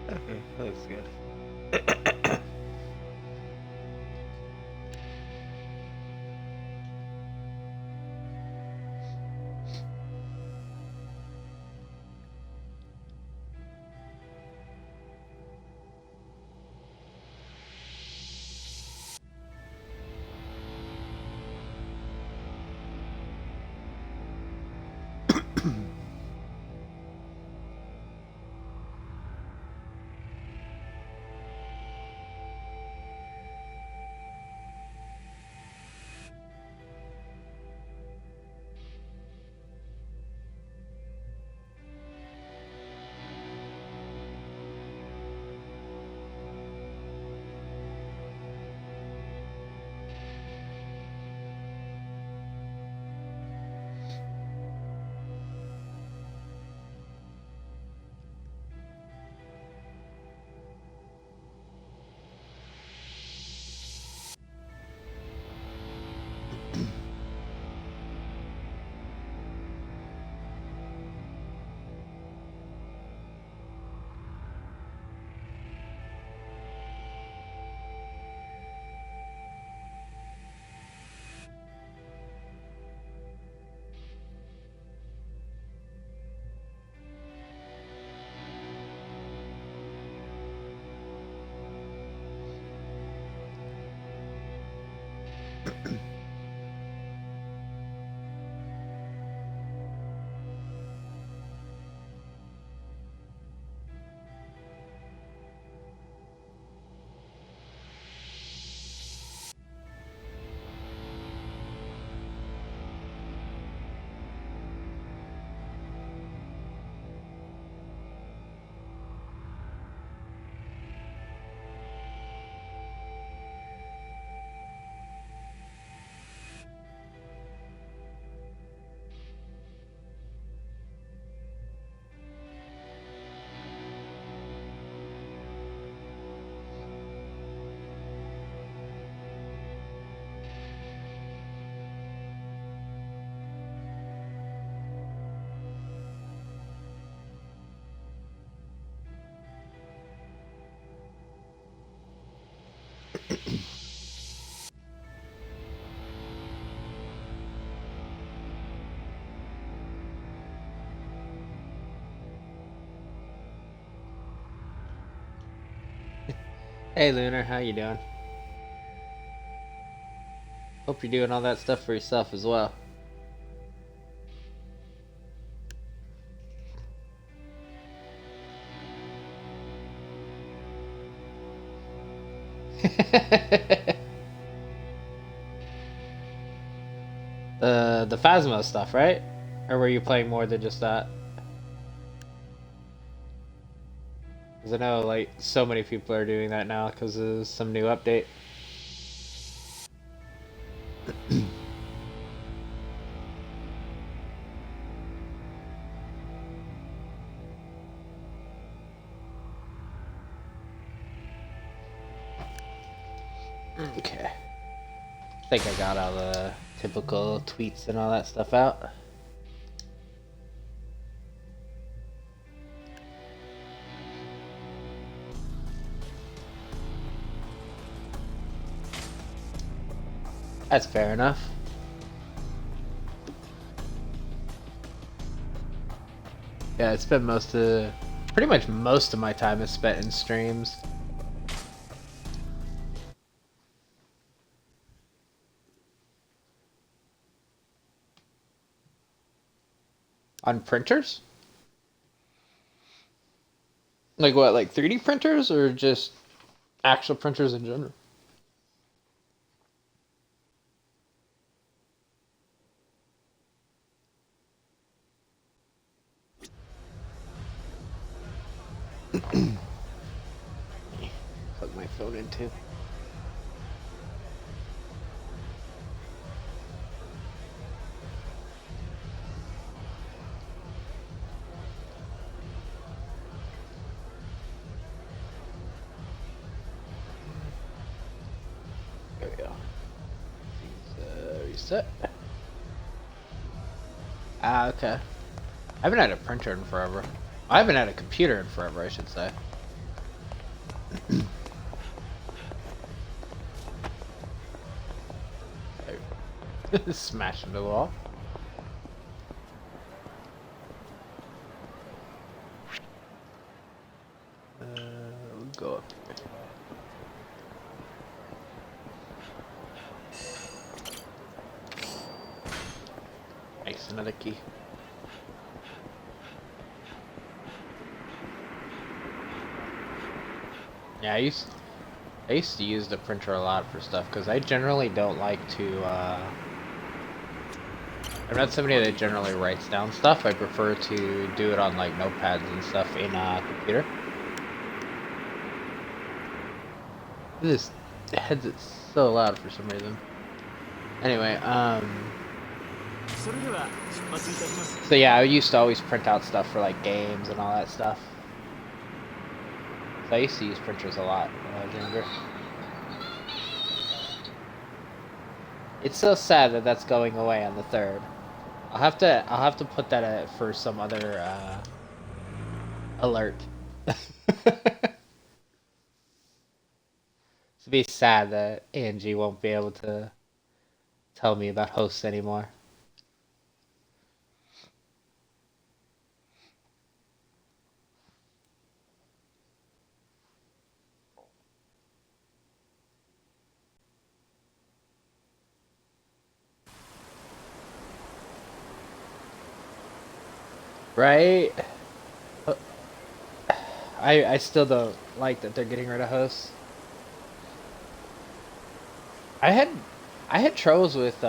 Okay, that looks good. Hey Lunar, how you doing? Hope you're doing all that stuff for yourself as well. The Phasmo stuff, right? Or were you playing more than just that? Because I know like so many people are doing that now because of some new update. Okay. I think I got all the typical tweets and all that stuff out. That's fair enough. Yeah, it's been pretty much most of my time is spent in streams. On printers? Like what, like 3D printers or just actual printers in general? Plug my phone in too. There we go. Reset. Ah, okay. I haven't had a printer in forever. I haven't had a computer in forever, I should say. Smash into the wall. We'll go up here. Nice, another key. Yeah, I used to use the printer a lot for stuff because I generally don't like to. I'm not somebody that generally writes down stuff. I prefer to do it on like notepads and stuff in a computer. This headset's so loud for some reason. Anyway, so yeah, I used to always print out stuff for like games and all that stuff. So I used to use printers a lot when I was younger. It's so sad that that's going away on the 3rd. I'll have to put that for some other alert. It'd be sad that Angie won't be able to tell me about hosts anymore. Right? I still don't like that they're getting rid of hosts. I had troubles with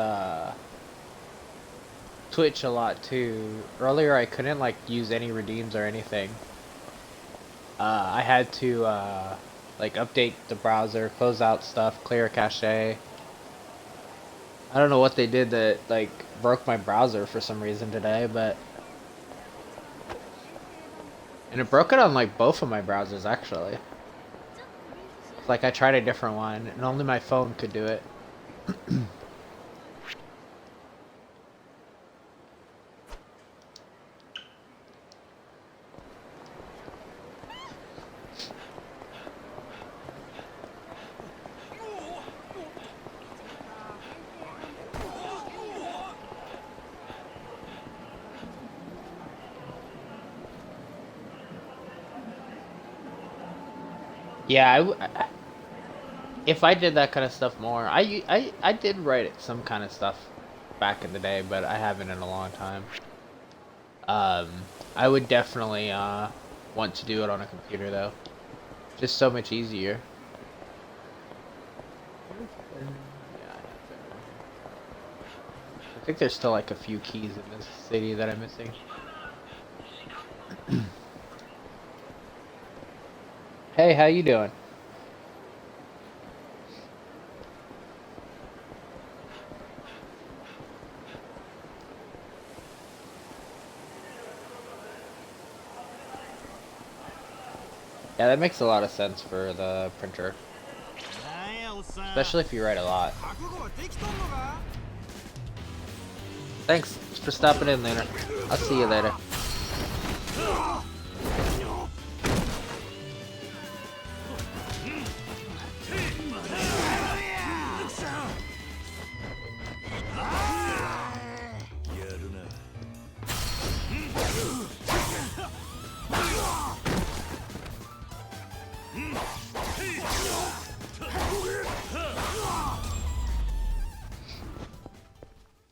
Twitch a lot too. Earlier I couldn't like use any redeems or anything. I had to like update the browser, close out stuff, clear cache. I don't know what they did that like broke my browser for some reason today, but and it broke it on like both of my browsers actually. Like I tried a different one and only my phone could do it. Yeah, if I did that kind of stuff more, I did write some kind of stuff back in the day, but I haven't in a long time. I would definitely want to do it on a computer though, just so much easier. I think there's still like a few keys in this city that I'm missing. Hey, how you doing? Yeah, that makes a lot of sense for the printer. Especially if you write a lot. Thanks for stopping in, Lunar. I'll see you later.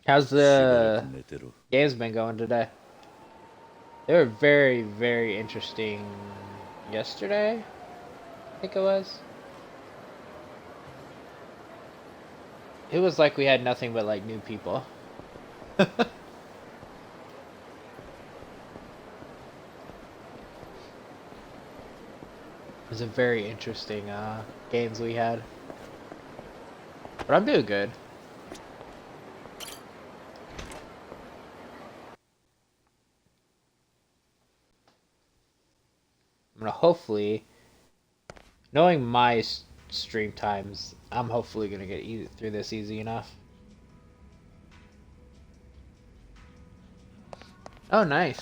How's the games been going today? They were very, very interesting yesterday, I think it was. It was like we had nothing but like new people. It was a very interesting games we had. But I'm doing good. I'm gonna hopefully, knowing my stream times, I'm hopefully gonna get through this easy enough. Oh, nice.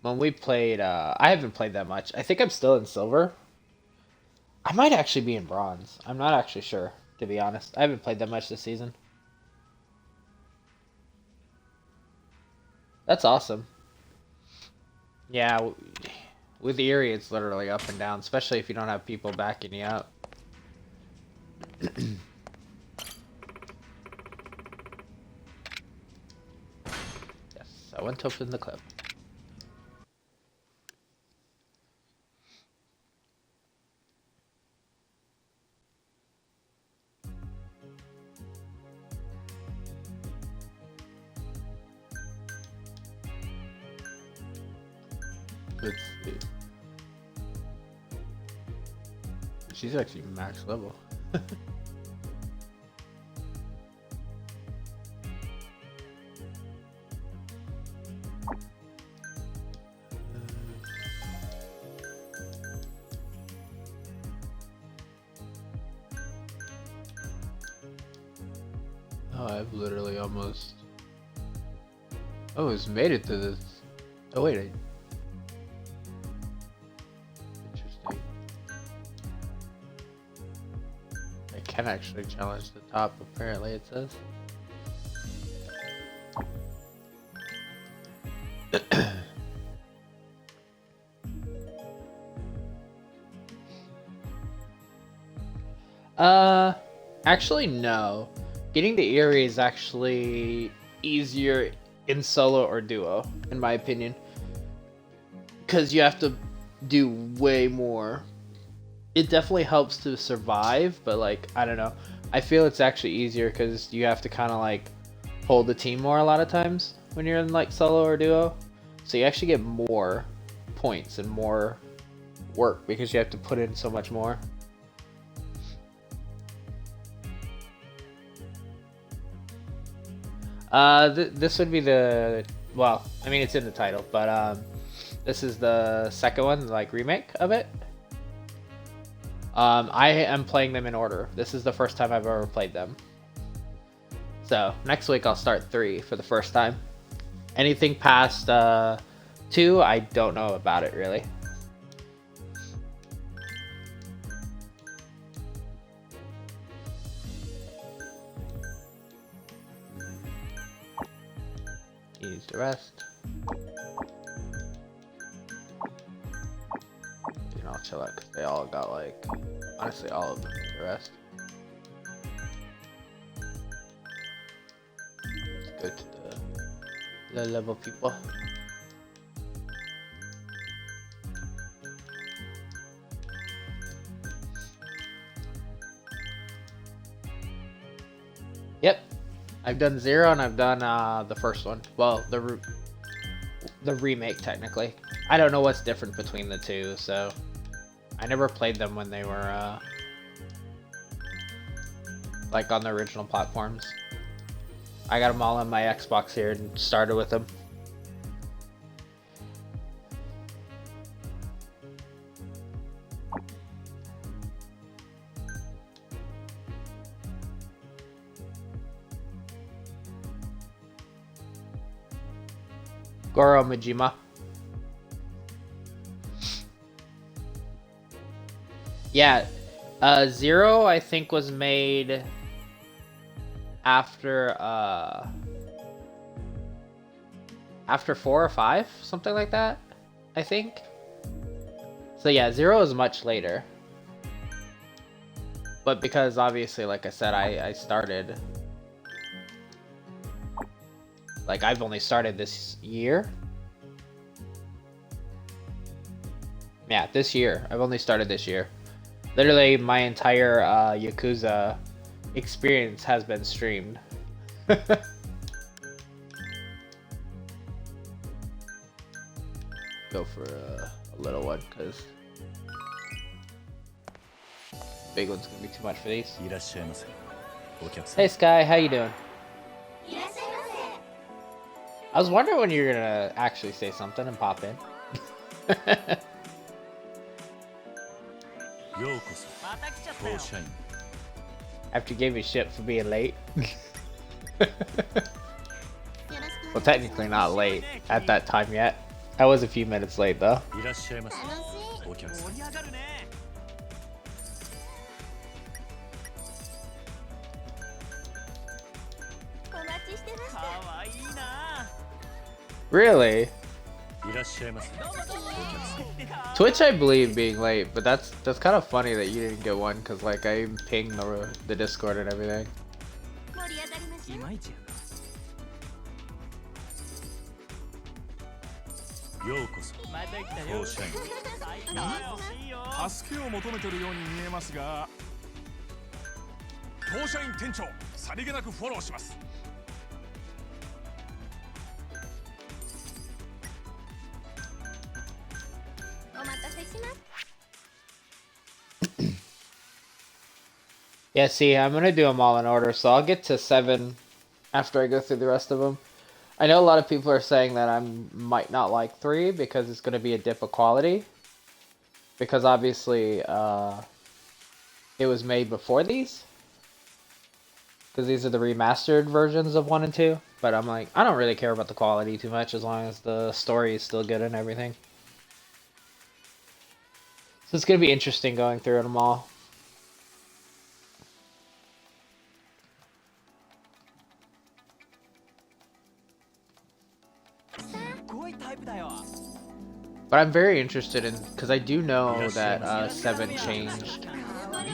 When we played, I haven't played that much. I think I'm still in silver. I might actually be in bronze. I'm not actually sure, to be honest. I haven't played that much this season. That's awesome. Yeah, with Erie, it's literally up and down, especially if you don't have people backing you up. Yes, I want to open the clip. Let's see. She's actually max level. Oh, I've literally almost... Oh, it's made it to this. Oh, wait. Interesting. I can actually challenge the top, apparently it says. Actually, no. Getting to Erie is actually easier in solo or duo, in my opinion. Because you have to do way more. It definitely helps to survive, but like, I don't know. I feel it's actually easier because you have to kind of like hold the team more a lot of times when you're in like solo or duo. So you actually get more points and more work because you have to put in so much more. This would be the, well, I mean it's in the title, but this is the second one, like remake of it. I am playing them in order. This is the first time I've ever played them. So next week I'll start 3 for the first time. Anything past 2, I don't know about it really. Use the rest. You know, I'll chill out because they all got like, honestly, all of them need the rest. Let's go to the low level people. Yep, I've done 0 and I've done the first one. Well, the remake technically. I don't know what's different between the two, so I never played them when they were like on the original platforms. I got them all on my Xbox here and started with them. Goro Majima. Yeah, 0 I think was made after 4 or 5, something like that, I think. So yeah, 0 is much later. But because obviously, like I said, I started, like, I've only started this year. Yeah, this year. I've only started this year. Literally, my entire Yakuza experience has been streamed. Go for a little one, because big one's gonna be too much for these. Hey Sky, how you doing? I was wondering when you're gonna actually say something and pop in. After you gave me shit for being late. Well, technically not late at that time yet. I was a few minutes late though. Really? Twitch, I believe, being late, but that's kind of funny that you didn't get one, because like I pinged the Discord and everything. Yeah, see, I'm gonna do them all in order, so I'll get to 7 after I go through the rest of them. I know a lot of people are saying that I might not like 3 because it's gonna be a dip of quality. Because obviously, it was made before these. Because these are the remastered versions of 1 and 2. But I'm like, I don't really care about the quality too much as long as the story is still good and everything. So it's gonna be interesting going through them all. But I'm very interested in, because I do know that 7 changed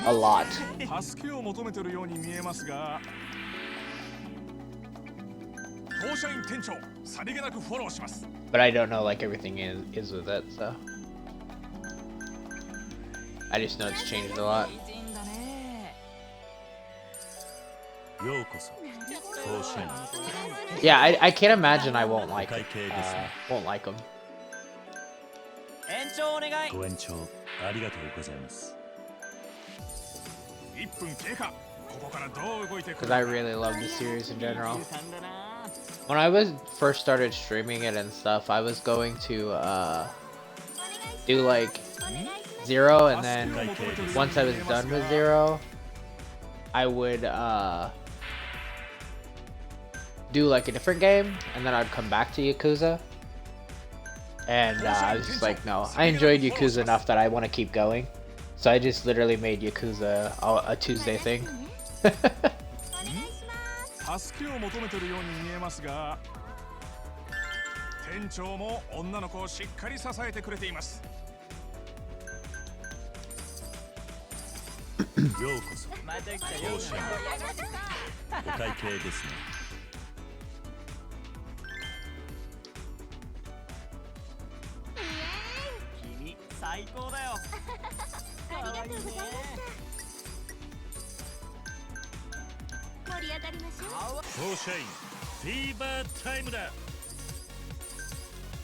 a lot. But I don't know like everything is with it, so I just know it's changed a lot. Yeah, I can't imagine I won't like them. Because I really love the series in general. When I first started streaming it and stuff, I was going to do like 0, and then once I was done with 0, I would do like a different game, and then I'd come back to Yakuza. And I was just like, no, I enjoyed Yakuza enough that I want to keep going. So I just literally made Yakuza a Tuesday thing.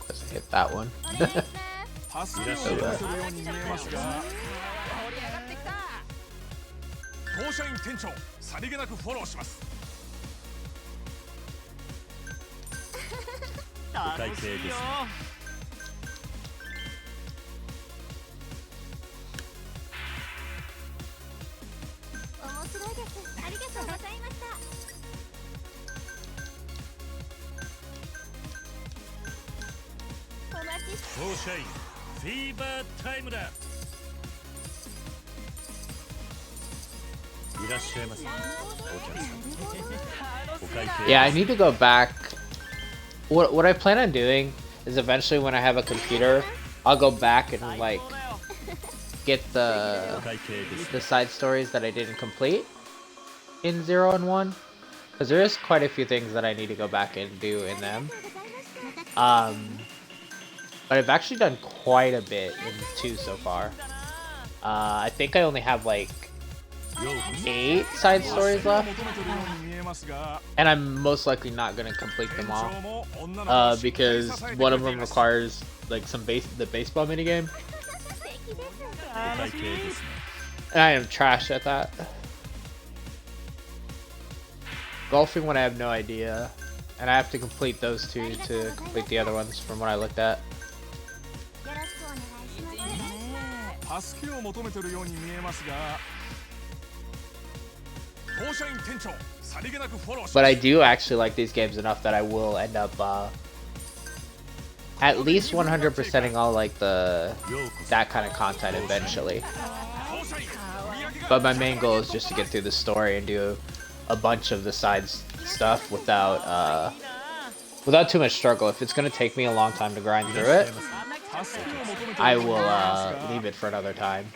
Let's hit that one. Yeah, I need to go back. What I plan on doing is eventually when I have a computer, I'll go back and like get the side stories that I didn't complete in 0 and 1, because there is quite a few things that I need to go back and do in them. But I've actually done quite a bit in 2 so far. I think I only have like 8 side stories left, and I'm most likely not gonna complete them all, because one of them requires like the baseball minigame, and I am trash at that. Golfing one I have no idea, and I have to complete those 2 to complete the other ones from what I looked at. But I do actually like these games enough that I will end up at least 100%ing all like that kind of content eventually. But my main goal is just to get through the story and do a bunch of the side stuff without too much struggle. If it's gonna take me a long time to grind through it, I will leave it for another time.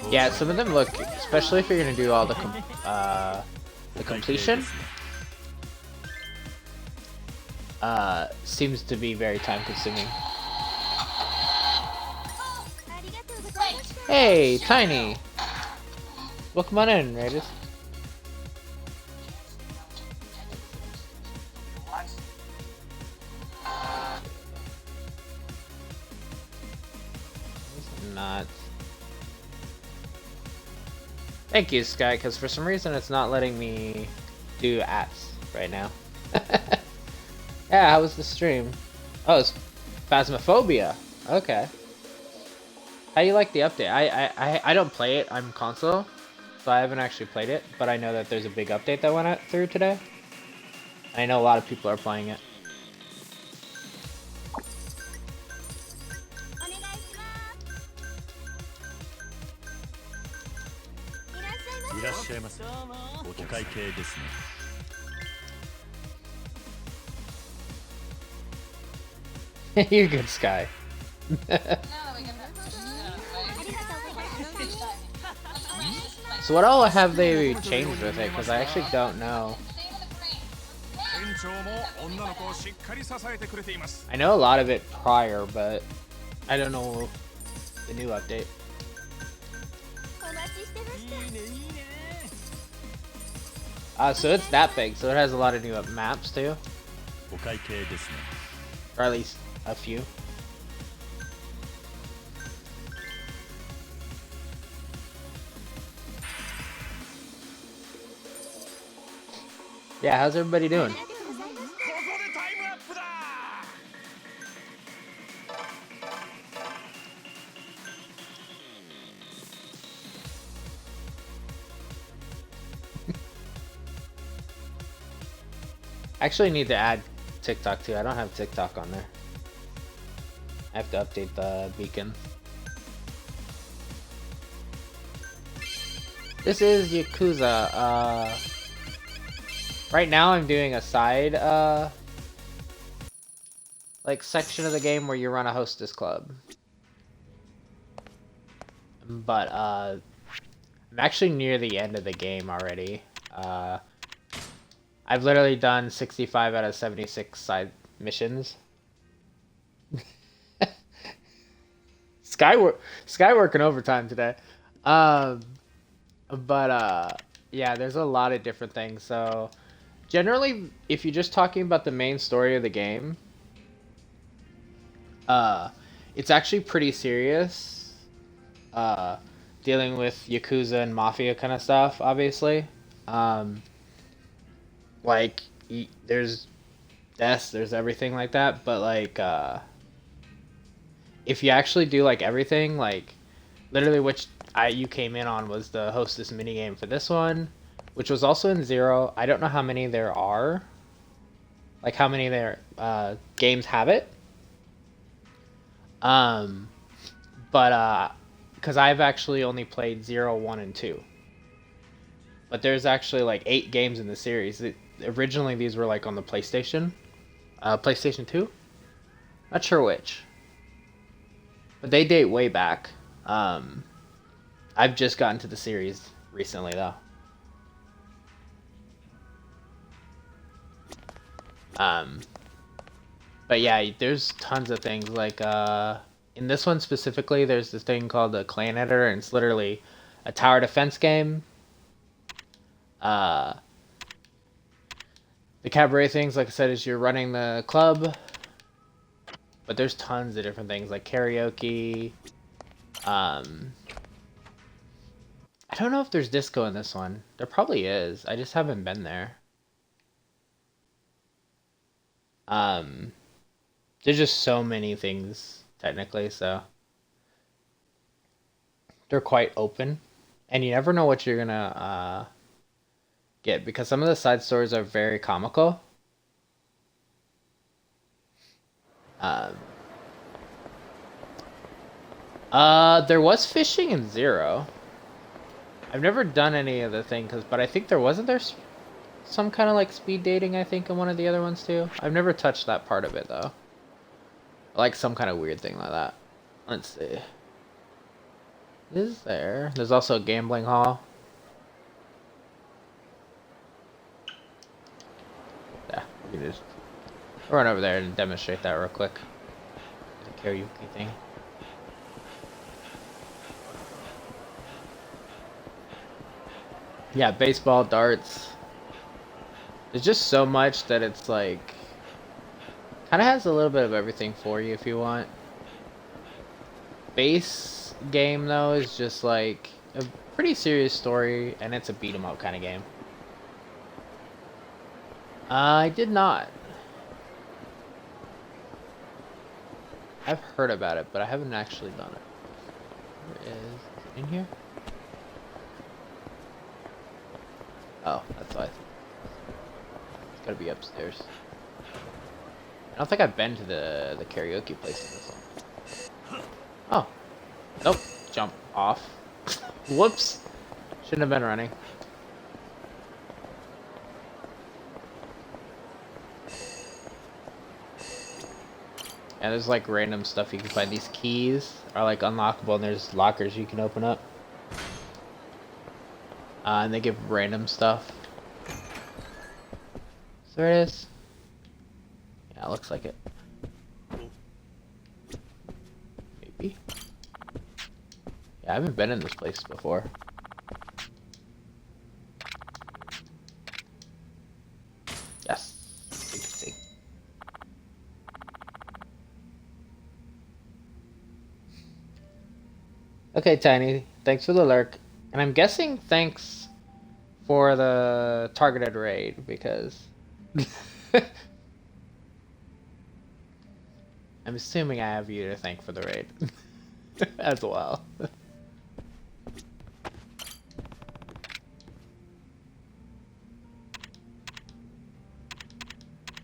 Yeah, some of them look, especially if you're gonna do all the completion, seems to be very time consuming. Hey, Tiny! Welcome on in, Raiders. Not. Thank you, Sky, because for some reason it's not letting me do ads right now. Yeah, how was the stream? Oh, it's Phasmophobia. Okay. How do you like the update? I don't play it. I'm console, so I haven't actually played it, but I know that there's a big update that went through today. I know a lot of people are playing it. You're good, Sky. So what all have they changed with it? Because I actually don't know. I know a lot of it prior, but I don't know the new update. So it's that big, so it has a lot of new maps too. Or at least a few. Yeah, how's everybody doing? I actually need to add TikTok too. I don't have TikTok on there. I have to update the beacon. This is Yakuza. Right now I'm doing a side like section of the game where you run a hostess club. But I'm actually near the end of the game already. I've literally done 65 out of 76 side missions. Sky working overtime today. Yeah, there's a lot of different things. So generally, if you're just talking about the main story of the game, It's actually pretty serious. Uh, Dealing with Yakuza and Mafia kind of stuff, obviously. Um, like, there's deaths, there's everything like that, but like, if you actually do like everything, like, literally which you came in on was the hostess minigame for this one, which was also in Zero. I don't know how many there are, like how many their games have it. But because I've actually only played 0, 1, and 2. But there's actually like 8 games in the series. Originally, these were like on the PlayStation. PlayStation 2? Not sure which. But they date way back. I've just gotten to the series recently, though. But yeah, there's tons of things. Like, in this one specifically, there's this thing called the Clan Editor, and it's literally a tower defense game. The cabaret things, like I said, is you're running the club. But there's tons of different things, like karaoke. I don't know if there's disco in this one. There probably is. I just haven't been there. There's just so many things, technically, so they're quite open. And you never know what you're gonna get, because some of the side stories are very comical. There was fishing in Zero. I've never done any of the things, but I think wasn't there some kind of like speed dating, I think, in one of the other ones too. I've never touched that part of it though. Like some kind of weird thing like that. Let's see. Is there? There's also a gambling hall. Yeah, we can just run over there and demonstrate that real quick. The karaoke thing. Yeah, baseball, darts. There's just so much that it's like kind of has a little bit of everything for you if you want. Base game though is just like a pretty serious story, and it's a beat 'em up kind of game. I did not. I've heard about it, but I haven't actually done it. Where is it in here? Oh, that's why. It's gotta be upstairs. I don't think I've been to the karaoke place in this one. Oh. Nope. Jump off. Whoops. Shouldn't have been running. Yeah, there's like random stuff you can find. These keys are like unlockable, and there's lockers you can open up. And they give random stuff. So there it is. Yeah, it looks like it. Maybe. Yeah, I haven't been in this place before. Yes. Interesting. Okay, Tiny. Thanks for the lurk. And I'm guessing thanks for the targeted raid, because I'm assuming I have you to thank for the raid as well.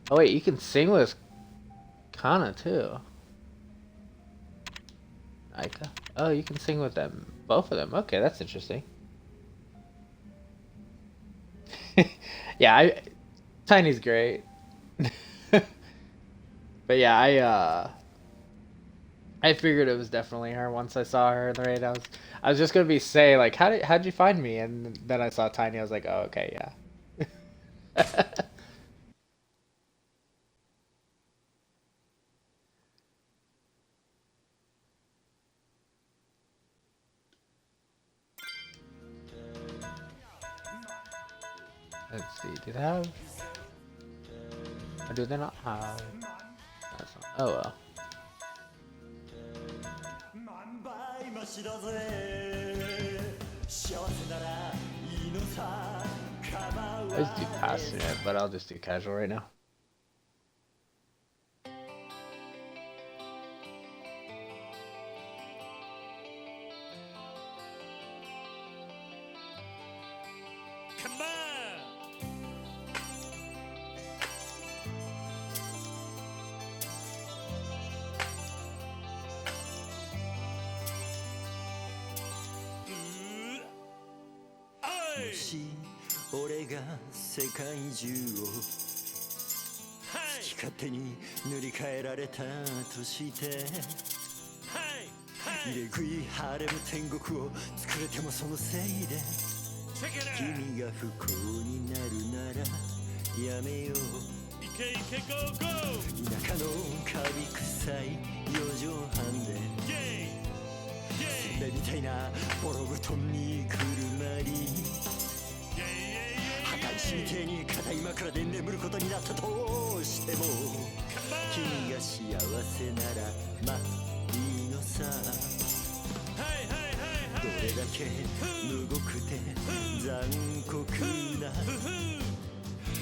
Oh wait, you can sing with Kana too. Aika? Oh, you can sing with them, both of them. Okay, that's interesting. Yeah, Tiny's great. But yeah, I figured it was definitely her once I saw her in the raid. I was just gonna say like, how'd you find me? And then I saw Tiny. I was like, oh, okay, yeah. Let's see. Do they have? Or do they not have? That's not, oh well. I just do passionate, but I'll just do casual right now. Come on! もし俺が世界中を好き勝手に塗り替えられたとして入れ食い晴れむ天国を作れてもそのせいで君が不幸になるならやめよう田舎のカビ臭い4畳半でそれみたいなボロ布団にくるまり破壊しみてえに硬い枕で眠ることになったとしても君が幸せならまあいいのさどれだけ無極で残酷な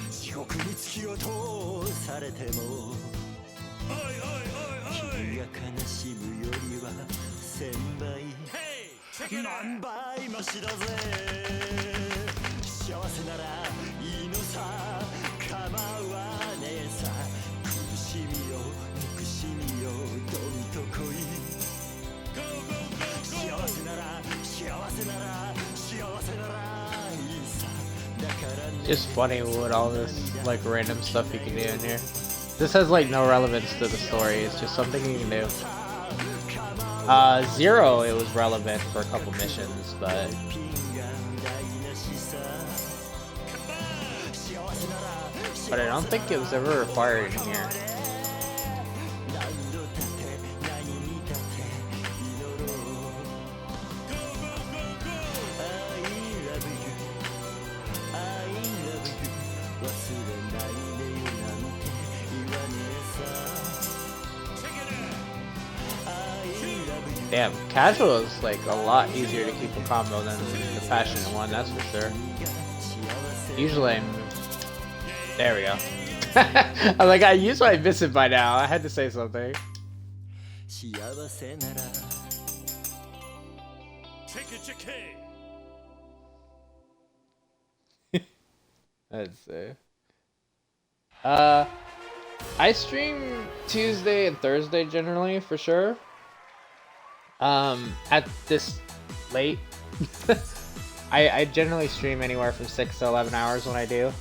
地獄に突き落とされても君が悲しむよりは千倍万倍マシだぜ幸せならいいのさ構わねえさ苦しみよ憎しみよどんと来い幸せなら幸せなら幸せならいいさだから Just funny what all this like random stuff you can do in here. This has like no relevance to the story, it's just something you can do. Zero, it was relevant for a couple missions, but I don't think it was ever required in here. Damn, casual is like a lot easier to keep a combo than the passionate one, that's for sure. Usually there we go. I'm like, I usually miss it by now. I had to say something. Let's see. I stream Tuesday and Thursday generally, for sure. At this late. I generally stream anywhere from 6 to 11 hours when I do.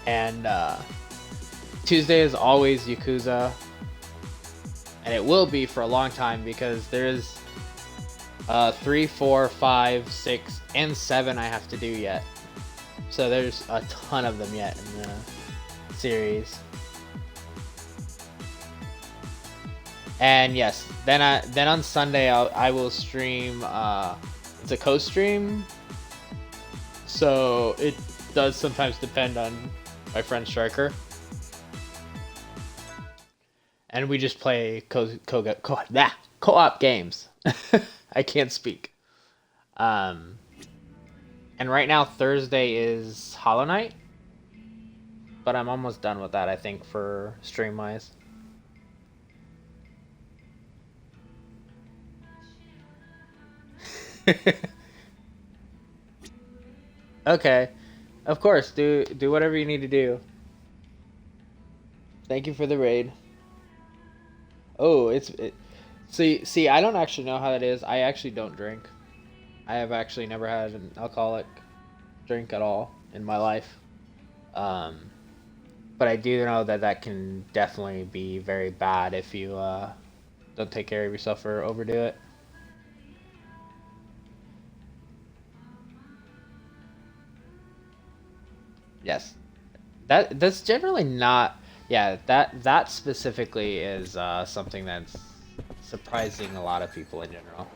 And Tuesday is always Yakuza, and it will be for a long time because there's 3, 4, 5, 6, and 7 I have to do yet. So there's a ton of them yet in the series. And yes, then on Sunday I will stream. It's a co-stream, so it does sometimes depend on my friend Striker, and we just play co-op games. I can't speak. And right now Thursday is Hollow Knight, but I'm almost done with that, I think, for stream wise. Okay, of course, do whatever you need to do. Thank you for the raid. Oh, see, I don't actually know how that is. I actually don't drink. I have actually never had an alcoholic drink at all in my life. But I do know that can definitely be very bad if you don't take care of yourself or overdo it. Yes, that's generally not. Yeah, that specifically is something that's surprising a lot of people in general.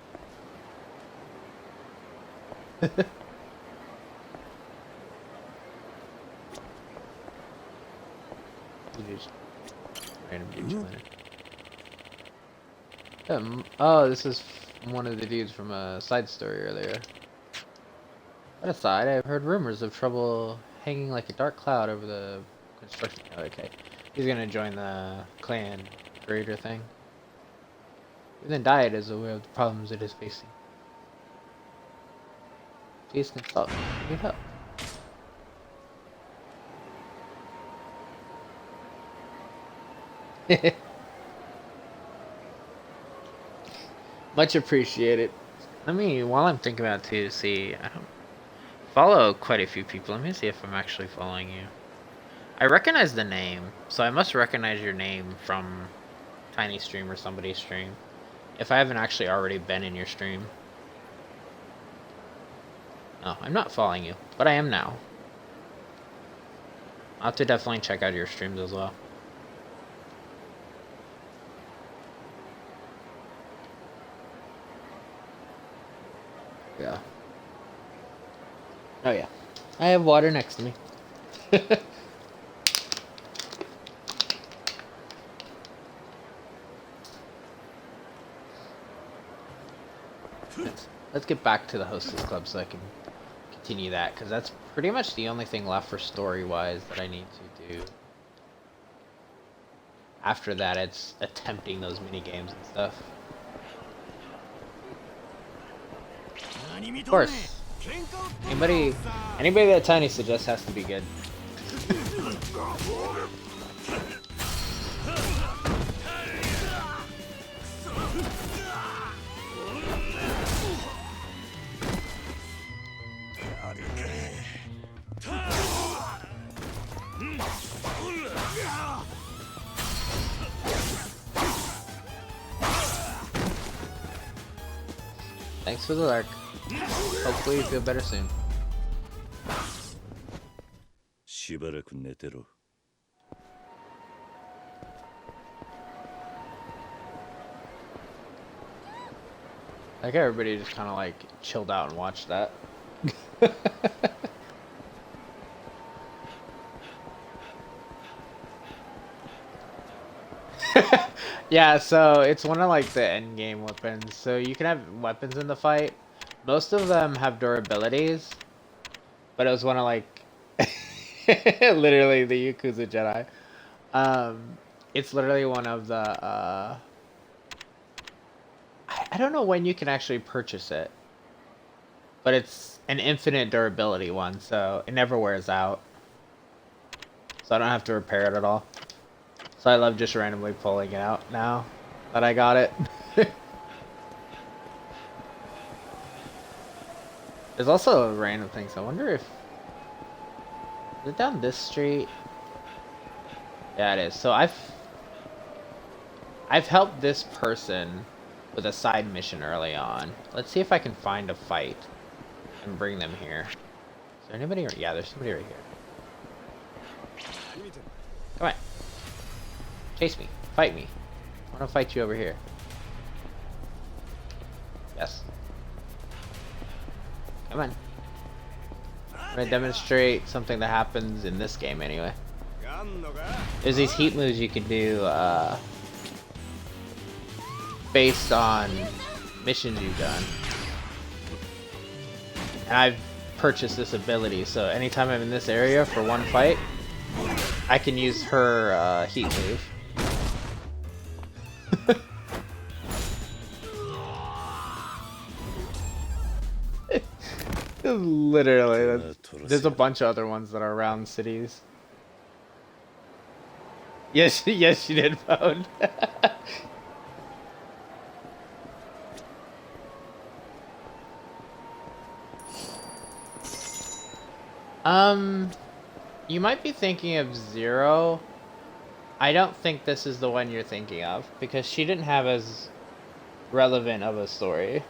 Just random beach planner. Oh, this is one of the dudes from a side story earlier. That aside, I've heard rumors of trouble hanging like a dark cloud over the construction. Oh, okay. He's gonna join the clan creator thing. Even Diet is aware of the problems it is facing. Please consult me. I need help. Much appreciated. Let me, while I'm thinking about it too, see, I don't follow quite a few people. Let me see if I'm actually following you. I recognize the name, so I must recognize your name from Tiny Stream or somebody's stream. If I haven't actually already been in your stream. No, I'm not following you, but I am now. I'll have to definitely check out your streams as well. Yeah. Oh yeah. I have water next to me. Let's get back to the Hostess Club so I can continue that, because that's pretty much the only thing left for story-wise that I need to do. After that, it's attempting those mini-games and stuff. Of course. Anybody that Tiny suggests has to be good. Thanks for the lark. Hopefully you feel better soon. Like everybody just kind of like chilled out and watched that. Yeah, so it's one of like the end game weapons. So you can have weapons in the fight. Most of them have durabilities, but it was one of like literally the Yakuza Jedi. It's literally one of the I don't know when you can actually purchase it, but it's an infinite durability one, so it never wears out. So I don't have to repair it at all. So I love just randomly pulling it out now that I got it. There's also a random thing, so I wonder if... Is it down this street? Yeah, it is. So I've helped this person with a side mission early on. Let's see if I can find a fight and bring them here. Is there anybody? Yeah, there's somebody right here. Come on. Chase me. Fight me. I want to fight you over here. Yes. Come on. I'm going to demonstrate something that happens in this game anyway. There's these heat moves you can do based on missions you've done. And I've purchased this ability, so anytime I'm in this area for one fight, I can use her heat move. Literally, there's a bunch of other ones that are around cities. Yes, yes, she did phone. You might be thinking of Zero. I don't think this is the one you're thinking of, because she didn't have as relevant of a story.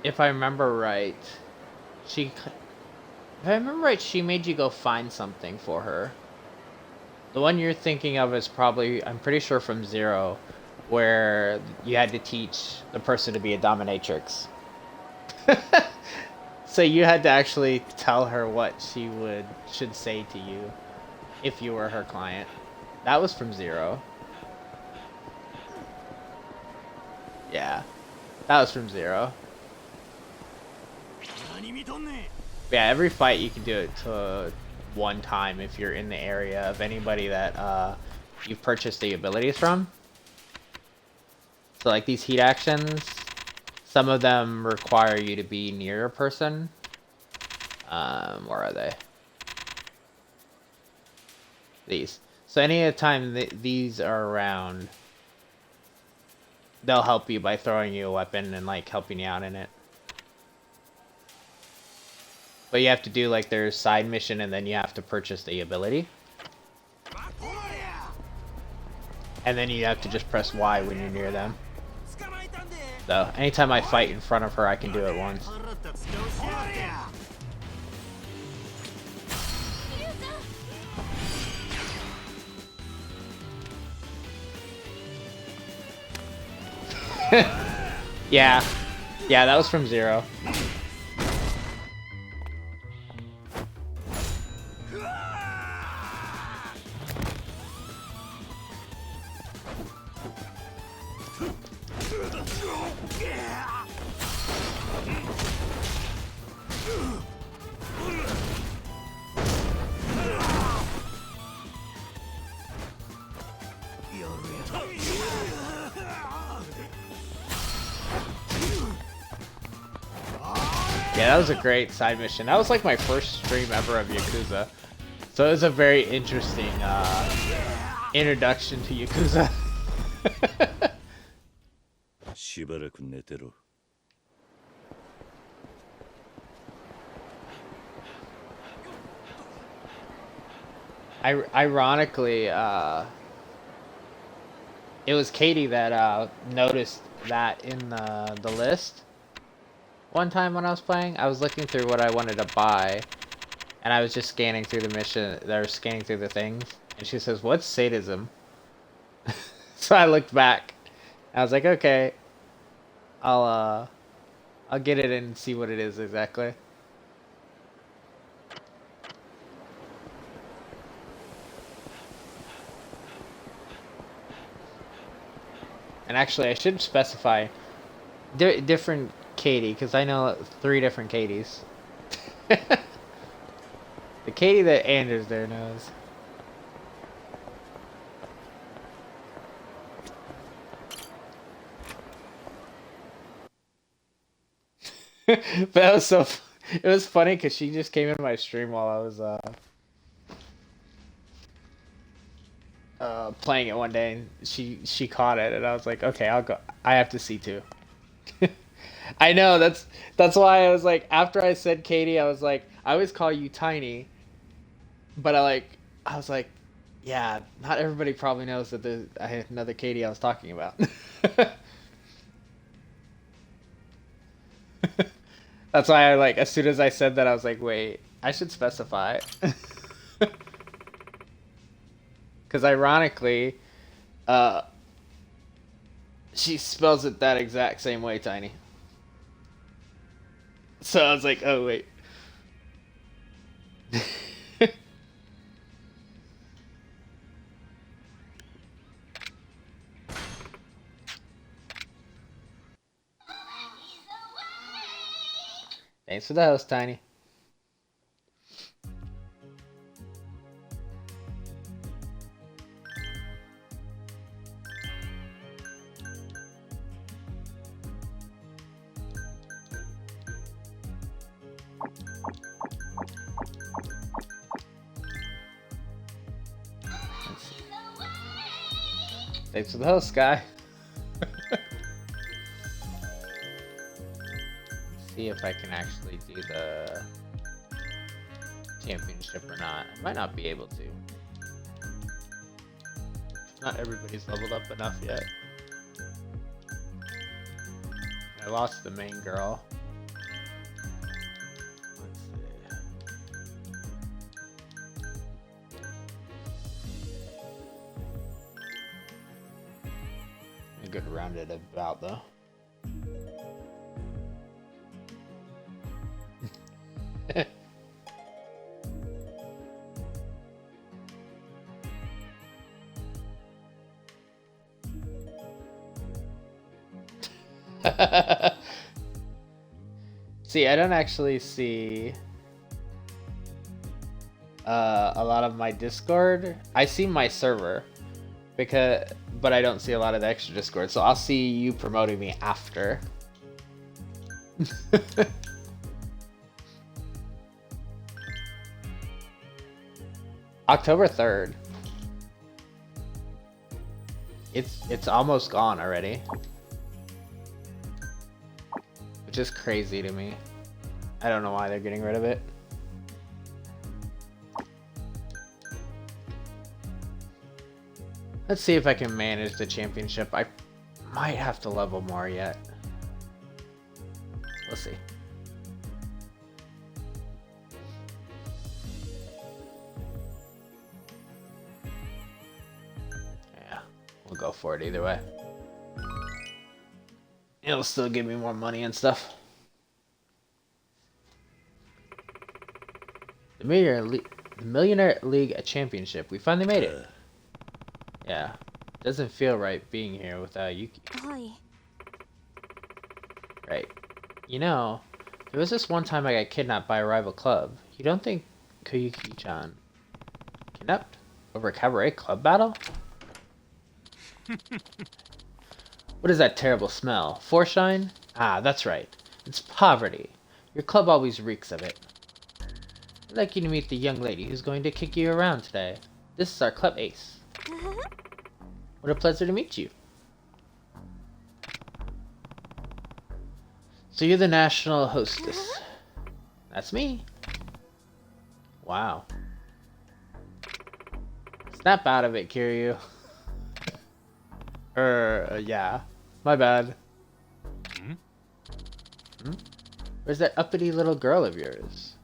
If I remember right, she made you go find something for her. The one you're thinking of is probably, I'm pretty sure, from Zero, where you had to teach the person to be a dominatrix. So you had to actually tell her what she should say to you if you were her client. That was from 0. Yeah. That was from 0. Yeah, every fight you can do it to 1 time if you're in the area of anybody that you've purchased the abilities from. So like these heat actions, some of them require you to be near a person. Where are they? These. So any time these are around, they'll help you by throwing you a weapon and like helping you out in it. But you have to do like their side mission and then you have to purchase the ability. And then you have to just press Y when you're near them. So anytime I fight in front of her, I can do it once. Yeah. Yeah, that was from 0. Yeah, that was a great side mission. That was like my first stream ever of Yakuza. So it was a very interesting introduction to Yakuza. Ironically, it was Katie that noticed that in the list. One time when I was playing, I was looking through what I wanted to buy, and I was just scanning through the mission, or scanning through the things, and she says, "What's sadism?" So I looked back. I was like, "Okay, I'll get it and see what it is exactly." And actually, I should specify different Katie, because I know 3 different Katies. The Katie that Anders there knows. But that was so... It was funny because she just came in my stream while I was playing it one day, and she caught it, and I was like, okay, I'll go. I have to see too. I know, that's why I was like, after I said Katie, I was like, I always call you Tiny, but I was like, yeah, not everybody probably knows that I had another Katie I was talking about. That's why I like, as soon as I said that, I was like, wait, I should specify. Because ironically, she spells it that exact same way, Tiny. So I was like, oh, wait. Thanks for the host, Tiny. Thanks for the host, Sky. See if I can actually do the championship or not. I might not be able to. Not everybody's leveled up enough yet. I lost the main girl. Let's see. A good rounded about though. See, I don't actually see a lot of my Discord. I see my server, but I don't see a lot of the extra Discord. So I'll see you promoting me after. October 3rd. It's almost gone already. Which is crazy to me. I don't know why they're getting rid of it. Let's see if I can manage the championship. I might have to level more yet. We'll see. Yeah, we'll go for it either way. It'll still give me more money and stuff. The Millionaire League Championship. We finally made it. Yeah. Doesn't feel right being here without Yuki. Right. You know, there was this one time I got kidnapped by a rival club. You don't think Koyuki-chan kidnapped over a cabaret club battle? What is that terrible smell? Foreshine? Ah, that's right. It's poverty. Your club always reeks of it. I'd like you to meet the young lady who's going to kick you around today. This is our club ace. What a pleasure to meet you. So you're the national hostess. That's me. Wow. Snap out of it, Kiryu. Yeah. My bad. Where's that uppity little girl of yours?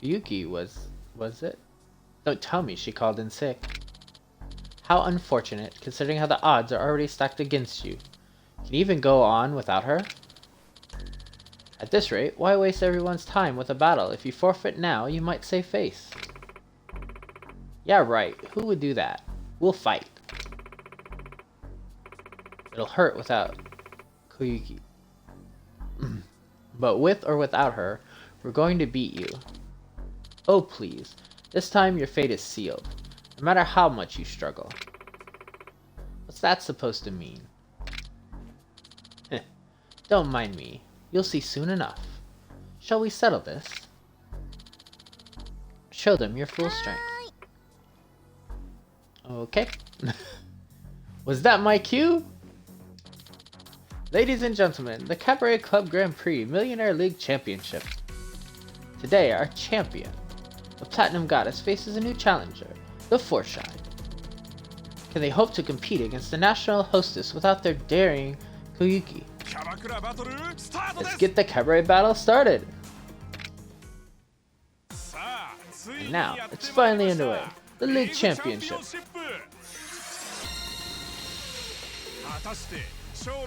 Yuki was it? Don't tell me she called in sick. How unfortunate, considering how the odds are already stacked against you. Can you even go on without her? At this rate, why waste everyone's time with a battle? If you forfeit now, you might save face. Yeah, right. Who would do that? We'll fight. It'll hurt without Koyuki. But with or without her, we're going to beat you. Oh, please. This time your fate is sealed, no matter how much you struggle. What's that supposed to mean? Don't mind me. You'll see soon enough. Shall we settle this? Show them your full strength. Okay. Was that my cue? Ladies and gentlemen, the Cabaret Club Grand Prix Millionaire League Championship. Today, our champion, the Platinum Goddess, faces a new challenger, the Foreshine. Can they hope to compete against the national hostess without their daring Koyuki? Let's get the cabaret battle started! And now, it's finally underway. The League Championship.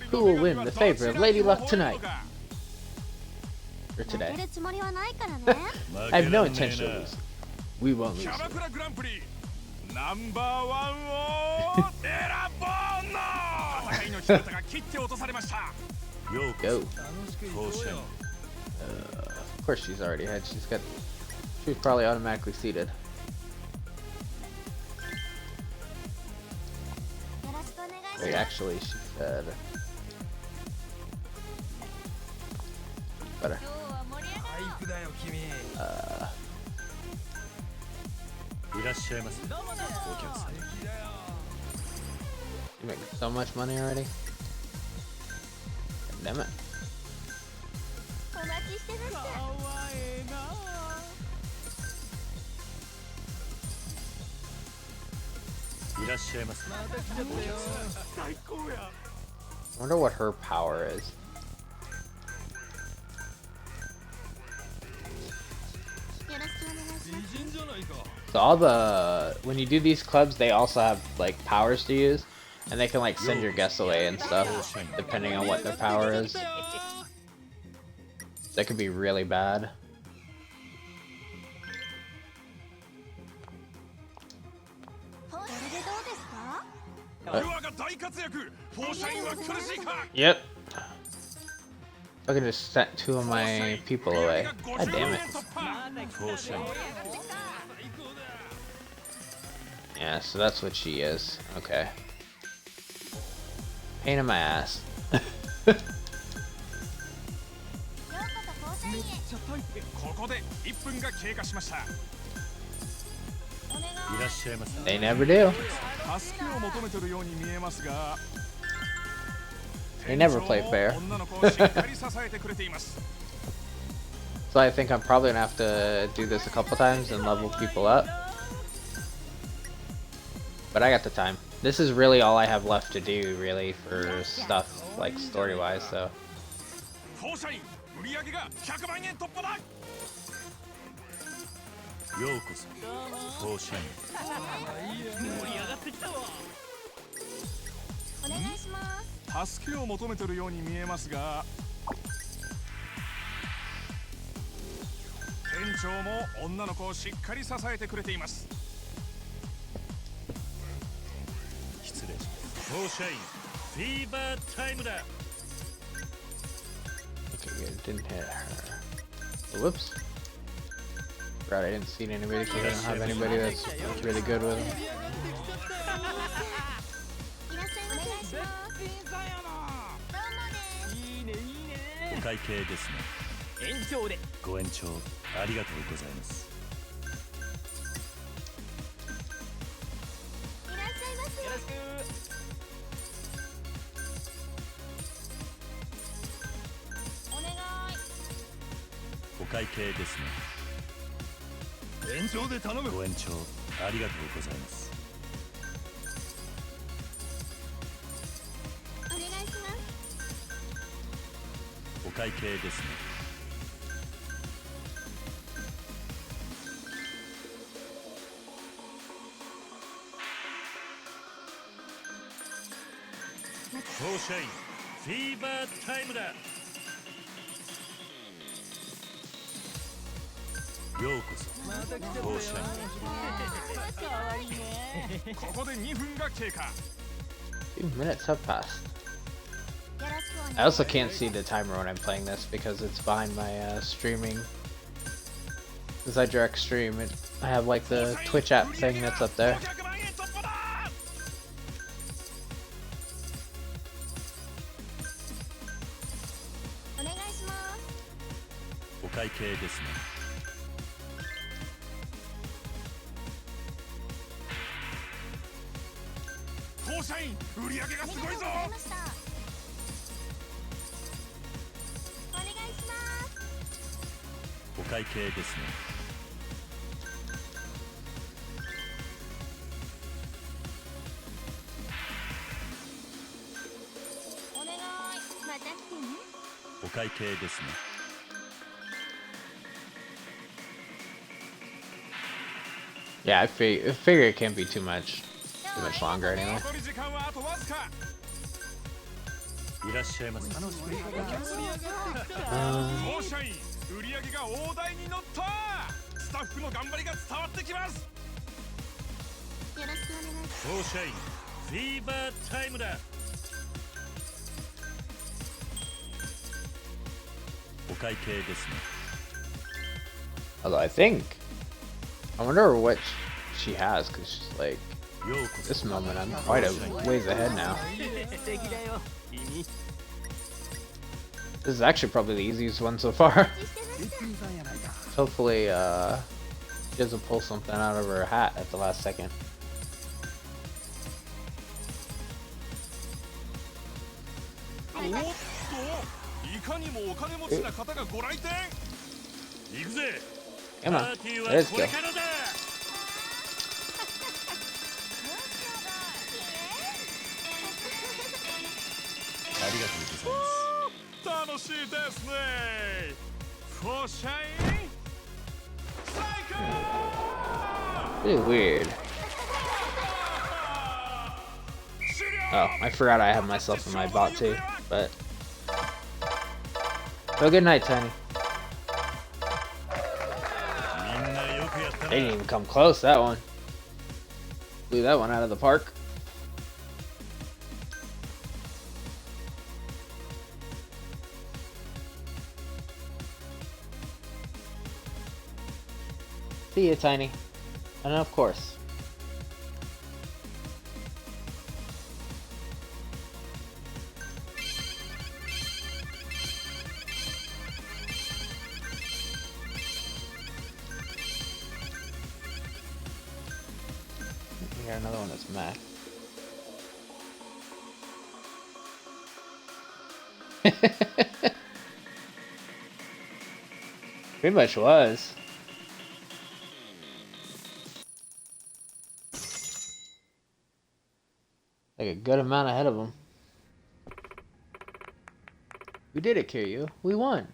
Who will win the favor of Lady Luck tonight? Or today? I have no intention of losing. We won't lose. Go. Of course she's already had. She's probably automatically seated. Wait, actually, she said better. You make so much money already. Damn it. I wonder what her power is. So when you do these clubs, they also have like powers to use, and they can like send your guests away and stuff, depending on what their power is. That could be really bad. Yep. I can just set 2 of my people away. God damn it. Yeah, so that's what she is. Okay. Pain in my ass. ここで1分が経過しました。いらっしゃいませ。 They never do. 助けを求めてるように見えますが、 They never play fair. 女の子をしっかり支えてくれています。 So I think I'm probably gonna have to do this a couple times and level people up. But I got the time. This is really all I have left to do, really, for stuff like story-wise. So. 放射員売り上げが100万円突破だ。ようこそ放射員。盛り上がってきたわ。お願いします。助けを求めてるように見えますが、店長も女の子をしっかり支えてくれています。失礼します。放射員フィーバータイムだ。 Okay, good. Didn't hit her. Whoops. Right, I didn't see anybody because I don't have anybody that's really good with him. お会計ですね。延長で。ご延長ありがとうございます。いらっしゃいませ。よろしく。 お会計ですね。延長で頼む。ご延長ありがとうございます。お願いします。お会計ですね。放射員フィーバータイムだ。 ようこそ放射員。ここで2分が経過。 2 minutes have passed. I also can't see the timer when I'm playing this because it's behind my streaming. Since I direct stream, I have like the Twitch app thing that's up there. お会計ですね。 放射員売り上げがすごいぞ。お願いします。お会計ですね。お願い。また来てね。お会計ですね。 Yeah, I figure it can't be too much longer anyway. いらっしゃいませ。放射員売り上げが大台に乗った。スタッフの頑張りが伝わってきます。よろしくお願いします。放射員フィーバータイムだ。お会計ですね。 Although I wonder what she has, because she's like, this moment I'm quite a ways ahead now. This is actually probably the easiest one so far. Hopefully, she doesn't pull something out of her hat at the last second. Come on, let's go. Really weird. Oh, I forgot I have myself in my bot too, but... Well, good night, Tiny. They didn't even come close, that one. Blew that one out of the park. See you, Tiny. And of course. We got another one that's Mac. Pretty much was. Like a good amount ahead of him. We did it, Kiryu. We won.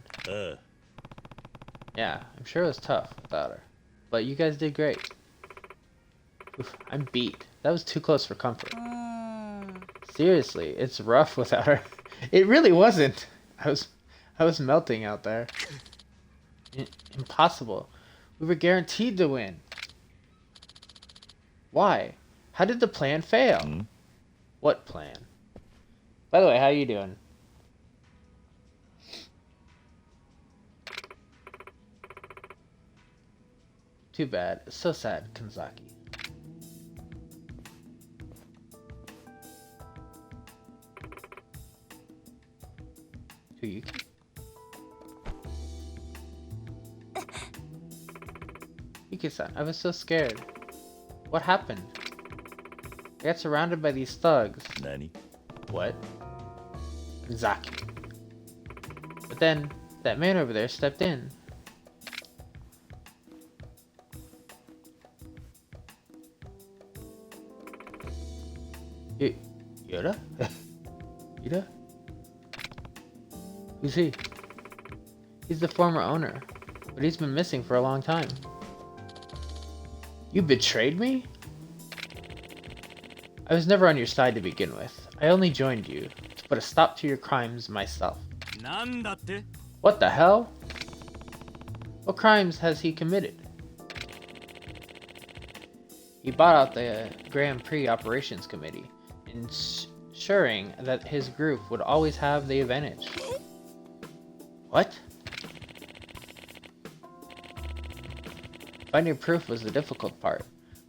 Yeah, I'm sure it was tough without her. But you guys did great. Oof, I'm beat. That was too close for comfort. Seriously, it's rough without her. It really wasn't. I was melting out there. Impossible. We were guaranteed to win. Why? How did the plan fail? What plan? By the way, how you doing? Too bad. It's so sad, Kanzaki. Yuki? Yuki-san, I was so scared. What happened? I got surrounded by these thugs. Nani? What? Zaki. But then, that man over there stepped in. Yoda? Yoda? Who's he? He's the former owner, but he's been missing for a long time. You betrayed me? I was never on your side to begin with. I only joined you to put a stop to your crimes myself. What the hell? What crimes has he committed? He bought out the Grand Prix Operations Committee, ensuring that his group would always have the advantage. What? Finding proof was the difficult part,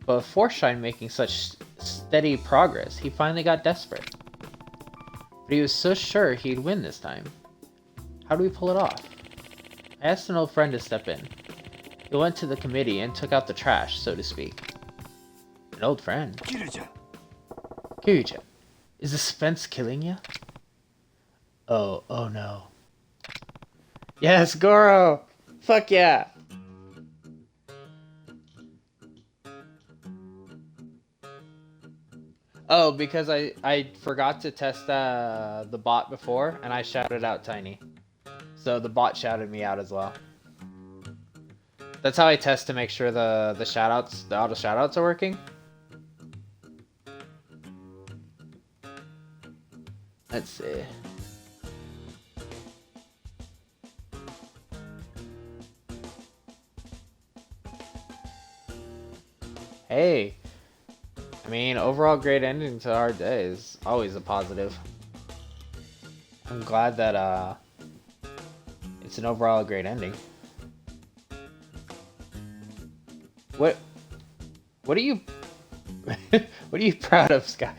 but with Forshine making such steady progress, he finally got desperate. But he was so sure he'd win this time. How do we pull it off? I asked an old friend to step in. He went to the committee and took out the trash, so to speak. An old friend? Kiryu-chan, is the suspense killing you? Oh no. Yes, Goro! Fuck yeah! Oh, because I forgot to test the bot before, and I shouted out Tiny. So the bot shouted me out as well. That's how I test to make sure the shoutouts, the auto shoutouts are working. Let's see. Hey, I mean, overall great ending to our day is always a positive. I'm glad that it's an overall great ending. What are you what are you proud of, Sky?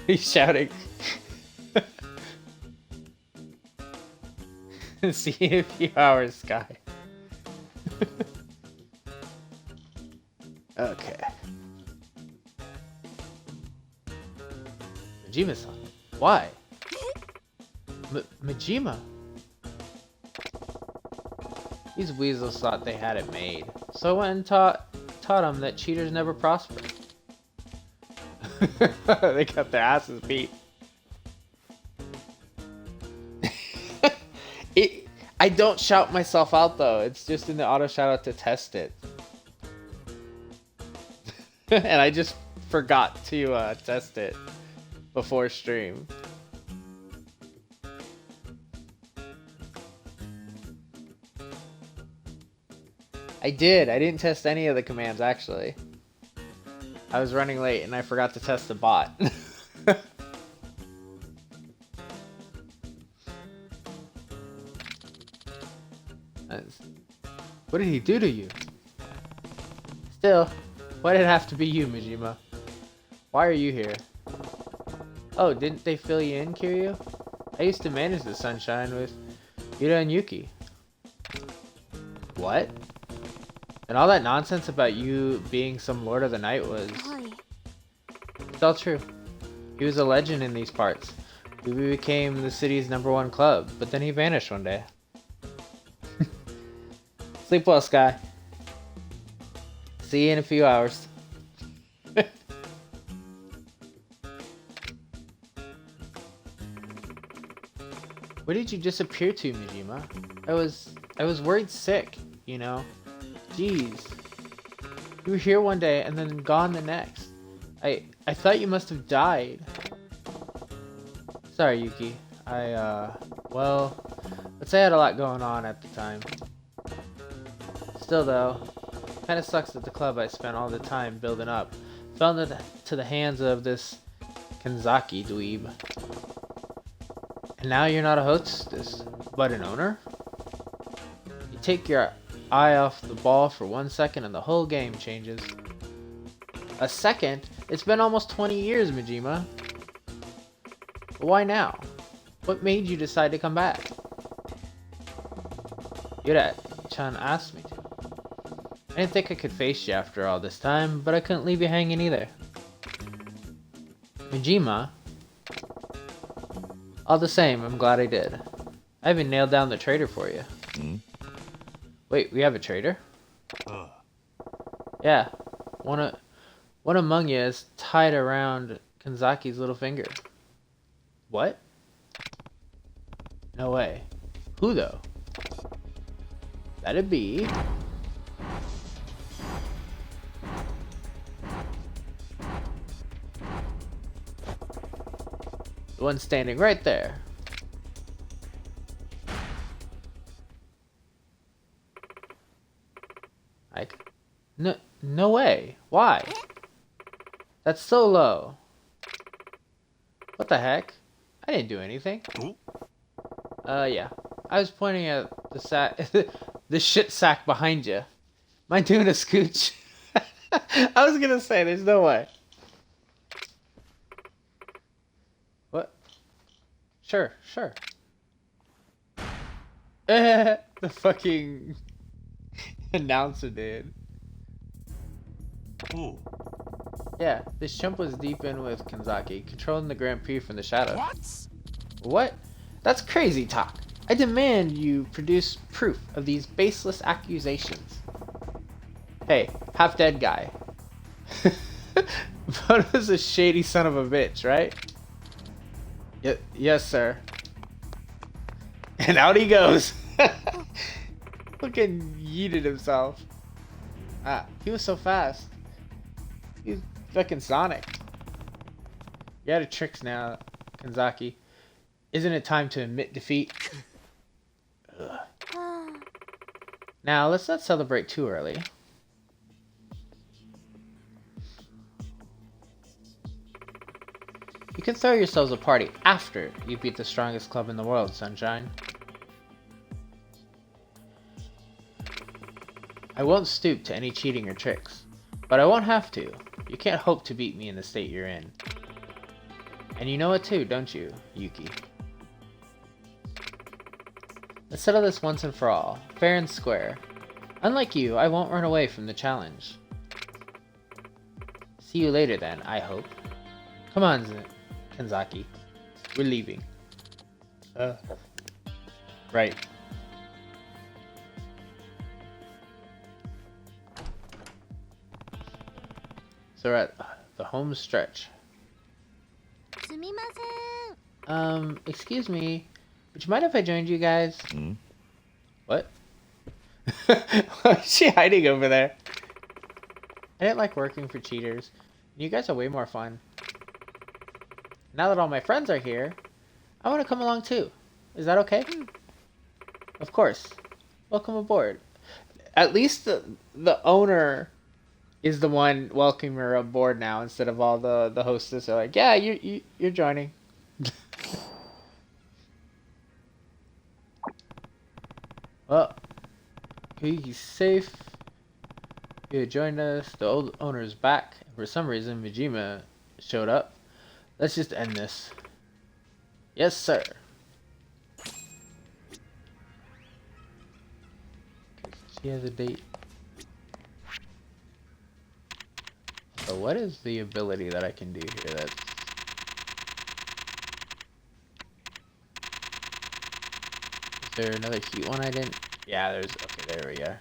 He's shouting. See you in a few hours, Sky. Okay. Majima-san. Why? Majima? These weasels thought they had it made, so I went and taught them that cheaters never prosper. They got their asses beat. I don't shout myself out though, it's just in the auto shoutout to test it. And I just forgot to test it before stream. I didn't test any of the commands actually. I was running late and I forgot to test the bot. What did he do to you? Still, why did it have to be you, Majima? Why are you here? Oh, didn't they fill you in, Kiryu? I used to manage the Sunshine with Yuta and Yuki. What? And all that nonsense about you being some Lord of the Night was... It's all true. He was a legend in these parts. We became the city's #1 club, but then he vanished one day. Sleep well, Sky. See you in a few hours. Where did you disappear to, Majima? I was worried sick, you know. Jeez. You were here one day and then gone the next. I thought you must have died. Sorry, Yuki. Well, let's say I had a lot going on at the time. Still though, kinda sucks that the club I spent all the time building up fell into the hands of this Kanzaki dweeb. And now you're not a hostess, but an owner? You take your eye off the ball for 1 second and the whole game changes. A second? It's been almost 20 years, Majima. But why now? What made you decide to come back? Yuta-chan asked me to. I didn't think I could face you after all this time, but I couldn't leave you hanging either. Majima? All the same, I'm glad I did. I even nailed down the traitor for you. Wait, we have a traitor? Yeah, one among you is tied around Kanzaki's little finger. What? No way. Who though? That'd be... the one standing right there. No way. Why? That's so low. What the heck? I didn't do anything. Yeah. I was pointing at the sack, the shit sack behind you. Am I doing a scooch? I was gonna say, there's no way. What? Sure. The fucking announcer did. Ooh. Yeah, this chump was deep in with Kanzaki, controlling the Grand Prix from the shadows. What? That's crazy talk. I demand you produce proof of these baseless accusations. Hey, half-dead guy. Bono's a shady son of a bitch, right? Yes, sir. And out he goes. Fucking yeeted himself. Ah, he was so fast. He's fucking Sonic. You're out of tricks now, Kanzaki. Isn't it time to admit defeat? Now, let's not celebrate too early. You can throw yourselves a party after you beat the strongest club in the world, Sunshine. I won't stoop to any cheating or tricks, but I won't have to. You can't hope to beat me in the state you're in. And you know it too, don't you, Yuki? Let's settle this once and for all, fair and square. Unlike you, I won't run away from the challenge. See you later then, I hope. Come on, Kanzaki. We're leaving. Right. So we're at the home stretch. Excuse me. Would you mind if I joined you guys? What? What's she hiding over there? I didn't like working for cheaters. You guys are way more fun. Now that all my friends are here, I want to come along too. Is that okay? Of course. Welcome aboard. At least the owner is the one welcoming her aboard now instead of all the hostess are like, yeah, you're joining. Well, he's safe. You joined us. The old owner's back. For some reason, Majima showed up. Let's just end this. Yes, sir. She has a date. So what is the ability that I can do here? That's... Is there another heat one I didn't? Yeah, there's... Okay, there we go.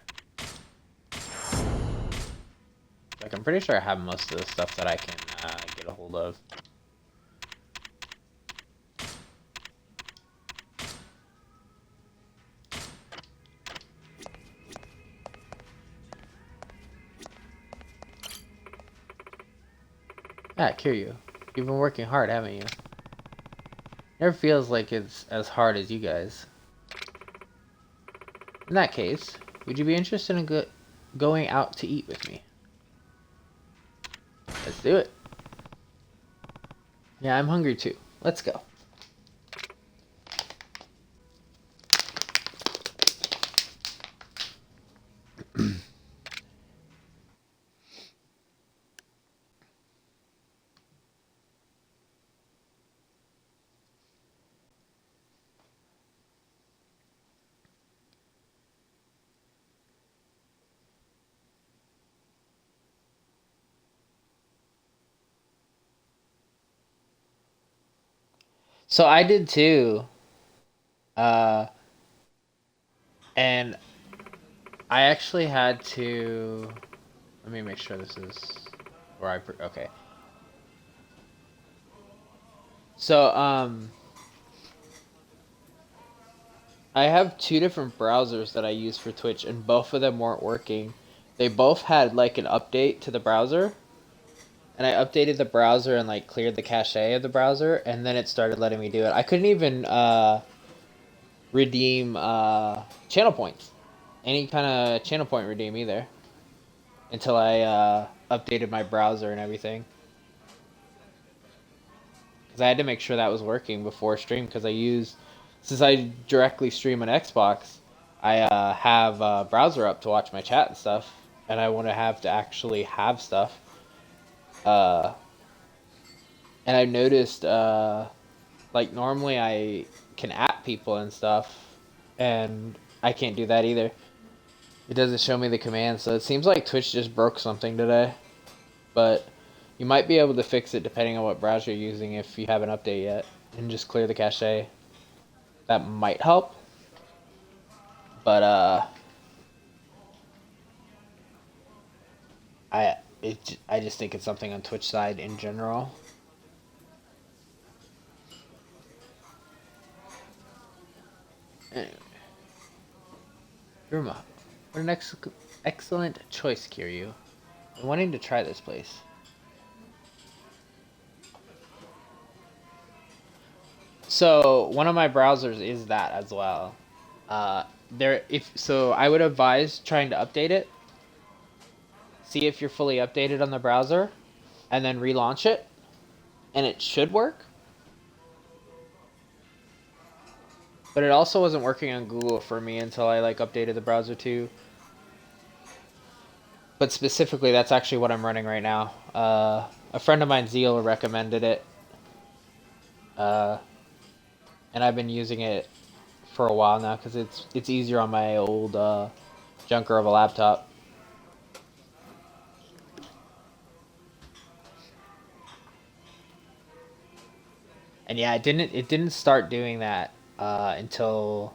Like, I'm pretty sure I have most of the stuff that I can get a hold of. Ah, Kiryu, you've been working hard, haven't you? Never feels like it's as hard as you guys. In that case, would you be interested in going out to eat with me? Let's do it. Yeah, I'm hungry too. Let's go. So I did too. Uh, and I actually had to... Let me make sure this is where I... Okay. So, I have two different browsers that I use for Twitch, and both of them weren't working. They both had, like, an update to the browser. And I updated the browser and, like, cleared the cache of the browser, and then it started letting me do it. I couldn't even, redeem, channel points. Any kind of channel point redeem either. Until I, updated my browser and everything. Because I had to make sure that was working before stream, because since I directly stream on Xbox, I have a browser up to watch my chat and stuff, and I want to have to actually have stuff. And I noticed, like, normally I can at people and stuff, and I can't do that either. It doesn't show me the command, so it seems like Twitch just broke something today. But you might be able to fix it depending on what browser you're using if you haven't updated yet, and just clear the cache. That might help. But I just think it's something on Twitch side in general. Anyway. Ruma, what an excellent choice, Kiryu. I'm wanting to try this place. So one of my browsers is that as well. So I would advise trying to update it. See if you're fully updated on the browser, and then relaunch it, and it should work. But it also wasn't working on Google for me until I updated the browser too. But specifically, that's actually what I'm running right now. A friend of mine, Zeal, recommended it. And I've been using it for a while now because it's easier on my old junker of a laptop. And yeah, it didn't start doing that until,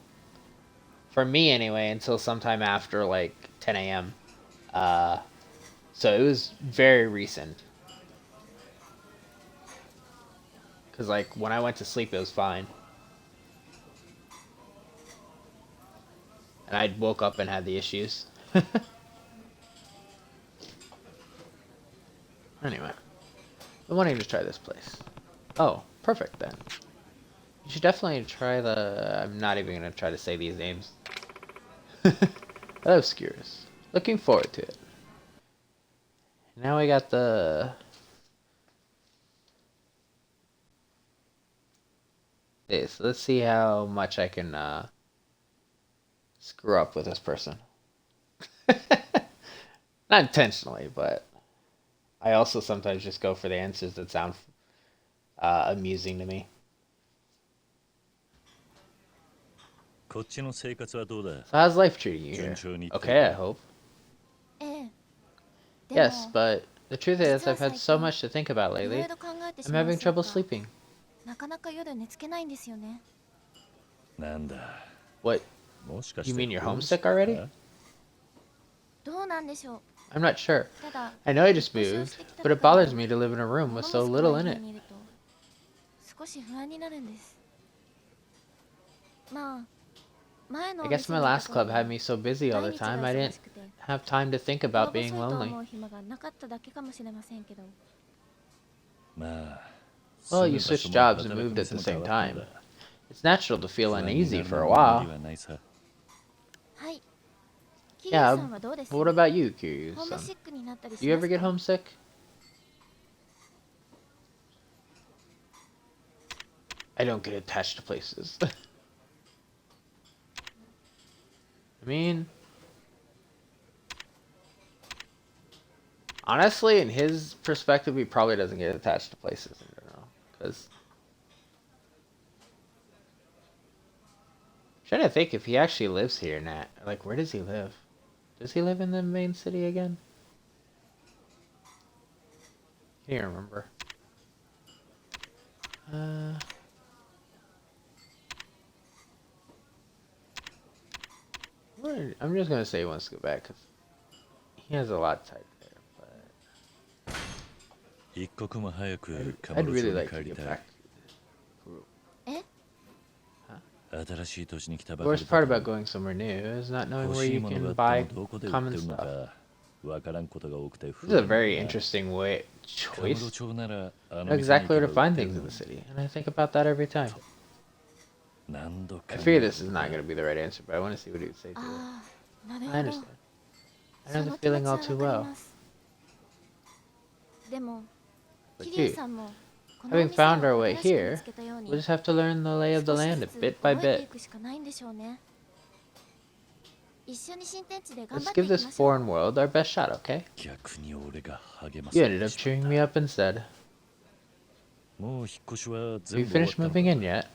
for me anyway, until sometime after 10 a.m. So it was very recent. Because when I went to sleep, it was fine. And I woke up and had the issues. Anyway, I'm wanting to try this place. Oh, perfect then. You should definitely try I'm not even going to try to say these names. Obscures. Looking forward to it. Now we got the... Okay, so let's see how much I can screw up with this person. Not intentionally, but I also sometimes just go for the answers that sound amusing to me. こっちの生活はどうだ So how's life treating you here? 順調にいってる Okay, I hope. ええ。で Yes, も but the truth is 実は I've had 最 so 近 much to think about いろ lately. いろ考えてし I'm まう having せい trouble か sleeping. なかなか夜寝つけないんですよね。なんだ What? もしかして You mean you're ホーム homesick シック already? かどうなんでしょう。 I'm not sure. ただ I know I just 引っ moved, 越しをしてきた but it ばかり bothers で me to live in a room 物 with 々 so 少 little ない in 家 it. にいると少し不安になるんです。まあ前の I お guess 店 my にいた last 頃 club は had me so busy all 毎 the 日が time I 忙 didn't しくて have time to think 心 about 細い being と lonely. 思う暇がなかっただけかもしれませんけど。まあ Well, you 住む場所 switched も jobs and 働く moved at 店 the も same 変わった time. んだ It's natural to feel 不安に uneasy なる for の a は無理 while. はないさはい。キリュ Yeah, ウさんはどうです but what about you, ホーム Kiryu-san? シックになったり Do し you ま ever す get か homesick? I don't get attached to places. I mean, honestly, in his perspective, he probably doesn't get attached to places in general. Because trying to think if he actually lives here, Nat. Like, where does he live? Does he live in the main city again? Can't even remember. I'm just gonna say he wants to go back because he has a lot tied there. But 一刻も早く I'd カムロ really 町に like 帰 to り get た back い to Peru. 新しい土地に来た The ばかり worst だ part と about going somewhere new is not knowing 欲 where しい you ものが can あっ buy てもどこで売っ common てるの stuff. かわからんことが多くて This is a 不安 very だな interesting way カムロ choice. 町ならあ I の know 店に exactly 行 where けば to 売っ find てる things の in に the city, and I think about that every time. 何度考 I え figure た this is こと not だ going to be the right answer, but I want to see what he would say to it. ああ、なる I ほ understand. ど。 I そ know の the 気持 feeling ち all は too わか well. ります。でも、 But キリュウ you, さんもこのお having 店を found our way 新しく見 here, つけたよう we'll に just have to learn the lay of the 少し land ず a つ bit by 覚えてい bit. くしかないんでしょうね。一緒に新天地で頑 Let's 張って give いき this ましょう。 foreign world our best shot, okay? 逆に俺が励ませ You て ended up しまっ cheering た me up instead. もう引っ越しは Have 全 you 部終わっ finished たの moving か in yet?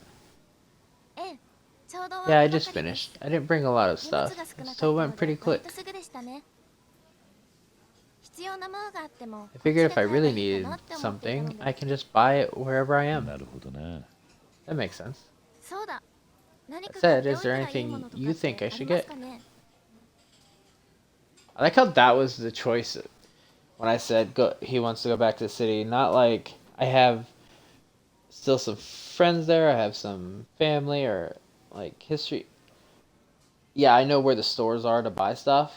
ええ、ちょうど Yeah, 終わ I ったば just かりです。 finished. I didn't bring a lot of 荷物 stuff, が少なかった so it の went で pretty 割 quick. とすぐでしたね。必要なものがあっても I figured if I こっちで買えば really いい needed かなって思っていたの something, で I can just buy it wherever I am. なるほどな That makes sense. そうだ。何か That 買っ said, ておい is た there らいいも anything のとか you って think I あ should ります get? かね。 I like how that was the choice when I said go. He wants to go back to the city. Not like I have still some friends there. I have some family or like history. Yeah, I know where the stores are to buy stuff.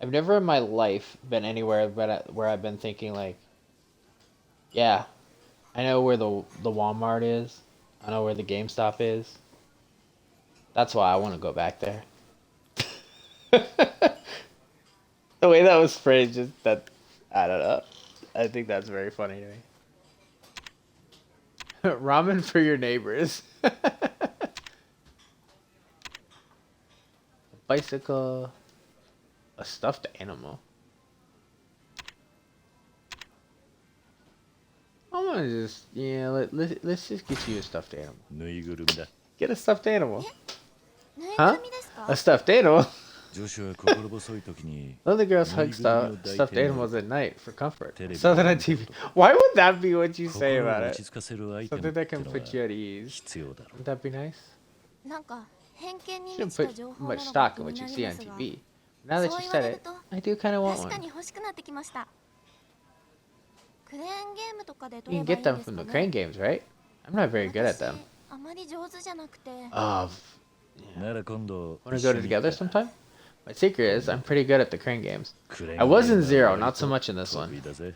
I've never in my life been anywhere but where I've been thinking like, yeah, I know where the Walmart is. I know where the GameStop is. That's why I want to go back there. The way that was phrased, just that, I don't know. I think that's very funny to me. Ramen for your neighbors. A bicycle. A stuffed animal. I want to just, yeah, let's just get you a stuffed animal. ぬいぐるみだ Get a stuffed animal. ぬいぐるみですか A stuffed animal? 女子は心細い時に Other girls hug stuffed animals at night for comfort. Saw that on TV. Why would that be what you say 心 about を it? 落ち着かせるアイテム Something っ that て can の put you は at ease. 必要だろ Wouldn't that be nice? なんか偏見に You 満 shouldn't ちた put 情報な much のが stock 気 in に what な you り see ま on すが、 TV. Now that そう you 言わ said れ it, ると I do kind of want 確か one. に欲しくなってきました。クレーンゲームとかで You 取れ can ばいい get ん them です from か the crane ね。 games, right? I'm not very good at 私 them. あまり上手じゃなくて。 なら今度 Want to 一 go 緒に together 行くか sometime? My secret is I'm pretty good at the crane games. クレーン I was in ゲームは Zero, not so much in this 得意 one. だぜ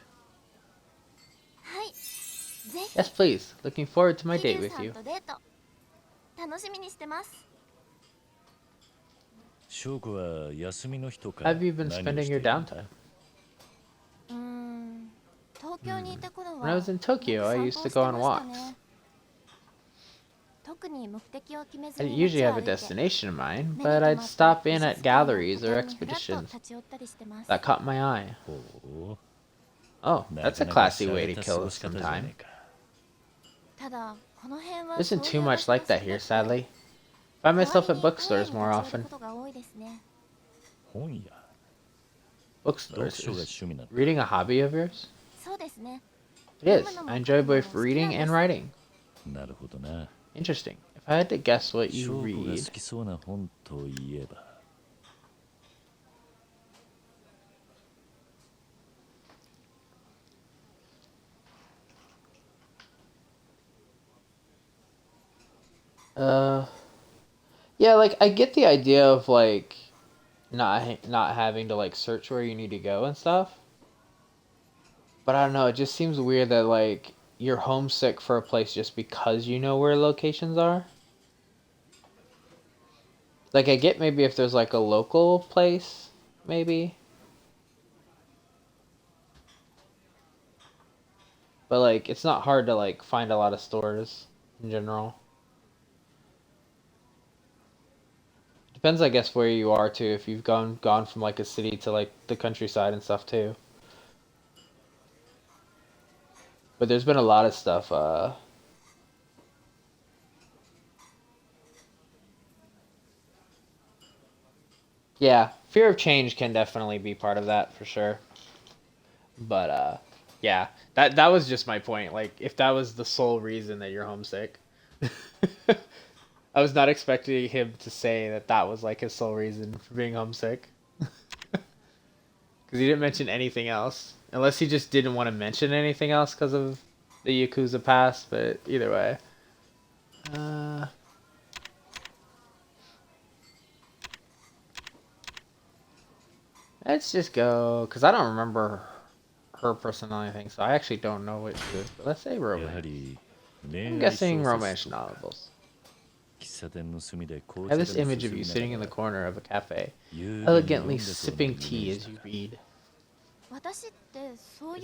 はい。ぜひ Yes, please. Looking forward to my キリ date ュウ with さん you. とデート楽しみにしてます。翔子は休みの日とか How have you been 何を spending してい your る downtime? 東京にいた頃 When I は was in Tokyo, I よく used 散 to 歩を go して on ました walks. ね。I usually have a destination in mind, but I'd stop in at galleries or expeditions that caught my eye. Oh, that's a classy way to kill some time. There isn't too much like that here, sadly. Find myself at bookstores more often. Bookstores? Is reading a hobby of yours? It is. I enjoy both reading and writing. Interesting. If I had to guess what you read... Yeah, like, I get the idea of, like, not having to, like, search where you need to go and stuff. But I don't know, it just seems weird that, like, you're homesick for a place just because you know where locations are. Like, I get maybe if there's, like, a local place, maybe. But, like, it's not hard to, like, find a lot of stores in general. Depends, I guess, where you are, too. If you've gone from, like, a city to, like, the countryside and stuff, too. But there's been a lot of stuff, yeah, fear of change can definitely be part of that, for sure. But, yeah, that was just my point. Like, if that was the sole reason that you're homesick. I was not expecting him to say that that was, like, his sole reason for being homesick. Because he didn't mention anything else. Unless he just didn't want to mention anything else because of the Yakuza past, but either way. Let's just go, because I don't remember her personality thing, so I actually don't know what she is, but let's say romance. I'm guessing romance novels. I have this image of you sitting in the corner of a cafe, elegantly sipping tea as you read. Is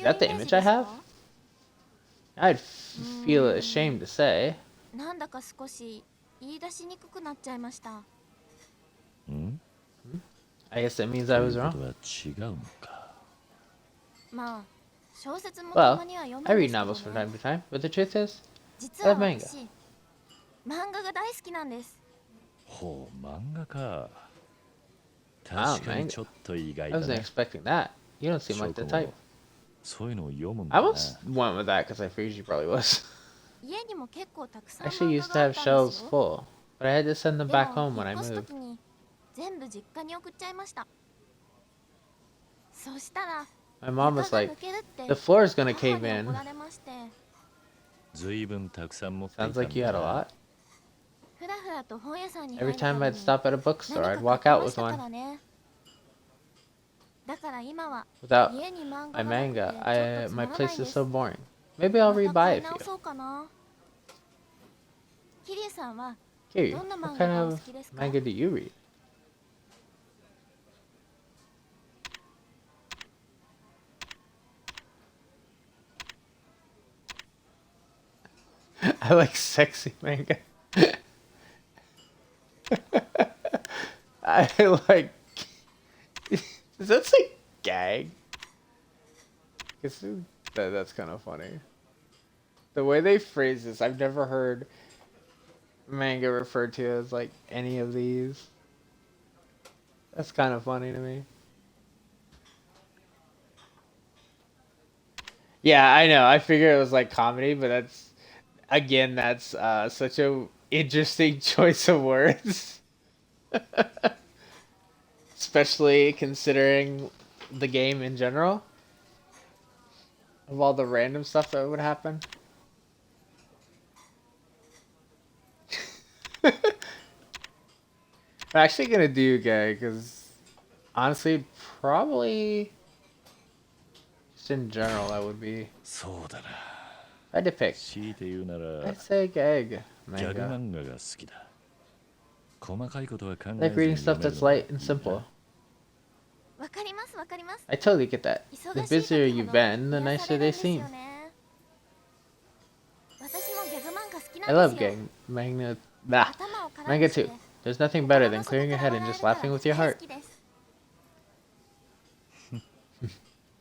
that the image I have? I'd feel ashamed to say. I guess that means I was wrong. Well, I read novels from time to time, but the truth is, I love manga. Wow, manga. I wasn't expecting that. You don't seem like the type. I almost went with that because I figured you probably was. I actually used to have shelves full, but I had to send them back home when I moved. My mom was like, the floor is gonna cave in. Sounds like you had a lot. Every time I'd stop at a bookstore, I'd walk out with one. Without my manga, my place is so boring. Maybe I'll rebuy a few. Kiryu, what kind of manga do you read? I like sexy manga. I like... Does that say gag? That's kind of funny. The way they phrase this, I've never heard manga referred to as like any of these. That's kind of funny to me. Yeah, I know. I figured it was like comedy, but that's such a interesting choice of words. Especially considering the game in general. Of all the random stuff that would happen. I'm actually gonna do gay, because honestly, probably just in general, that would be. If I had to pick, I'd say gag manga. I like reading stuff that's light and simple. I totally get that. The busier you've been, the nicer they seem. I love gang manga. Bah, manga too. There's nothing better than clearing your head and just laughing with your heart.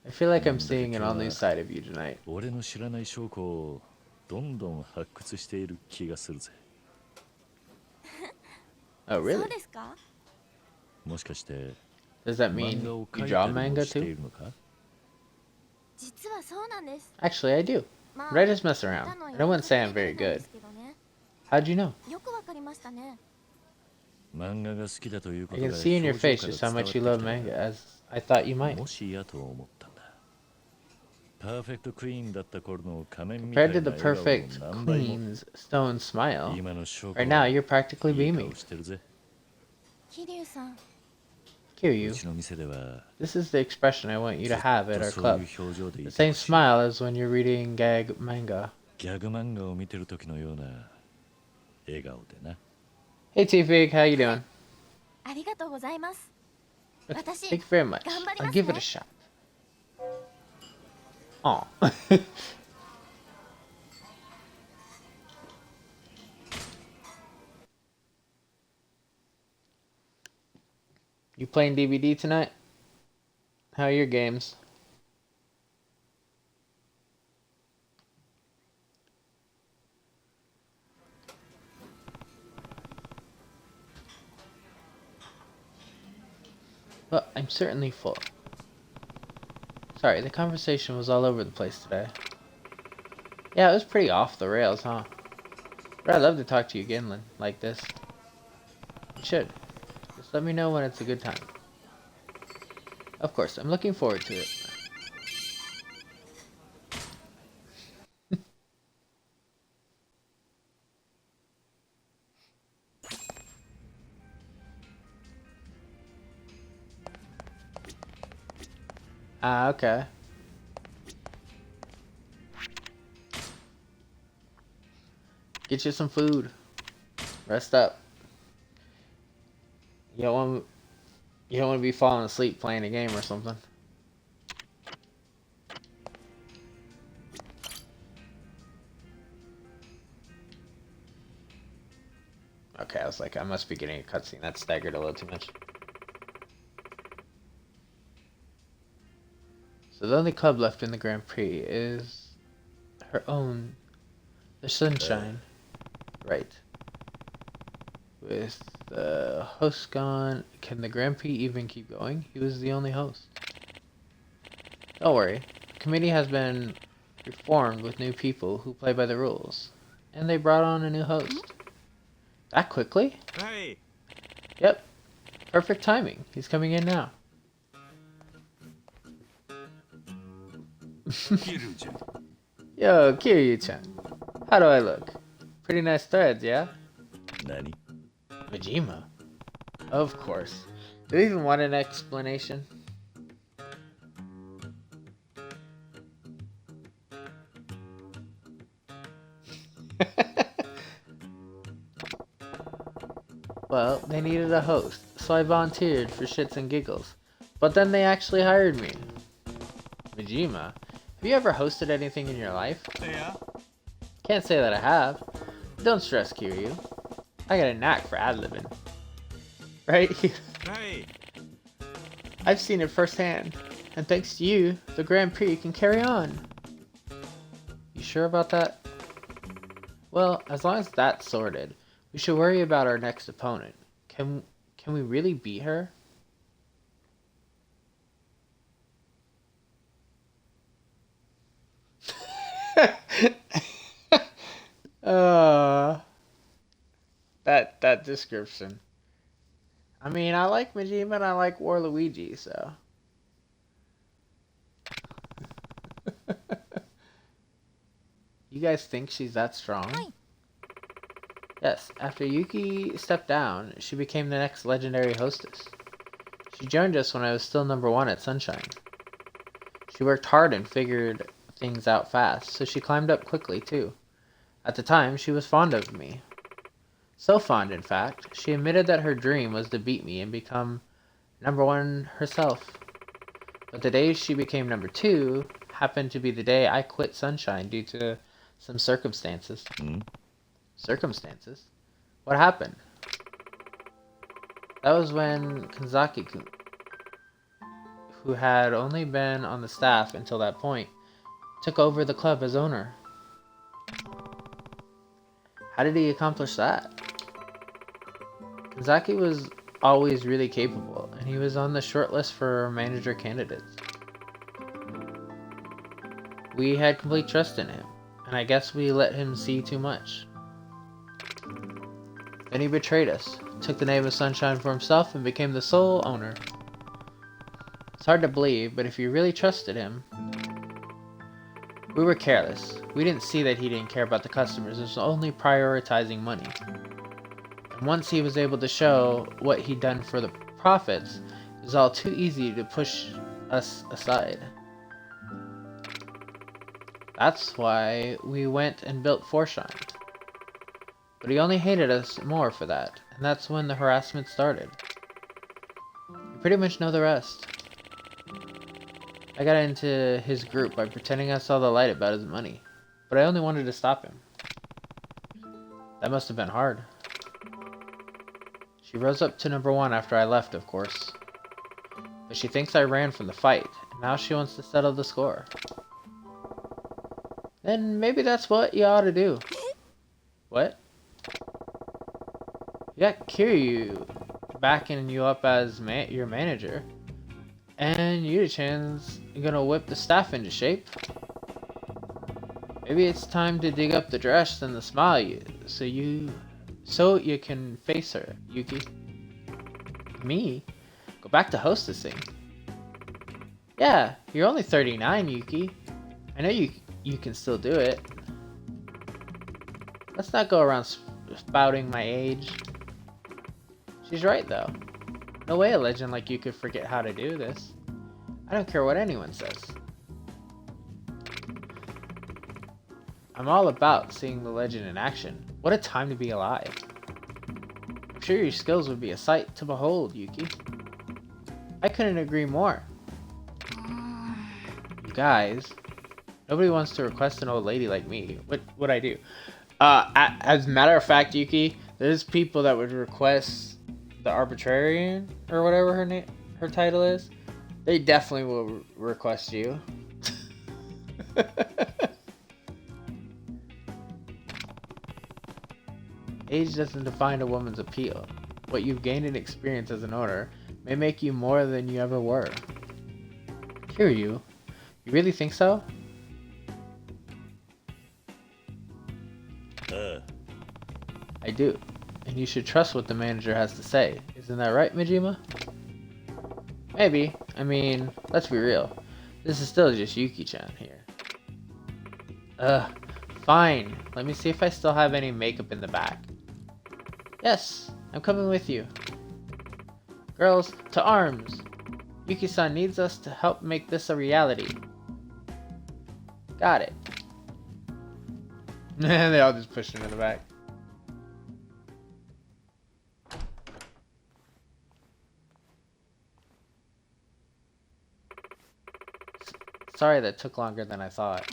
I feel like I'm seeing an all-new side of you tonight. 俺の知らない証拠をどんどん発掘している気がするぜ。Oh, really? もしかして Does that mean you draw manga too? Actually, I do. But I just mess around. I don't want to say I'm very good. How'd you know? I can see in your face just how much you love manga, as I thought you might. Compared to the perfect Queen's stone smile, right now you're practically beaming. Kiryu, this is the expression I want you to have at our club. The same smile as when you're reading gag manga. Hey T-Fig, how you doing? Thank you very much. I'll give it a shot. Aw. You playing DVD tonight? How are your games? Well, I'm certainly full. Sorry, the conversation was all over the place today. Yeah, it was pretty off the rails, huh? But I'd love to talk to you again, Lynn, like this. You should. Just let me know when it's a good time. Of course, I'm looking forward to it. Ah, okay. Get you some food. Rest up. You don't want to be falling asleep playing a game or something. Okay, I was like, I must be getting a cutscene. That staggered a little too much. So the only club left in the Grand Prix is her own, the Sunshine. Right. With the host gone, can the Grand Prix even keep going? He was the only host. Don't worry. The committee has been reformed with new people who play by the rules. And they brought on a new host. That quickly? Hey. Yep. Perfect timing. He's coming in now. Yo, Kiryu-chan. How do I look? Pretty nice threads, yeah? Nani? Majima? Of course. Do you even want an explanation? Well, they needed a host, so I volunteered for shits and giggles. But then they actually hired me. Majima? Have you ever hosted anything in your life? Yeah. Can't say that I have. Don't stress, Kiryu. I got a knack for ad-libbing. Right? Hey. I've seen it firsthand. And thanks to you, the Grand Prix can carry on. You sure about that? Well, as long as that's sorted, we should worry about our next opponent. Can we really beat her? That description. I mean, I like Majima and I like Waluigi, so. You guys think she's that strong? Yes, after Yuki stepped down, she became the next legendary hostess. She joined us when I was still #1 at Sunshine. She worked hard and figured things out fast, so she climbed up quickly too. At the time, she was fond of me. So fond, in fact, she admitted that her dream was to beat me and become #1 herself. But the day she became #2 happened to be the day I quit Sunshine due to some circumstances. Circumstances? What happened? That was when Kanzaki-kun, who had only been on the staff until that point, took over the club as owner. How did he accomplish that? Kanzaki was always really capable, and he was on the short list for manager candidates. We had complete trust in him, and I guess we let him see too much. Then he betrayed us, took the name of Sunshine for himself, and became the sole owner. It's hard to believe, but if you really trusted him... We were careless. We didn't see that he didn't care about the customers. It was only prioritizing money. And once he was able to show what he'd done for the profits, it was all too easy to push us aside. That's why we went and built Forshine. But he only hated us more for that, and that's when the harassment started. You pretty much know the rest. I got into his group by pretending I saw the light about his money, but I only wanted to stop him. That must have been hard. She rose up to number 1 after I left, of course. But she thinks I ran from the fight, and now she wants to settle the score. Then maybe that's what you ought to do. What? You got Kiryu backing you up as your manager, and Yuta-chan's gonna whip the staff into shape. Maybe it's time to dig up the dress and the smile so you can face her, Yuki. Me? Go back to hostessing? Yeah, you're only 39, Yuki. I know you can still do it. Let's not go around spouting my age. She's right, though. No way a legend like you could forget how to do this. I don't care what anyone says. I'm all about seeing the legend in action. What a time to be alive. I'm sure your skills would be a sight to behold, Yuki. I couldn't agree more. You guys, nobody wants to request an old lady like me. What'd I do? As a matter of fact, Yuki, there's people that would request the arbitrarian or whatever her title is. They definitely will request you. Age doesn't define a woman's appeal. What you've gained in experience as an owner may make you more than you ever were. Kiryu, you really think so? I do. And you should trust what the manager has to say. Isn't that right, Majima? Maybe. I mean, let's be real. This is still just Yuki-chan here. Fine. Let me see if I still have any makeup in the back. Yes, I'm coming with you. Girls, to arms! Yuki-san needs us to help make this a reality. Got it. They all just pushed him in the back. Sorry that took longer than I thought.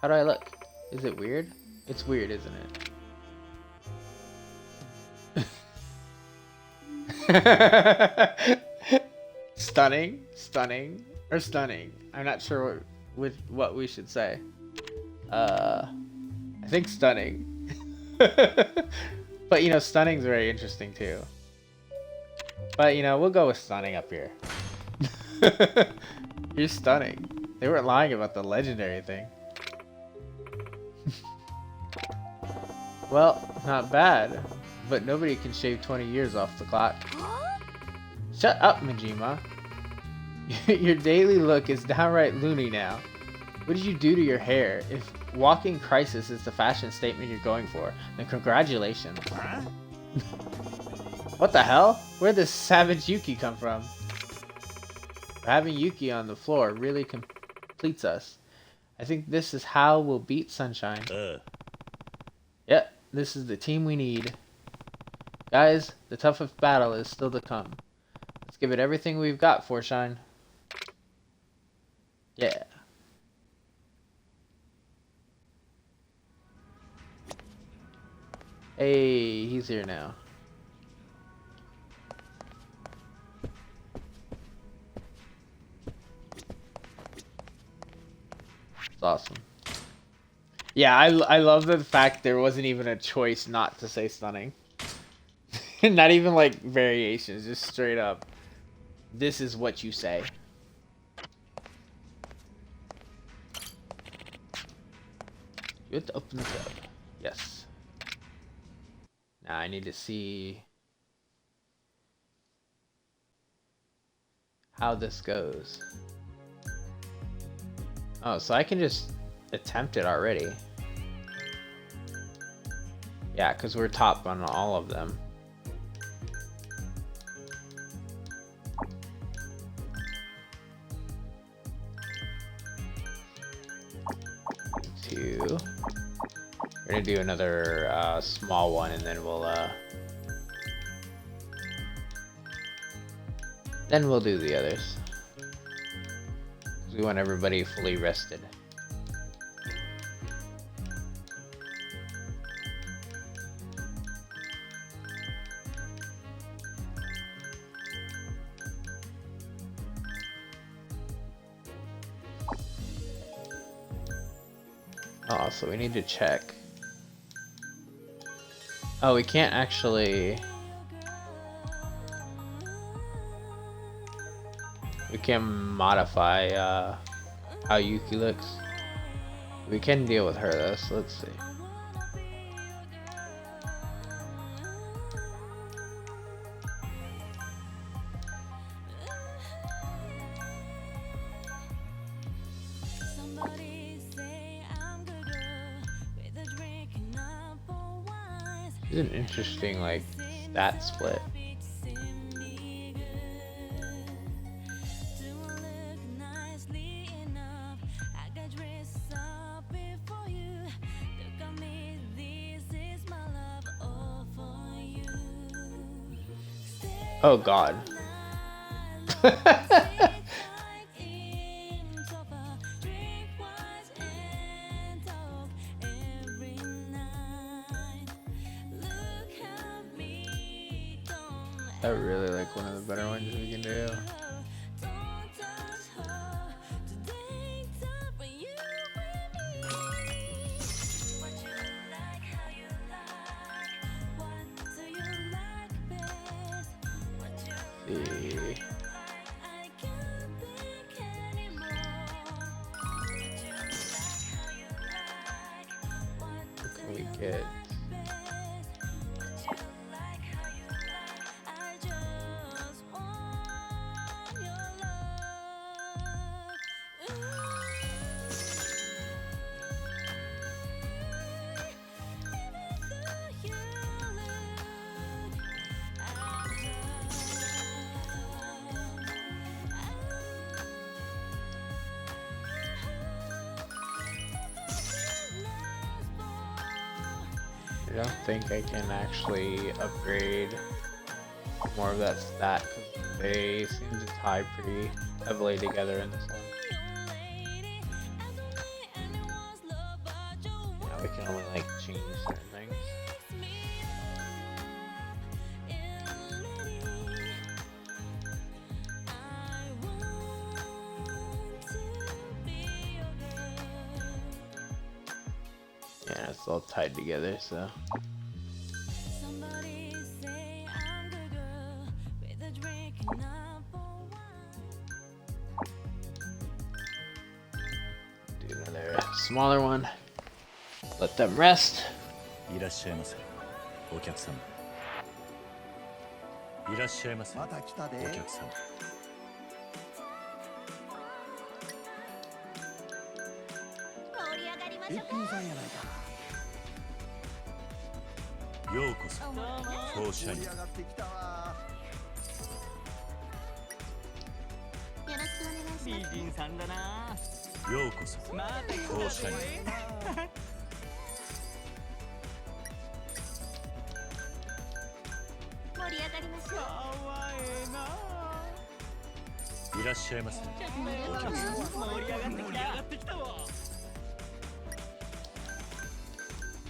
How do I look? Is it weird? It's weird, isn't it? Stunning? Stunning? Or stunning? I'm not sure what we should say. I think stunning. But, you know, stunning's very interesting, too. But, you know, we'll go with stunning up here. You're stunning. They weren't lying about the legendary thing. Well, not bad. But nobody can shave 20 years off the clock. Shut up, Majima. Your daily look is downright loony now. What did you do to your hair? If walking crisis is the fashion statement you're going for, then congratulations. What the hell? Where'd this savage Yuki come from? Having Yuki on the floor really completes us. I think this is how we'll beat Sunshine. Yep, this is the team we need. Guys, the toughest battle is still to come. Let's give it everything we've got, Forshine. Yeah. Hey, he's here now. It's awesome. Yeah, I love the fact there wasn't even a choice not to say stunning. Not even like variations, just straight up. This is what you say. You have to open this up. Yes. Now I need to see how this goes. Oh, so I can just attempt it already. Yeah, because we're top on all of them. We're gonna do another small one, and then we'll do the others. We want everybody fully rested. Oh, so we need to check. Oh, we can't actually... We can modify how Yuki looks. We can deal with her though, so let's see. It's an interesting like stat split. Oh God. I really like one of the better ones we can do. What can we get? I don't think I can actually upgrade more of that stat because they seem to tie pretty heavily together in this one. Yeah, we can only like change certain things. Yeah, it's all tied together, so. Do another smaller one. Let them rest. いらっしゃいませお客様いらっしゃいませまた来たでお客様盛り上がりましょうかようこそ当社によろしくお願いします。美人さんだなようこそ当社に盛り上がりましょう。いらっしゃいませお客様盛り上がってきたわ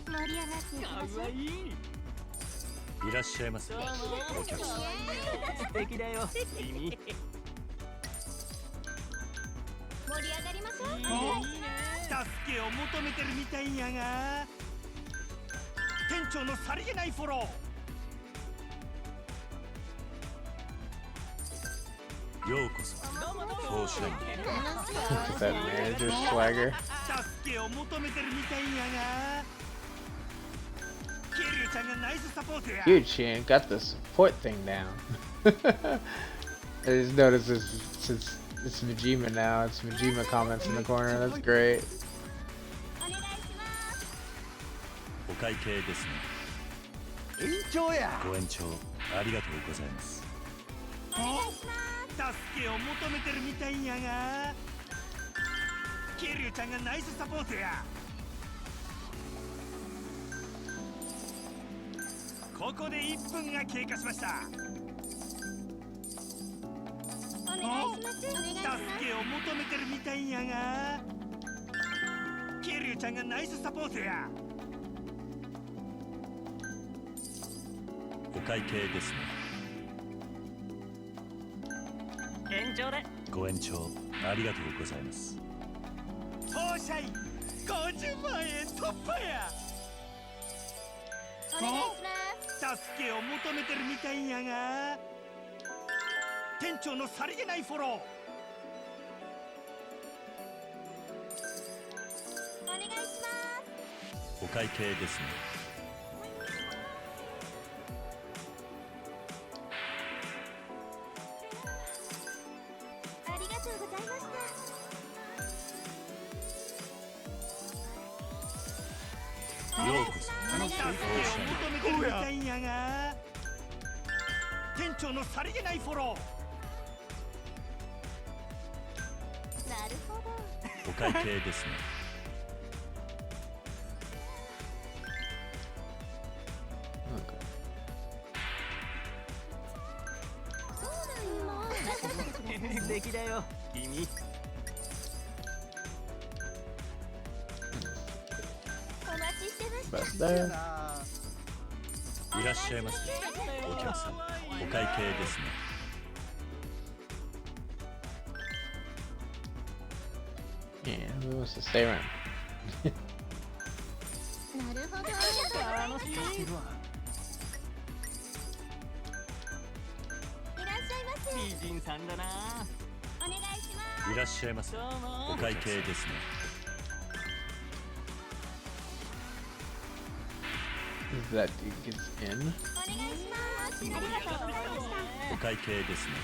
盛り上がっていきましょう。いらっしゃいませ。お客さん。素敵だよ君。盛り上がりましょう。助けを求めてるみたいんやが。店長のさりげないフォロー。ようこそ。フォーシャイン。 That manager swagger. 助けを求めてるみたいんやが。ケリュウちゃんがナイスサポートや。 Dude, she ain't got the support thing down. I just noticed this since it's Majima now. It's Majima comments in the corner. That's great. お願いします。お会計ですね。延長や。ご延長ありがとうございます。お願いします。助けを求めてるみたいんやが。ケリュウちゃんがナイスサポートや。ここで1分が経過しました。お願いします。お願いします。助けを求めてるみたいんやが。ケリュウちゃんがナイスサポートや。お会計ですね。延長で。ご延長ありがとうございます。当社員50万円突破や。お願いします。助けを求めてるみたいんやが。店長のさりげないフォロー。お願いします。お会計ですね。ありがとうございました。ようこそ。助けを求めてるみたいんやが。店長のさりげないフォロなるほど。ー。お会計ですね。そうなんよ。素敵だよ君。お待ちしてました。 But there. いらっしゃいませ。お客さん、お会計ですね。Yeah, who wants to stay around? なるほど。ありがとうございま楽しい。す。いらっしゃいませ。美人さんだな。お願いします。いらっしゃいませ。どうも。お会計ですね。 If that dude gets in. お願いします。ありがとうございました。お会計ですね。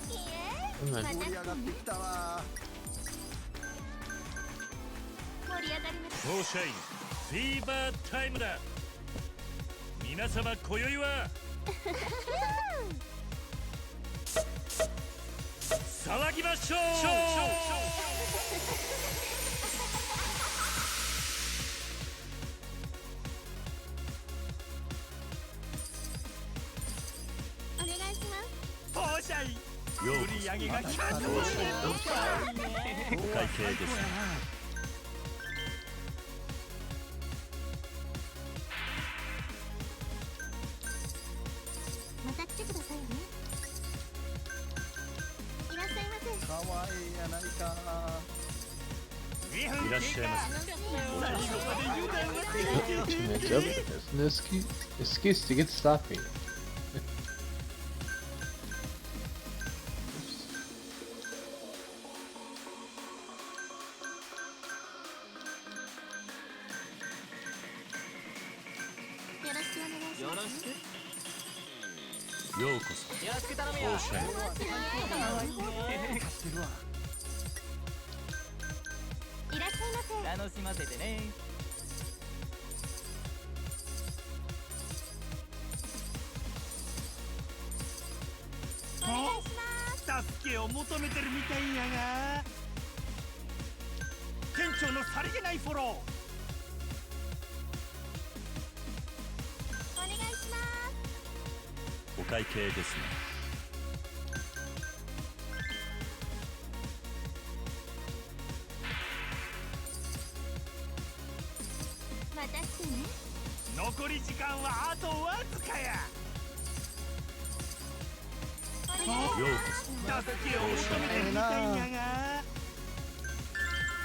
いいえ。 I'm ま not た盛り上がってきたわ。盛り上がりまし当社員フィーバータイムだ。皆様今宵は騒ぎましょう。お願いします。当社員売り上げが100万円突破。お会計ですね。また来てくださいね。いらっしゃいませ。かわいいやないか。いらっしゃいませ。最後まで油断はできない。 Too much of it. There's no excuse to get sloppy. よろしくお願いしよろます。しく。ようこそ。よろしく頼むよ。当社員貸してるわ。いらっしゃいませ。楽しませてね。お願いします。助けを求めてるみたいんやが。店長のさりげないフォロー。お願いします。お会計ですね。残り時間はあとわずかや。ようこそ助けを求めてみたいんやが、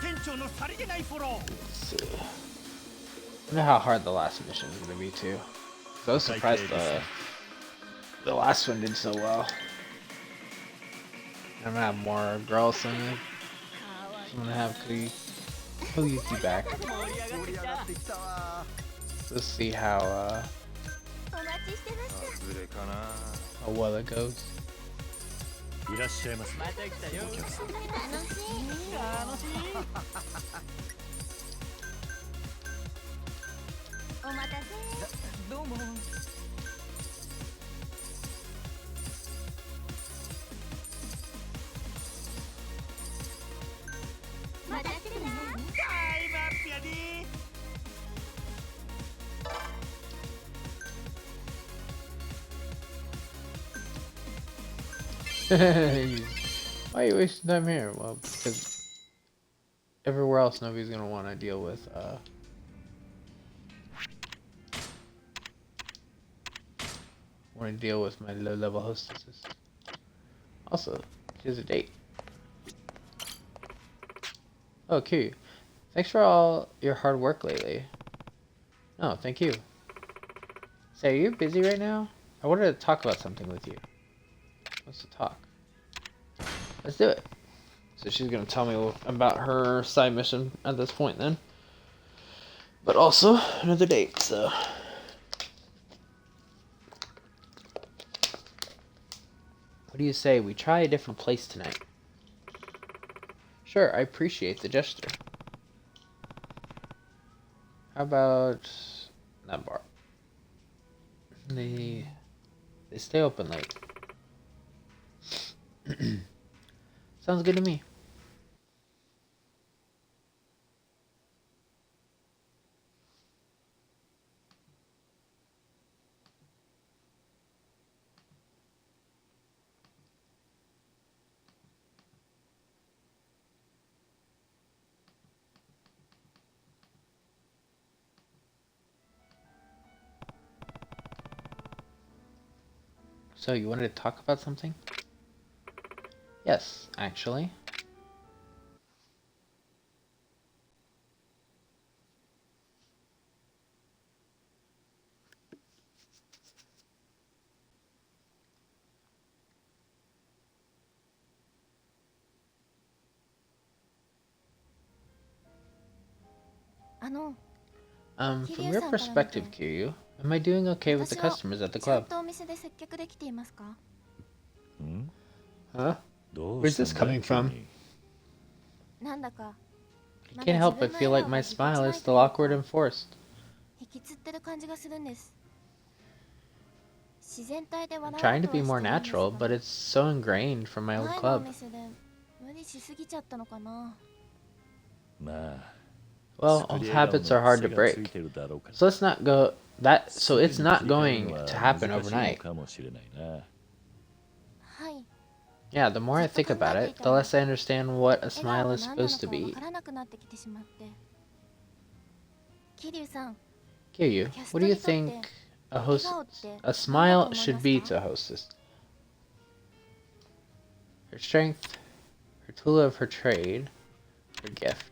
店長のさりげないフォロー。 Let's see. I wonder how hard the last mission is gonna be too. I was surprised the last one did so well. I'm gonna have more girls singing. I'm gonna have Koyuki back. Let's see how お待ちしてました。外れかな。 how well it goes. いらっしゃいませ。また来たよ。楽しい。楽しい。お待たせ。どうも。また来てな。タイムアップやで。 Why are you wasting time here? Well, because everywhere else nobody's gonna want to deal with my low-level hostesses. Also, here's a date. Oh, Q. Thanks for all your hard work lately. Oh, thank you. Say, are you busy right now? I wanted to talk about something with you. Let's talk. Let's do it. So she's gonna tell me about her side mission at this point then. But also, another date, so... What do you say we try a different place tonight? Sure, I appreciate the gesture. How about that bar? They stay open late. Sounds good to me. So you wanted to talk about something? Yes, actually. From your perspective, Kiryu, am I doing okay with the customers at the club? ちゃんとお店で接客できていますか？ Huh? Where's this coming from? なんだか I can't help but feel like my smile is still awkward and forced. 引きつってる感じがするんです。自然体で I'm 笑 trying う to と be は more してるんです natural, が but it's so ingrained from my old 前のお club. 店で無理しすぎちゃったのかな。まあ Well, old habits are hard to break. So let's not go that so it's not going to happen overnight. かもしれないな。はい。 Yeah, the more I think about it, the less I understand what a 笑 smile 顔が is 何なの supposed to かわ be. からなくなってきてしまって。桐生さん、 Kiryu, what do you think a smile should be to a hostess? Her strength, her tool of her trade, her gift.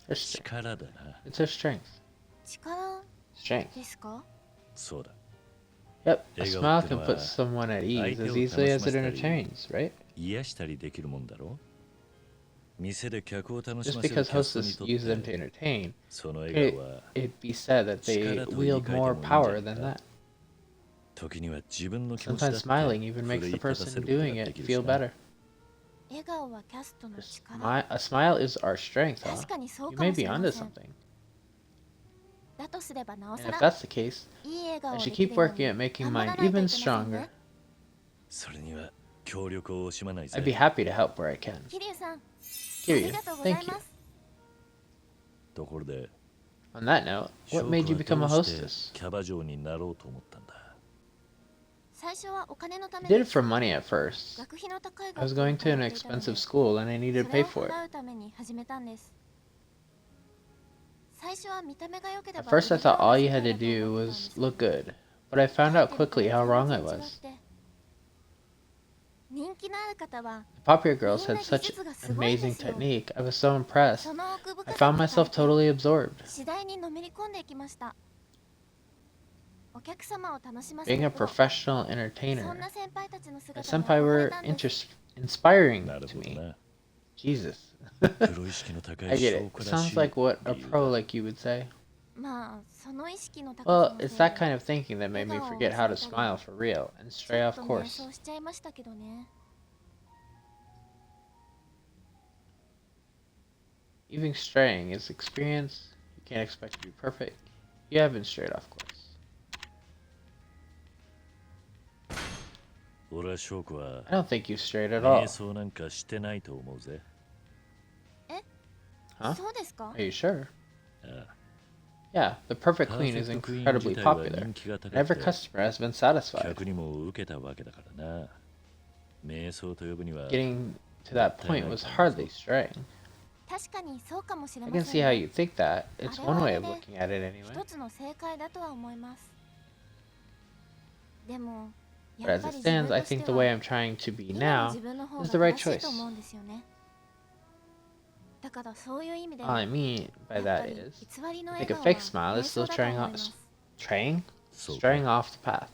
Her strength. 力だな。 It's her strength. 力 Strength. ですか？そうだ。 Yep, a 笑顔 smile って can のは put someone at ease 相手 as を easily 楽 as し it ませたり entertains, right? 癒したりできるもんだろ。店で客を楽し Just ませる because キャストに hostess とっ use them to て entertain, その笑顔は it'd be said that they 力と wield 言い換えてもいいんじゃない more power than か。 that. 時には自分の気持ちだっ Sometimes て smiling even 奮 makes い the 立たせ person ることが doing で it きる feel しな。 better. 笑顔はキャストの力。 A smile is our strength, huh? 確かにそう You か may もし be れま onto せん。 something. だとすればなお And さ if ら that's the case, いい笑顔 I を should でき keep るよう working at に making 頑張ら mine ないとい even けません stronger. ね。それには協力を惜しまないぜ。 I'd be happy to help where I can. 桐生さん、あり Kiryu, がとうござい thank you. ます。ところで、 On that note, what 翔 made you 子 become は a どうして hostess? キャバ嬢になろうと思ったんだ。I did it for money at first. I was going to an expensive school and I needed to pay for it. At first I thought all you had to do was look good, but I found out quickly how wrong I was. The popular girls had such amazing technique. I was so impressed. I found myself totally absorbed. Being a professional entertainer, the senpai were inspiring to me. Jesus. I get it. It sounds like what a pro like you would say. Well, it's that kind of thinking that made me forget how to smile for real and stray off course. Even straying is experience. You can't expect to be perfect. You have been strayed off course. I don't think you strayed at all. Huh? Are you sure? Yeah, the perfect queen is incredibly popular, and every customer has been satisfied. Getting to that point was hardly straying. I can see how you think that. It's one way of looking at it anyway. But as it stands, I think the way I'm trying to be now is the right choice. All I mean by that is, I think a fake smile is still straying off the path.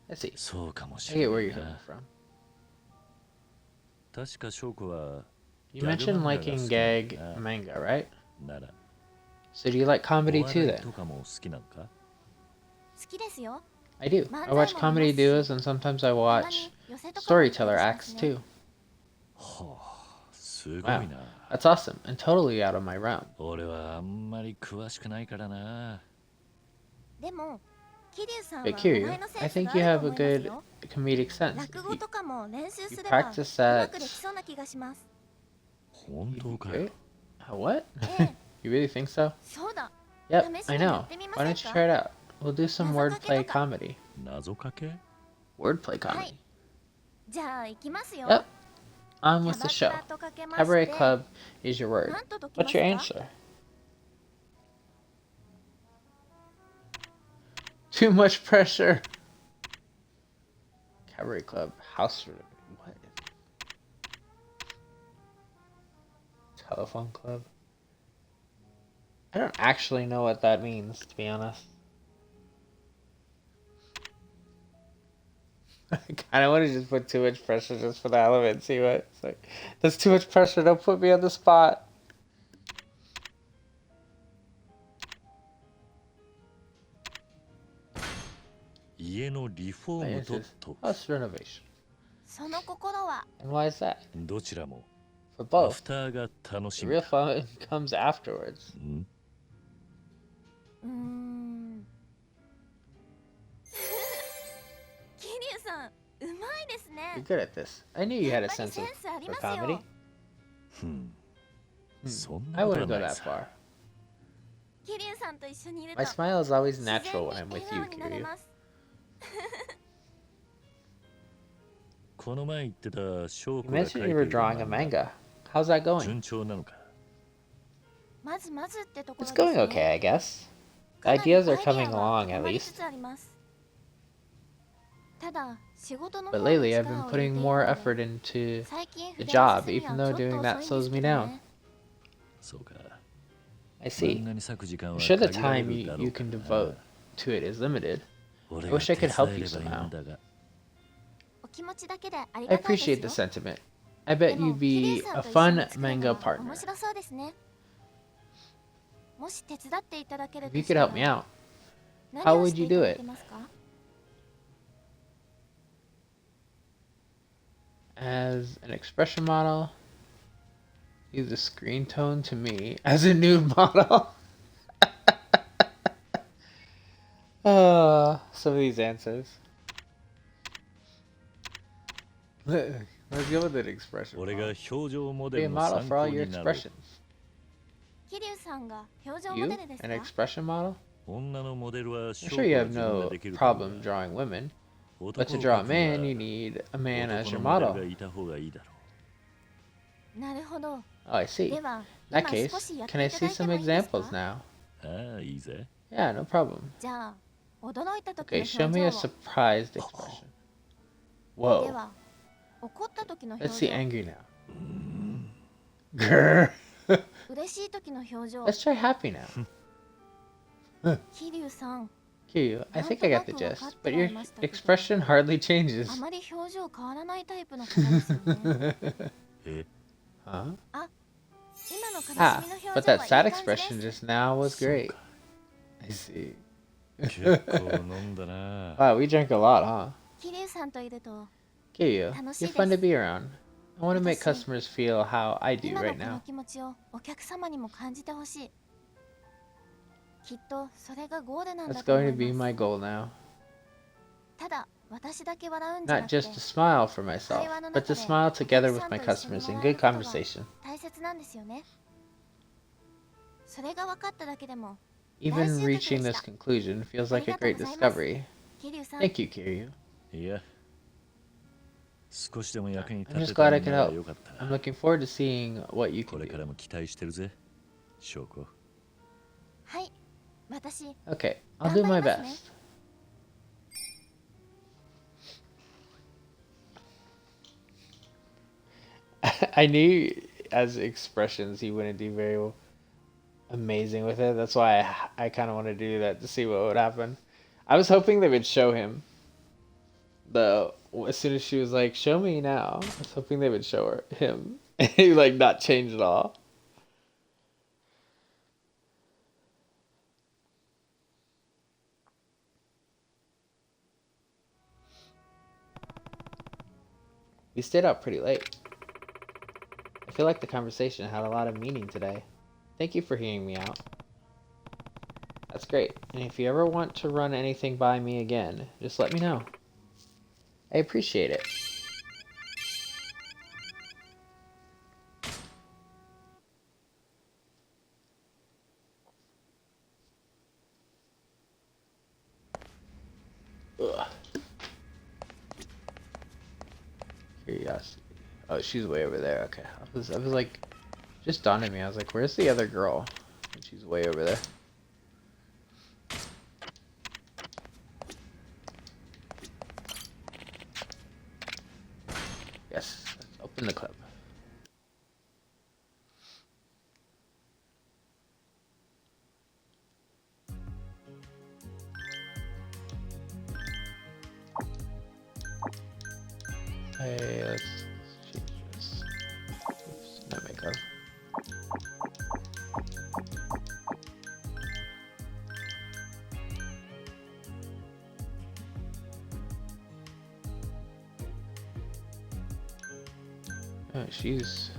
I see. I get where you're coming from. You mentioned liking gag manga, right? So do you like comedy too then? I do. I watch comedy duos and sometimes I watch storyteller acts too. Wow, that's awesome and totally out of my realm. But Kiryu, I think you have a good comedic sense. You practice that. Great. What? You really think so? Yep, I know. Why don't you try it out? We'll do some wordplay comedy. Wordplay comedy. Yep. On with the show. Cabaret Club is your word. What's your answer? Too much pressure. Cabaret Club. House. What? Telephone Club. I don't actually know what that means, to be honest. I kind of want to just put too much pressure just for the hell of it and see what it's like. That's too much pressure. Don't put me on the spot. House renovation. And why is that? For both. The real fun comes afterwards. You're good at this. I knew you had a sense for comedy. I wouldn't go that far. My smile is always natural when I'm with you, Kiryu. You mentioned you were drawing a manga. How's that going? It's going okay, I guess. The ideas are coming along, at least. But lately, I've been putting more effort into the job, even though doing that slows me down. I see. I'm sure the time you can devote to it is limited. I wish I could help you somehow. I appreciate the sentiment. I bet you'd be a fun manga partner. If you could help me out, how would you do it? As an expression model, use the screen tone to me as a nude model. Some of these answers. Let's go with an expression model. Be a model for all your expressions. You, an expression model? I'm sure you have no problem drawing women. But to draw a man, you need a man as your model. なるほど。 Oh, I see. では、 In that 今 case, 少しやっ can て I いた see だいて some もいいです examples か？ now? ああ、いいぜ。 Yeah, no problem. じゃあ、驚いた時 Okay, の show 表 me a 情を。 surprised expression. で Whoa. は、怒った時の Let's 表 see 情。 angry now. Grr. 嬉しい時の表情。 Let's try happy now. 桐生さん、 Kiryu, I think I got the gist, but your なんとなくわかってはいましたけど。 expression hardly changes. あまり表情変わらないタイプの方ですよね。え、 Huh? 今の悲し Ah, みの表情 but は that いい sad 感じ expression です。 just now was great. I see. 結構飲んだな。 Wow, we drank a lot, huh? 桐生さんといると、 Kiryu, you're fun to be around. I want to make 私、 customers feel how I do 今の right この now. 気持ちをお客様にも感じてほしい。きっとそれがゴールなん That's だと思 going い to be ま my す。 goal now. ただ、私だけ笑うんじゃな Not くて、 just to smile for myself, but to smile together with my customers in good conversation. 大切なんですよね。それが分かっただけでも、 Even reaching this conclusion feels like a great discovery. 桐生さん、 Thank you, Kiryu. いや、少しでも役に I'm 立 just てた glad I の could なら help. よかった。 I'm looking forward to seeing what you こ can れから do. も期待してるぜ、翔子。はい、私、 Okay, I'll do my 頑張りますね。 best. I knew as expressions he wouldn't do very amazing with it. That's why I kind of wanted to do that to see what would happen. I was hoping they would show him. As soon as she was like, "Show me now," I was hoping they would show him. He like not change at all. We stayed up pretty late. I feel like the conversation had a lot of meaning today. Thank you for hearing me out. That's great. And if you ever want to run anything by me again, just let me know. I appreciate it. Ugh. Curiosity. Oh, she's way over there. Okay. I was like, just dawned on me. I was like, where's the other girl? And she's way over there. Yes. Let's open the club. Hey, let's change this. Oops, no makeup. Oh, she's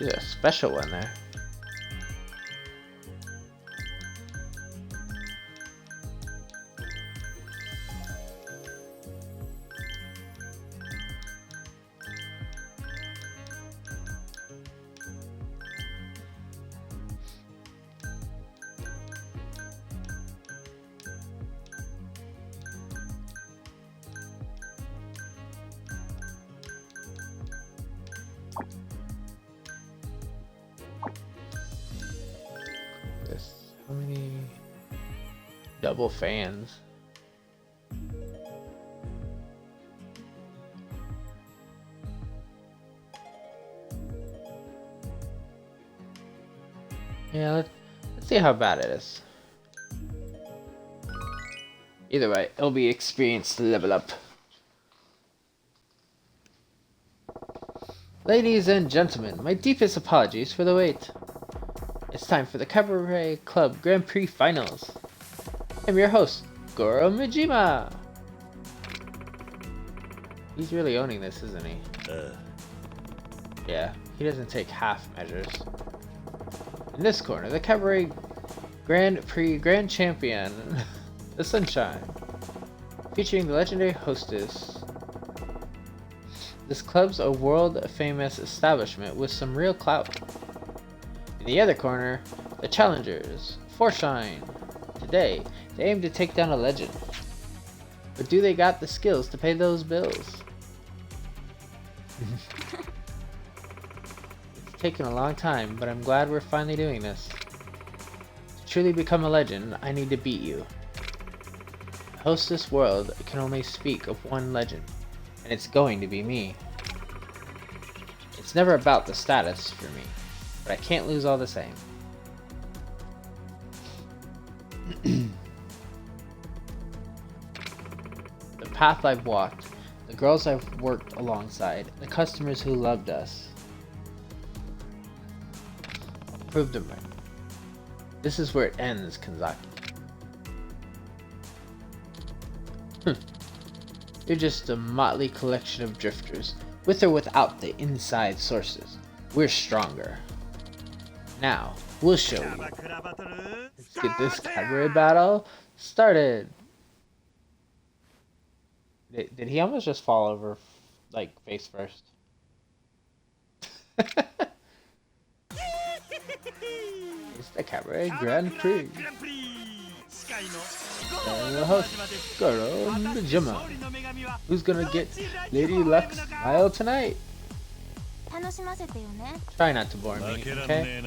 a special one there. How many double fans? Yeah, let's see how bad it is. Either way, it'll be experience to level up. Ladies and gentlemen, my deepest apologies for the wait. It's time for the Cabaret Club Grand Prix Finals. I'm your host, Goro Majima. He's really owning this, isn't he? Yeah, he doesn't take half measures. In this corner, the Cabaret Grand Prix Grand Champion, the Sunshine, featuring the legendary hostess. This club's a world-famous establishment with some real clout. In the other corner, the challengers, Forshine. Today, they aim to take down a legend. But do they got the skills to pay those bills? It's taken a long time, but I'm glad we're finally doing this. To truly become a legend, I need to beat you. To host this world, I can only speak of one legend, and it's going to be me. It's never about the status for me, but I can't lose all the same. The path I've walked, the girls I've worked alongside, the customers who loved us. Proved them right. This is where it ends, Kanzaki. You're just a motley collection of drifters, with or without the inside sources. We're stronger. Now, we'll show you. Let's get this cabaret battle started. Did he almost just fall over, like, face first? It's the Cabaret Grand Prix. And the host, Goro Najima. Who's gonna get Lady Luck's smile tonight? 楽しませてよね。 Try not to bore me, okay?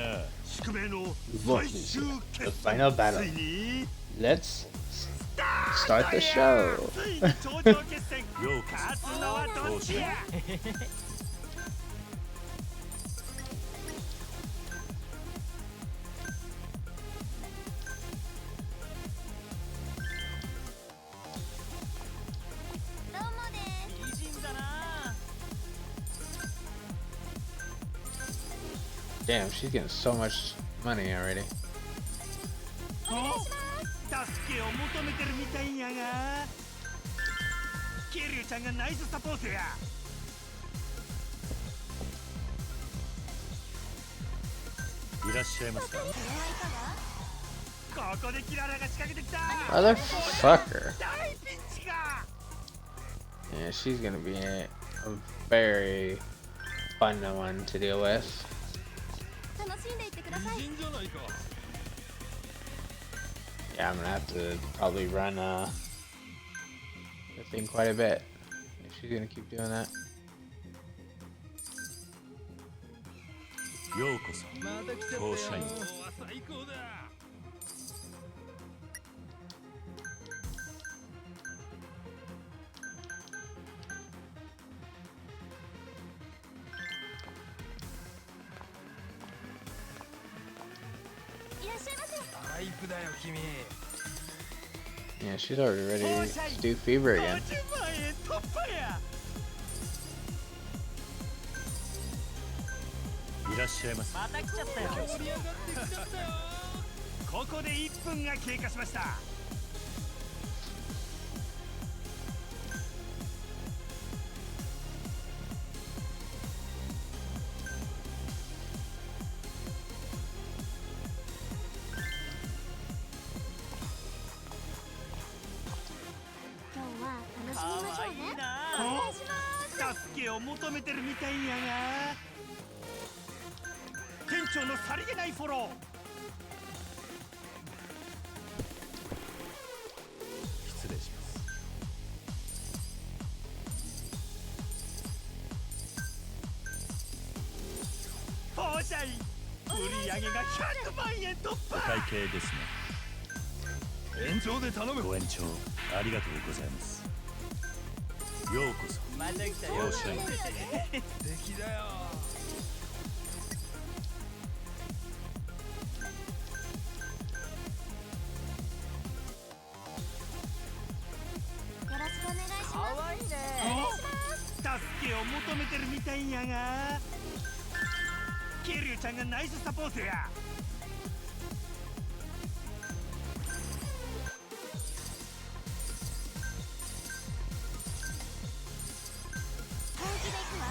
The final battle. Let's start the show. Damn, she's getting so much money already. 助けを求めてるみたいやが桐生ちゃんがナイスサポートやいらっしゃいませここでキララが仕掛けてきた Motherfucker. 大ピンチが Yeah, she's gonna be a very fun one to deal with. 楽しんでいってください。 Yeah, I'm gonna have to probably run the thing quite a bit if she's gonna keep doing that. ようこそ当社員タイプだよ君 Yeah, she's already ready to do fever again. 50万円突破やいらっしゃいませまた来ちゃったよ盛り上がってきちゃったよここで1分が経過しました今日は楽しみましょうね。お願いします。助けを求めてるみたいやが店長のさりげないフォロー失礼します当社員売り上げが100万円突破お会計ですね延長で頼むご延長ありがとうございますようこそまた来たよ素敵だよよろしくお願いします。かわいいね助けを求めてるみたいやが桐生ちゃんがナイスサポートや本気で行くわ。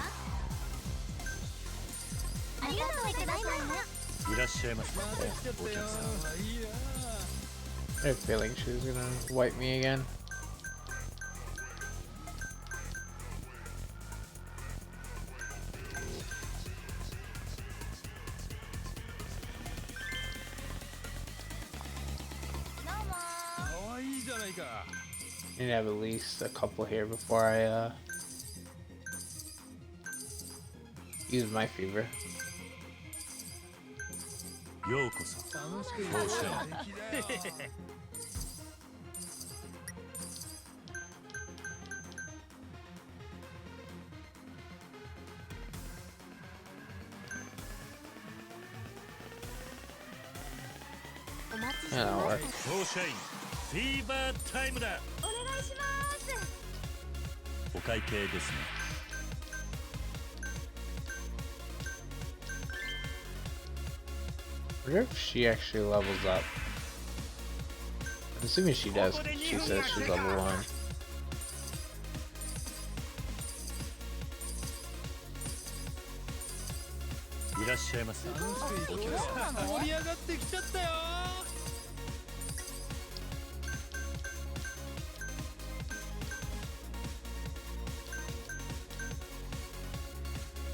ありがとうございます。いらっしゃいませお客さん I had a feeling she was gonna wipe me again. need to have at least a couple here before I use my fever. ようこそ楽しく報酬お待ちして Yeah, that'll ま work. す。報社員フィーバータイムだお願いします。お会計ですね I wonder if she actually levels up. I'm assuming she does. 'Cause she says she's level 1. いらっしゃいませ楽しく行こうよ盛り上がってきちゃったよ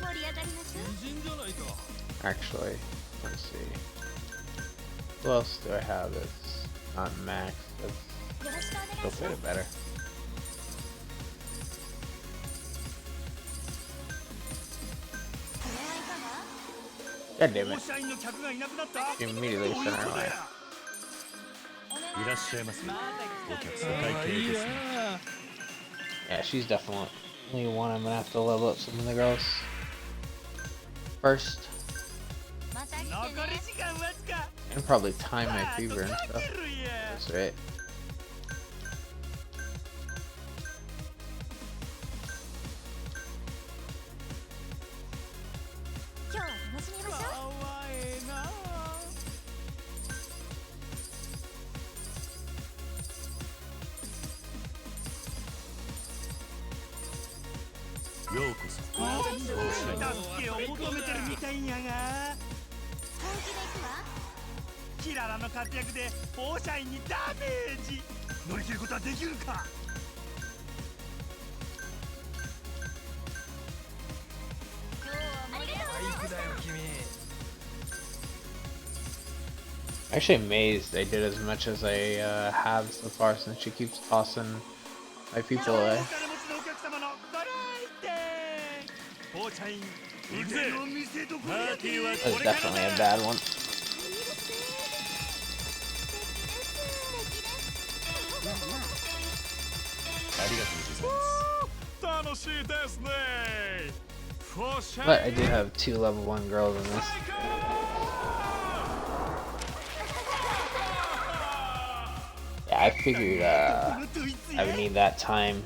盛り上がります。 美人じゃないか Actually, let's see. Who else do I have that's not max? That's よろしくお願いし still ます fit it better. これはいかが？ God damn 報 it. 社員の客がいなくなった She immediately sent her away. いらっしゃいませお客さんおあ会計いいですね Yeah, she's definitely one I'm gonna have to level up some of the girls. First, また来て残りね。時間わずか and probably time my あ fever and か stuff. けるや That's right. 今日は楽しみましょう。かわええな ようこそ助けを求めてるみたいやが本気で行くわ。キララの活躍で放射員にダメージ乗り切ることはできるか 今日は盛り上がバイクだよ君 Actually amazed they did as much as they have so far since she keeps tossing my people お away. 金持ちのお客様のご来店放射員腕の見せ所パーティーは That こ was れから definitely a だ bad one. いいですね。素敵です。素敵です。ありがとうございます楽しいですね放射 But I do have 2 level 1 girls in this. Yeah, I figured I would need that time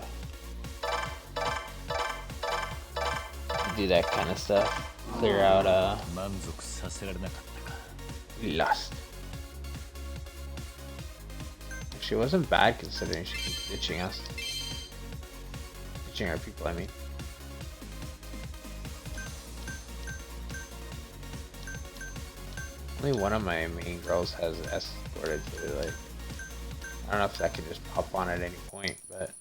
to do that kind of stuff. Clear out 満足させられなかったか lust. Actually, it wasn't bad considering she keeps ditching us. Ditching our people, I mean. Only one of my main girls has escorted, so like, I don't know if that can just pop on at any point, but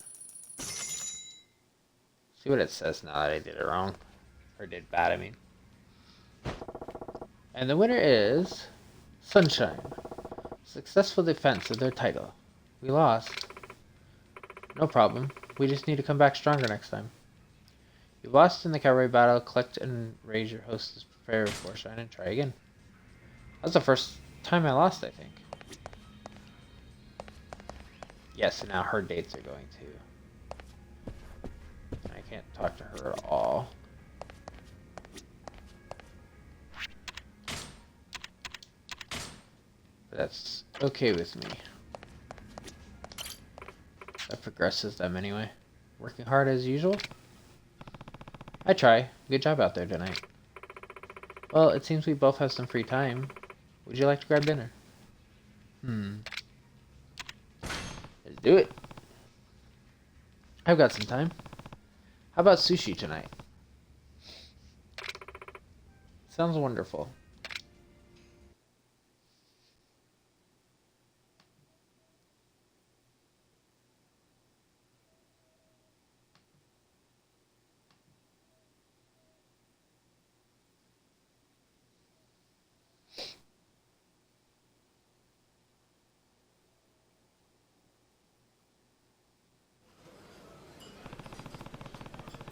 see what it says now that I did it wrong, or did bad, I mean. And the winner is Sunshine. Successful defense of their title. We lost. No problem. We just need to come back stronger next time. You lost in the cavalry battle. Collect and raise your hostess. Prepare for shine and try again. That's the first time I lost, I think. Yes, and now her dates are going too. I can't talk to her at all. But that's okay with me. That progresses them anyway. Working hard as usual? I try. Good job out there tonight. Well, it seems we both have some free time. Would you like to grab dinner? Let's do it. I've got some time. How about sushi tonight? Sounds wonderful.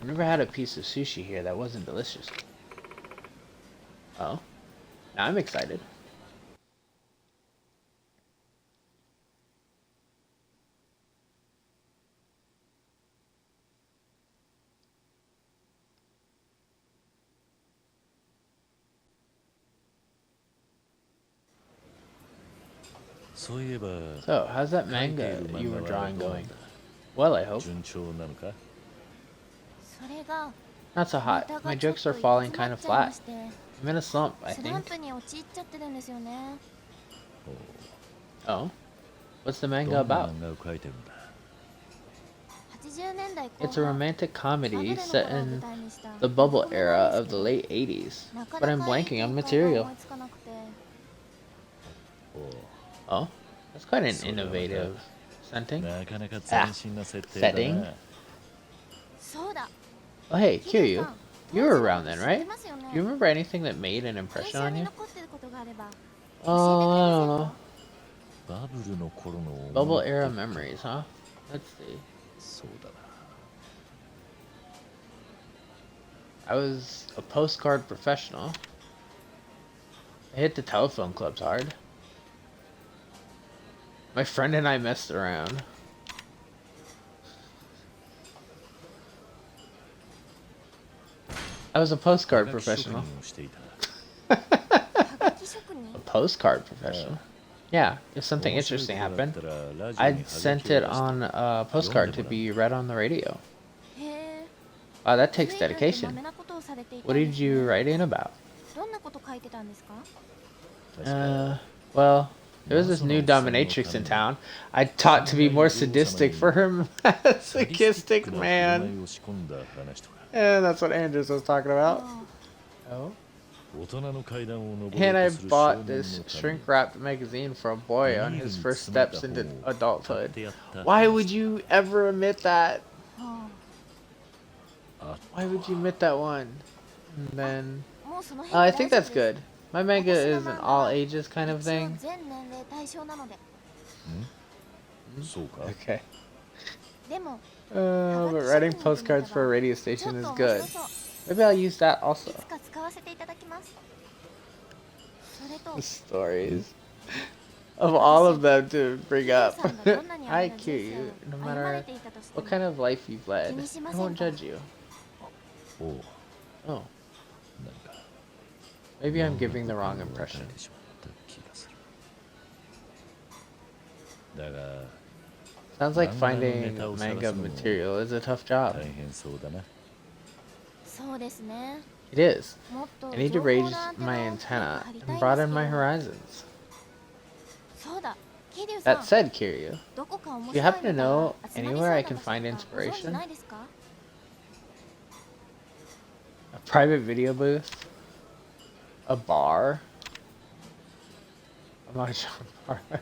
I've never had a piece of sushi here that wasn't delicious. Oh, now I'm excited. So, how's that manga you were drawing going? Well, I hope. 順調なのか。それが Not so ネ hot. タ My がちょっ jokes と are 行き falling 詰ま kind っ of ちゃいま flat. して I'm in a slump, I スラン think. プに陥っちゃってるんですよね。 Oh? What's the ど manga んな about? 漫画を描いてるんだ。 80年代後 It's a 半 romantic バブル comedy の set 頃を舞 in 台にした the bubble コメ era なん of です the けど late 80s. なか But な I'm かいい blanking on 展開が material. 思いつかなくて Oh? That's quite an それはまた innovative setting. なかなか斬新な設定だ setting? な。そうだ Oh, hey, 桐生 Kiryu. さん You 当 were 時の around こと then, 知って right? ますよね Do you remember anything that made an 印 impression 象 on に you? 残ってることがあれば Oh, I don't know. バブルの頃の思い Bubble 出 era memories, huh? Let's see. そうだな。 I was a postcard professional. I hit the telephone clubs hard. My friend and I messed around. I was a postcard はがき職人 professional. をしていた。はがき職人 A postcard professional? Yeah, if something 面白い interesting ことがあっ happened, たらラジオにはが I'd きを sent 出 it して on a postcard to be read on the radio. へえ Wow, that それ takes 以来ってま dedication. めなことをされていた What んで did す you ね write in about? どんなこと書いてたんですか 確か Well, there was this new dominatrix in town. I taught to be more sadistic for her サディスティッ masochistic クな振る舞 man. いを仕込んだ話とか。 Yeah, that's what Andrews was talking あ about. あ Oh. 大人の階段を登ろう And I とする少 bought 年 this のため shrink に wrapped magazine for a boy on ビニール his に first 詰まった steps 本 into を買 adulthood. ってやった Why would you ever admit that? は あ Why would you admit that one? And then あもうその I 辺 think で大 that's 丈夫です good. My manga is an all ages kind of 一応 thing. 全年齢対象なのでそうか。 Okay. でも But writing postcards for a radio ちょっ station is と面 good. 白そう Maybe I'll use that also. いつか使わせていただきますそれと The stories of all of them to bring up. I cue you, no 歩まれ matter ていたとして what も kind of life you've led. I won't judge you. おう、 Oh, なんか maybe I'm 妙な giving the こと wrong が分か impression. れてしまった気がする。だが Sounds like 漫画のネ finding タを探 manga すのも material is a tough job. 大変そうだな。そうですね It is. もっと I need to 情報 raise のアンテ my ナを深く antenna 張りたい and ん broaden で my すけど horizons. そうだ桐生さ That ん said, Kiryu, どこか面 do you 白い happen to ネタ know が集まり anywhere そう I な can 場所 find とかご存知 inspiration? ないですか A private video booth? A bar? A mahjong parlor?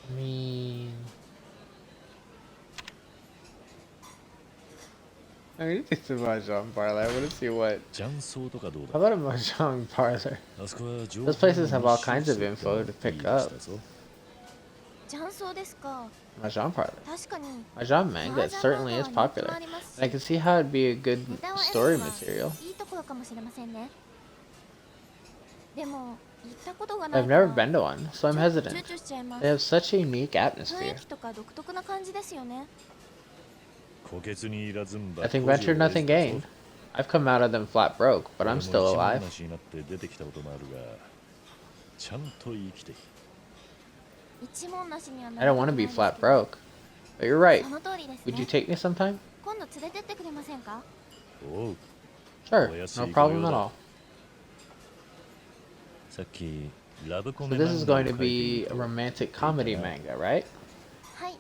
I mean, I mean, it's a mahjong parlor. I want to see what. 雀荘とかどう How だ。 about a mahjong parlor? あそこは情 Those 報 places have の all 密 kinds 集 of 地 info って to いい pick 口 up. だぞ。雀荘ですか Mahjong parlor. 確かに Mahjong manga certainly is 麻雀漫画は人気も popular. ありますし And I can see how it'd be a good ネタを story 選ぶのは material. いいところかもしれませんねでも行ったことがない I've から never been to one, so I'm 躊 hesitant. 躇しちゃいま They す have such a unique 雰 atmosphere. 囲気とか独特な感じですよね 虎穴にいらずんば I think 孤児を venture nothing 得ずだぞ gained. I've come out of them flat broke, but 俺 I'm も still 一文 alive. 無しになって出てきたこともあるが、ちゃんと生きている。一文なしにはな I り don't た want く to ない be です flat けど broke. But you're right. その通りです Would you ね take me sometime? 今度連れてってくれませんかおう、 Sure, Oh, yes, no you problem go. at all. さっきラブコ So メ this 漫 is 画を going 描 to いてい be る a と romantic comedy manga, right? はい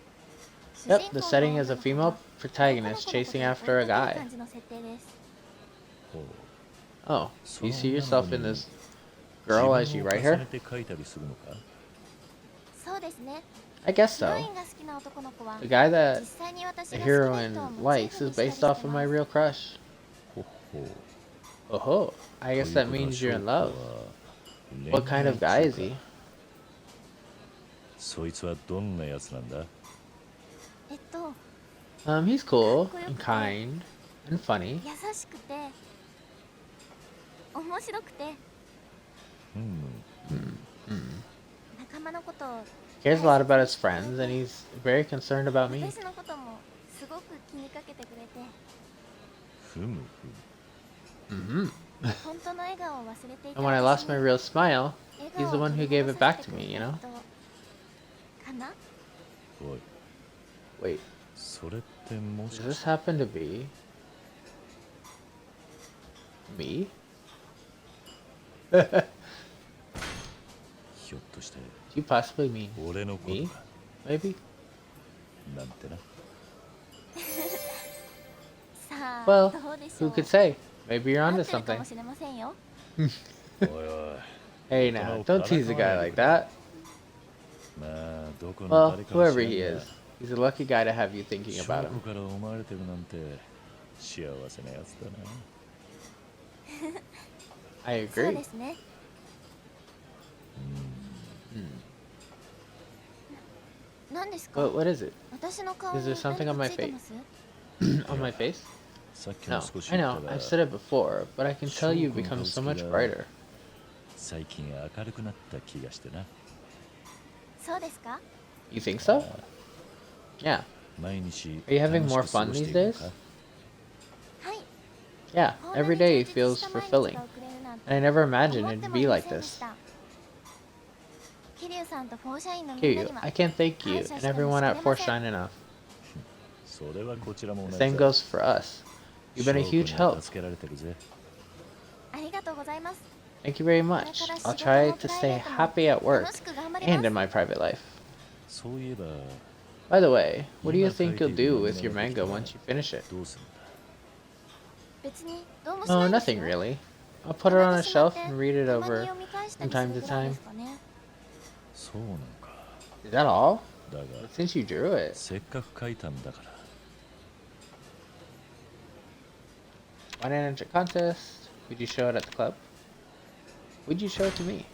Yep, 主人 the 公 setting の is a 女の子 female が protagonist 男の子のこと chasing を追い after かける a guy. 感じの設定です ほう Oh, do you see その yourself 女 in の子に this girl as 自 you 分を write 重 her? ねて描いたりするのか。そうですね I guess ヒロイ so. ンが好きな男の子は The guy that 実際に私 the が好きな人を heroine モチー likes フに is したり based して off of ま my す real crush. ほほう。 Oh, I と guess いう that ことは means you're in 翔子 love. は What kind of guy is he? そいつはどんなやつなんだ？ He's cool and kind and funny. 優しくて面白くて仲間のことを He cares a lot about his friends, and he's very concerned about me. 私のこともすごく気にかけてくれてふむ 本当の笑顔を忘れていた And when I lost my real smile, he's the one who gave it back to me, you know? かな おい Wait, それってもし does か this して happen to be me? ひょっとして Do you possibly mean 俺のこと me? か Maybe? なんてな。さあ Well, どうでしょ who う could say? Maybe you're 合 onto ってるか something. もしれませんよ おいおい Hey now, don't tease a guy like that. まあどこの Well, 誰かも whoever 知 he らんが is, he's a lucky guy to have you thinking 証 about 拠 him. から思われてるなんて幸せなやつだな。 I そう agree. ですね 何ですか What is it? 私の顔に Is there something 何 on my かついて face? ます On my face? さっき No, も少し I 言っ know, たが I've said it before, but I can tell you've become so much brighter. 最近明るくなった気がしてな。そうですか You think so? Yeah. 毎日 Are you having 楽し more く過 fun ごして these いるの days? か？はい Yeah, こんなに every day 充実 feels した毎日 fulfilling. が送れるなんて And I never 思 imagined って it'd も be いま like せんで this. した桐生さんとフォーシャインのみんな Kiryu, には I can't thank you 感謝 and しても everyone し at きれません Forshine enough. それはこちらも The 同じ same だ。 goes for us. You've been a 翔 huge 子には help. 助けられてるぜ。ありがとうございます Thank you very much. I'll try to stay happy at work 楽しく頑張り and ま in す my private life. そういえば By the way, what do you think you'll do with your manga once you finish it? どうするんだ？別にどうもしな Oh, いです nothing よ really. I'll put it on a 食べてしまっ shelf て and read it たまに over 読み返したり from す time る to ぐらい time. ですかねそうなのか。 Is that all? だが But since you drew it, せっかく書いたんだから。 why didn't enter contest? Would you show it at the club? Would you show it to me?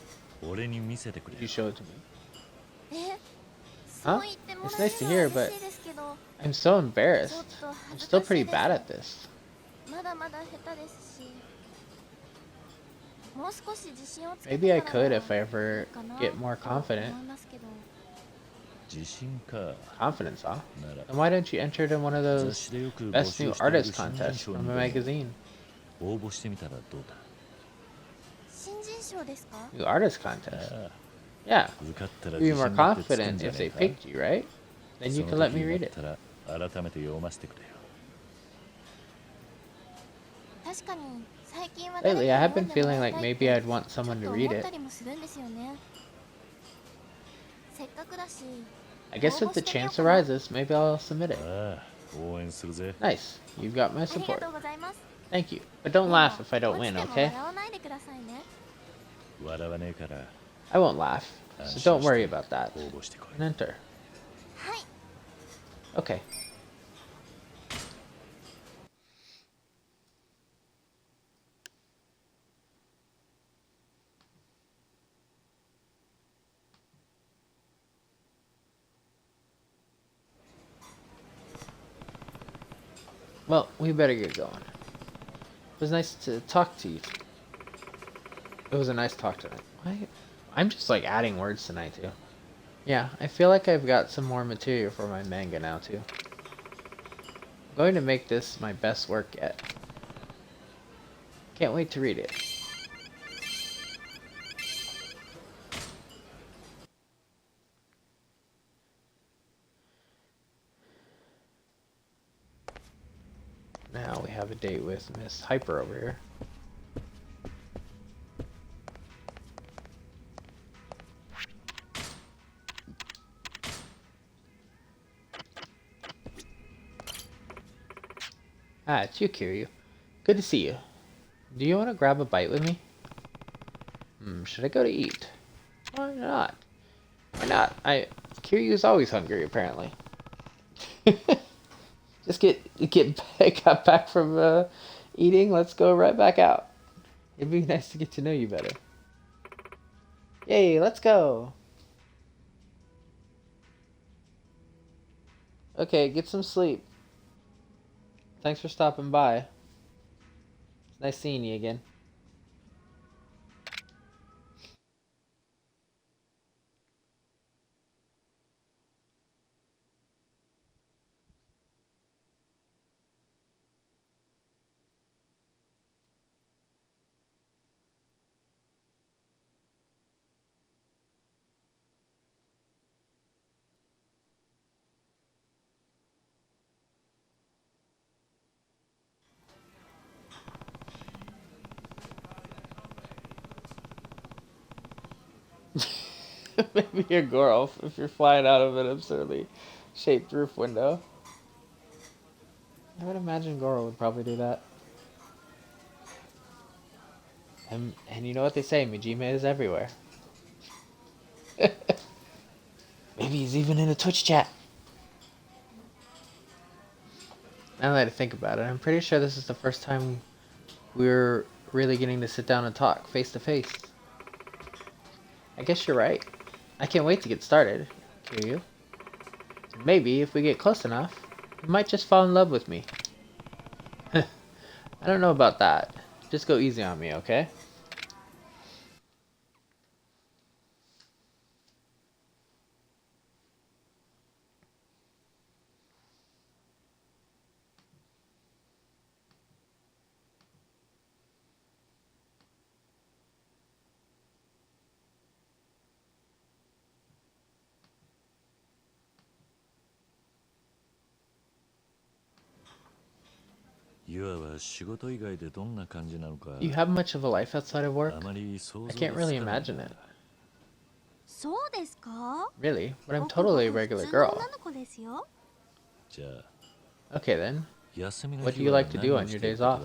俺に見せてくれ Would。you show it to me? え Huh? そう言っても It's らえ nice to るのは hear, 嬉 but しいですけど I'm so ちょっ embarrassed. と I'm 恥ず still かし pretty いです bad at this. まだまだ下手ですしもう少し自信をつけ Maybe て I か could ら if I ever かな get more と confident. 思いますけど自信か。 Confidence, huh? なら Then why don't you enter it in one of 雑 those 誌でよく募 best 集 new している artist 新人 contests 賞 from に a でも magazine? 応募してみたらどうだ？新人賞ですか New artist contest. ああ Yeah. 受かったら You'd be 自 more 信持ってつくん confident じゃ if ね they えか？ picked you, right? Then そ you の can let 時 me に read なっ it. たら改めて読ませてくれよ。確かに最近は誰か Lately, に I have 読 been んでも feeling ら like いたいっ maybe て I'd want ちょっ someone と to 思 read った it. りもするんですよねせっかくだし I guess if the chance arises, maybe I'll submit it. ああ、応援するぜ。 Nice. You've got my ありが support. とうございます Thank you. But で don't も laugh if I don't 落ち win, ても okay? 笑わないでくださいね笑わねえから I won't laugh. So don't worry about that. 応募してこい。 And enter. はい Okay. Well, we better get going. It was nice to talk to you. It was a nice talk tonight. I'm just like adding words tonight too. Yeah, I feel like I've got some more material for my manga now too. I'm going to make this my best work yet. Can't wait to read it. Now we have a date with Miss Hyper over here. Ah, it's you, Kiryu. Good to see you. Do you want to grab a bite with me? Should I go to eat? Why not? Why not? Kiryu's always hungry, apparently. Just got back from eating. Let's go right back out. It'd be nice to get to know you better. Yay, let's go. Okay, get some sleep. Thanks for stopping by. It's nice seeing you again. Maybe you're Goro if you're flying out of an absurdly shaped roof window. I would imagine Goro would probably do that. And you know what they say, Majima is everywhere. Maybe he's even in a Twitch chat. Now that I think about it, I'm pretty sure this is the first time we're really getting to sit down and talk face to face. I guess you're right. I can't wait to get started, Kiryu. Maybe if we get close enough, you might just fall in love with me. I don't know about that. Just go easy on me, okay? You have much of a life outside of work? I can't really imagine it. そうですか? Really? But I'm totally a regular girl. 女の子ですよ. Okay then. What do you like to do on your days off?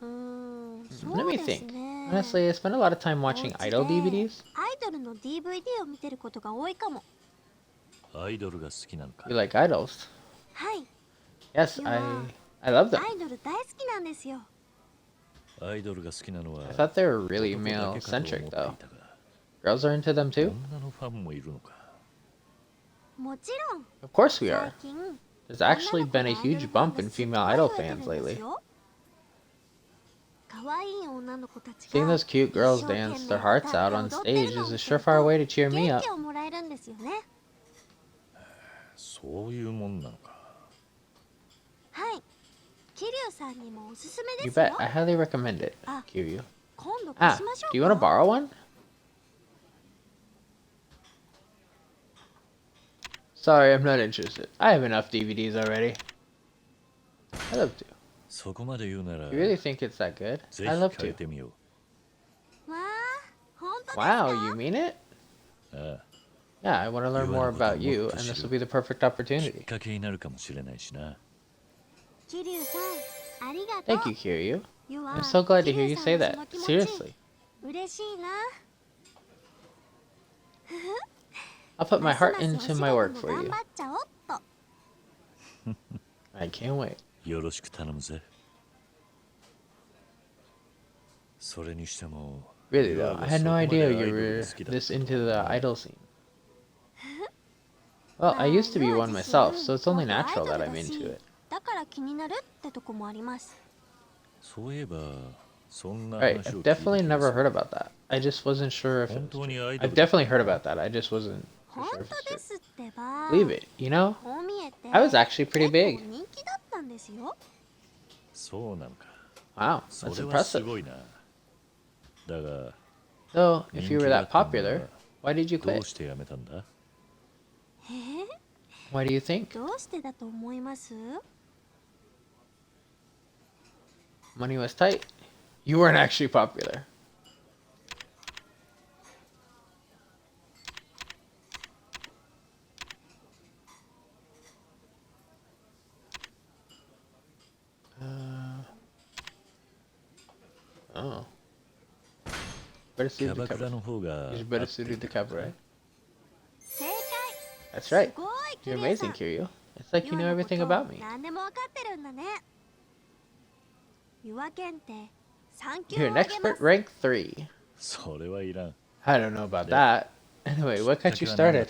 Let me think. Honestly, I spend a lot of time watching idol DVDs. アイドルの DVD を見てることが多いかも. You like idols? はい。 Yes, I love them. アイドル大好きなんですよ. I thought they were really male-centric, though. Girls are into them too? もちろん. Of course we are. 最近 There's actually been a huge bump in female idol fans lately. 可愛い女の子たち Seeing が those cute girls dance their hearts out on stage is a surefire way to cheer me 元 up. 気をもらえるんですよね. はい。桐生さんにもおすすめ You ですよ. bet. I highly recommend it, Kiryu. 今度貸 Ah, しましょ do you う want to か? borrow one? Sorry, I'm not interested. I have enough DVDs already. I love to. You really think it's that good? I love to. わあ、本当ですか? Wow, you mean it? Yeah, I want to learn more about you, and this will be the perfect opportunity. 桐生さん、ありがとう. Thank you, Kiryu. You I'm are so glad to hear 桐 you 生 say さ that. んのその気持ち Seriously. 嬉しいな. I'll put my ますま heart すお into 仕 my 事 work も for 頑 you. 張っちゃおっと. I can't wait. Really though, I had no idea you were this into the idol scene. Well, I used to be one myself, so it's only natural that I'm into it. だから気になるってとこもあります. Right, I've definitely never heard about that. I just wasn't sure if it was true. I've definitely heard about that, I just wasn't for 本 sure if 当 it's で true. すってば. Believe it, you know? こう見えて I was actually pretty 結 big. 構人気だったんですよ. Wow, that's impressive. Though, if you were that popular, why did you quit? えー Why do you think? どうしてだと思います? Money was tight. You weren't actually popular. Oh. Better suited to cover. You're better suited to cover, right? 正解. That's す right. ごい You're 桐生さ amazing, ん. Kiryu. It's like you know ユアの everything こと about me. 何でも分かってるんだね. ユア検定3級 You're を an あげま expert す. rank 3. それはいらん。 I don't know about that. Anyway, what got you started?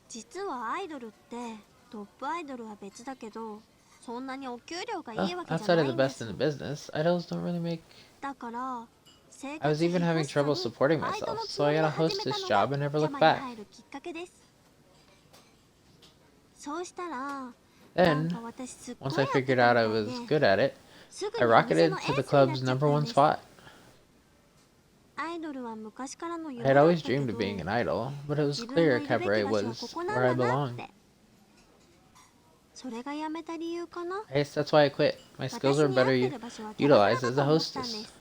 実はアイドルってトップアイドルは別だけど、そんなにお給料がい Well, いわけじゃ outside な of い the んで best す in よ。 the business, idols don't really make. だから生 I 活 was even 費 having 欲しさ trouble に supporting アイドル myself, の so つも I りで got to 始 host めた this の job が and never 山 look に back. 入るきっかけです。そうしたらなん Then, か私すっごい once I やって figured た out み I たい was で、 good at it, すぐ I にお店の rocketed エ to ー the スになっ club's ちゃっ number たん one です。 spot. アイドルは昔からの I 夢 had だっ always たけ dreamed ど、 of being an idol, but it was 自分の clear いるべき cabaret 場所は was ここ where な I んだなっ belonged. て。それが辞めた理由かな。 I guess that's why I quit. My skills 私 were に合っ better てる場所はキャバクラ utilized だ as と a 思ったんで hostess. す。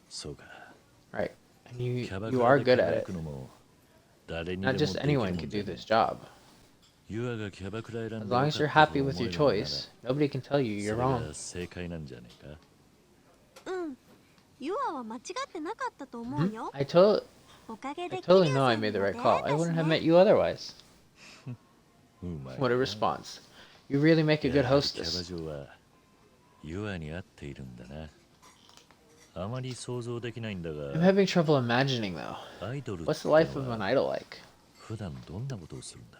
そうか。 Right. And キ you ャバク you ラ are で good 輝 at it. くのも誰に Not でも just できるも anyone ん could じ do ゃね this job. ユアがキャバクラ選んで As よ long か as っ you're たと happy 思 with え your るのなら choice, nobody can tell you そ you're れ wrong. が正解なんじゃねえか。うん。ユアは間違ってなかったと思う Mhm. よ。 I おかげ I でキリ totally ュウ know さ I んに made the も right 出会 call. え I たし wouldn't have ね。 met you otherwise. うまい What a な。 response. You really make a や good はりキャバ hostess. 嬢はユアに合っているんだな。あまり想像できないんだ I'm が、 having trouble imagining though. アイドルっ What's て the life of の an は idol like? 普段どんなことをするんだ。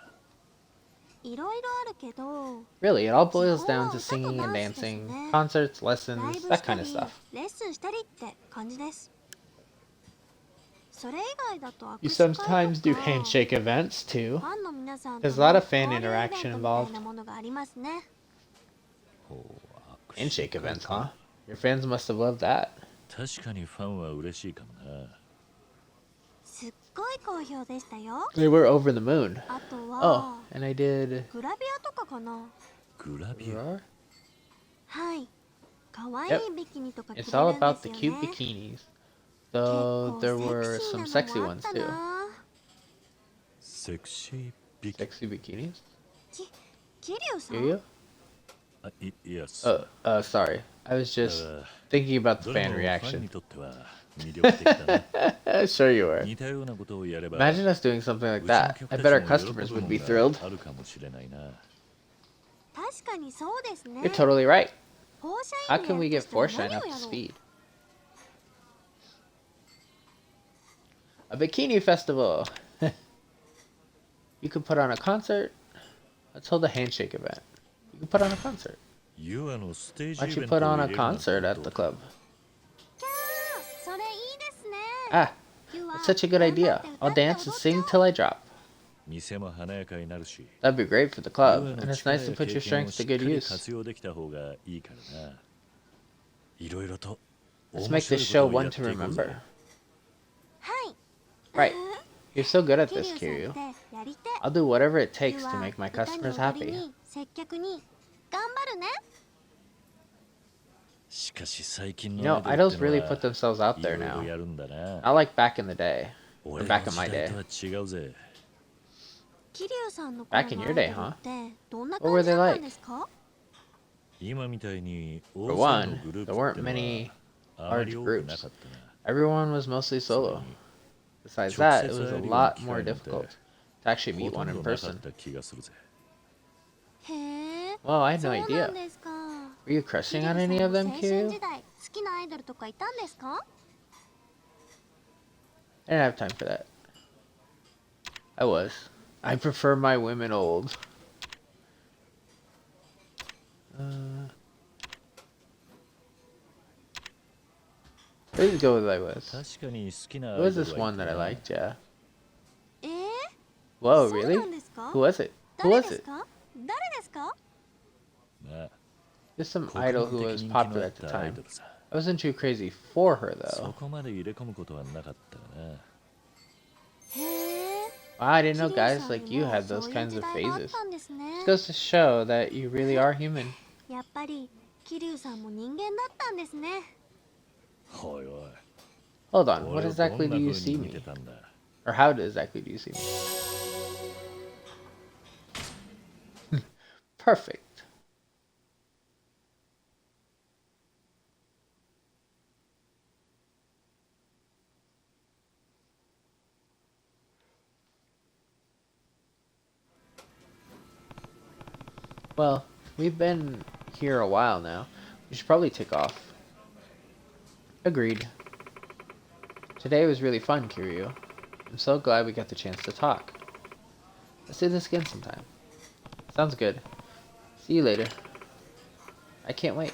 いろいろあるけど、 Really, it all boils 基本 down は to 歌と singing ダ and ンスです dancing, ね。 concerts, ライ lessons, ブ that した kind り of stuff. レッスンしたりって感じです。それ以外だと You 握手会 sometimes と do か handshake events フ too. ァンの皆さんと There's a の lot of fan 交流イベン interaction トみたい involved. なものがありますね。ほう、握 Handshake 手会 events, か huh? Your fans must have loved that. 確かにファンは嬉しいかもな。すっごい好評でしたよ。 They were over the moon. あと Oh, は and I did. グラビアとかかな。グラビア。 Roar? はい。可愛 Yep. いビキニとか着 It's れ all るん about で the すよ cute ね。 bikinis. 結 Though 構 there セ were クシー some な sexy のもあっ ones た too. な。セクシービキ。 Sexy bikinis? キリュウさ Do ん you? あ、いや、そう。 Sorry. I was だ just が thinking about the どれ fan もファンに reaction. とっては魅力的だな。 Sure you were. 似たようなことをやれば、 Imagine us doing something like うちの that. 客 I た bet our ちも customers 喜ぶ would も be ん thrilled. があるかもしれないな。確かにそうですね。 You're totally right. フォーシ How ャイン can に we や get るとした Forshine ら up 何を to やろう。 speed? A bikini festival. You could put on a concert. Let's hold a handshake event. You could put on a concert. ユアのステージ Why イ don't ベ you ントを put 入 on れ a るなんて concert ど at う the だ。 club? キャー、それいいですね。 Ah, ユア that's such a good idea. 頑 I'll 張って dance 歌 and って sing 踊っ till I drop. 店も華やかになるし、 That'd be great for the ユ club, ア and の it's 力 nice や to put 経 your 験を strengths し to っか good り use. 活用できた方がいいからな。いろいろと Let's 面 make 白 this い show ことを one やって to いこうぜ。 remember. はい。 Right. You're so good at キリ this, ュウさん Kiryu. ってやり手。 I'll do whatever it ユ takes ア to make my 歌に customers 踊り happy. に接客に頑張るね。しかし最近 You の know, アイドル idols っての really は put themselves out い there ろいろ now. やるんだな。 Not like back in the day. Or 俺 back の in my 時代 day. とは違うぜ。キリュウさんの頃の Back in ア your イドル day, huh? ってどんな What were 感じ they だった like? んですか？今みたいに For 大勢の one, グルー there プ weren't っての many はあまり large 多くな groups. かったな。 Everyone was mostly それ solo. に Besides 直 that, 接 it was 会 a えるような lot 機 more 会なんて difficult to actually ほ meet と one ん in どなかっ person. た気がするぜ。へえ。 Well, I had そ no うなん idea. ですか。 Were you キ crushing リュウ on さん any の of 青 them, 春 Kiryu? 時代、好きなアイドルとかいたんですか？ I didn't have time for that. I was. I prefer my women old. Let's go with I was. 確かに好きなア Who イ was ド this ルは one い that た I な。 liked? Yeah. えー、 Whoa, そう really? なんですか？ Who was it? Who 誰 was です it? か？誰ですか？まあ Just some 国 idol 民 who 的 was 人気のあ popular っ at the たアイ time. ドルさ。 I wasn't too crazy for her そ though. こまで入れ込むことはなかったがな。へえ。 Wow, I didn't キ know リュウ guys さん like に you も had そ those ういう kinds 時 of 代があっ phases. たんですね。 It goes to show that you really are human. やっぱりキリュウさんも人間だったんですね。おいおい。 Hold on, what 俺をどん exactly な do you 風 see に見て me? たんだ。 Or how exactly do you see me? Perfect. Well, we've been here a while now. We should probably take off. Agreed. Today was really fun, Kiryu. I'm so glad we got the chance to talk. Let's do this again sometime. Sounds good. See you later. I can't wait.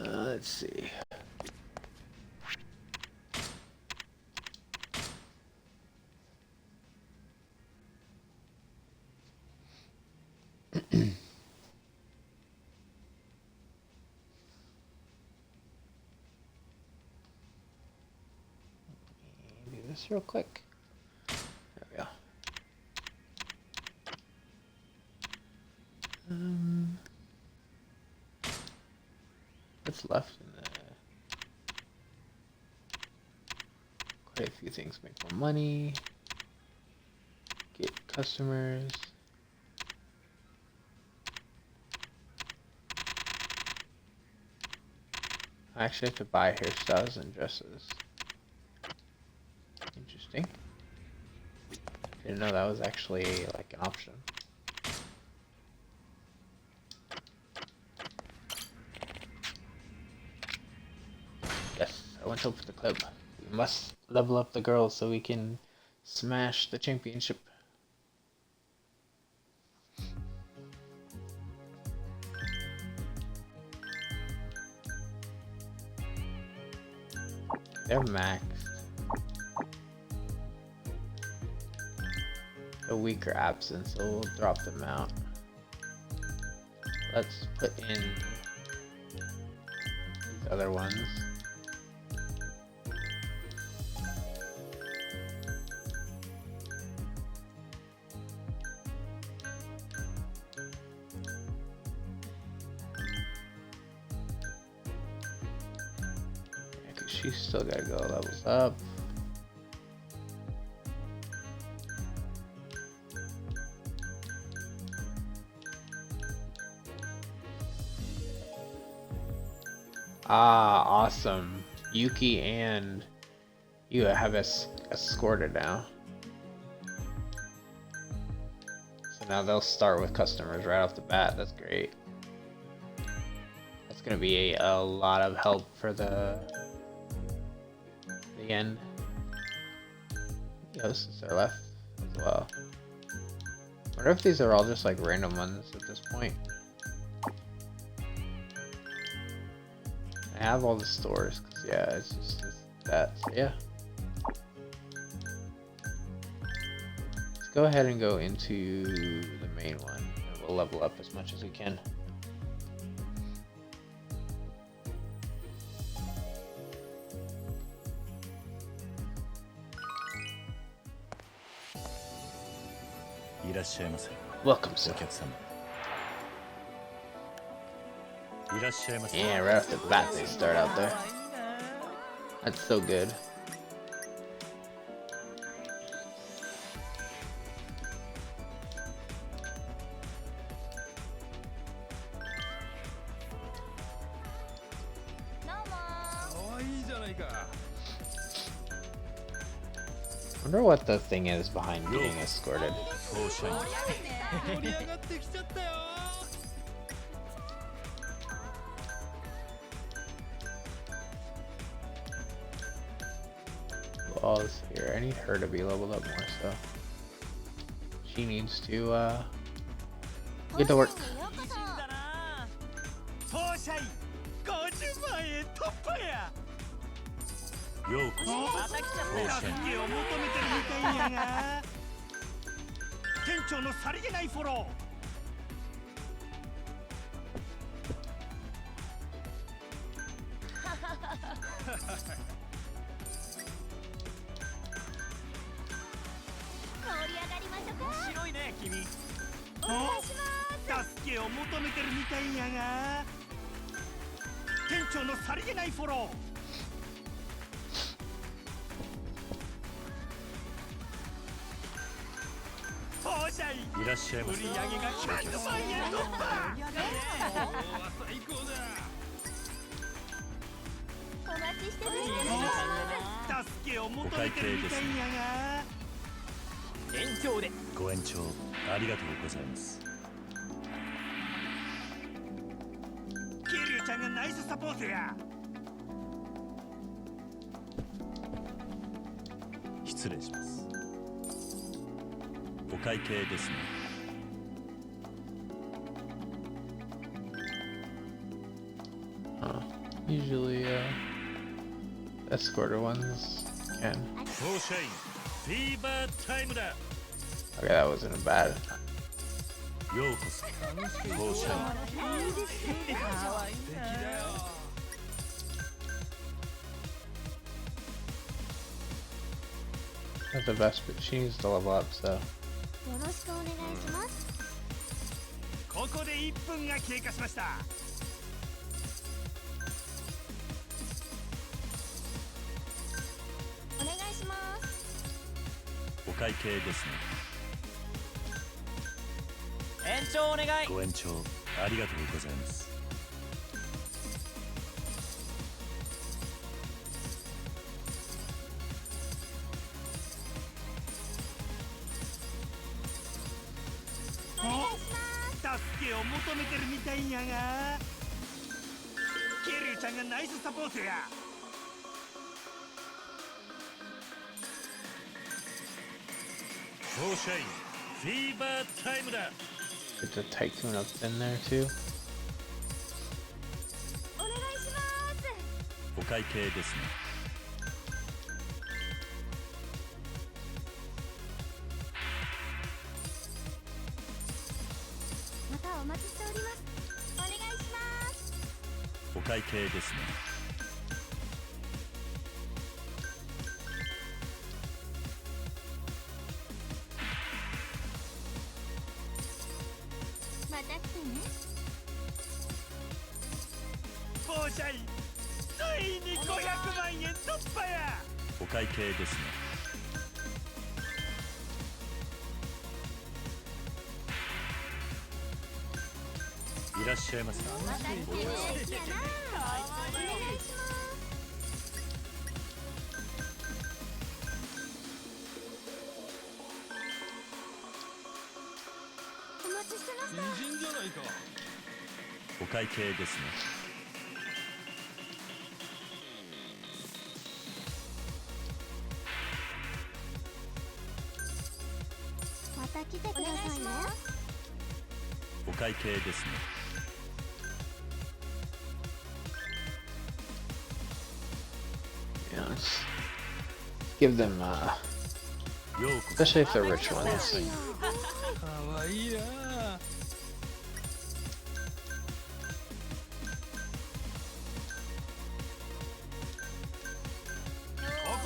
Let's see. Do this real quick. There we go. What's left in the... Quite a few things. Make more money. Get customers. I actually have to buy hairstyles and dresses. Interesting. Didn't know that was actually like an option. Yes, I went up for the club. We must level up the girls so we can smash the championship. They're maxed. A weaker absence, so we'll drop them out. Let's put in these other ones. She's still gotta go levels up. Ah, awesome. Yuki and you have escorted now. So now they'll start with customers right off the bat. That's great. That's gonna be a lot of help for the end. Yes, are left as well. Wonder if these are all just like random ones at this point. I have all the stores, cause yeah, it's just that. So yeah. Let's go ahead and go into the main one, and we'll level up as much as we can. Welcome, sir. Yeah, right off the bat they start out there. That's so good. Wonder what the thing is behind getting escorted. Walls here. I need her to be leveled up more, so she needs to get to work. いらっしゃいませ。売り上げが100万円突破。今日は最高だ。お待ちしてます。助けを求めてるみたいんやが。延長で。ご延長ありがとうございます。キリュウちゃんがナイスサポートや。失礼します。お会計ですね。Usually, escorter ones can. フォーシャインフィーバータイムだ。 Okay, that wasn't bad. ようこそフォーシャイン。かわいいな。 Not the best, but she needs to level up, so. よろしくお願いします。ここで1分が経過しました。お願いします。お会計ですね。延長お願い。ご延長ありがとうございます。助けを求めてるみたいんやが。キリュウちゃんがナイスサポートや。フォーシャインフィーバータイムだ。 Get the tycoon up in there too. お願いします。お会計ですね。またお待ちしております。お願いします。お会計ですね。 また来てね。フォーシャインついに500万円突破や。お会計ですね。いらっしゃいませ。また来てね。好きやな。お願いします。お待ちしてました。美人じゃないか。お会計ですね。 また来てくださいね。お会計ですね。 Yeah, let's give them, ようこそ especially if they're rich ones. かわいいな。こ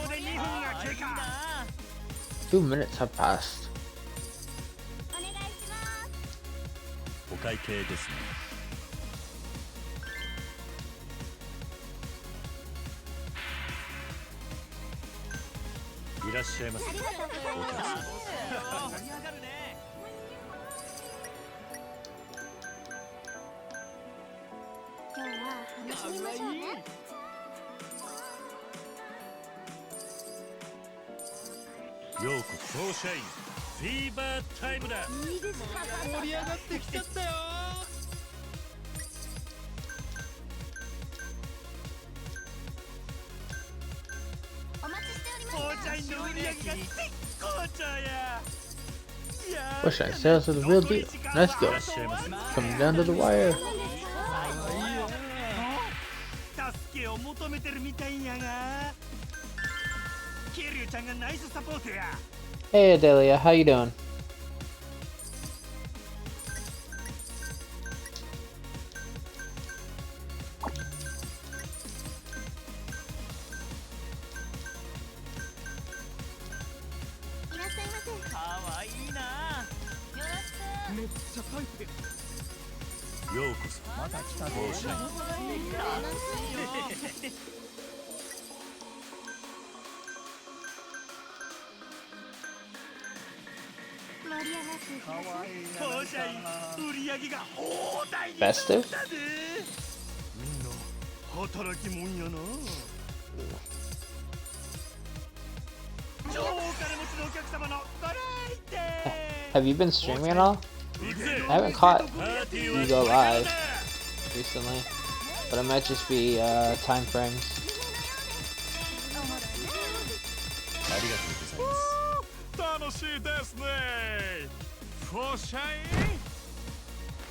こで2分が経過。 2 minutes have passed. お願いします。お会計ですね。 いらっしゃいませ。ありがとうございます。盛り上がるね。今日は楽しみましょうね。ようこそフォーシャインフィーバータイムだ。いいですね。盛り上がってきちゃったよ。お待ちしておりまフォーシャインの売り上げが絶好調や。 Push on sales are the real deal. Let's go. いらっしゃいませ。 Coming down to the wire. 助けを求めてるみたいんやが。キリュウちゃんがナイスサポートや。 Hey Adelia, how you doing? いらっしゃいませ。かわいいな。よろしく。めっちゃタイプ。ようこそまた来たフォーシャイン。また当社員売り上げが大台になった Festive? で。みんな働きもんやな。超お金持ちのお客様のご来店。 Have you been streaming at all? I haven't caught you go live recently, but it might just be time frames. ありがとうございます。楽しいですね。フォーシャイン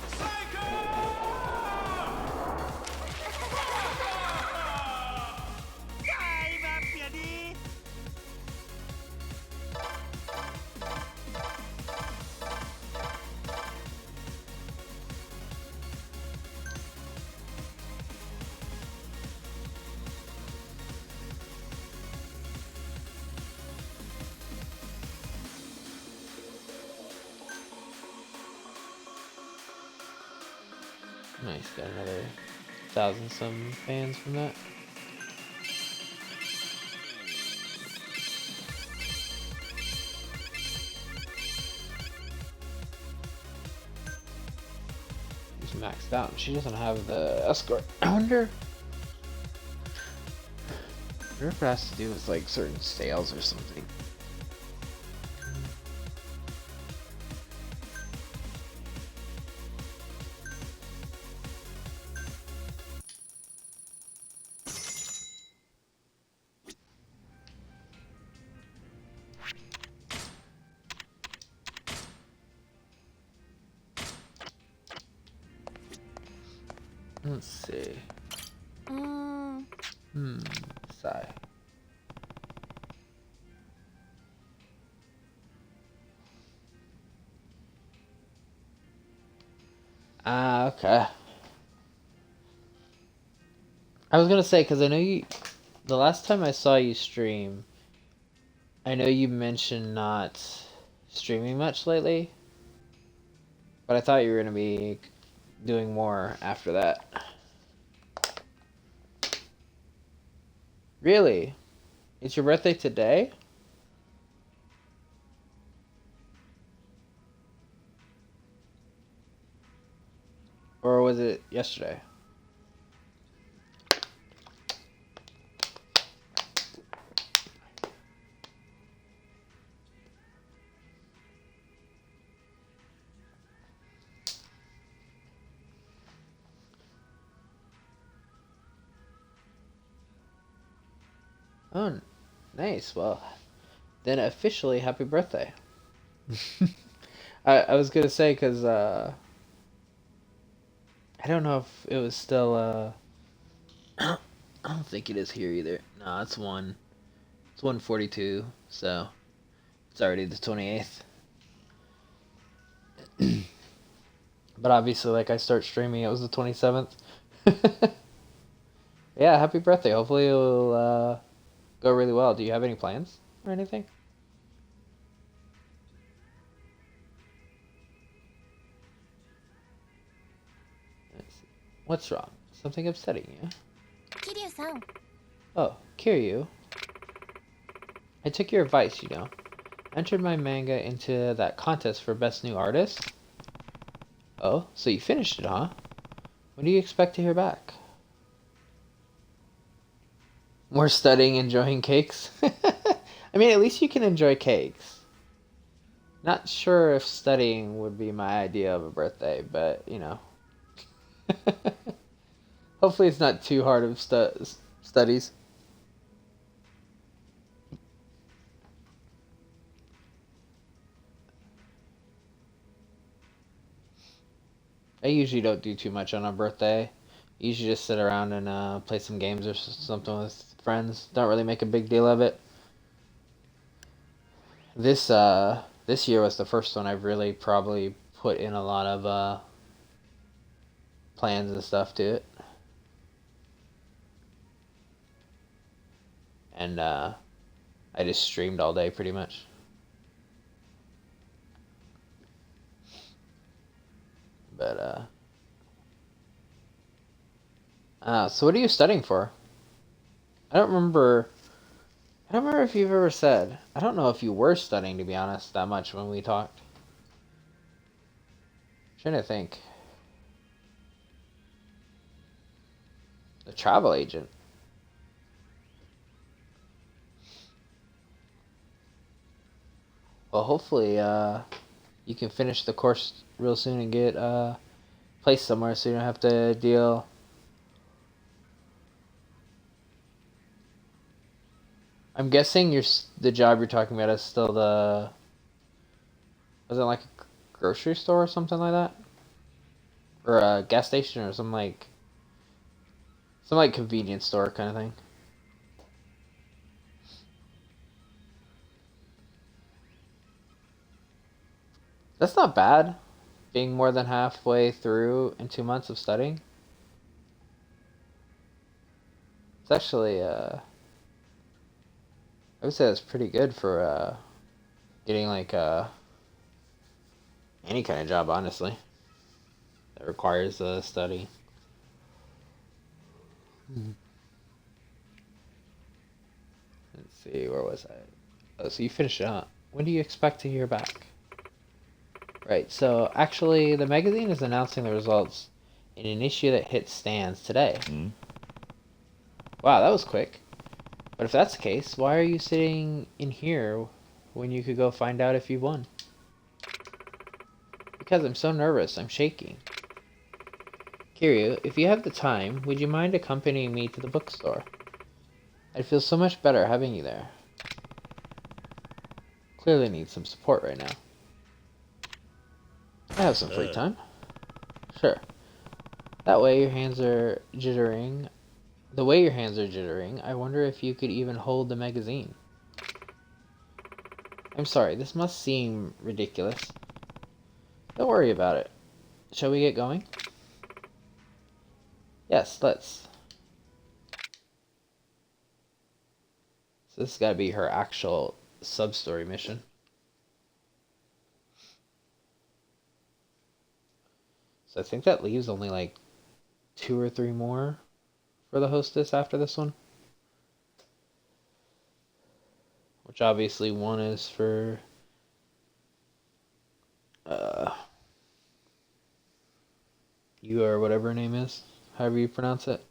最高。大バップやで。Nice, got another 1,000 some fans from that. She's maxed out. She doesn't have the escort. I wonder if it has to do with like certain sales or something. Let's see. Sigh. Okay. I was gonna say, because I know you, the last time I saw you stream, I know you mentioned not streaming much lately, but I thought you were gonna be doing more after that. Really? It's your birthday today? Or was it yesterday? Oh, nice. Well, then officially happy birthday. I was gonna say, because I don't know if it was still I don't think it is here either. No, it's 1:42, so it's already the 28th. But obviously, like, I start streaming, it was the 27th. Yeah, happy birthday. Hopefully it'll go really well. Do you have any plans or anything? Let's see. What's wrong? Something upsetting you? Kiryu-san. Oh, Kiryu. I took your advice, you know. Entered my manga into that contest for Best New Artist. Oh, so you finished it, huh? When do you expect to hear back? More studying, enjoying cakes? I mean, at least you can enjoy cakes. Not sure if studying would be my idea of a birthday, but, you know. Hopefully it's not too hard of studies. I usually don't do too much on a birthday. Usually just sit around and play some games or something with friends. Don't really make a big deal of it. This year was the first one I've really probably put in a lot of plans and stuff to it. And I just streamed all day pretty much. But so what are you studying for? I don't remember if you've ever said. I don't know if you were studying, to be honest, that much when we talked. trying to think. The travel agent. Well, hopefully, you can finish the course real soon and get placed somewhere so you don't have to deal. I'm guessing the job you're talking about is still the. Was it like a grocery store or something like that? Or a gas station or some like convenience store kind of thing. That's not bad, being more than halfway through in 2 months of studying. It's actually, I would say that's pretty good for getting like any kind of job, honestly, that requires study. Let's see, where was I? Oh, so you finished it, huh? When do you expect to hear back? Right, so actually, the magazine is announcing the results in an issue that hit stands today. Wow, that was quick. But if that's the case, why are you sitting in here when you could go find out if you won? Because I'm so nervous, I'm shaking. Kiryu, if you have the time, would you mind accompanying me to the bookstore? I'd feel so much better having you there. Clearly need some support right now. I have some free time. Sure. That way your hands are jittering. The way your hands are jittering, I wonder if you could even hold the magazine. I'm sorry, this must seem ridiculous. Don't worry about it. Shall we get going? Yes, let's. So this has got to be her actual sub-story mission. So I think that leaves only like 2 or 3 more for the hostess after this one. Which obviously one is for you or whatever her name is, however you pronounce it.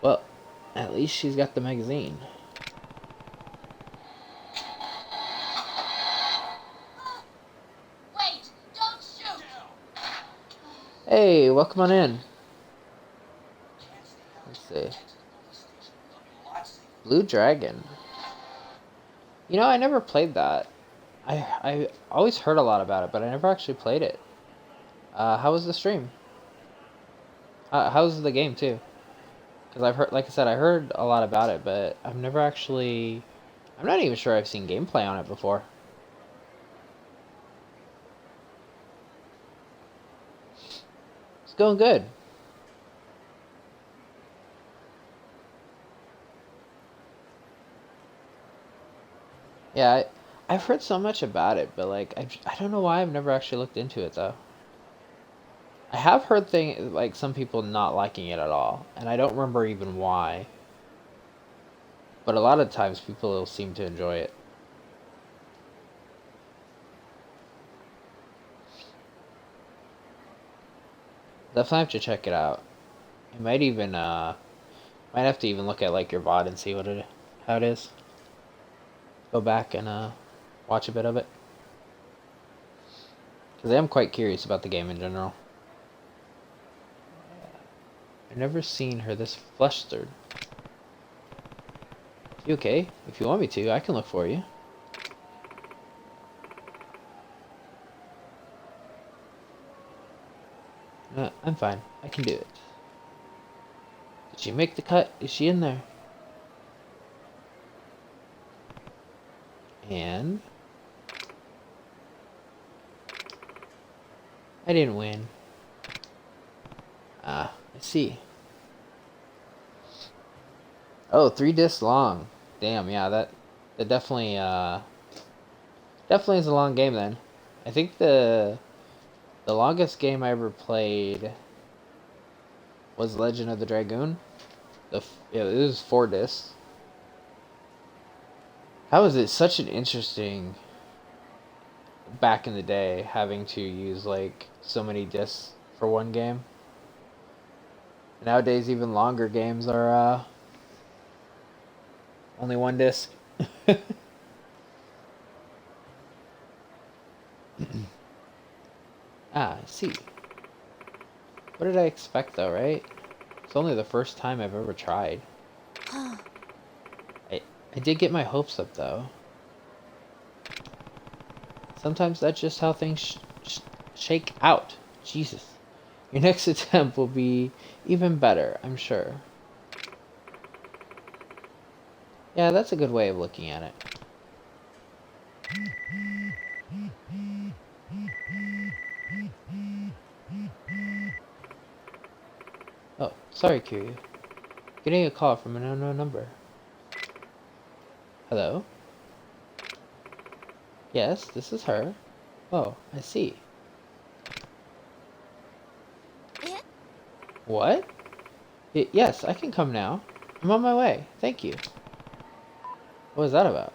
Well, at least she's got the magazine. Wait, don't shoot. Hey, welcome on in. Let's see. Blue Dragon. You know, I never played that. I always heard a lot about it, but I never actually played it. How was the stream? How's the game too? Because I've heard, like I said, I heard a lot about it, but I've never actually. I'm not even sure I've seen gameplay on it before. It's going good. Yeah, I've heard so much about it, but like I don't know why I've never actually looked into it though. I have heard like some people not liking it at all, and I don't remember even why. But a lot of times people seem to enjoy it. Definitely have to check it out. I might even might have to even look at like your VOD and see how it is. Go back and watch a bit of it. Because I am quite curious about the game in general. I've never seen her this flustered. You okay? If you want me to, I can look for you. I'm fine. I can do it. Did she make the cut? Is she in there? And I didn't win. I see. Oh, 3 discs long. Damn, yeah, that definitely definitely is a long game then. I think the longest game I ever played was Legend of the Dragoon. It was 4 discs. How was it such an interesting back in the day having to use like so many discs for one game? Nowadays, even longer games are only one disc. Ah, I see. What did I expect though, right? It's only the first time I've ever tried. I, I did get my hopes up though. Sometimes that's just how things shake out. Jesus. Your next attempt will be even better, I'm sure. Yeah, that's a good way of looking at it. Oh, sorry, Kiryu. Getting a call from an unknown number. Hello? Yes, this is her. Oh, I see. What? Yes, I can come now. I'm on my way. Thank you. What was that about?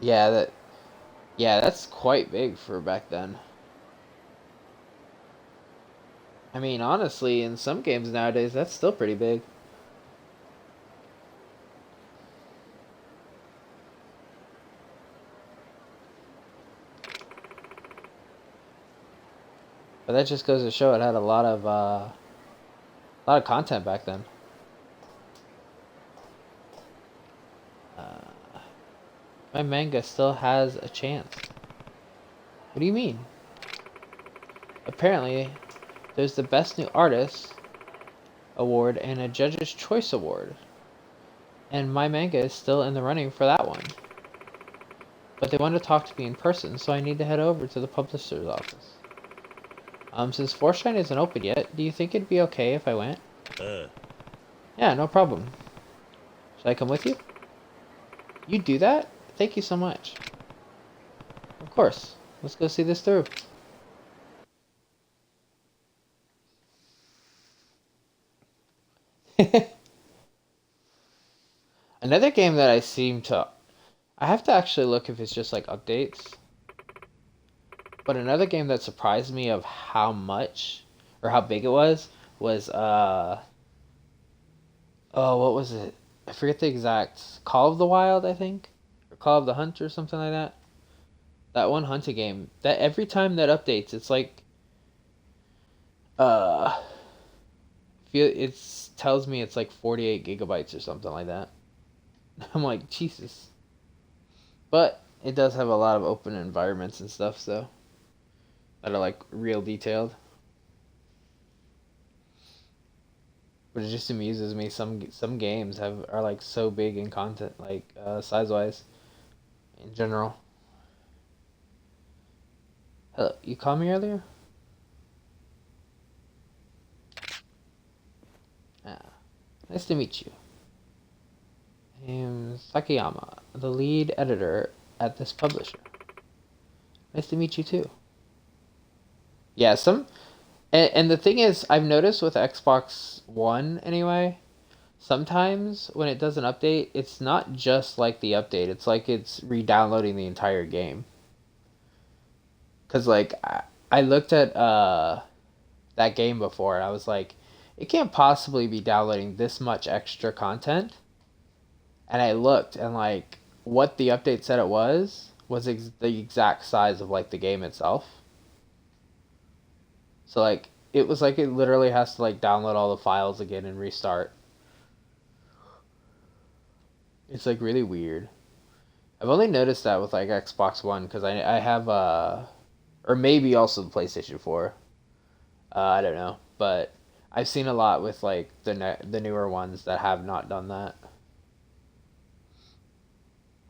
Yeah, that's quite big for back then. I mean, honestly, in some games nowadays, that's still pretty big. But that just goes to show it had a lot of content back then. My manga still has a chance. What do you mean? Apparently, there's the Best New Artist award and a Judge's Choice award. And my manga is still in the running for that one. But they want to talk to me in person, so I need to head over to the publisher's office. Since Forshine isn't open yet, do you think it'd be okay if I went? Yeah, no problem. Should I come with you? You do that? Thank you so much. Of course. Let's go see this through. Another game that I have to actually look if it's just like updates. But another game that surprised me of how much or how big it was oh, what was it? I forget the exact Call of the Wild, I think, or Call of the Hunt or something like that. That one hunting game. That every time that updates, it's like uh it tells me it's like 48 gigabytes or something like that. I'm like, Jesus. But it does have a lot of open environments and stuff, so that are like real detailed. But it just amuses me. Some games are like so big in content, like size wise, in general. Hello, you called me earlier? Ah, nice to meet you. I am Sakayama, the lead editor at this publisher. Nice to meet you too. Yeah, and the thing is, I've noticed with Xbox One anyway, sometimes when it does an update, it's not just like the update, it's like it's re-downloading the entire game. Cause like I looked at that game before and I was like, it can't possibly be downloading this much extra content. And I looked and like what the update said it was the exact size of like the game itself. So like it was like it literally has to like download all the files again and restart. It's like really weird. I've only noticed that with like Xbox One because I have or maybe also the PlayStation 4. I don't know, but I've seen a lot with like the newer ones that have not done that.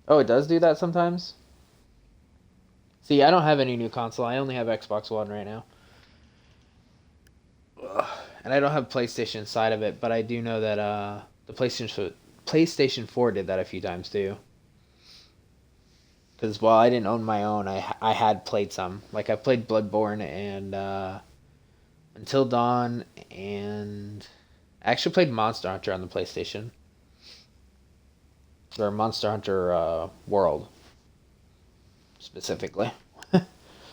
Oh, it does do that sometimes? See, I don't have any new console. I only have Xbox One right now. Ugh. And I don't have PlayStation side of it, but I do know that the PlayStation 4 did that a few times too. Because while I didn't own my own, I had played some. Like I played Bloodborne and Until Dawn, and I actually played Monster Hunter on the PlayStation. Or Monster Hunter World, specifically.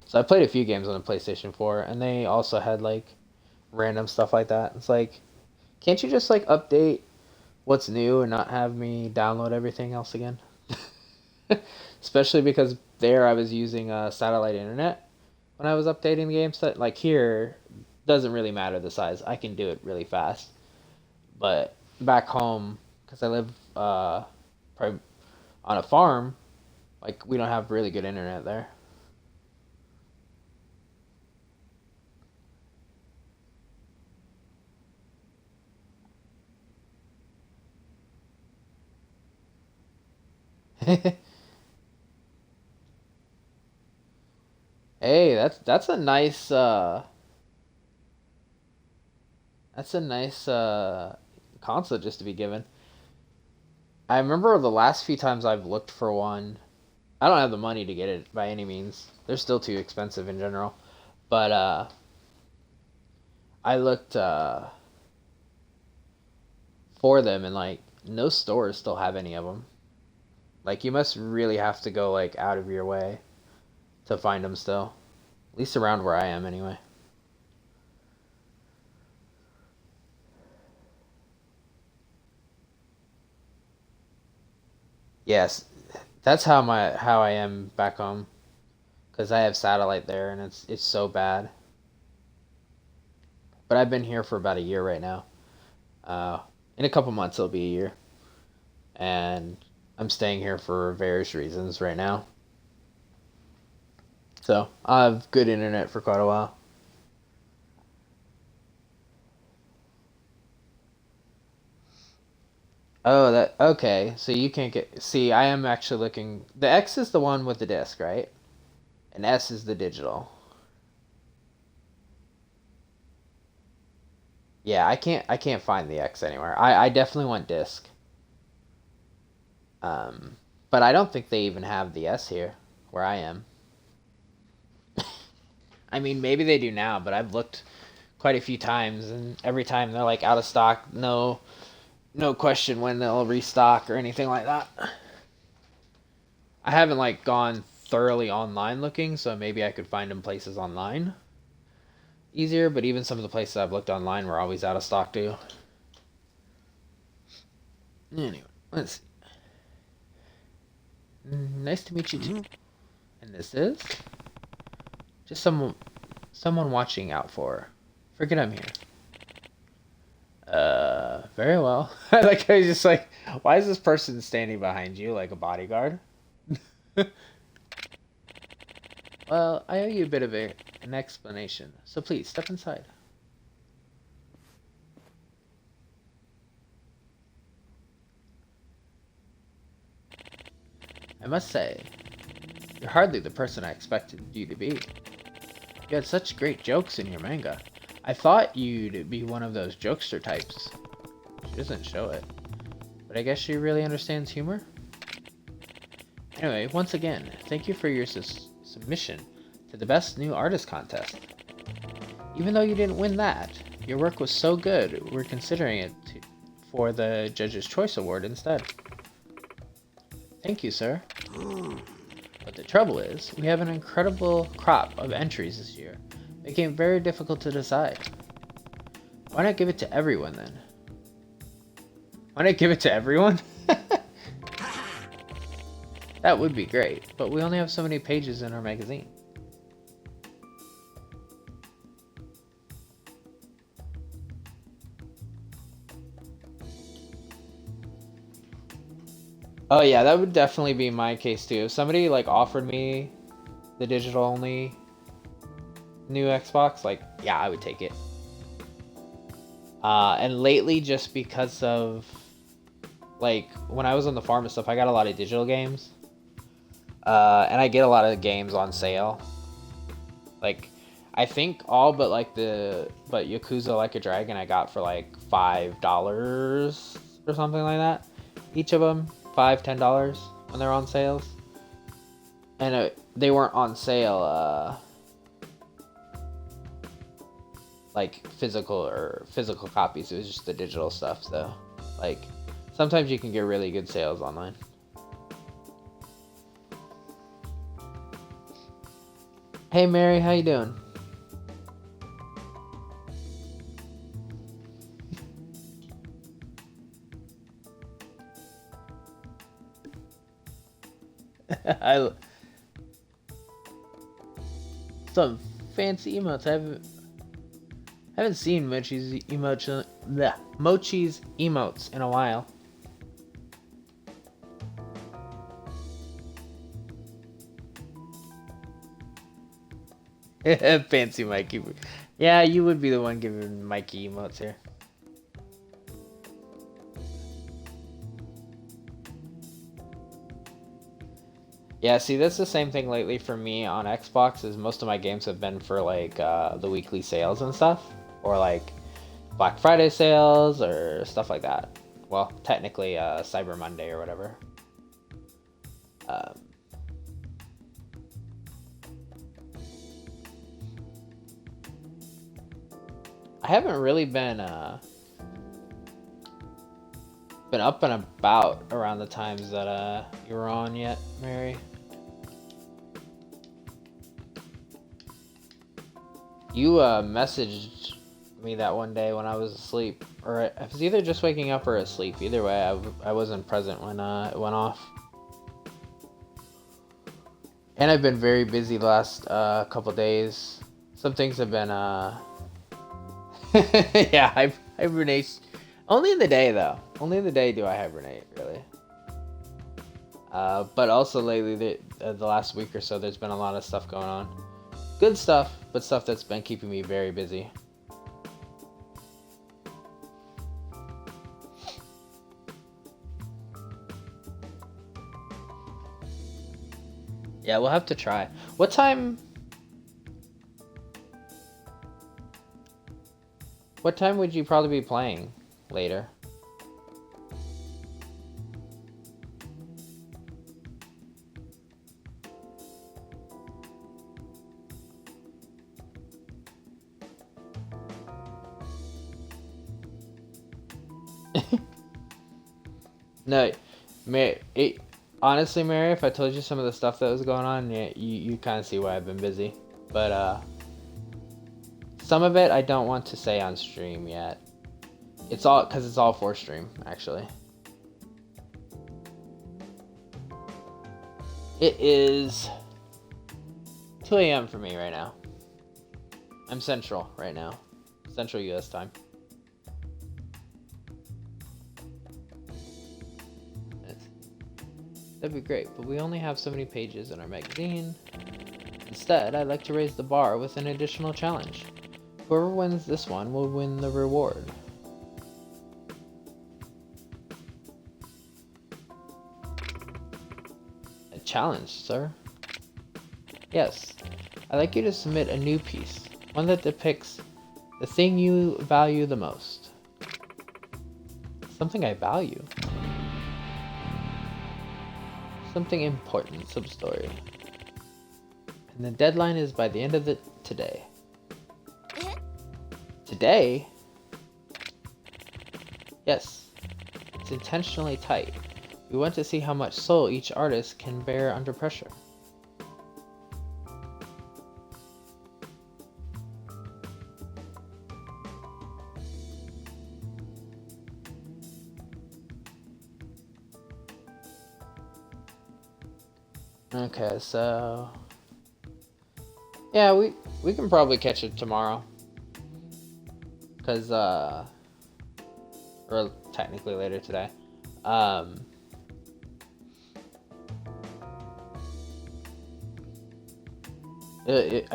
So I played a few games on the PlayStation 4, and they also had like random stuff like that. It's like, can't you just like update what's new and not have me download everything else again? Especially because there I was using satellite internet when I was updating the game. So like here, doesn't really matter the size. I can do it really fast. But back home, because I live probably on a farm, like we don't have really good internet there. Hey, that's a nice console just to be given. I remember the last few times I've looked for one. I don't have the money to get it by any means. They're still too expensive in general. But I looked for them, and like no stores still have any of them. Like you must really have to go like out of your way to find them still. At least around where I am anyway. Yes, that's how I am back home, cuz I have satellite there and it's so bad. But I've been here for about a year right now. In a couple months it'll be a year. And I'm staying here for various reasons right now. So, I'll have good internet for quite a while. Oh, that okay. So you can't get. See, I am actually looking. The X is the one with the disc, right? And S is the digital. Yeah, I can't find the X anywhere. I definitely want disc. But I don't think they even have the S here where I am. I mean, maybe they do now, but I've looked quite a few times, and every time they're like out of stock. No question when they'll restock or anything like that. I haven't like gone thoroughly online looking, so maybe I could find them places online easier. But even some of the places I've looked online were always out of stock too. Anyway, let's see. Nice to meet you too. And this is just someone watching out for. Forget I'm here. Very well. I like how he's just like, why is this person standing behind you like a bodyguard? Well, I owe you a bit of an explanation, so please step inside. I must say, you're hardly the person I expected you to be. You had such great jokes in your manga. I thought you'd be one of those jokester types. She doesn't show it. But I guess she really understands humor? Anyway, once again, thank you for your submission to the Best New Artist Contest. Even though you didn't win that, your work was so good, we're considering it for the Judge's Choice Award instead. Thank you, sir. But the trouble is, we have an incredible crop of entries this year, making it very difficult to decide. Why not give it to everyone then? Why not give it to everyone? That would be great, but we only have so many pages in our magazine. Oh yeah, that would definitely be my case too. If somebody like offered me the digital only new Xbox, like yeah, I would take it. And lately, just because of like when I was on the farm and stuff, I got a lot of digital games, and I get a lot of games on sale. Like I think all but Yakuza Like a Dragon I got for like $5 or something like that. Each of them $5-10 when they're on sales. And they weren't on sale, like physical copies. It was just the digital stuff. So, like, sometimes you can get really good sales online. Hey Mary, how you doing? Some fancy emotes. I haven't seen Mochi's emotes in a while. Fancy Mikey. Yeah, you would be the one giving Mikey emotes here. Yeah, see, that's the same thing lately for me on Xbox, is most of my games have been for, like, the weekly sales and stuff. Or, like, Black Friday sales or stuff like that. Well, technically, Cyber Monday or whatever. I haven't really been up and about around the times that you were on yet, Mary. You messaged me that one day when I was asleep, or I was either just waking up or asleep. Either way, I wasn't present when it went off. And I've been very busy the last couple days. Some things have been yeah, hibernate. Only in the day, though. Only in the day do I hibernate, really. But also lately, the last week or so, there's been a lot of stuff going on. Good stuff, but stuff that's been keeping me very busy. Yeah, we'll have to try. What time... What time would you probably be playing later? No, honestly, Mary, if I told you some of the stuff that was going on, yeah, you kind of see why I've been busy. But, some of it I don't want to say on stream yet. It's all, because it's all for stream, actually. It is 2 a.m. for me right now. I'm Central right now. Central US time. That'd be great, but we only have so many pages in our magazine. Instead, I'd like to raise the bar with an additional challenge. Whoever wins this one will win the reward. A challenge, sir? Yes. I'd like you to submit a new piece. One that depicts the thing you value the most. Something I value. Something important, some story. And the deadline is by the end of today. Today? Yes. It's intentionally tight. We want to see how much soul each artist can bear under pressure. Okay, so... Yeah, we can probably catch it tomorrow. Because, or technically later today. I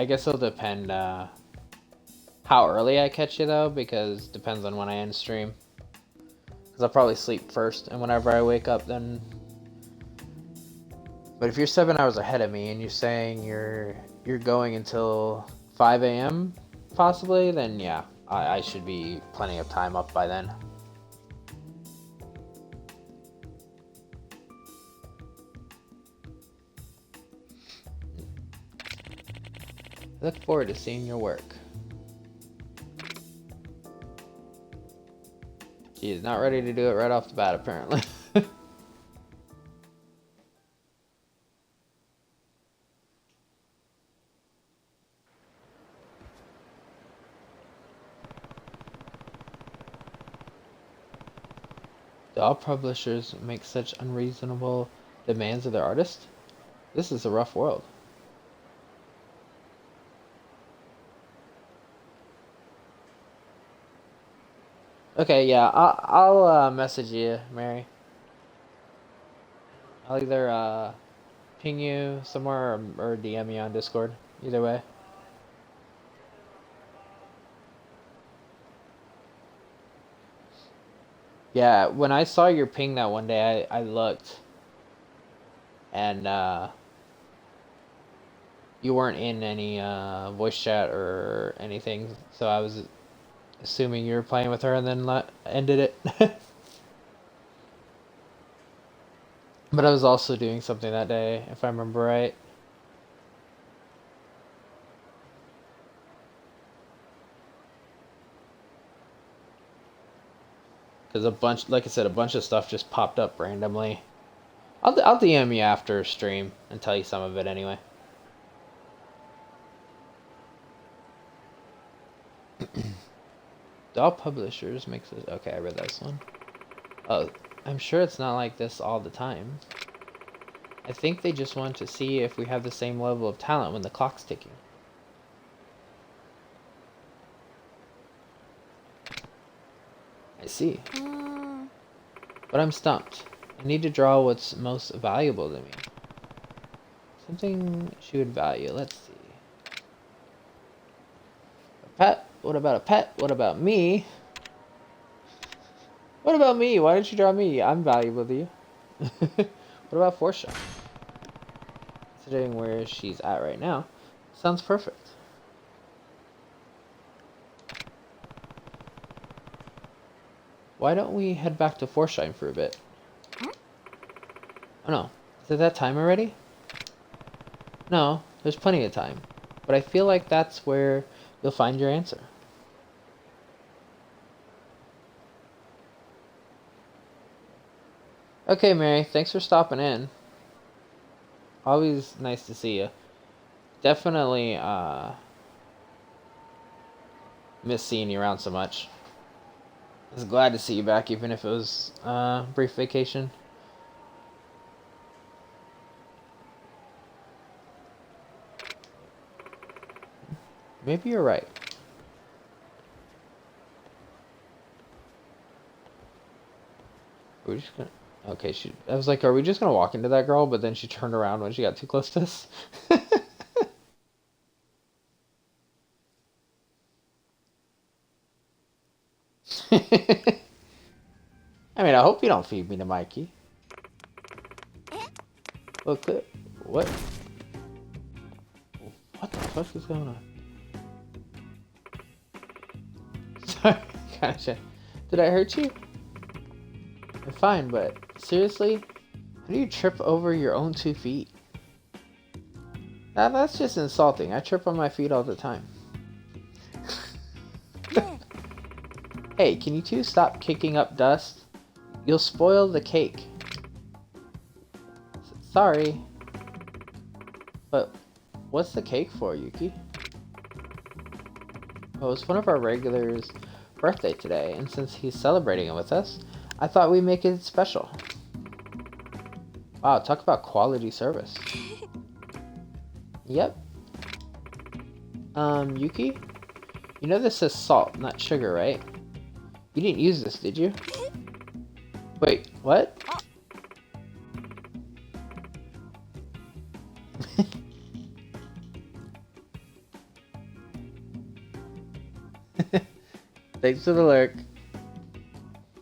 guess it'll depend, how early I catch you, though, because it depends on when I end stream. Because I'll probably sleep first, and whenever I wake up, then... But if you're 7 hours ahead of me, and you're saying you're going until 5 a.m., possibly, then yeah. I should be plenty of time up by then. I look forward to seeing your work. She's not ready to do it right off the bat, apparently. Do all publishers make such unreasonable demands of their artists? This is a rough world. Okay, yeah, I'll message you, Mary. I'll either ping you somewhere or DM you on Discord. Either way. Yeah, when I saw your ping that one day, I looked, and you weren't in any voice chat or anything, so I was assuming you were playing with her and then ended it. But I was also doing something that day, if I remember right. Because a bunch, like I said, a bunch of stuff just popped up randomly. I'll DM you after stream and tell you some of it anyway. All publishers makes it. Okay, I read this one. Oh, I'm sure it's not like this all the time. I think they just want to see if we have the same level of talent when the clock's ticking. I see. But I'm stumped. I need to draw what's most valuable to me. Something she would value. Let's see. A pet? What about a pet? What about me? What about me? Why didn't you draw me? I'm valuable to you. What about Forsha? Considering where she's at right now, sounds perfect. Why don't we head back to Forshine for a bit? Oh no, is it that time already? No, there's plenty of time. But I feel like that's where you'll find your answer. Okay, Mary, thanks for stopping in. Always nice to see you. Definitely miss seeing you around so much. I was glad to see you back, even if it was a brief vacation. Maybe you're right. We're just gonna... Okay, I was like, are we just gonna walk into that girl? But then she turned around when she got too close to us. I mean, I hope you don't feed me to Mikey. Look, what? What the fuck is going on? Sorry, gotcha. Did I hurt you? I'm fine, but seriously? How do you trip over your own 2 feet? That's just insulting. I trip on my feet all the time. Hey, can you two stop kicking up dust? You'll spoil the cake. Sorry. But what's the cake for, Yuki? Well, it's one of our regulars' birthday today, and since he's celebrating it with us, I thought we'd make it special. Wow, talk about quality service. Yep. Yuki? You know this says salt, not sugar, right? You didn't use this, did you? Wait, what? Thanks for the lurk.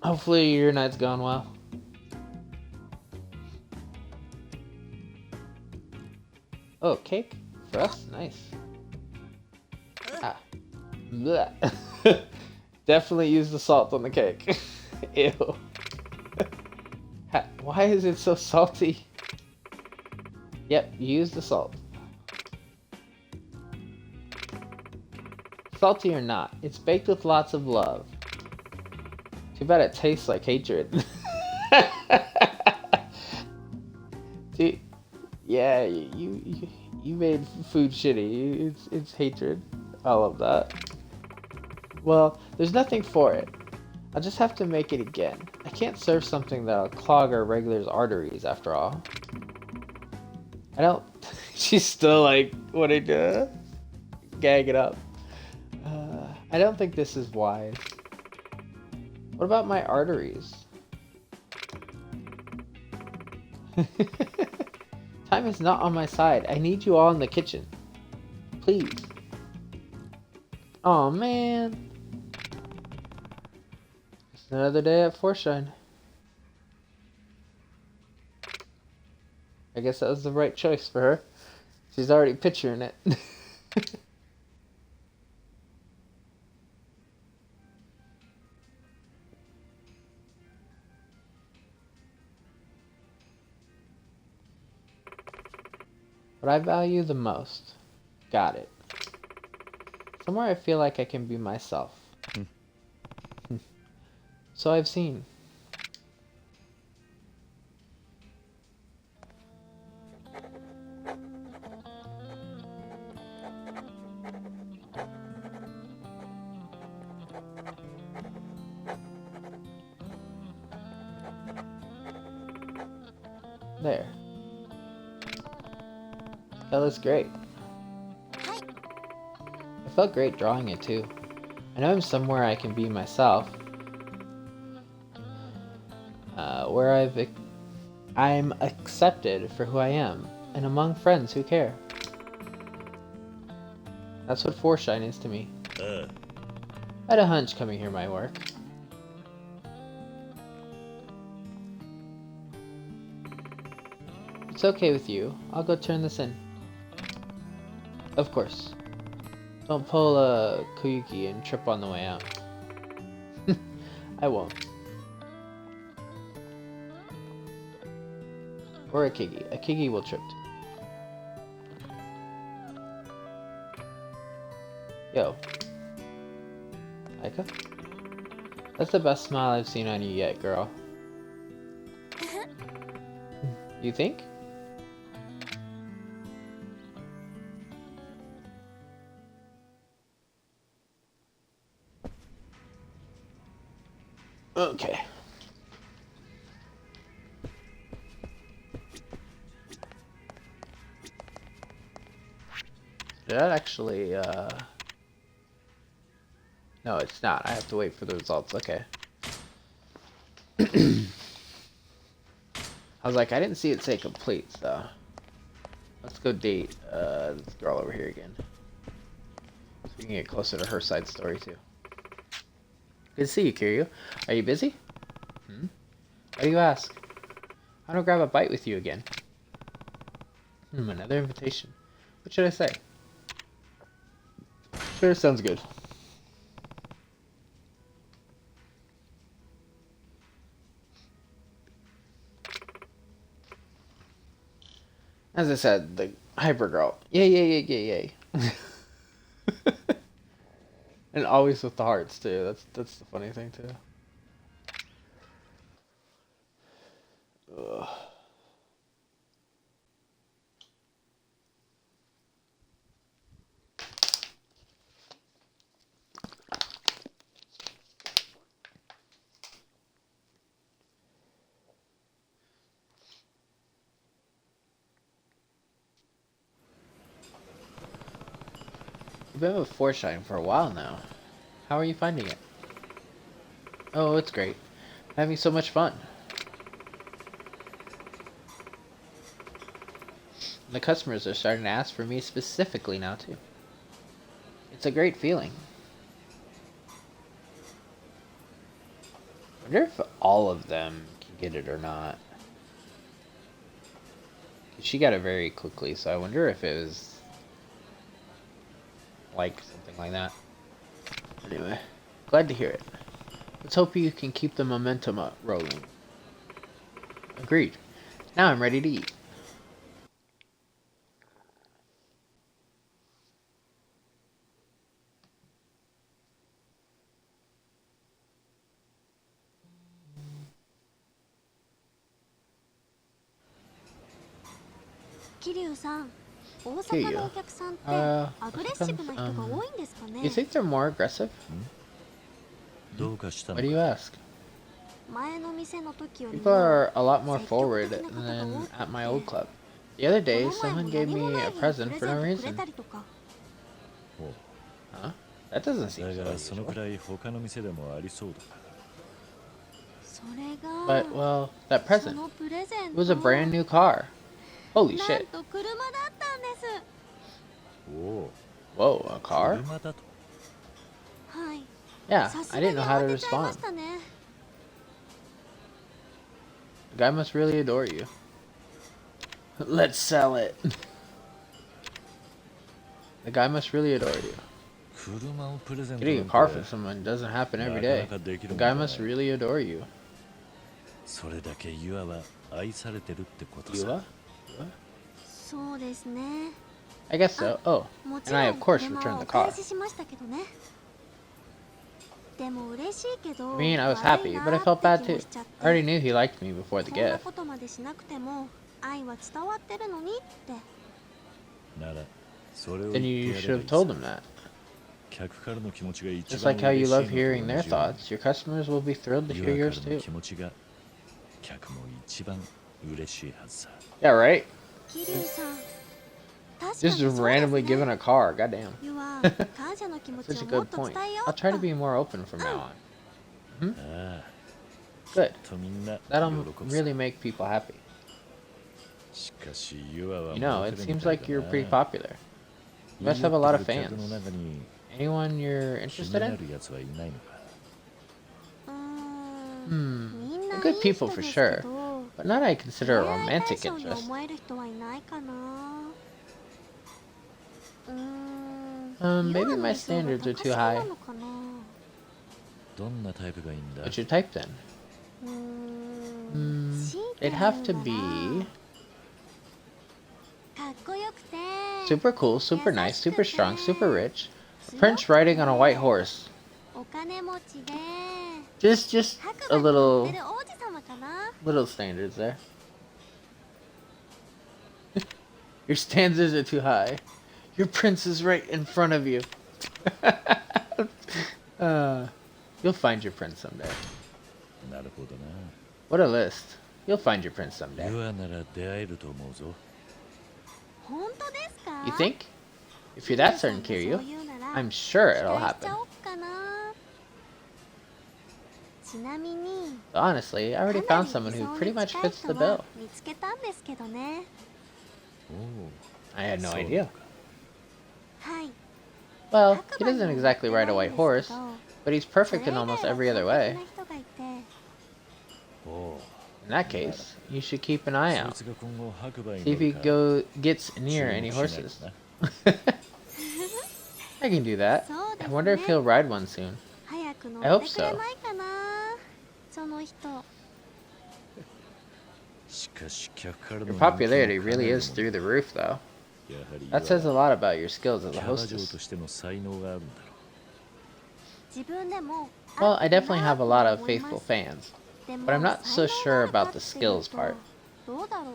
Hopefully your night's gone well. Oh, cake? For us? Nice. Ah. Blech. Definitely use the salt on the cake. Ew. Why is it so salty? Yep, use the salt. Salty or not, it's baked with lots of love. Too bad it tastes like hatred. Dude, yeah, you made food shitty. It's hatred. I love that. Well, there's nothing for it. I'll just have to make it again. I can't serve something that'll clog our regular's arteries, after all. I don't... She's still like, wanting to gag it up. I don't think this is wise. What about my arteries? Time is not on my side. I need you all in the kitchen. Please. Aw, man. It's another day at Forshine. I guess that was the right choice for her. She's already picturing it. What I value the most. Got it. Somewhere I feel like I can be myself. So I've seen. There. That looks great. I felt great drawing it too. I know I'm somewhere I can be myself. Where I'm accepted for who I am, and among friends who care. That's what Forshine is to me. I had a hunch coming here might work. It's okay with you. I'll go turn this in. Of course. Don't pull a Koyuki and trip on the way out. I won't. Or a Kigi. A Kigi will trip too. Yo. Aika? That's the best smile I've seen on you yet, girl. You think? Okay. That actually, no, it's not. I have to wait for the results. Okay. I was like, I didn't see it say complete, so. Let's go date, this girl over here again. So we can get closer to her side story, too. Good to see you, Kiryu. Are you busy? Why do you ask? I want to grab a bite with you again. Another invitation. What should I say? Sure, sounds good. As I said, the hyper girl. Yay. And always with the hearts too. That's the funny thing too. Ugh. You've been with Forshine for a while now. How are you finding it? Oh, it's great. I'm having so much fun. The customers are starting to ask for me specifically now, too. It's a great feeling. I wonder if all of them can get it or not. She got it very quickly, so I wonder if it was like something like that. Anyway, glad to hear it. Let's hope you can keep the momentum up rolling. Agreed. Now I'm ready to eat. 桐生さん、大桐生阪のお客さんってあアグレッシブな人が多いんですか You ね。 think they're more aggressive? どうかしたの Why do you ask? 前の店の時より People も are a lot more 積極 forward 的な方が than 多く at my て old club. The other こ day, の前 someone も gave 何も me ない a 日にプ present レ for ゼ no ントくれ reason. たりとか。おう Huh? That doesn't seem だ so がそのく unusual. らい他の店でもありそうだ。それが But, well, that そ present, のプレゼン it ト was a brand new car. Holy なん shit. と車だったんです。おお、 Whoa, a car? 車だと。はい。 Yeah, さす I が didn't に know how to 慌てちゃいま respond. したね。 The guy must really adore you. Let's sell it. The guy must really adore you. 車をプレゼント Getting な a ん car from て someone doesn't happen every な day. かなかでき The るもん guy じゃな must い。 really adore you. それだけユアは愛されてるってこと You さ。 are? そうですね。 I guess so. Oh, もち and I ろ of ん course 車 returned は the お返 car. ししましたけどね。でも嬉しいけど I mean, I was 悪 happy, いな but I ー felt って bad 気も too. しちゃって I already knew he liked me before the こんな gift. ことまでしなくても愛は伝わってるのにって。なら、それを Then 言 you って should やれ have ばいい told さ him that. 客からの気持ちが一 Just 番 like how you 嬉しい love のと hearing 同 their じように thoughts, your customers will be thrilled to ユ hear ア yours からの too. 気持ちが客も一番嬉しいはずさ。 Yeah, right? 桐生さん、確かに Just そうです randomly ね。 given a car. Goddamn. ユは感謝の気持ち Such a をもっ good と伝 point. えよう I'll っ try to と。 be more open from now on. ああ、 Good. とみんな喜 That'll ぶさ。 really make people happy. しかしユアは You know, モ it テるみ seems たい like だ you're な。 pretty popular. You must 言い have a 寄 lot って of くる客の fans. 中に Anyone you're 気 interested にな in? るやつはいないのか。うーん、 Hmm. みんないい Good 人 people で for すけ sure, ど、 but not I consider a 恋愛対 romantic 象に interest. 思える人はいないかな。うーん、 Maybe ユアの my 理想が standards are 高 too すぎ high. なのかな。どんなタイプがいいんだ。 What's your type then? うーん、 Hmm. 強いて It'd 言う have to なら be かっこよくて super cool, super nice, super strong, super rich. A prince riding on a white horse. お金持ちで Just 白 a 馬に乗っ little てる王子様かな。 little standards there. Your standards are too high. Your prince is right in front of you. You'll find your prince someday. なるほどな。 What a list. You'll find your prince someday. ユアなら出会えると思うぞ。本当ですか？ You think? If you're that certain, 桐生 Kiryu, さんがそう言うなら I'm sure 期 it'll 待しち happen. ゃおっかな。ちなみに Honestly, I already かな found り someone 理 who 想 pretty に much 近い fits 人 the は bill. 見つけたんですけどね。おお。 I had no そう idea. なのか。はい Well, 白 he 馬に doesn't 乗って exactly ない ride a ん white ですけ horse, ど but he's それ perfect 以 in 外 almost は every other 完 way. 璧な人がいて、おお。 In that case, you should keep an eye そい out. つが今後白馬に See 乗 if he るか gets 注 near 目 any しない horses. とな。 I can do that. そうで I す wonder if ね。 he'll ride one soon. 早く乗 I っ hope てくれ so. ないかな、その人。しかし客からの Your 人気も popularity かな really りの is も through the roof, though. やはり That says a ユアは lot about your skills as キ a ャバ嬢 hostess. としての才能があるんだろ自分でも Well, 合 I ってる definitely な have と a lot は of 思いま faithful す。 fans, でも but I'm not 才 so 能 sure があ about る the かっていう skills と part. どうだろう。う。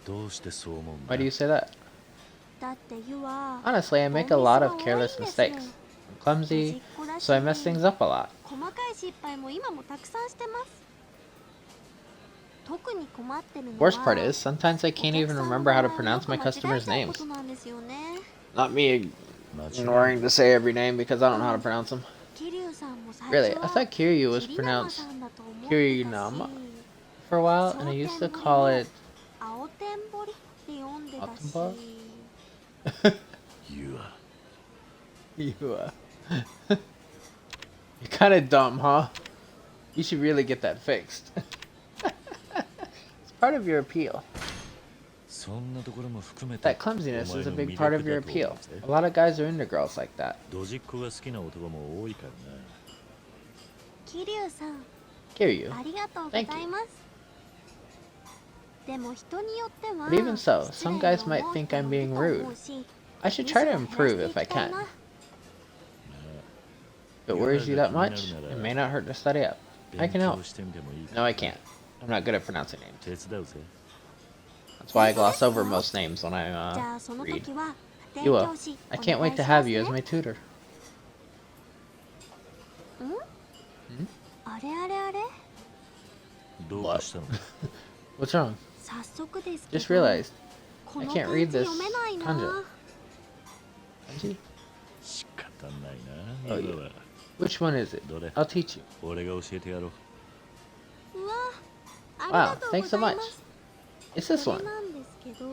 どうしてそう思うんだ。 Why do you say that? だってユは Honestly, I make a lot of careless mistakes. I'm clumsy, so I mess things up a lot. 細かい失敗も今もたくさんしてます。特に困ってるのは Worst part is, sometimes I can't even remember how to pronounce my customers' names. こと なんですよね。 Not me 間違い ignoring to say every name because I don't know how to pronounce them. 桐生さんも最 Really, 初 I は thought Kiryu was 桐生 pronounced さんだと思ってたし Kirinama for a while, and I used to call it 青天堀って読んでたし Autumn ユア。 you. You're kind of dumb, huh? You should really get that fixed. It's part of your appeal. そんなところも含めて That clumsiness お前 is a の big 魅 part 力 of your だと思 appeal. うぜ A lot of guys are into girls like that. ドジっ子が好きな男も多いからな。桐生さん Kiryu. ありがとうございますでも人によっては But even so, 失礼 some に guys 思う might 人 think I'm も being いると rude. 思うし I should ミス try を to 減ら improve して if い I きたい can. な If it worries you that much, it may not hurt to study up. I 勉 can help. 強してみてもいいか No, I can't. I'm not good at pronouncing names. 手伝うぜ。That's why I gloss over most names when じ I ゃあその read. 時は家 You 庭 will. 教師 I お can't 願い wait し to ま have す you ね as my tutor. あれあれあれどうかしたの？ What's wrong? 早速ですけ Just ど realized こ I の can't 漢 read 字 this 読めないな kanji. Kanji? 仕方ないな。 Oh, 今は Which one is it? どれ？ I'll teach you. 俺が教えてやろう。うわありが Wow, とうご thanks ざ so いま much. す It's this そ one. れなんですけど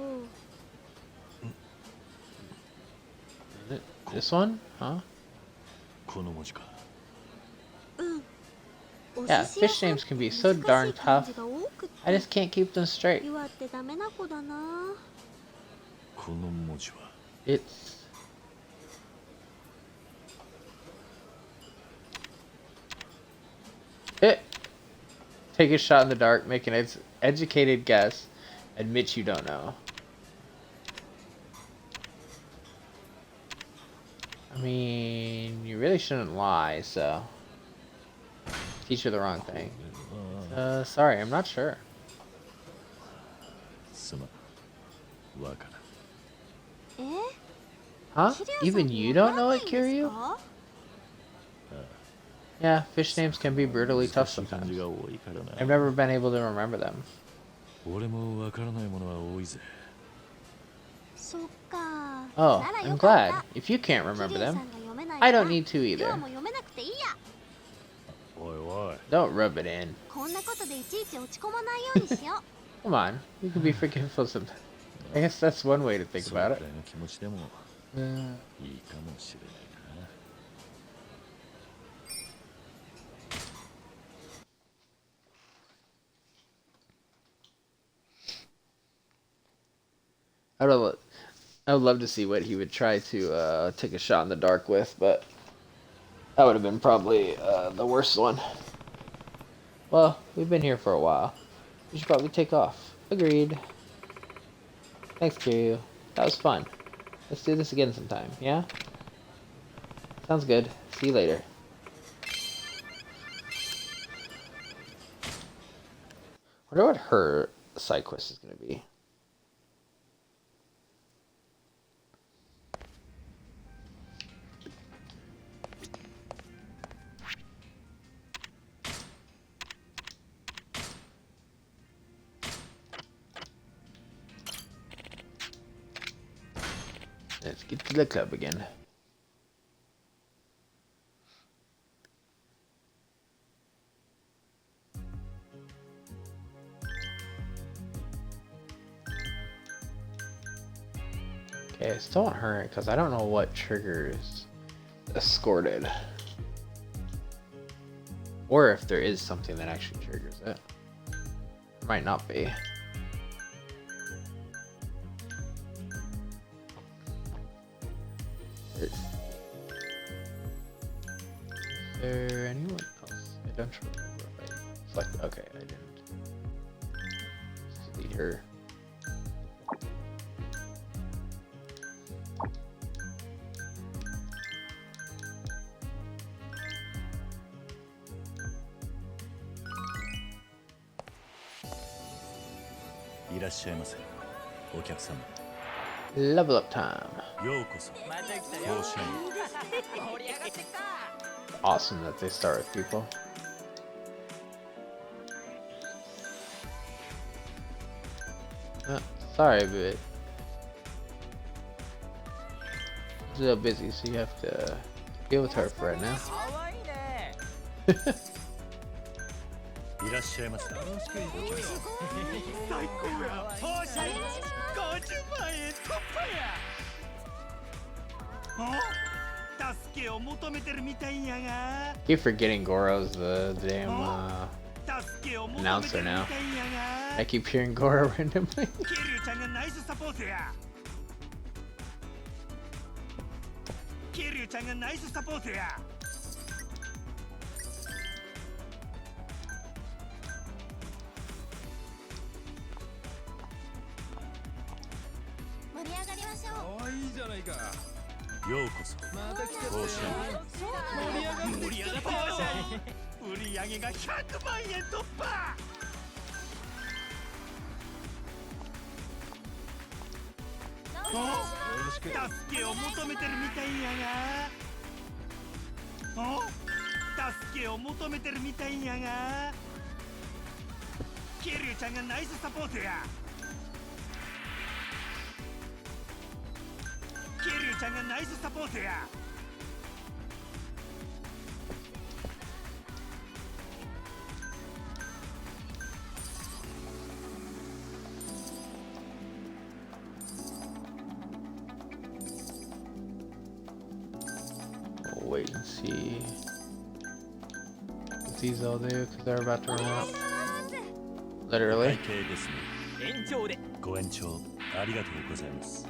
Is it this one? Huh? この文字か。うんお Yeah, 寿司屋 fish さん names can be so 難し darn い漢 tough. 字が多く I て just can't keep them straight. 岩ってダメな子だなこの文字は It's it. Take a shot in the dark, make an educated guess, admit you don't know. I mean, you really shouldn't lie, so teach her the wrong thing. Sorry, I'm not sure. すまん。わからん。え Huh? 桐生さん Even も you わ don't から know ない it, んです Kiryu? か Yeah, fish names can be brutally tough 難しい漢 sometimes. 字が多いからな。 I've never been able to remember them. 俺もわからないものは多いぜ。そっか Oh, なら I'm よかっ glad. た If you can't 桐 remember 生さ them, んが読めない I から don't need to 今 either. も読めなくていいやおいおい。 Don't rub it in. こんなことでいちいち落ち込まないようにしよう Come on, you can be forgetful sometimes. I guess that's one way to think それ about くらいの気持ちでも it. いいかもしれないな。I would love to see what he would try to take a shot in the dark with, but that would have been probably the worst one. Well, we've been here for a while. We should probably take off. Agreed. Thanks, Kiryu. That was fun. Let's do this again sometime, yeah? Sounds good. See you later. Wonder what her side quest is going to be. Let's get to the club again. Okay, I still want her because I don't know what triggers escorted. Or if there is something that actually triggers it. There might not be. Is there anyone else? I don't remember if I selected. Okay, I didn't. Just delete her. Level up time. ようこそ。甲子園。 Awesome that they start with people. Sorry, but it's a little busy, so you have to deal with her for right now. いらっしゃいませ。最高や報酬50万円突破や助けを求めてるみたいやが Keep forgetting Goro's the damn 助けを求めてるみ announcer たい now. やが I keep hearing Goro randomly. ケリュウちゃんがナイスサポートやケリュウちゃんがナイスサポートや盛り上がりましょうかわいいじゃないかようこそ。甲子園。盛り上がって売り上げが100万円突破助けを求めてるみたいやが。助けを求めてるみたいやが。キリュウちゃんがナイスサポートや。キリュウちゃんがナイスサポートや。We'll wait and see what these all do because they're about to run out. Literally. 会計ですね。延長でご延長ありがとうございます。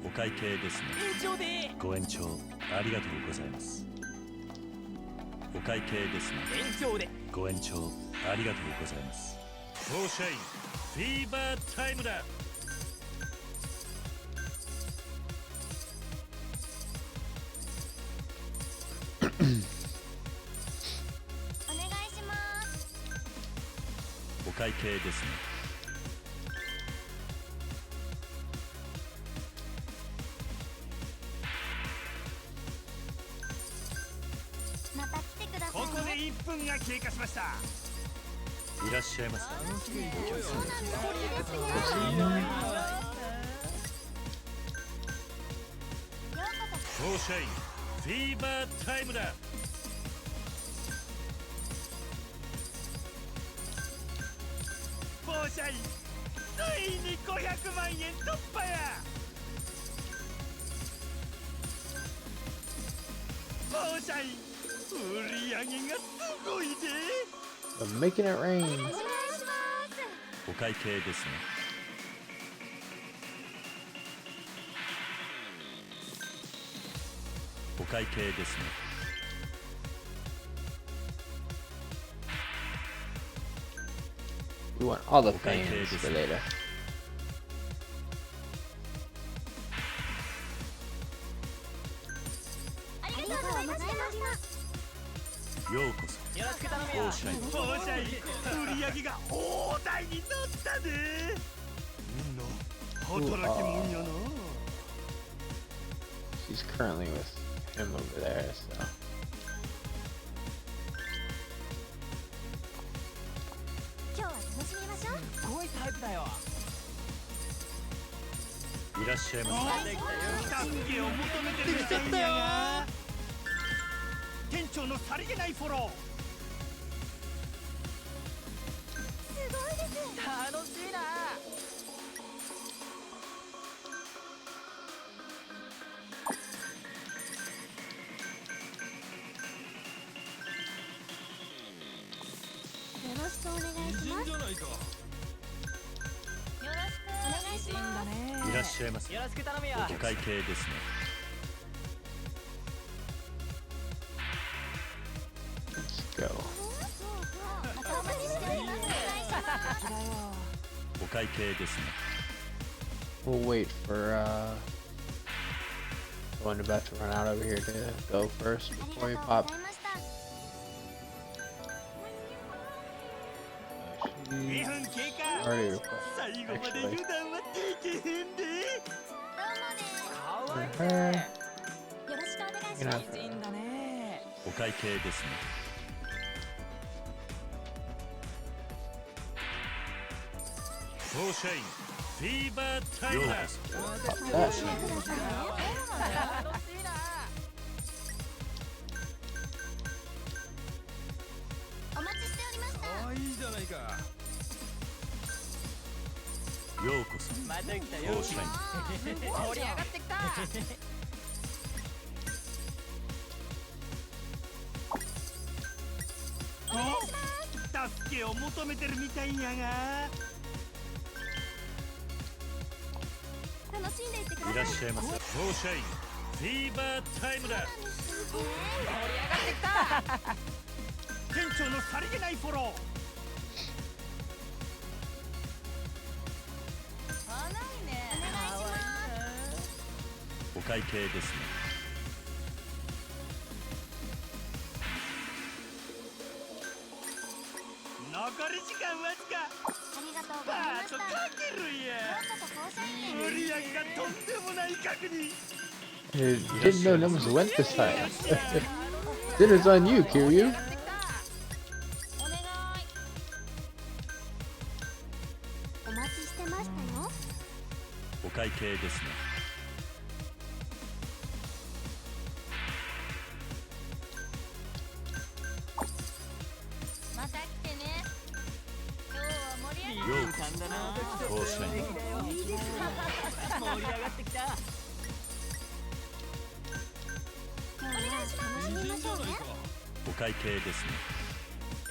お会計ですね。延長でご延長ありがとうございます。お会計ですね。延長でご延長ありがとうございます。フォーシャインフィーバータイムだ。お願いします。お会計ですね。また来てくださいここでね。 1分が経過しました。いらっしゃいませ。そうなんです。いいですね。フォーシャインフィーバータイムだ。フォーシャインついに500万円突破や。フォーシャイン売り上げがすごいで。 I'm making it rain. お願いします。お会計ですね。お会計ですね。We want all the Okay, fans this for is- later. ありがとうございました。ようこそ。よろしく頼むよフォーシャインフォーシャイン売り上げが大台に乗ったで。みんな働き者やな。 She's currently with him over there, so. 今日は楽しみましょう。すごいタイプだよいらっしゃいませ。助けを求めてるみたいやが。店長のさりげないフォロー。すごいです。楽しいなよろしくお願いします。よろしくお願いします。いらっしゃいませ。よろしく頼むよお会計ですね。 Let's go. またお待ちしております。お願いします。お会計ですね。 We'll wait for the one about to run out over here to go first あ before we りがとう pop. ございました。 2 She 分経過。 already requested 最後まで actually. 油断はできへんで。どうもです。かわいい For her. ねよろしくお願いし You ま know, す。美人だねお会計ですね。フォーシャインフィーバータイムだ。 pop that. 楽しいなお待ちしておりました。いいじゃないか。ようこそ。また来たよフォーシャイン盛り上がってきた助けを求めてるみたいやが。楽しんでいってください。いらっしゃいませ。フォーシャインフィーバータイムだ。店長のさりげないフォロー。お願いします。お会計ですね。な残り時間わずか。ありがとうごパざいました。ートかけるや。とっとと校舎に。無理やりがとんでもない確認。Didn't know numbers went this time. Dinner's on you, Kiryu. お願い。お待ちしてましたよ。お会計ですね。また来てね。今日は盛り上がる。ようかんだな。こうしない。盛り上がってきた。今日は楽しみましょうね。お会計ですね。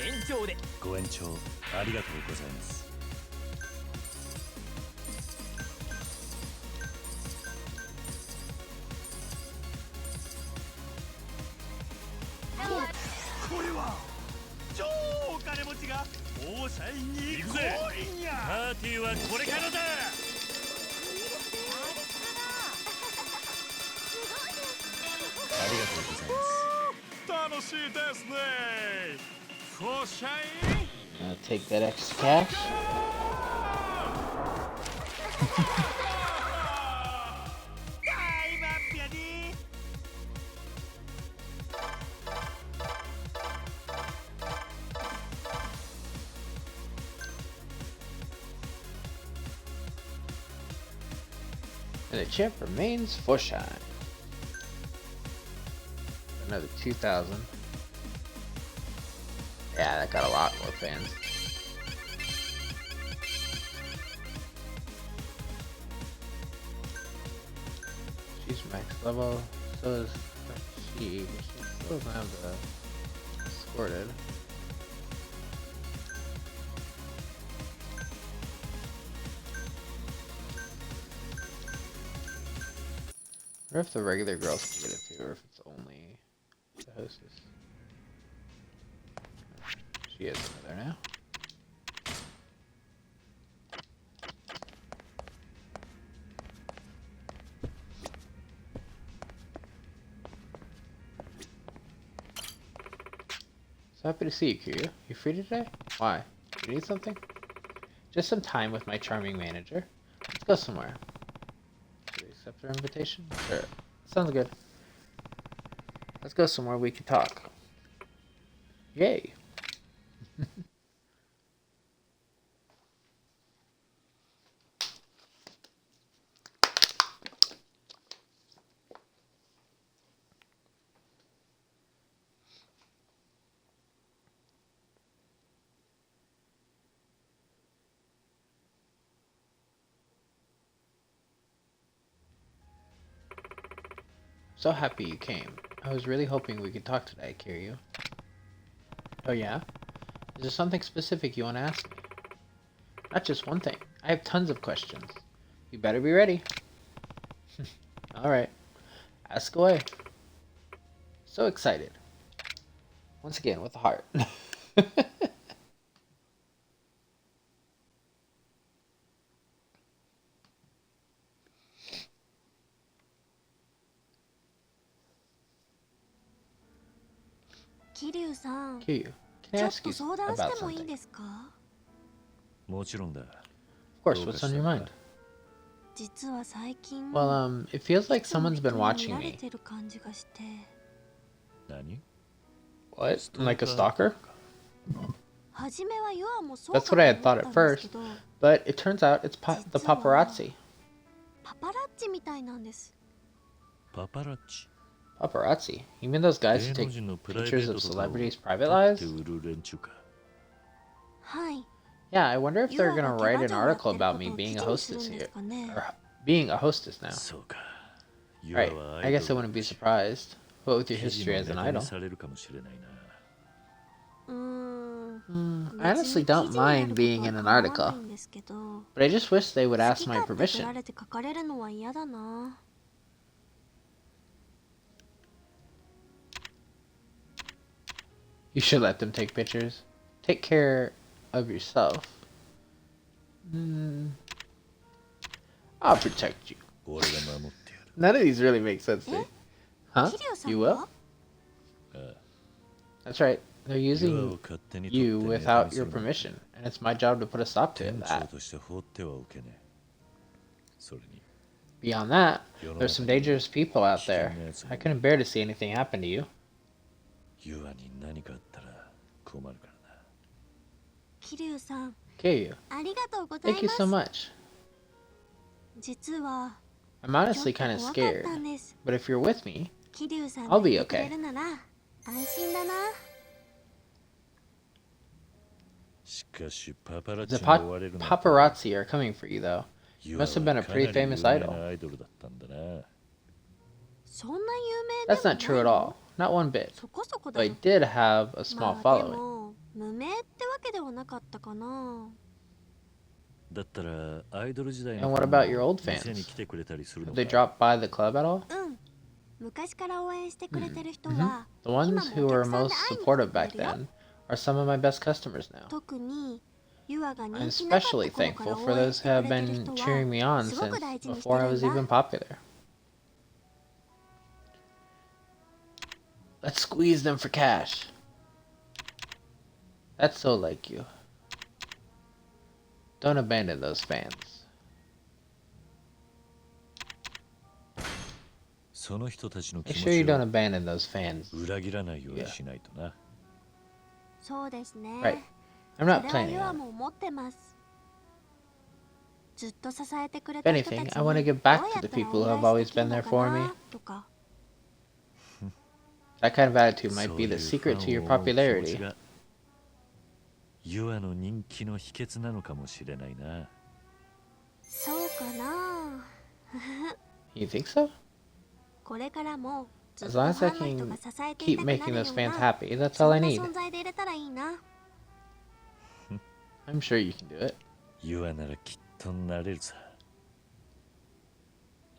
延長で。ご延長ありがとうございます。これは超お金持ちがオーシャインに降臨や。パーティーはこれからだ。ありがとうございます。楽しいですね。フォーシャイン。 I'll take that extra cash.タイムアップやで。And the champ remains for shine. Another 2,000. Yeah, that got a lot more fans. She's max level, so is she. She still doesn't have the escorted. I wonder if the regular girls can get it too, or if it's only the hostess. She is over there now. So happy to see you, Kiryu. You free today? Why? You need something? Just some time with my charming manager. Let's go somewhere. Should we accept our invitation? Sure. Sounds good. Let's go somewhere we can talk. Yay. So happy you came. I was really hoping we could talk today, Kiryu. Oh yeah? Is there something specific you want to ask me? Not just one thing. I have tons of questions. You better be ready. Alright. Ask away. So excited. Once again, with a heart. Kiryu-san, Kiryu, can I ちょっ ask と you 相談 about してもいい something? ですか？もちろんだ。 Of course, what's on your mind? 実は最近 Well, it feels like いつも someone's 人 been に見 watching られ me. てる感じがして、何？ What? Like a stalker? 初めはユアもそうか That's と what I 思 had っ thought た at んですけ first, ど、 but it turns out it's the paparazzi. パパラッチみたいなんです。パパラッチ。 Paparazzi? You mean those guys who 芸 take 能人のプライベ pictures ー of トとかを celebrities' 撮 private って lives? 売る連中か。はい。 Yeah, I wonder if ユ they're ア gonna が write キャ an バ嬢を article やってる about こと me を記 being 事 a にする hostess んです here. かね。 Or being a hostess now. そうか。ユ Right, アは I guess I アイドル wouldn't be surprised. What with your 記事 history の as ネ an タに idol? されるかもしれないな。I honestly don't mind being in an article, んですけど、 but I just wish they would 好 ask き my 勝手取ら permission. れて書かれるのは嫌だな。 You should let them take pictures. Take care of yourself. I'll protect you. 俺が守ってやる。 None of these really make sense to me. Huh? キリュウさん You が will? That's right. they're using you without your permission, and it's my job to put a stop to 店長 that. として放ってはおけねえ。それに Beyond that, there's some dangerous people out there. I couldn't bear to see anything happen to you. ユアに何かあったら困るからな。桐生さん、 Kiryu, ありがとうござい thank you ま so す。 much. 実は I'm ちょ honestly っと kind 怖 of かっ scared, たんです。 but if you're with me, 桐生さん I'll が be いてくれ okay. るなら安心だな。しかしパパラッ the チに追われるなんて paparazzi are coming for you, though. ユ You ア must は have been a かなり pretty famous 有名 idol. なアイドルだったんだな。そんな有名で That's も not true at all. Not one bit. そこそこだ But よ I。did have a small まあで following. も無名ってわけではなかったかな。だったらアイドル時代 And の what ファ about ン your も old 店に fans? 来てくれたりする Have の they か。 dropped by the club at all? うん。昔から応援してくれてる人 Mhm. は、 The ones 今 who もお were 客さん most で会いに来 supportive てくれ back るよ。 then are some of my best customers now. 特にユアが I'm 人気なかった especially 頃から thankful for 応援 those し who て have くれてる been 人 cheering は me on すご since く大事にして before I るん was だ。 even popular. Let's squeeze them for cash. That's so like you. Don't abandon those fans. その人たちの気 Make 持 sure you ち don't を abandon those fans. 裏切らないようにしないとな。そうですね。 Right. I'm それ not は planning ユア on it. も思ってます。ずっと支えてくれ If た人たち anything, に I want to ど give う back や to っ the たら people who 恩 have 返 always しできる been の there か for me. なとか。 That kind of attitude might そう be い the う secret フ to ァ your ンを思う気持ち popularity. がユアの人気の秘訣なのかもしれないな。そうかな。 You think so? これからもずっ As と long フ as I ァンの人 can が支えてい keep たくな making るよ those う fans な happy, that's そ all ん I な need. 存在でいれたらいいな。 I'm sure you can do it. ユアならきっとなれるさ。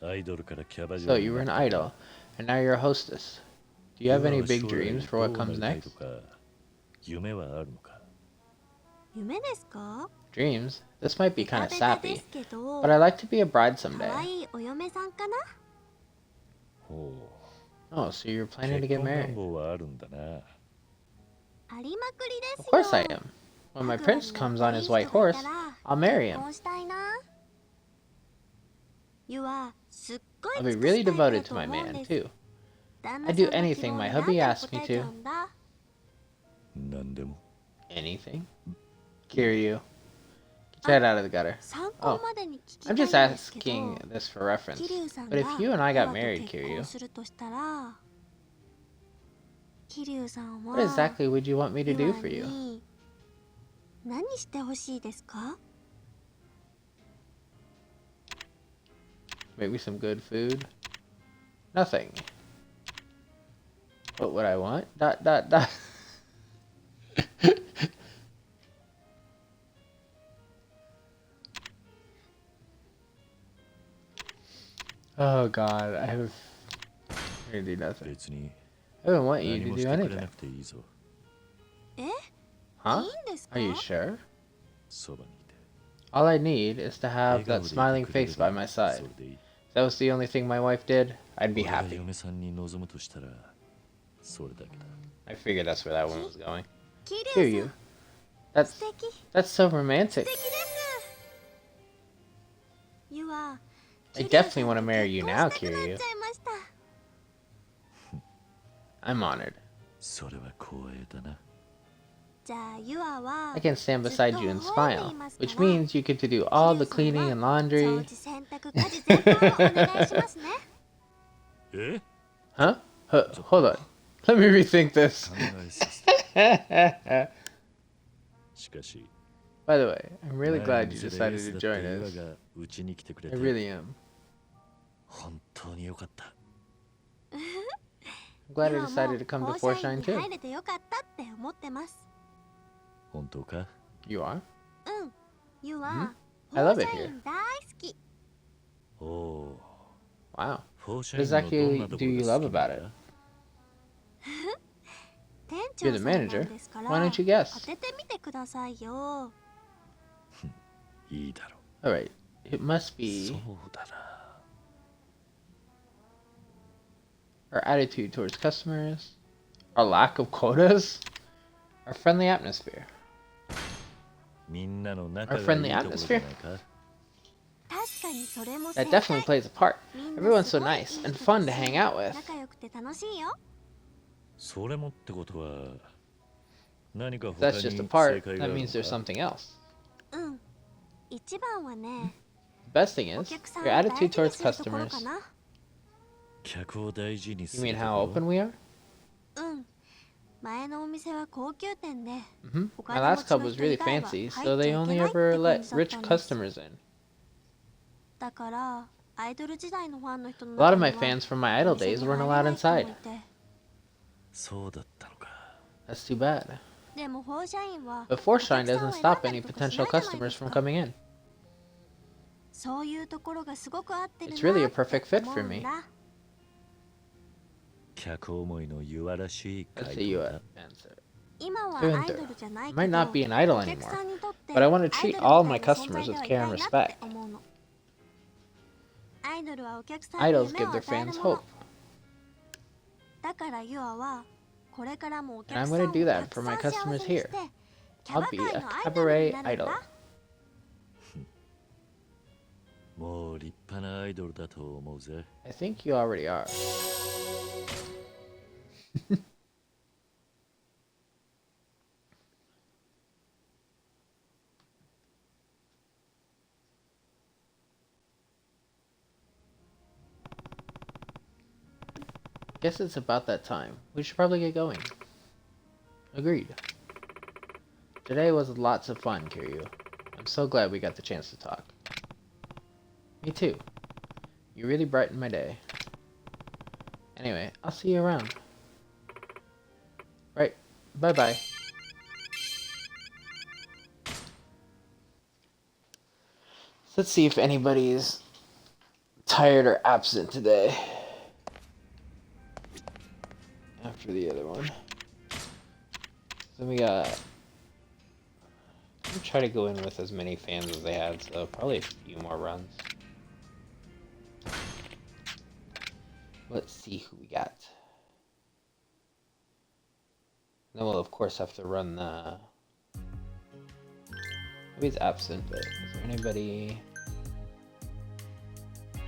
アイドルからキャバ嬢 So に you were な an ったら idol, and now you're a hostess. Do you have ユア any は big 将来 dreams for what どう comes なりたいと next? か夢はあるのか。夢ですか？ Dreams? This might be ベタ kind of ベタで sappy, すけど、 but I'd like to be a bride 可 someday. 愛いお嫁さんかな？ほ Oh, so you're う。 planning to 結 get 婚願 married? 望はあるんだな。ありまくりです Of よ。 course I am. When my prince comes on his white horse, I'll marry 結 him. 婚したいな。ユア、すっごい I'll 尽 be く really したい人 devoted だ to と my 思うん man, です。 too. 旦 I 那 do さんの anything 希望 my に hubby 何て asks 答 me えちゃ to. うんだ。何でも。 Anything? Kiryu. Get out of the gutter. 参考までに聞きたい I'm ん just ですけど、 asking this for reference. 桐生さん But が if you and I ユ got アと married, 結 Kiryu, 婚するとしたら、桐生さんは what exactly would you want me to ユ do ア for you? に何してほしいですか？ Make me some good food? Nothing. What would I want? Dot dot dot. Oh god, I have. I'm gonna do nothing. 別に I don't want you 何 to もし do てくれ anything. なくていいぞ。え？ Huh? いいんですか？ Are you sure? そばにいて。 All I need is to 笑 have 顔 that でいて smiling くれれ face ば by my そ side. れでいい。 If that was the only thing my wife did, I'd be 俺が happy. 嫁さんに望むとしたらそれだけだ。 I figured that's where that one was going. 桐 Hear 生さん、 you. 素敵。 That's so 素 romantic. 敵です。ユア、 I 桐生 definitely さん want to と marry 結 you 婚 now, したくなっ Kiryu. ちゃいました。 I'm honored. それは光栄だな。じゃあユアは I can stand beside you and ずっと微笑んで smile, います which から、 means you get to do all the 桐生 cleaning さ and んは laundry. 掃除、洗濯、家事全般をお願いしますね。え？ Huh? Hold on. Let me rethink this. 考えさせて。しかし、 By the way, I'm really 前 glad の you 店で decided エース to だった join ユア us. がうちに来てくれ I て really am. 本当によかった。 I'm glad ユ I アも decided to come to 放社員 Forshine に too. 入れてよかったって思ってます。本当か？ You are? うん。ユア、 I 放 love 社 it here. 員大好き。おお。 Wow. フォーシ What ャインのどん exactly なと do こ you ろが love 好きなん about it? だ？店 You're 長 the さんなん manager. ですから、 Why don't you 当 guess? ててみてくださいよ。いいだろう。 Alright. It must そう be だな。 our attitude towards customers, our lack of quotas. Our friendly atmosphere. みんなの Our 仲がいい friendly ところじゃないか。 確かにそれも That 正 definitely 解 plays a part. みんな Everyone's す so ごいいい nice 人 and たち fun to し hang out with. 仲良くて楽しいよ。それもってことは何か If 他 that's に just a 正 part, 解があ that るの means there's か。 something else. うん一番はね The best thing お is 客さん your を大 attitude 事に towards するところ customers. かな。客を大事にす You る mean と how こ open we are? うん前のお店は高級店で Mm-hmm. お My 金 last 持ち club の was 人 really 以外は fancy, 入 so っちゃ they いけ only ないって ever 感 let じだった rich んです customers in. だからアイドル時代のファンの人の A lot 中 of に my は fans from my idol お店 days に weren't 入れ allowed ない人もい inside. てそうだったのか。 That's too bad. でもフォーシャインは But お Forshine 客さんを doesn't 選ん stop だ any りとかし potential ないじゃないで customers す from か coming in. そういうところがすごく合ってるな It's really a って perfect fit 思 for うん me. だ。客思いの優らしい Let's 回 say you 答だ。 answer. 今はア Through イ and ド through. ルじゃない I け might ど not be an idol お客 anymore, さんにとって but I want to アイ treat ドル all み my たいな存 customers 在 with では care い and ないなって respect. 思うの。アイドルはお客さんに Idols 夢 give を their 与える fans もの hope. だからユアはこれからもお And 客 I'm さん gonna を do た that く for さ my ん幸せ customers にして here. キャバ I'll be 界 a のアイドルに cabaret なるん idol. だ。もう立派なアイドルだと思うぜ。 I think you already are. Guess it's about that time. We should probably get going. Agreed. Today was lots of fun, Kiryu. I'm so glad we got the chance to talk. Me too. You really brightened my day. Anyway, I'll see you around. Right. Bye-bye. So let's see if anybody's tired or absent today. After the other one. So we got... I'm gonna try to go in with as many fans as they had, so probably a few more runs. Let's see who we got. Then we'll of course have to run the... Maybe it's absent, but is there anybody...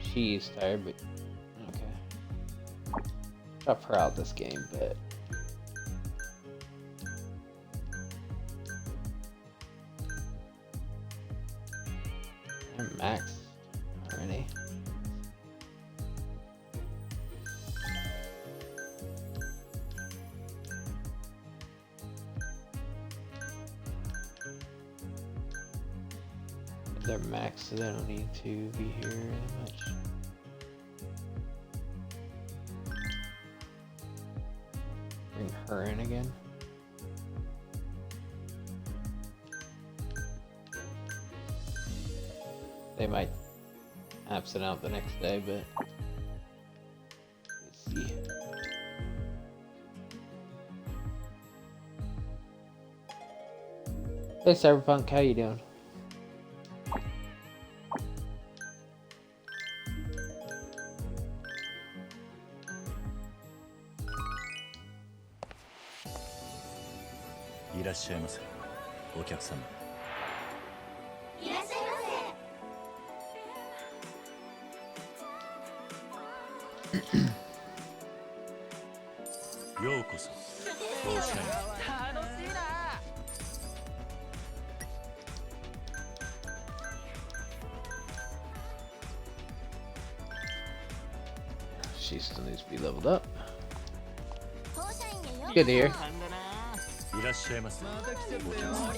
She's tired, but... Okay. Drop her out this game, but... I'm maxed already. They're maxed, so they don't need to be here that much. Bring her in again. They might absent out the next day, but let's see. Hey Cyberpunk, how you doing?いらっしゃいませ、お客様。いらっしゃいようこそ。フォーシャイン。 She still needs to be leveled up. フォーシャインへよう Good to hear. いらっしゃいませ。お客様。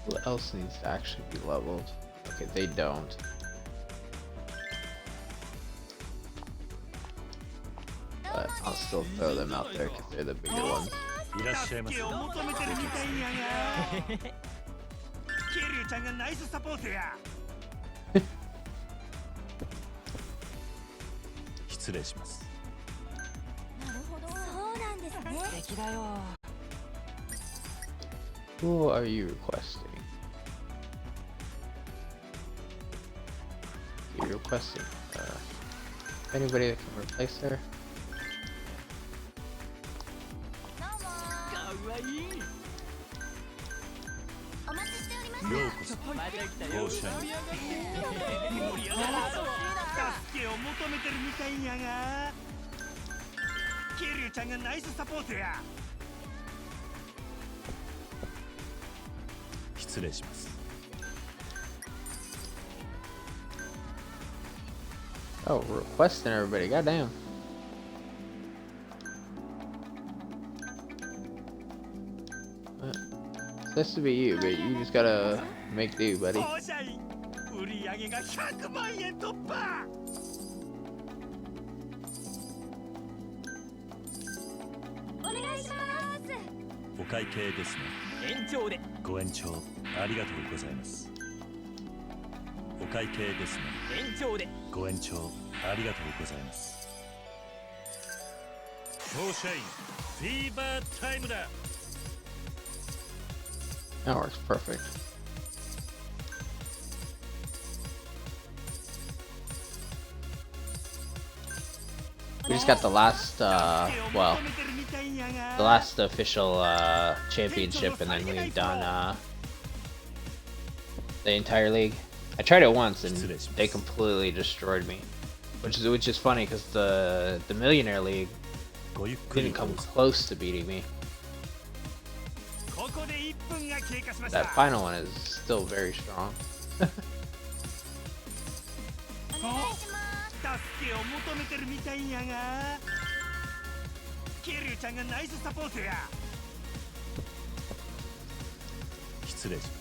Who else needs to actually be leveled? Okay, they don't. But I'll still throw them out there because they're the bigger ones. いらっしゃいませ。助けを求めてるみたいやがケリュウちゃんがナイスサポートや。失礼します。なるほどそうなんですね。素敵だよ。 Who are you requesting? You're requesting Anybody that can replace her? お待ちしておりました。ようこそゴーシャイ助けを求めてるみたいんやが。キリュウちゃんがナイスサポートや。失礼します。 Oh, requesting everybody. Goddamn. Supposed to be you, but you just gotta make do, buddy. ゴーシャイ売り上げが100万円突破。お願いします。お会計ですね。延長で。ご延長ありがとうございます。お会計ですね。延長で。ご延長ありがとうございます。ゴーシャイフィーバータイムだ。 That works perfect. We just got the last, well, the last official championship, and then we've done the entire league. I tried it once, and they completely destroyed me, which is funny because the Millionaire League ごゆっくり didn't どう come ぞ。 close to beating me. ここで1分が経過しました。 That final one is still very strong. お願いします。助けを求めてるみたいんやが。キリュウちゃんがナイスサポートや。失礼します。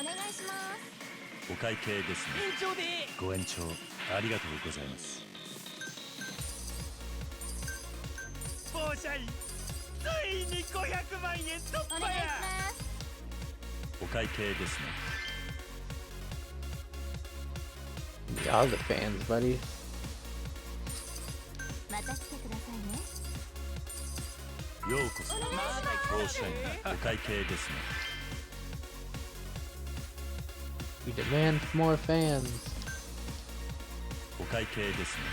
お願いします。お会計ですね。延長で。ご延長ありがとうございます。ゴーシャイついに500万円突お願いし破や。ます。お会計ですね。 Y'all the fans, buddy. また来てくださいね。ようこそゴーシャイお会計ですね。 We demand more fans. お会計ですね。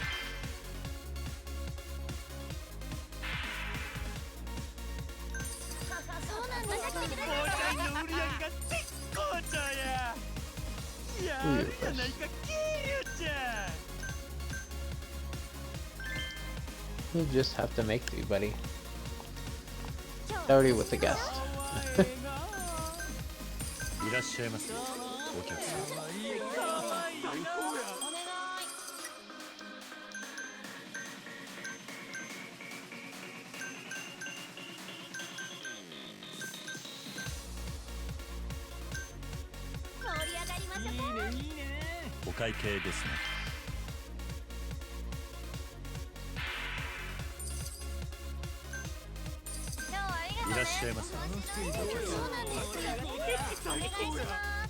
そうなんです。また来てくだゴーさい。シャイの売り上げが絶好調や。やるやないかキリュウちゃん。 You just have to make do, buddy. Already with the guest. いらっしゃいませ。お客さん。お願い。盛り上がりましょう。お会計ですね。 今日はありがとうね。いらっしゃいませ。そうなんですよ。お願いします。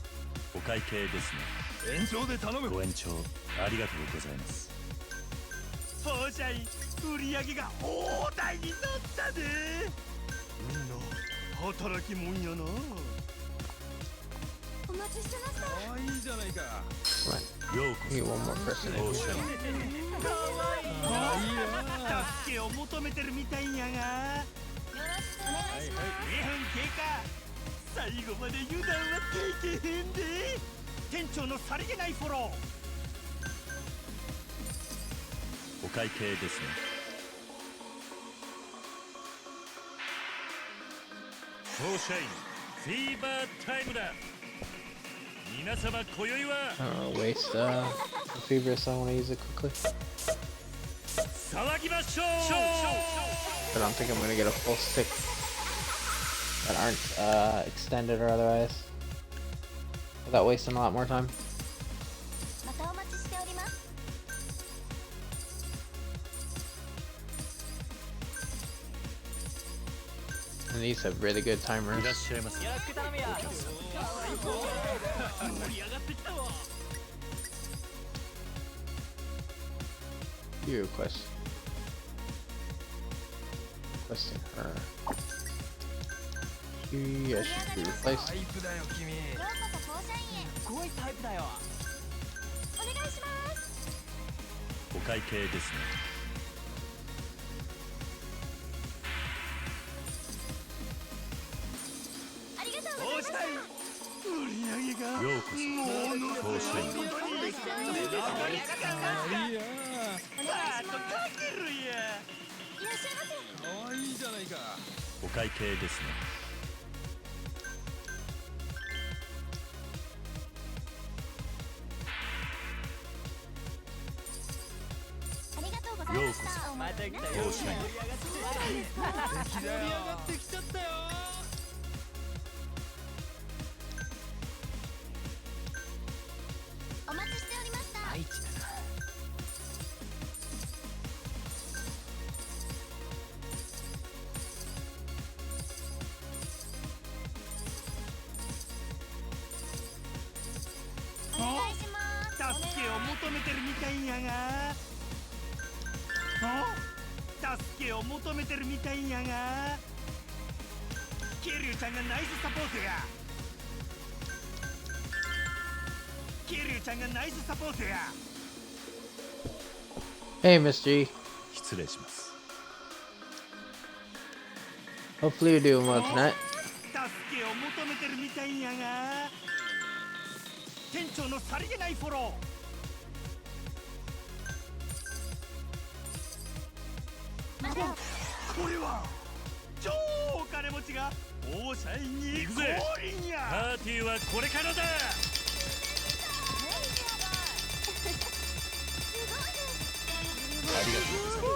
お会計ですね。延長で頼む。ご延長ありがとうございます。ゴーシャイ売り上げが大台になったで。みんな働きもんやな。お待ちしてました。あ、いいじゃないか。ようこ We need one more person そ in ゴー here. シャイ助けを求めてるみたいんやが。よろしくお願いします。 2分経過。最後まで油断はできへんで。店長のさりげないフォロー。お会計ですね。ゴーシャイフィーバータイムだ。皆様今宵は I don't wanna waste the Febrous. I want to use it quickly. 騒ぎましょう。 But I don't think I'm gonna get a full stick that aren't extended or otherwise. Without wasting a lot more time. またお待ちしております。 And these have really good い timers. らっしゃいませ。 You request. Requesting her. I should be replaced. ようこそ校舎員へすごいタイプだよ。お願いします。お会計ですね。ありがとうございました。売り上げがようこそ甲子園に。お願いします。いらっしゃいませ。お会計ですね。ありがとうございました。また来たよ。甲子園に。盛り上がってきちゃったよ。お待ちしておりました。愛知だな。お願いします。助けを求めてるみたいやが。助けを求めてるみたいやが。ケリュウちゃんがナイスサポートや。ケリュウちゃんがナイスサポートや。 Hey, Miss G. 失礼します。 Hopefully you're doing well tonight. 助けを求めてるみたいやが。店長のさりげないフォロー。これは超お金持ちがオーシャインに降臨や。パーティーはこれからだ。ありがとうございま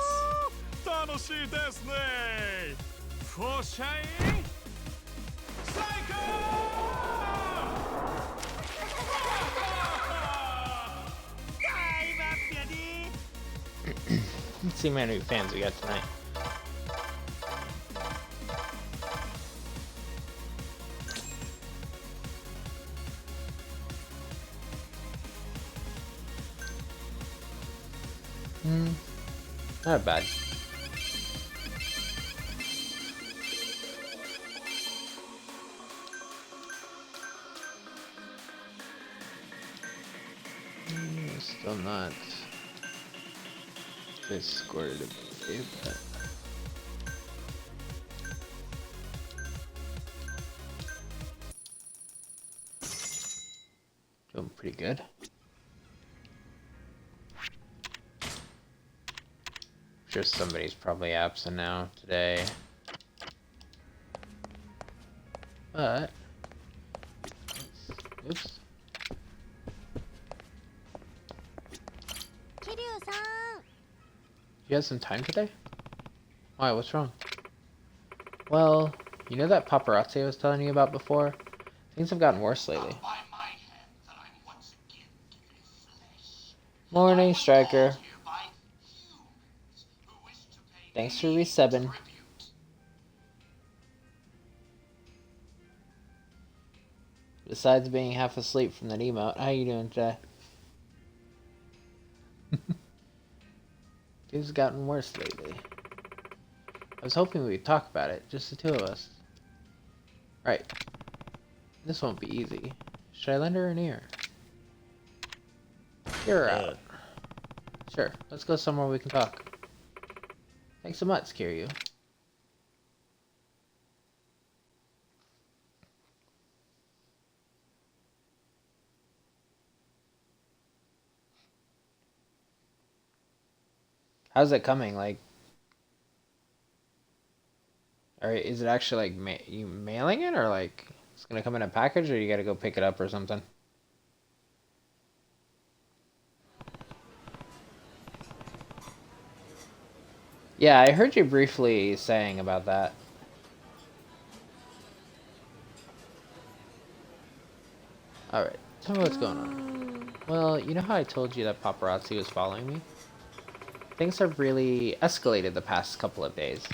す。楽しいですね。フォーシャイン最高。Let's see how many fans we got tonight. Not bad. Still not escorted away, but doing pretty good. Sure, somebody's probably absent now today, but oops. 桐生さん。 You have some time today? Why, what's wrong? Well, you know that paparazzi I was telling you about before? Things have gotten worse lately. Morning, Striker. Thanks for resubbing. Besides being half asleep from that emote, how you doing today? Things have gotten worse lately. I was hoping we'd talk about it, just the two of us. Right. This won't be easy. Should I lend her an ear? Hear her out. Sure, let's go somewhere we can talk. Thanks so much, Kiryu. How's it coming? Like, or is it actually like you mailing it, or like it's gonna come in a package, or you gotta go pick it up or something? Yeah, I heard you briefly saying about that. Alright, tell me what's going on. Well, you know how I told you that paparazzi was following me? Things have really escalated the past couple of days.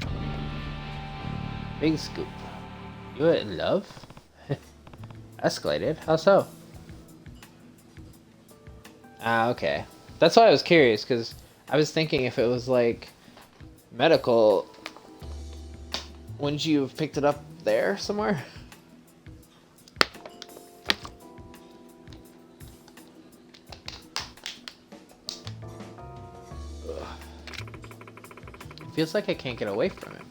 Big scoop. You were in love? Escalated? How so? Ah, okay. That's why I was curious, because I was thinking if it was like medical, wouldn't you have picked it up there somewhere? Ugh. It feels like I can't get away from him.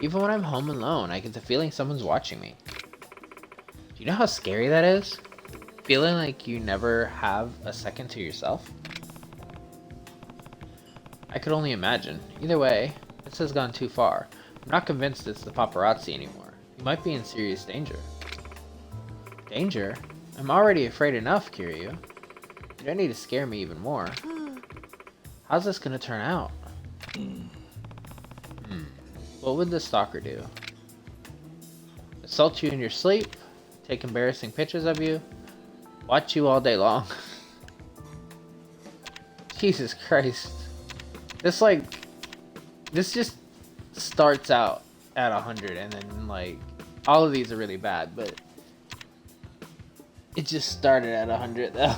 Even when I'm home alone, I get the feeling someone's watching me. Do you know how scary that is? Feeling like you never have a second to yourself? I could only imagine. Either way, this has gone too far. I'm not convinced it's the paparazzi anymore. You might be in serious danger. Danger? I'm already afraid enough, Kiryu. You don't need to scare me even more. How's this gonna turn out? What would the stalker do? Assault you in your sleep? Take embarrassing pictures of you? Watch you all day long? Jesus Christ. This just starts out at 100 and then like, all of these are really bad, but it just started at 100 though.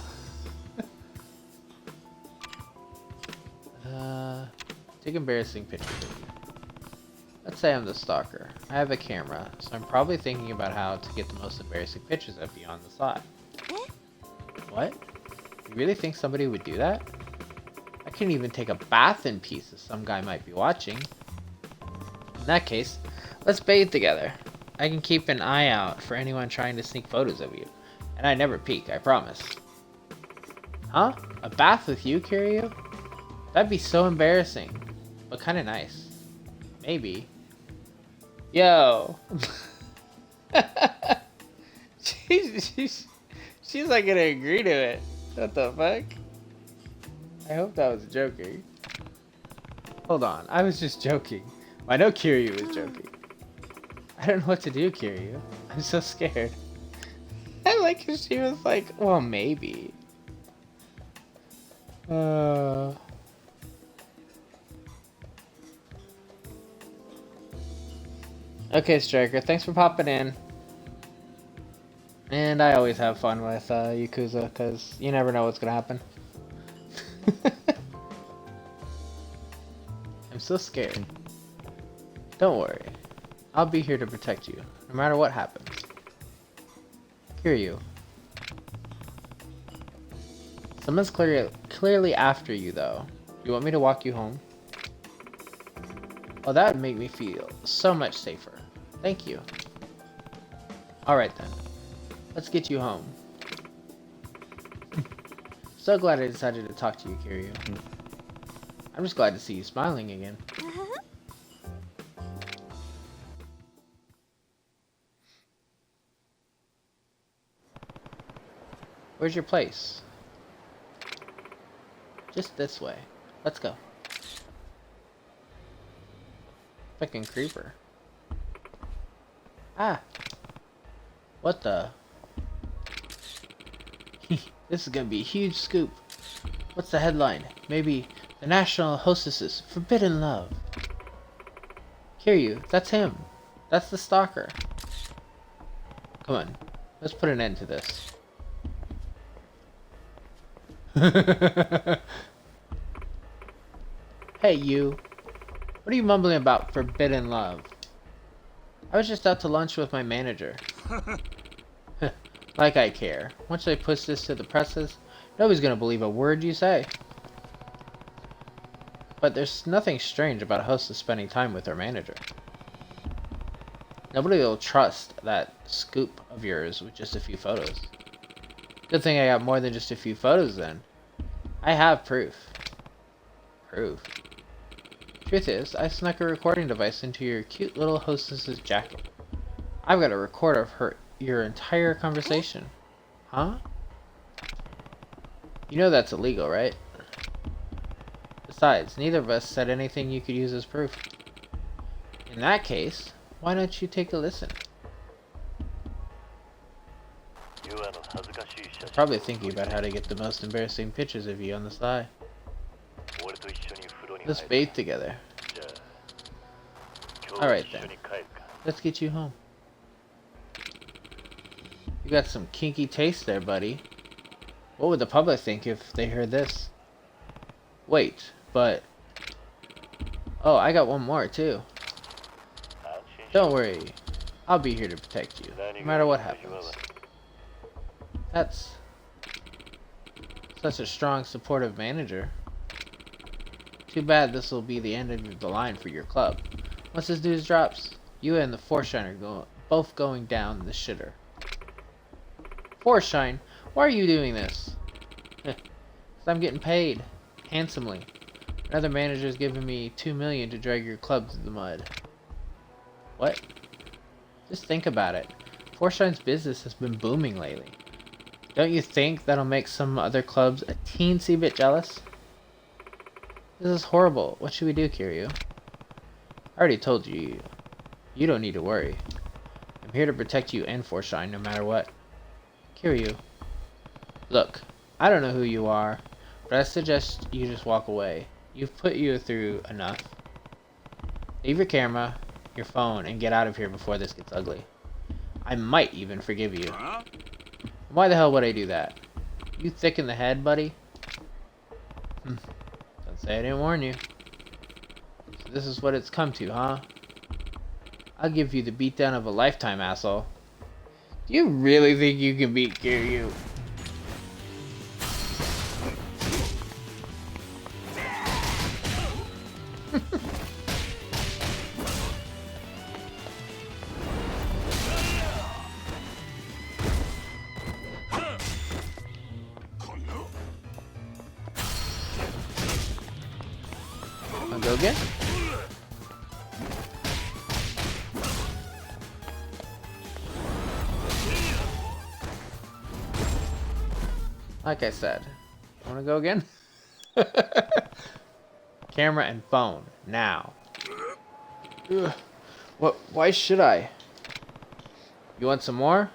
Take embarrassing pictures of you. Let's say I'm the stalker. I have a camera, so I'm probably thinking about how to get the most embarrassing pictures of you on the side. What? You really think somebody would do that? I couldn't even take a bath in peace if some guy might be watching. In that case, let's bathe together. I can keep an eye out for anyone trying to sneak photos of you. And I never peek, I promise. Huh? A bath with you, Kiryu? That'd be so embarrassing. But kinda nice. Maybe. Yo! she's like gonna agree to it. What the fuck? I hope that was joking. Hold on, I was just joking. I know Kiryu was joking. I don't know what to do, Kiryu. I'm so scared. I like how she was like, well, maybe. Okay, Striker, thanks for popping in. And I always have fun with Yakuza, because you never know what's going to happen. I'm so scared. Don't worry. I'll be here to protect you, no matter what happens. Kiryu. Someone's clearly after you, though. You want me to walk you home? Well, that would make me feel so much safer. Thank you. Alright then. Let's get you home. So glad I decided to talk to you, Kiryu. I'm just glad to see you smiling again. Where's your place? Just this way. Let's go. Fucking creeper. Ah! What the? This is gonna be a huge scoop. What's the headline? Maybe the National Hostess's Forbidden Love. Kiryu, that's him. That's the stalker. Come on, let's put an end to this. Hey you. What are you mumbling about forbidden love? I was just out to lunch with my manager. Like I care. Once I push this to the presses, nobody's gonna believe a word you say. But there's nothing strange about a hostess spending time with her manager. Nobody will trust that scoop of yours with just a few photos. Good thing I got more than just a few photos then. I have proof. Proof? Truth is, I snuck a recording device into your cute little hostess's jacket. I've got a record of your entire conversation. Huh? You know that's illegal, right? Besides, neither of us said anything you could use as proof. In that case, why don't you take a listen? Probably thinking about how to get the most embarrassing pictures of you on the sly. Let's bathe together. Alright then. Let's get you home. You got some kinky taste there, buddy. What would the public think if they heard this? Wait, but... Oh, I got one more too. Don't worry. I'll be here to protect you, no matter what happens. That's such a strong, supportive manager. Too bad this will be the end of the line for your club. Once this news drops, you and the Foreshine are both going down the shitter. Foreshine, why are you doing this? Because I'm getting paid. Handsomely. Another manager's giving me $2 million to drag your club through the mud. What? Just think about it. Forshine's business has been booming lately. Don't you think that'll make some other clubs a teensy bit jealous? This is horrible. What should we do, Kiryu? I already told you. You don't need to worry. I'm here to protect you and Foreshine no matter what. Kiryu. Look, I don't know who you are, but I suggest you just walk away. You've put you through enough. Leave your camera, your phone, and get out of here before this gets ugly. I might even forgive you. Why the hell would I do that? You thick in the head, buddy? Don't say I didn't warn you. So this is what it's come to, huh? I'll give you the beatdown of a lifetime, asshole. Do you really think you can beat Kiryu? Wanna go again? Like I said, wanna go again? Camera and phone, now. Ugh. What? Why should I? You want some more?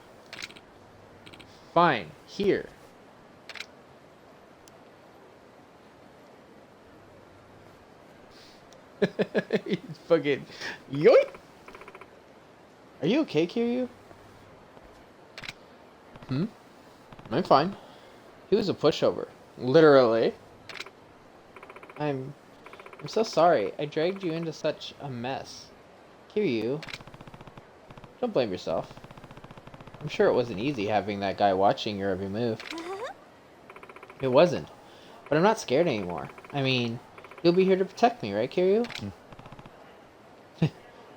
Fine, here. Fucking yoink! Are you okay, Kiryu? I'm fine. He was a pushover. Literally. I'm so sorry. I dragged you into such a mess. Kiryu, don't blame yourself. I'm sure it wasn't easy having that guy watching your every move. It wasn't. But I'm not scared anymore. I mean, you'll be here to protect me, right, Kiryu?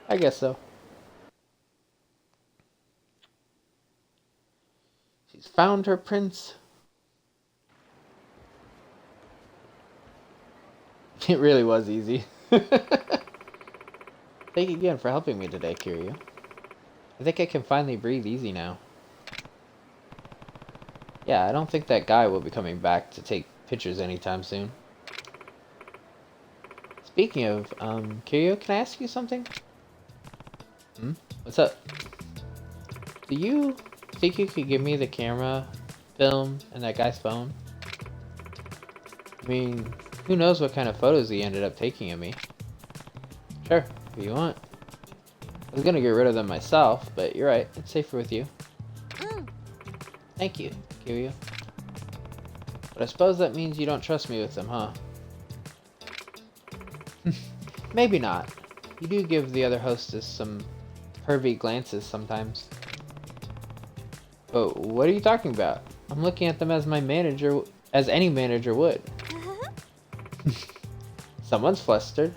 I guess so. She's found her prince. It really was easy. Thank you again for helping me today, Kiryu. I think I can finally breathe easy now. Yeah, I don't think that guy will be coming back to take pictures anytime soon. Speaking of, Kiryu, can I ask you something? What's up? Do you think you could give me the camera, film, and that guy's phone? I mean, who knows what kind of photos he ended up taking of me. Sure, if you want. I was gonna get rid of them myself, but you're right, it's safer with you. Thank you, Kiryu. But I suppose that means you don't trust me with them, huh? Maybe not. You do give the other hostess some pervy glances sometimes. But what are you talking about? I'm looking at them as my manager, as any manager would. Someone's flustered.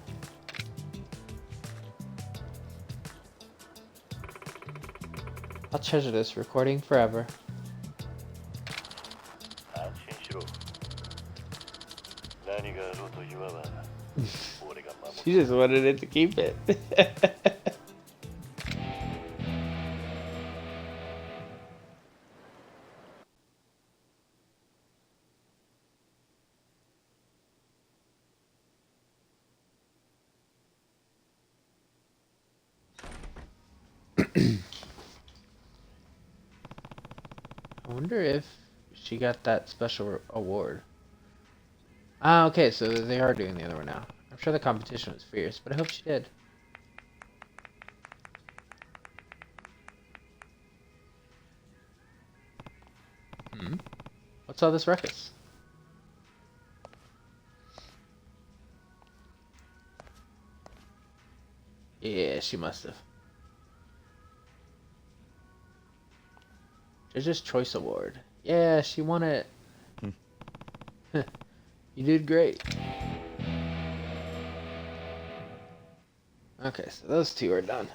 I'll treasure this recording forever. She just wanted it to keep it. I wonder if she got that special award. Ah, okay, so they are doing the other one now. I'm sure the competition was fierce, but I hope she did. What's all this ruckus? Yeah, she must have. Judge's Choice Award. Yeah, she won it. You did great. Okay, so those two are done.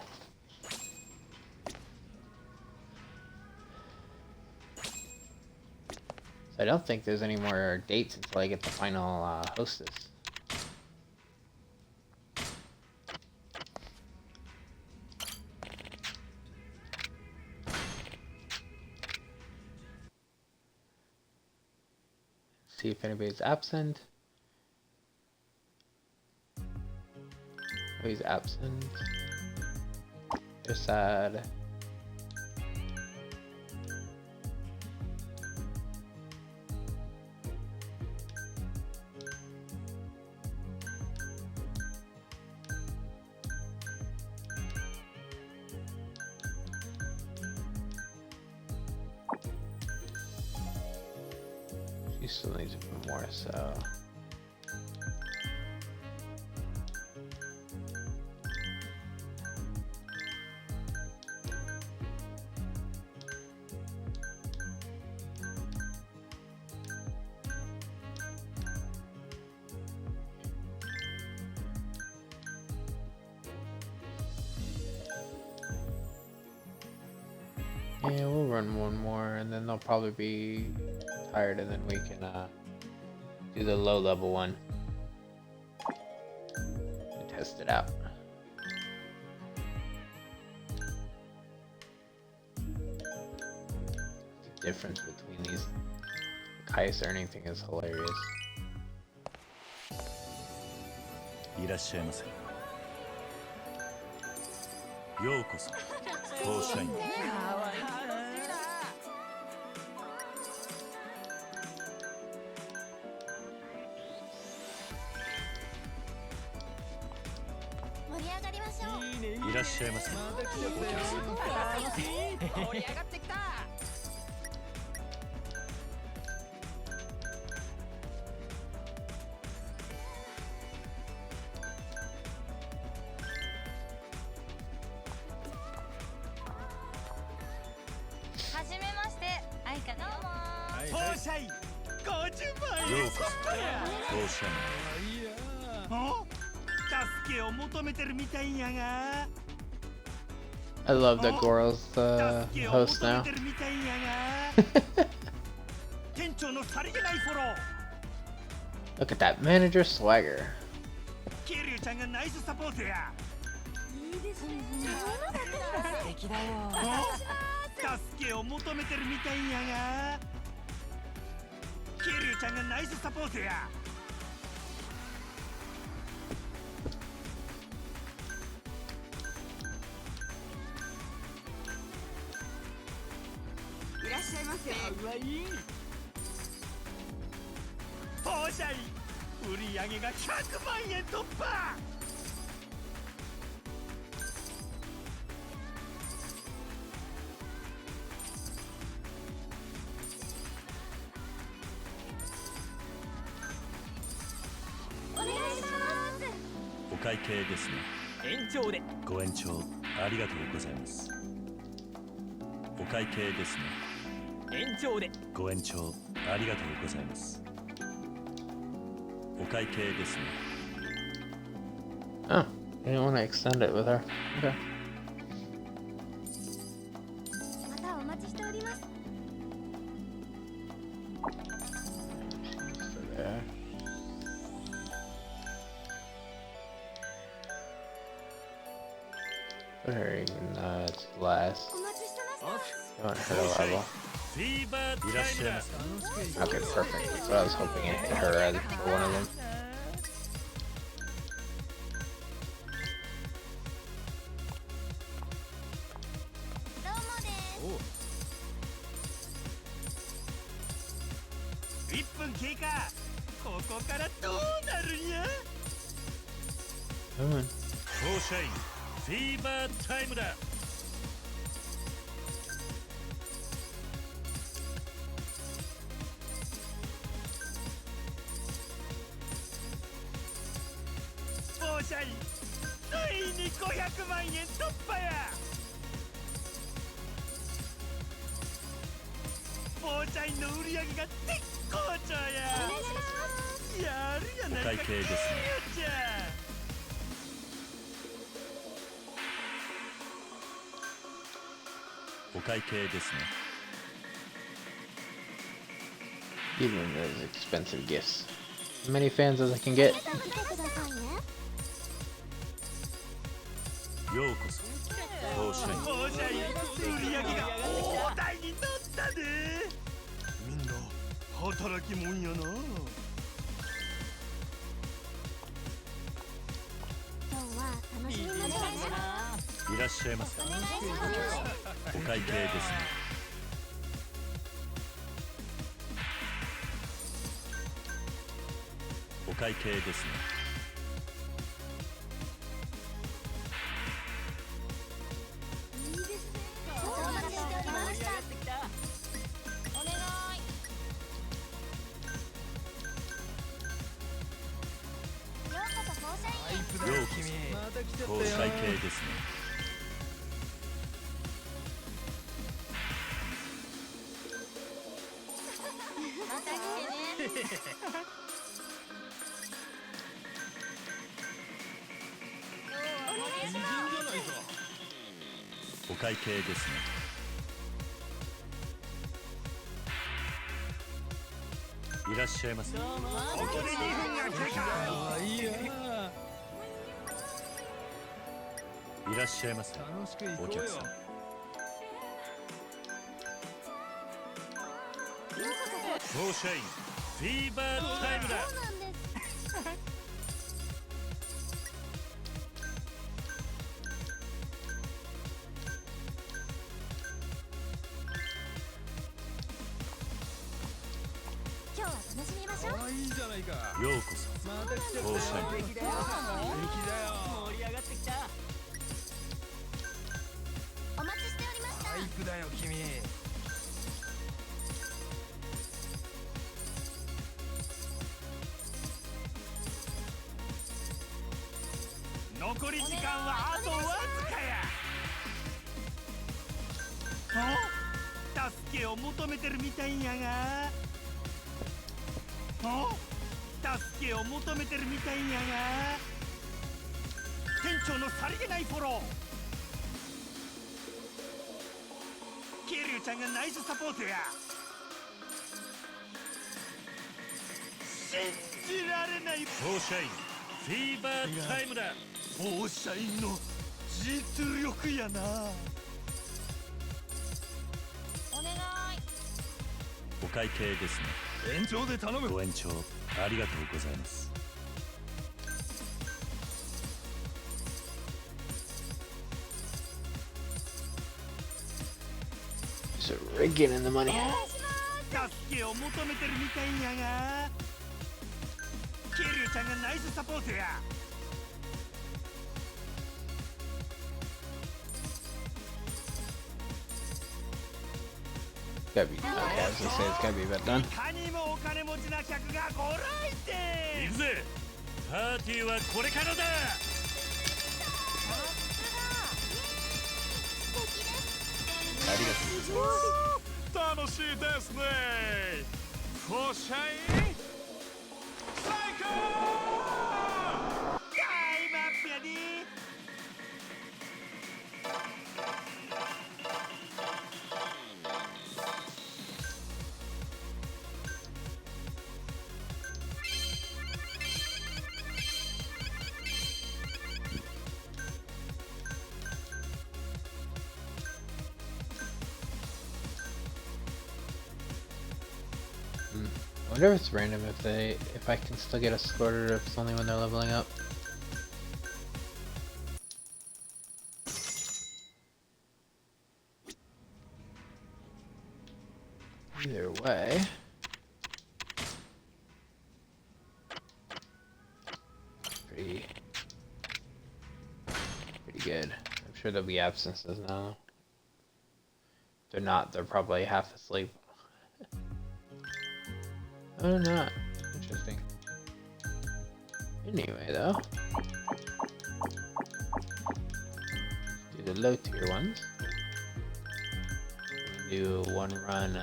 So I don't think there's any more dates until I get the final hostess. See if anybody's absent. Oh, he's absent. They're sad. She still needs a bit more, so. Yeah, we'll run one more, and then they'll probably be tired, and then we can do the low level one and test it out. The difference between these Kais or anything is hilarious. いらっしゃいませ。ようこそ、当社員。いらっしゃいませ。盛り上がってきた。はじめまして、アイカどうも。当社員50万円。ようこそ、当社員。お、助けを求めてるみたいやが。I love that Goro's host now. Look at that manager swagger.お会計ですね。延長で。ご延長ありがとうございます。お会計ですね。延長で。ご延長ありがとうございます。お会計ですね。Oh, I didn't want to extend it with her. Okay. またお待ちしております。 So there. Put her even it's last. お待ちしてました。 You want her level? Okay, perfect. That's what I was hoping it hit her as for one of them. どうもです。 1分経過。ここからどうなるんや。 Come on. 当社員フィーバータイムだ。当社員ついに500万円突破や。社員の売り上げが絶好調や。やるやないか。お会計ですね。じゃお会計ですね。 Even those expensive gifts. As many fans as I can get. 見てくださいね。ようこそ当社員。放射員売り上げが大台になったで。みんな働きもんやな。今日は楽しみましょうね。いらっしゃいませ。お会計ですね。お会計ですね。お待ちしておりました。お願い。ようこそ放射員へ。ようこそ当会計ですね。また来てね。お会計ですね。いらっしゃいませ。ここで2分が経過。いらっしゃいませ。お客さん。当社員フィーバータイムだ。そうなんです。今日は楽しみましょう。いいじゃないか。ようこそ当社員。敵だよ。盛り上がってきた。お待ちしておりました。バイクだよ君。残り時間はあとわずかや。助けを求めてるみたいやが。助けを求めてるみたいやが。店長のさりげないフォロー。ケリュウちゃんがナイスサポートや。信じられない。当社員フィーバータイムだ。放射員の実力やな。お願い。お会計ですね。延長で頼む。ご延長ありがとうございます。So we're getting the money. 助けを求めてるみたいやが。ケリュウちゃんがナイスサポートや。Gotta be. Okay, I was gonna say it's gotta be about done. いかにもお金持ちな客がご来店。行くぜ。パーティーはこれからだ。ありがとうございます。楽しいですね。放射員最高。タイムアップやで。I wonder if it's random if I can still get escorted or if it's only when they're leveling up. Either way. Pretty good. I'm sure there'll be absences now. If they're not, they're probably half asleep. Oh, not. Interesting. Anyway, though. Do the low tier ones. Do one run,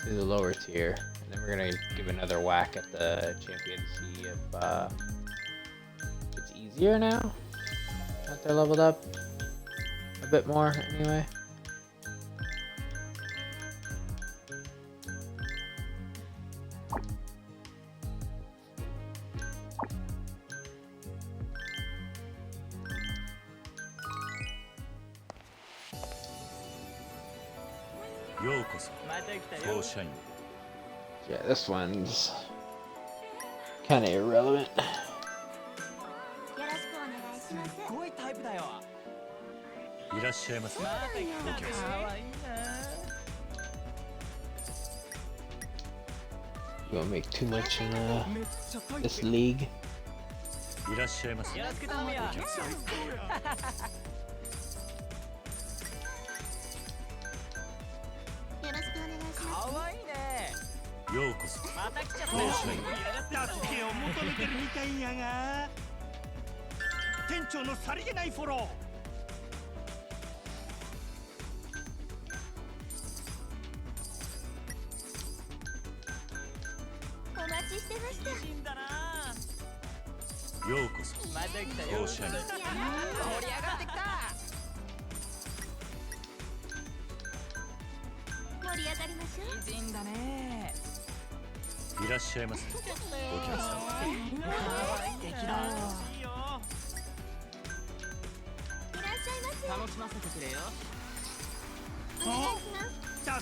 to the lower tier, and then we're gonna give another whack at the champion, see if it's easier now that they're leveled up a bit more anyway. Yeah, this one's kind of irrelevant. よろしくお願いしますすごいタイプだよ。いらっしゃいませ。お客様。かわいいな。 You won't make too much in めっちゃタイ this プ。 league. いらっしゃいませ。よろしく頼むよ。お客様。よろしくお願いしますかわいいね。ようこそ。また来ちゃったどうよ。した助けを求めてるみたいやが店長のさりげないフォローお待ちしてました美人だな。ようこそ。また来たよ。どうした盛り上がってきた。盛り上がりましょう美人だね。いらっしゃいませ。お客様。素敵だ。いいよ。いらっしゃいませ楽しませてくれよ。お願いしま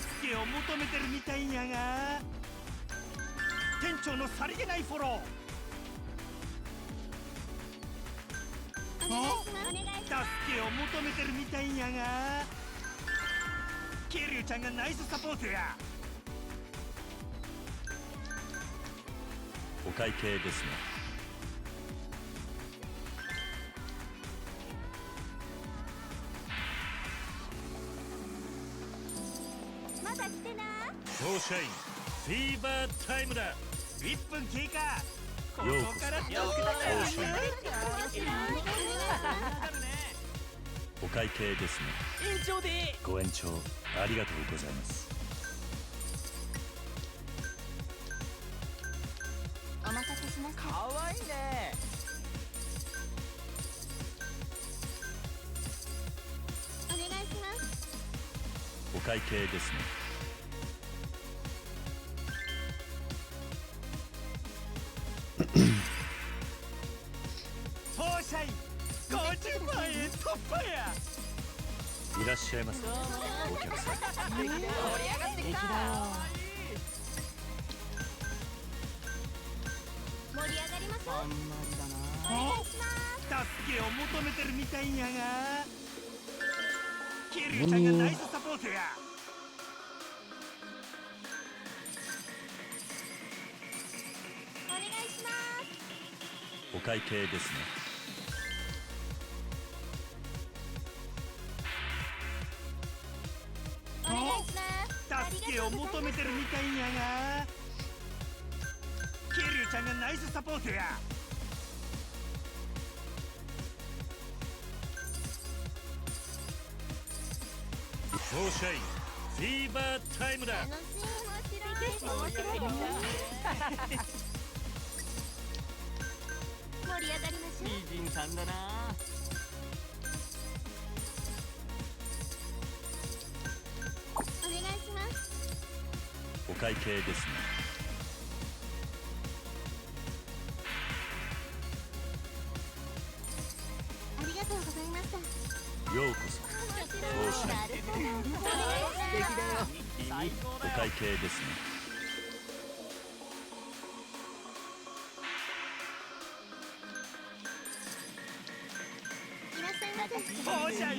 す助けを求めてるみたいやが店長のさりげないフォローお願いしますお願いし助けを求めてるみたいやがケリュウちゃんがナイスサポートやお会計ですね。また来てなショーシャイン。フィーバータイムだ。 1分経過こようこそ。こからショーシャイン。お会計ですね。延長で。ご延長ありがとうございます。お待たせしましたかわいいね。お願いしますお会計ですね。当社員50万円突破やいらっしゃいませ。お客様。盛り上がってきた。盛り上がりましょうあんまりだな。お願いします助けを求めてるみたいやがケリュウちゃんがナイスサポートやお願いしますお会計ですね。お願いします助けを求めてるみたいやがケリュウちゃんがナイスサポートやショーシャイン。フィーバータイムだ。楽しい面白い盛り上がりましょう美人さんだな。お願いしますお会計ですね。ありがとうございましたようこそ。面白いなるほどお願いします最高だよ。お会計ですね。いらっしゃいませ当社員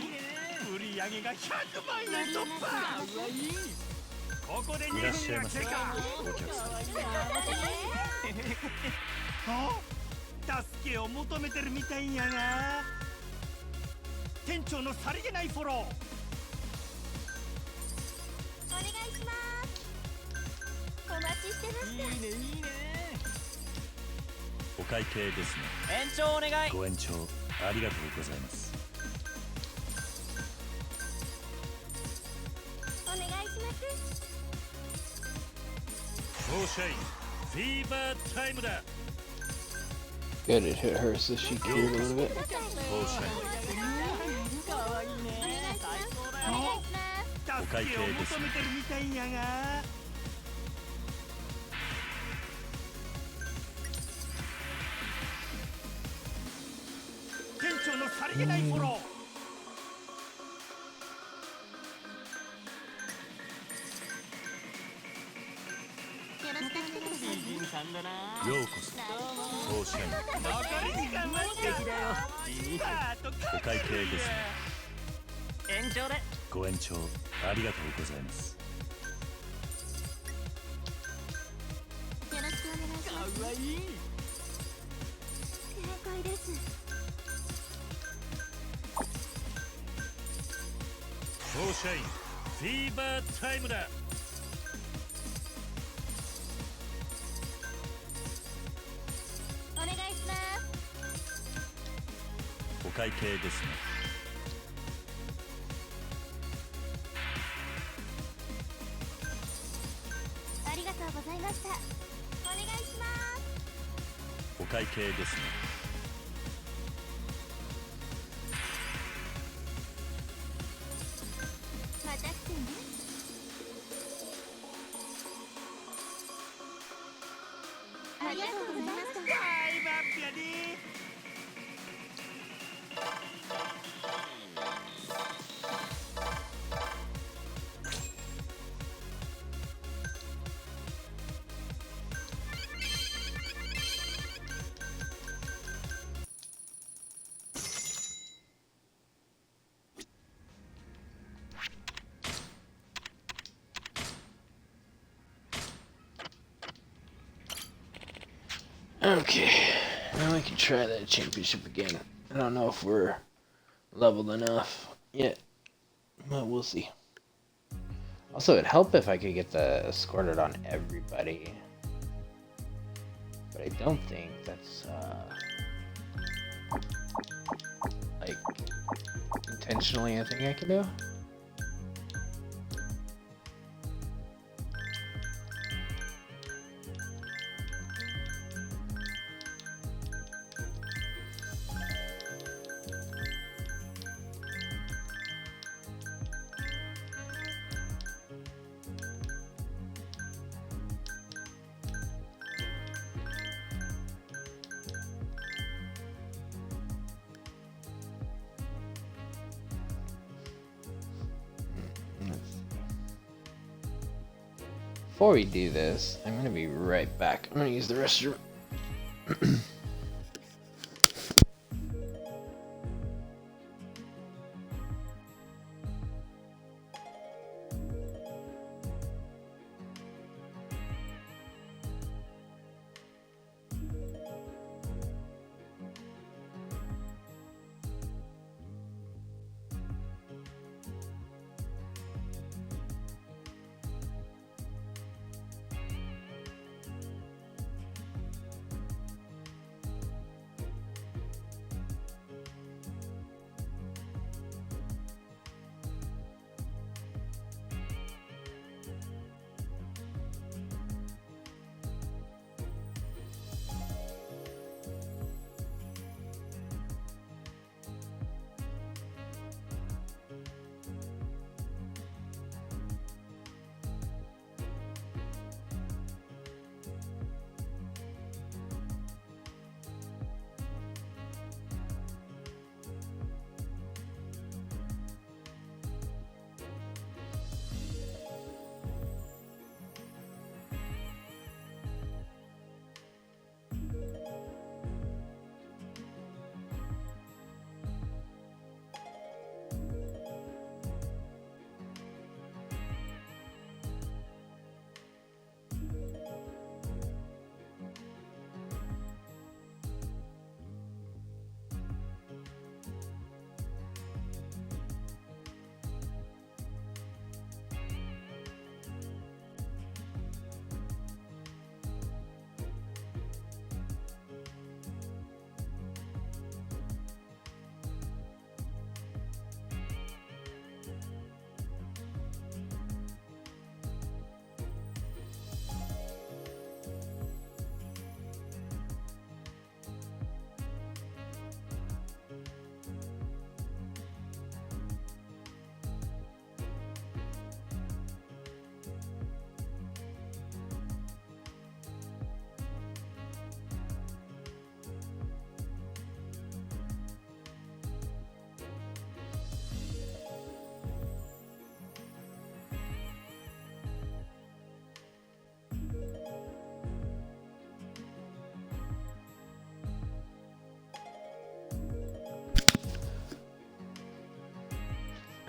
売り上げが100万円突破うわいい。ここで2いらっしゃいませ。分が経過お客様。助けを求めてるみたいやが店長のさりげないフォローお願いしますお待ちしてましたいいねいいね。お会計ですね。延長お願い。ご延長ありがとうございます。お願いしますフォーシャインフィーバータイムだ。 Good, it hit her, so she cured a little bit. フォーシャイン助けを求めてるみたいやが。店長のさりげないフォロー。美人さんだな。ようこそフォーシャイン。残り時間は素敵だよ。スタートお会計ですね。延長で。ご延長ありがとうございます。よろしくお願いします。かわいい。正解です。フォーシャインフィーバータイムだ。お願いします。お会計ですね。ありがとうございました。お願いします。お会計ですね。また来てね。ありがとうございました。はいバッピやで。Okay, now we can try that championship again. I don't know if we're leveled enough yet, but we'll see. Also, it'd help if I could get the escorted on everybody. But I don't think that's, like, intentionally a thing I can do. Before we do this, I'm gonna be right back. I'm gonna use the restroom.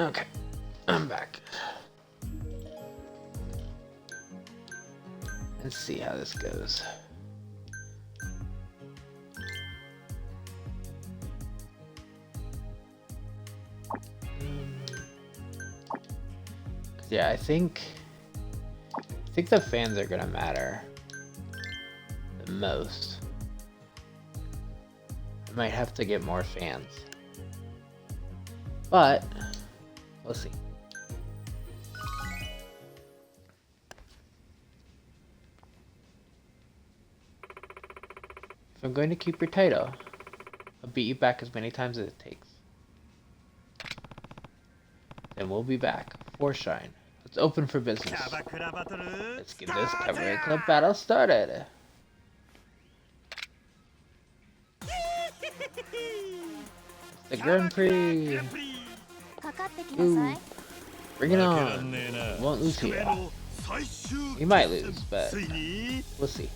Okay, I'm back. Let's see how this goes. Yeah, I think the fans are gonna matter the most. I might have to get more fans, but we'll see. If I'm going to keep your title, I'll beat you back as many times as it takes. Then we'll be back for Shine. Let's open for business. Let's get this Cabaret Club battle started. The Grand Prix. Ooh. Bring it on. Won't lose here. You might lose, but we'll see.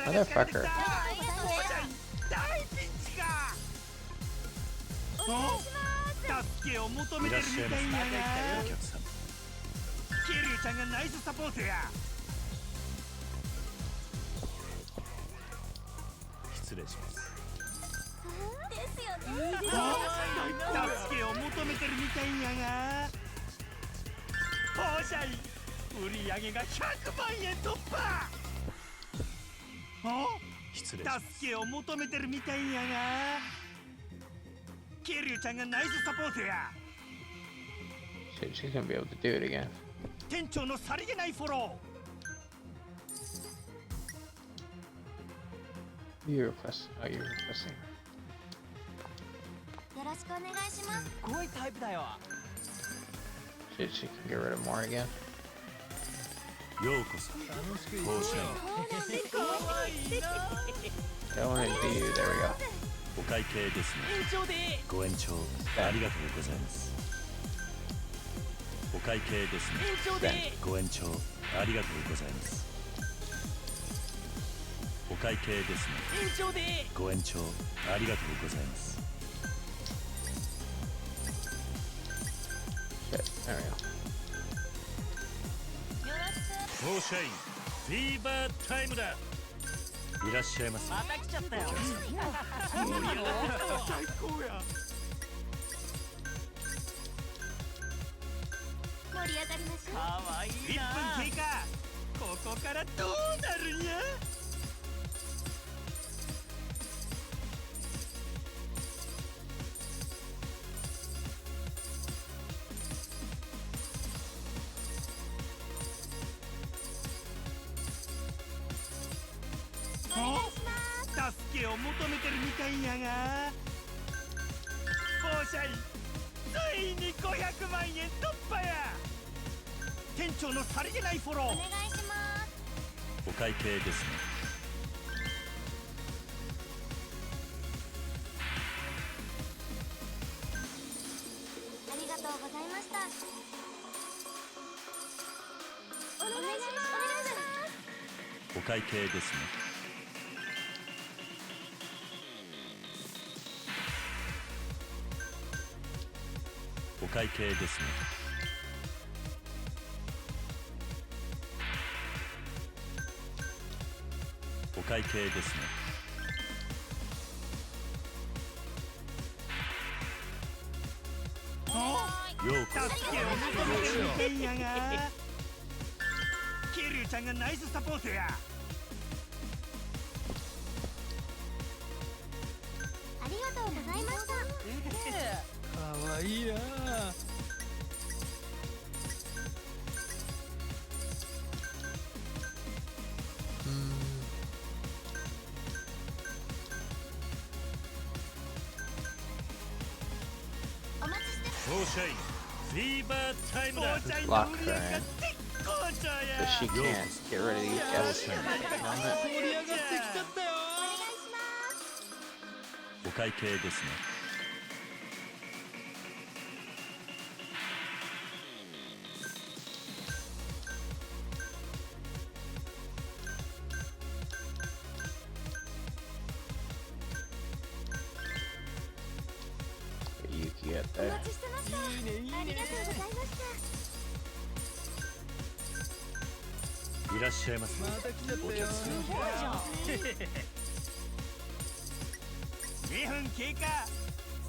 Motherfucker. Shit, she's gonna be able to do it again. You request? Oh, you're requesting. Shit, she can get rid of more again. I don't want to do you. There we go. Done. Shit, there we go. Lock her in. So she can't get rid of these guys. Yuki up お there. 待ちしてましたありがとうございましたいらっしゃいませ。また来ちゃったよ。すごいじゃん。2分経過。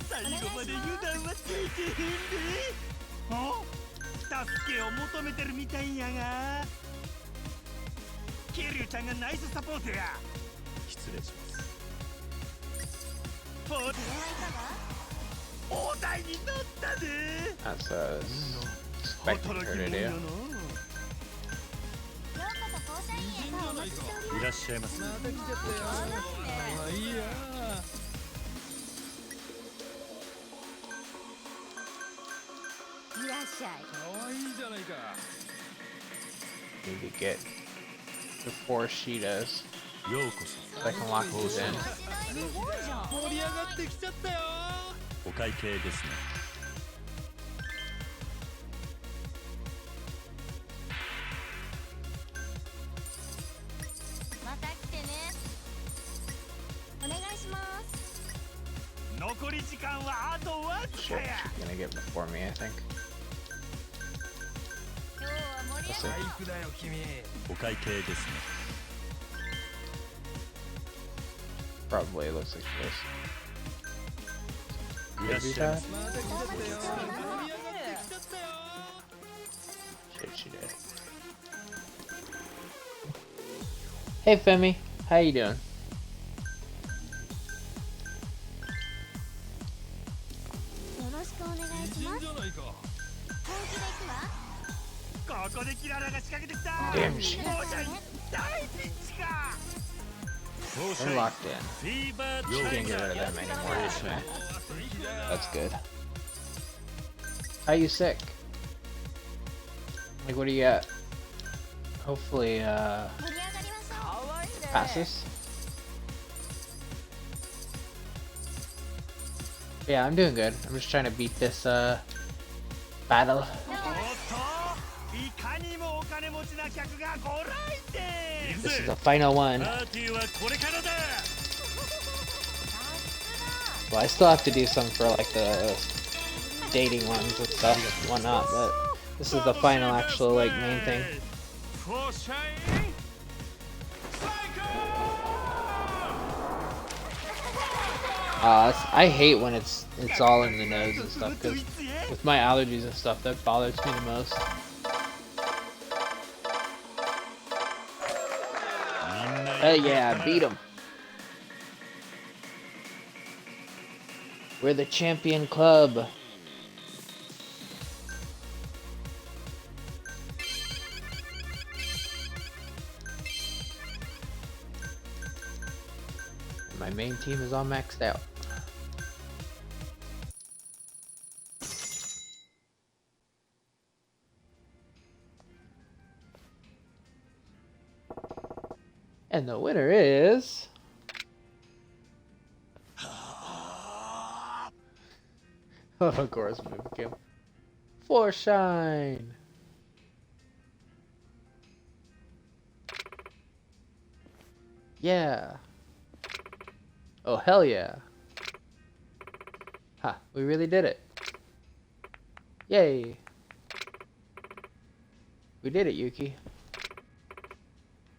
最後まで油断はついてへんで。あ？助けを求めてるみたいやが。桐生ちゃんがナイスサポートや。失礼します。ポー大台に乗ったで。 That's what I was expecting her to do. いらっしゃいませ。また来ちゃったよ。まあいいや。いらっしゃい可愛いじゃないか。 Need to get before she does. ようこそ。 So I can lock these in. 盛り上がってきちゃったよ。お会計ですね。また来てねお願いします残り時間はあとわず Shit, かや。 she's gonna get before me, I think. 今日は盛り Let's 上 see. がバイクだよ君。お会計ですね。 Probably looks like this. いらっしゃいませ。また来ちゃったよ。盛り上がってきちゃったよ。 Shit, she did. Hey Femi, how you doing? よろしくお願いし美ます人じゃないか。本気で行くわここでキララが仕掛けてきた。 Damn shit. もうじゃ大ピンチか。 They're locked in. She can't get rid of them anymore. Actually. That's good. How you sick? Like, what do you got? Hopefully, 盛り上がりましょう passes. Yeah, I'm doing good. I'm just trying to beat this, battle. おっと、いかにもお金持ちな客がご来店。 This is the final one. パーティーはこれからだ。 Well, I still have to do some for, like, the dating ones and stuff and whatnot, but this is the final actual, like, main thing. I hate when it's all in the nose and stuff, because with my allergies and stuff, that bothers me the most. Yeah, beat him. We're the champion club. My main team is all maxed out. And the winner is... of course, we became Forshine. Yeah. Oh, hell yeah. Ha, we really did it. Yay. We did it, Yuki.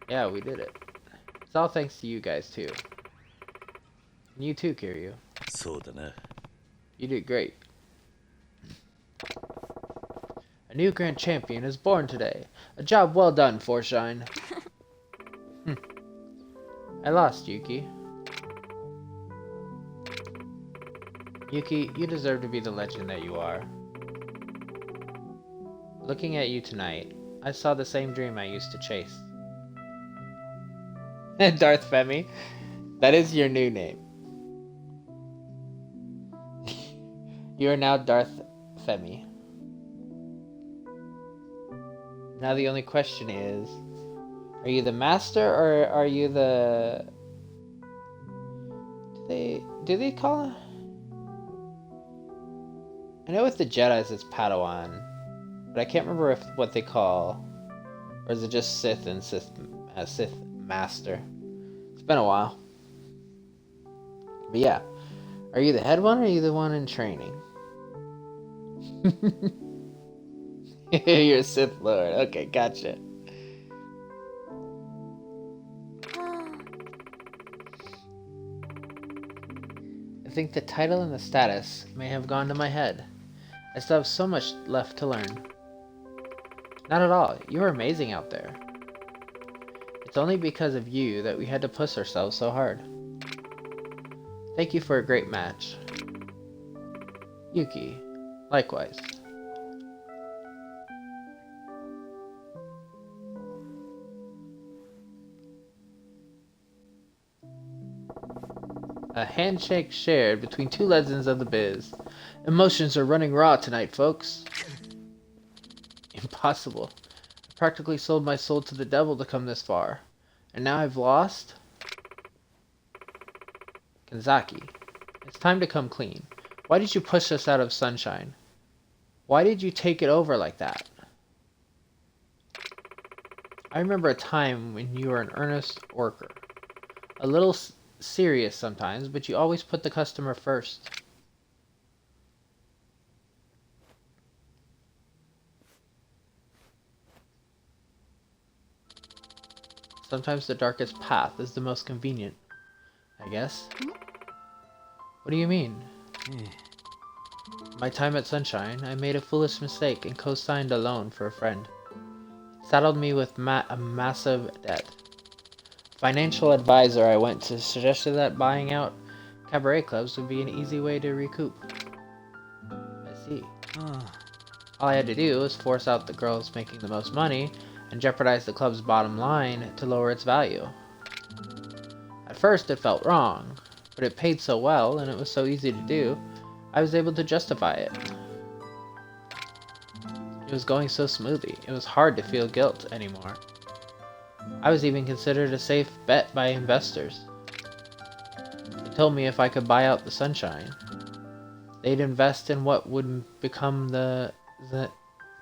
Yeah, we did it. It's all thanks to you guys, too. And you too, Kiryu. そうだな。 You did great. A new grand champion is born today. A job well done, Forshine. I lost, Yuki. Yuki, you deserve to be the legend that you are. Looking at you tonight, I saw the same dream I used to chase. Darth Femi, that is your new name. You are now Darth blasphemy. Now the only question is, are you the master or are you the... Do they call it? I know with the Jedis it's Padawan, but I can't remember what they call, or is it just Sith and Sith Master? It's been a while. But yeah, are you the head one or are you the one in training? You're a Sith Lord. Okay, gotcha. I think the title and the status may have gone to my head. I still have so much left to learn. Not at all. You are amazing out there. It's only because of you that we had to push ourselves so hard. Thank you for a great match. Yuki, likewise. A handshake shared between two legends of the biz. Emotions are running raw tonight, folks. Impossible. I practically sold my soul to the devil to come this far. And now I've lost? Kanzaki, it's time to come clean. Why did you push us out of Sunshine? Why did you take it over like that? I remember a time when you were an earnest worker. A little serious sometimes, but you always put the customer first. Sometimes the darkest path is the most convenient, I guess. What do you mean? My time at Sunshine, I made a foolish mistake and co-signed a loan for a friend. It saddled me with a massive debt. Financial advisor I went to suggested that buying out cabaret clubs would be an easy way to recoup. I see. All I had to do was force out the girls making the most money and jeopardize the club's bottom line to lower its value. At first it felt wrong, but it paid so well and it was so easy to do, I was able to justify it. It was going so smoothly, it was hard to feel guilt anymore. I was even considered a safe bet by investors. They told me if I could buy out the Sunshine, they'd invest in what would become the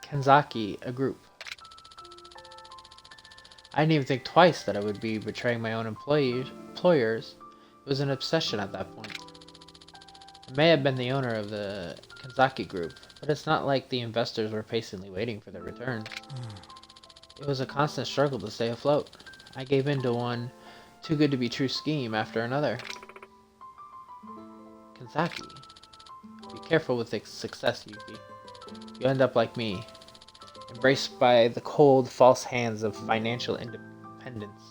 Kanzaki, a group. I didn't even think twice that I would be betraying my own employers. It was an obsession at that point. I may have been the owner of the Kanzaki group, but it's not like the investors were patiently waiting for their returns. It was a constant struggle to stay afloat. I gave in to one too-good-to-be-true scheme after another. Kanzaki. Be careful with success, Yuki. You end up like me, embraced by the cold, false hands of financial independence.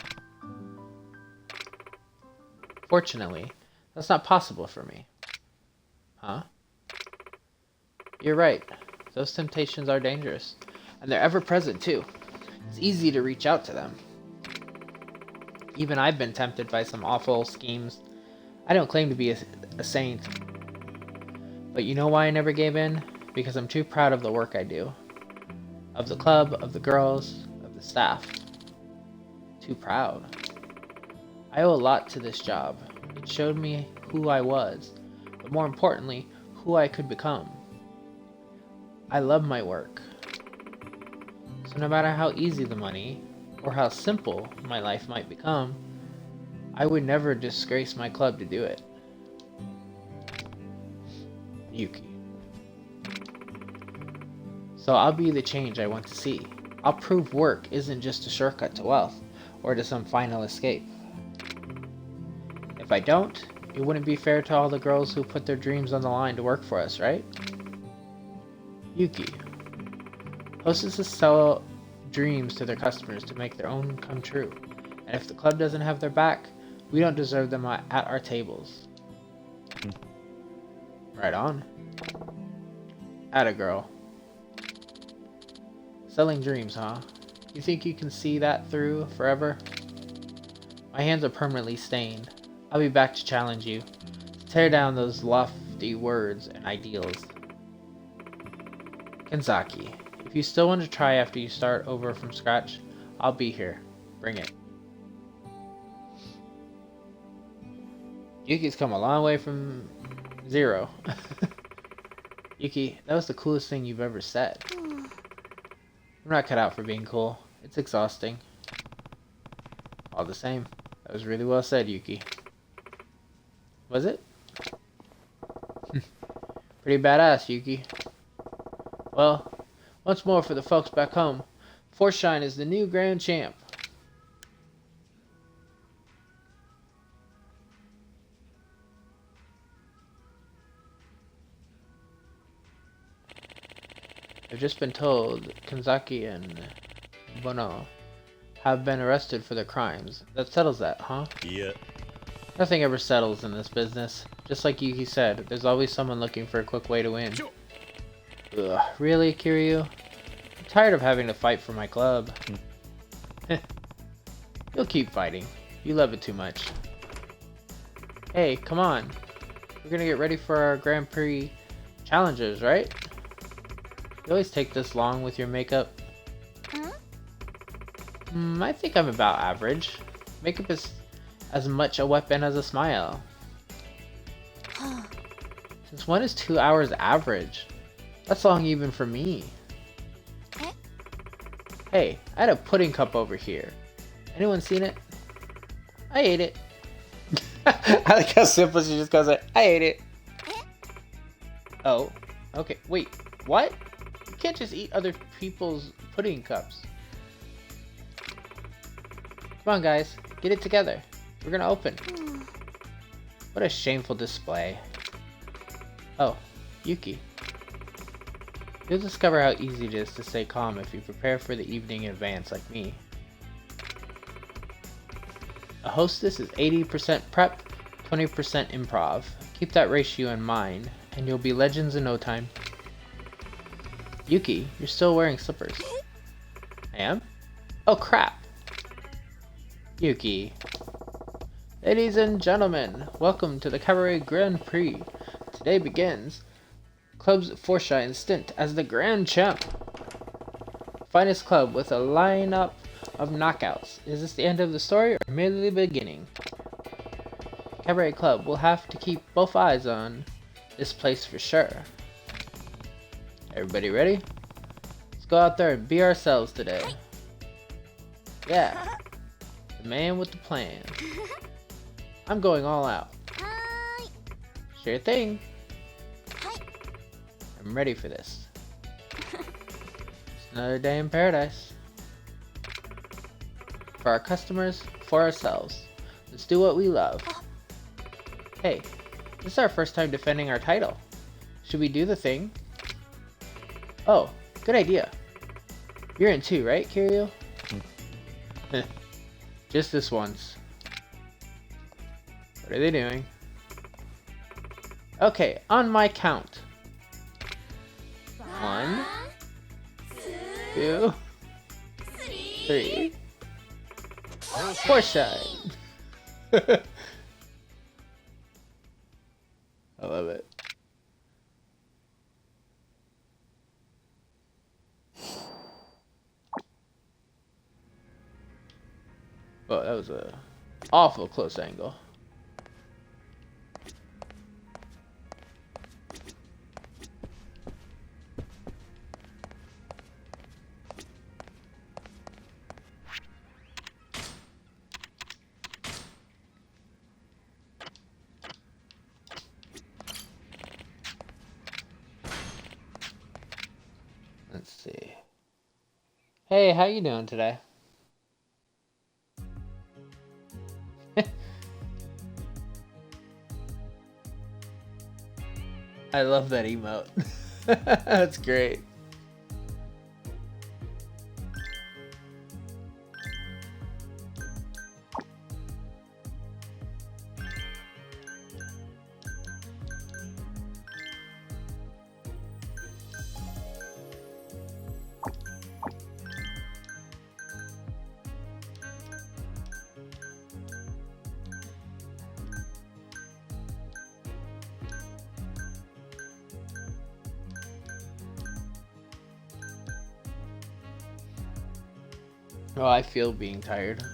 Fortunately, that's not possible for me. Huh? You're right. Those temptations are dangerous. And they're ever present, too. It's easy to reach out to them. Even I've been tempted by some awful schemes. I don't claim to be a saint. But you know why I never gave in? Because I'm too proud of the work I do. Of the club, of the girls, of the staff. Too proud. I owe a lot to this job. It showed me who I was, but more importantly, who I could become. I love my work. So no matter how easy the money, or how simple my life might become, I would never disgrace my club to do it. Yuki. So I'll be the change I want to see. I'll prove work isn't just a shortcut to wealth, or to some final escape. If I don't, it wouldn't be fair to all the girls who put their dreams on the line to work for us, right? Yuki. Hostesses sell dreams to their customers to make their own come true. And if the club doesn't have their back, we don't deserve them at our tables. Right on. Atta girl. Selling dreams, huh? You think you can see that through forever? My hands are permanently stained. I'll be back to challenge you. To tear down those lofty words and ideals. Kenzaki, if you still want to try after you start over from scratch, I'll be here. Bring it. Yuki's come a long way from 0. Yuki, that was the coolest thing you've ever said. I'm not cut out for being cool. It's exhausting. All the same, that was really well said, Yuki. Was it? Pretty badass, Yuki. Well, once more for the folks back home, Forshine is the new Grand Champ. I've just been told Kenzaki and Bono have been arrested for their crimes. That settles that, huh? Yeah. Nothing ever settles in this business. Just like Yuki said, there's always someone looking for a quick way to win. Ugh, really, Kiryu? I'm tired of having to fight for my club. You'll keep fighting. You love it too much. Hey, come on. We're gonna get ready for our Grand Prix challenges, right? You always take this long with your makeup. I think I'm about average. Makeup is as much a weapon as a smile. Since when is 2 hours average? That's long even for me. Hey, I had a pudding cup over here. Anyone seen it? I ate it. I like how simple she just goes like, I ate it. Oh, okay. Wait, what? You can't just eat other people's pudding cups. Come on, guys. Get it together. We're gonna open. What a shameful display. Oh, Yuki. You'll discover how easy it is to stay calm if you prepare for the evening in advance like me. A hostess is 80% prep, 20% improv. Keep that ratio in mind, and you'll be legends in no time. Yuki, you're still wearing slippers. I am? Oh crap! Yuki. Ladies and gentlemen, welcome to the Cabaret Grand Prix. Today begins Club's Forshine stint as the Grand Champ. Finest club with a lineup of knockouts. Is this the end of the story or merely the beginning? Cabaret Club will have to keep both eyes on this place for sure. Everybody ready? Let's go out there and be ourselves today. Yeah. The man with the plan. I'm going all out. Sure thing. I'm ready for this. Just another day in paradise. For our customers, for ourselves. Let's do what we love. Hey, this is our first time defending our title. Should we do the thing? Oh, good idea. You're in too, right, Kiryu? Just this once. What are they doing? Okay, on my count. 1, 2, 3. Forshine. I love it. Oh, that was a awful close angle. Let's see. Hey, how you doing today? I love that emote. That's great. Oh, I feel being tired.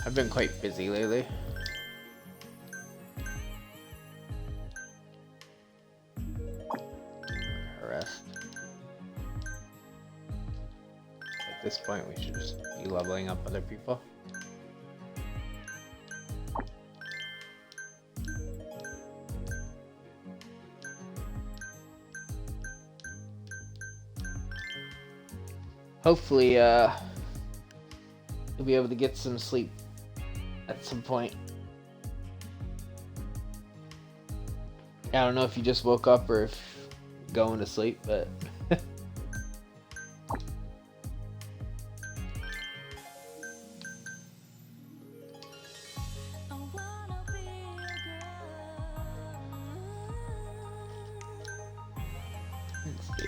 I've been quite busy lately. Rest. At this point, we should just be leveling up other people. Hopefully, you'll be able to get some sleep at some point. I don't know if you just woke up or if you're going to sleep, but let's see.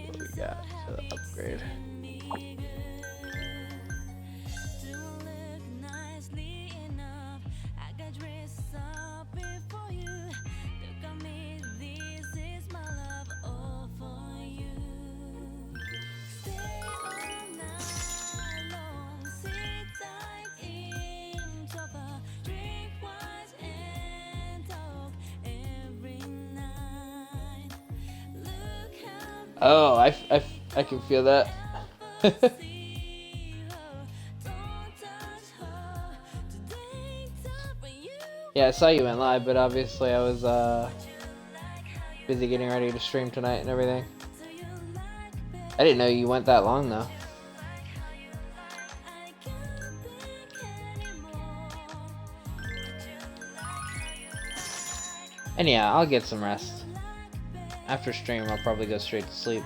What we got to upgrade? Oh, I can feel that. Yeah, I saw you went live, but obviously I was busy getting ready to stream tonight and everything. I didn't know you went that long though. And yeah, I'll get some rest. After stream, I'll probably go straight to sleep.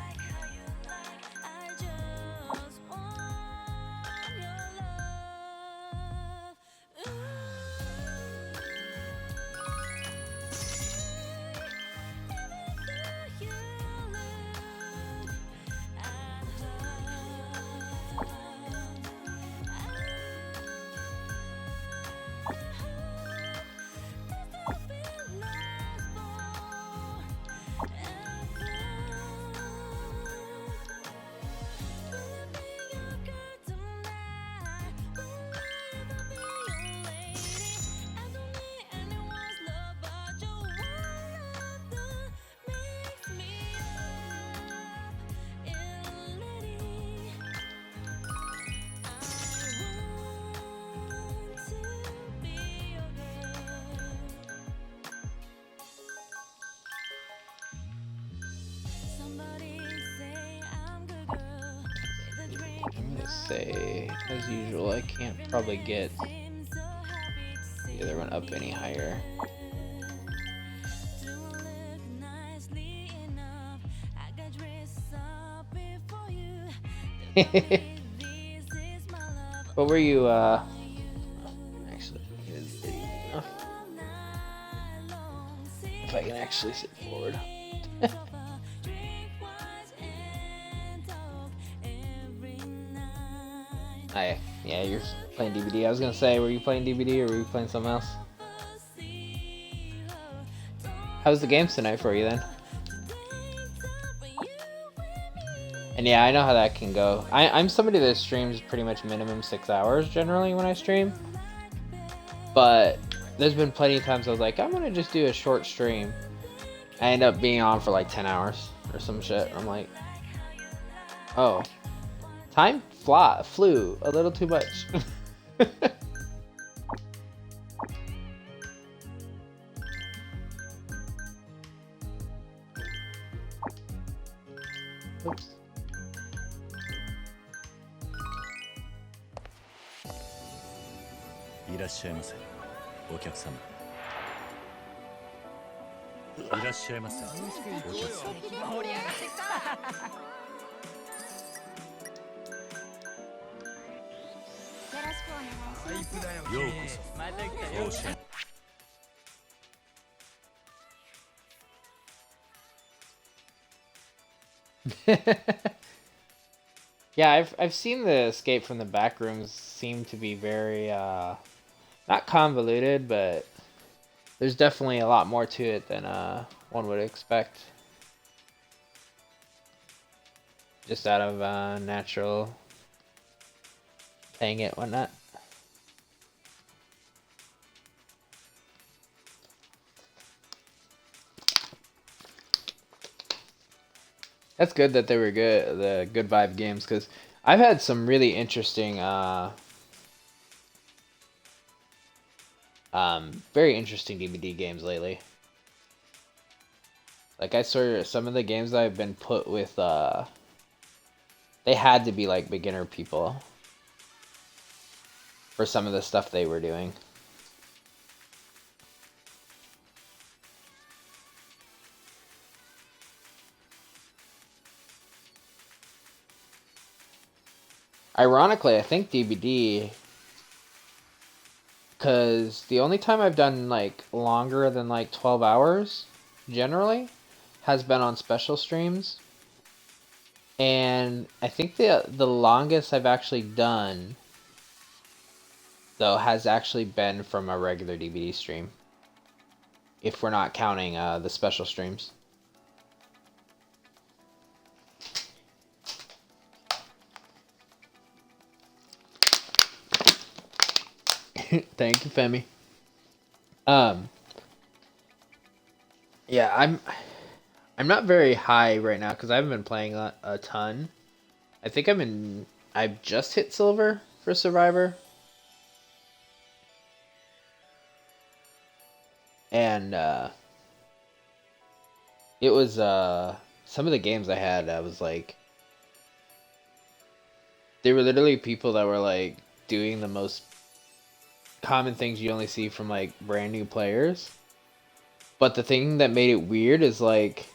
Say, as usual, I can't probably get the other one up any higher. What were you, actually, if I can actually sit forward. Yeah, you're playing DVD. I was gonna say, were you playing DVD or were you playing something else? How was the games tonight for you then? And yeah, I know how that can go. I'm somebody that streams pretty much minimum 6 hours generally when I stream. But there's been plenty of times I was like, I'm gonna just do a short stream. I end up being on for like 10 hours or some shit. I'm like, oh, time flew a little too much. Oops. Yeah, I've seen the escape from the back rooms seem to be very not convoluted, but there's definitely a lot more to it than one would expect. Just out of natural playing it, whatnot. That's good that they were good, the good vibe games, because I've had some really interesting, very interesting DVD games lately. Like I swear, some of the games that I've been put with, they had to be like beginner people for some of the stuff they were doing. Ironically, I think DVD, because the only time I've done like longer than like 12 hours generally has been on special streams. And I think the longest I've actually done though has actually been from a regular DVD stream, if we're not counting the special streams. Thank you, Femi. Yeah, I'm not very high right now because I haven't been playing a ton. I think I've just hit silver for Survivor. And it was some of the games I had, I was like, they were literally people that were like doing the most common things you only see from like brand new players. But the thing that made it weird is like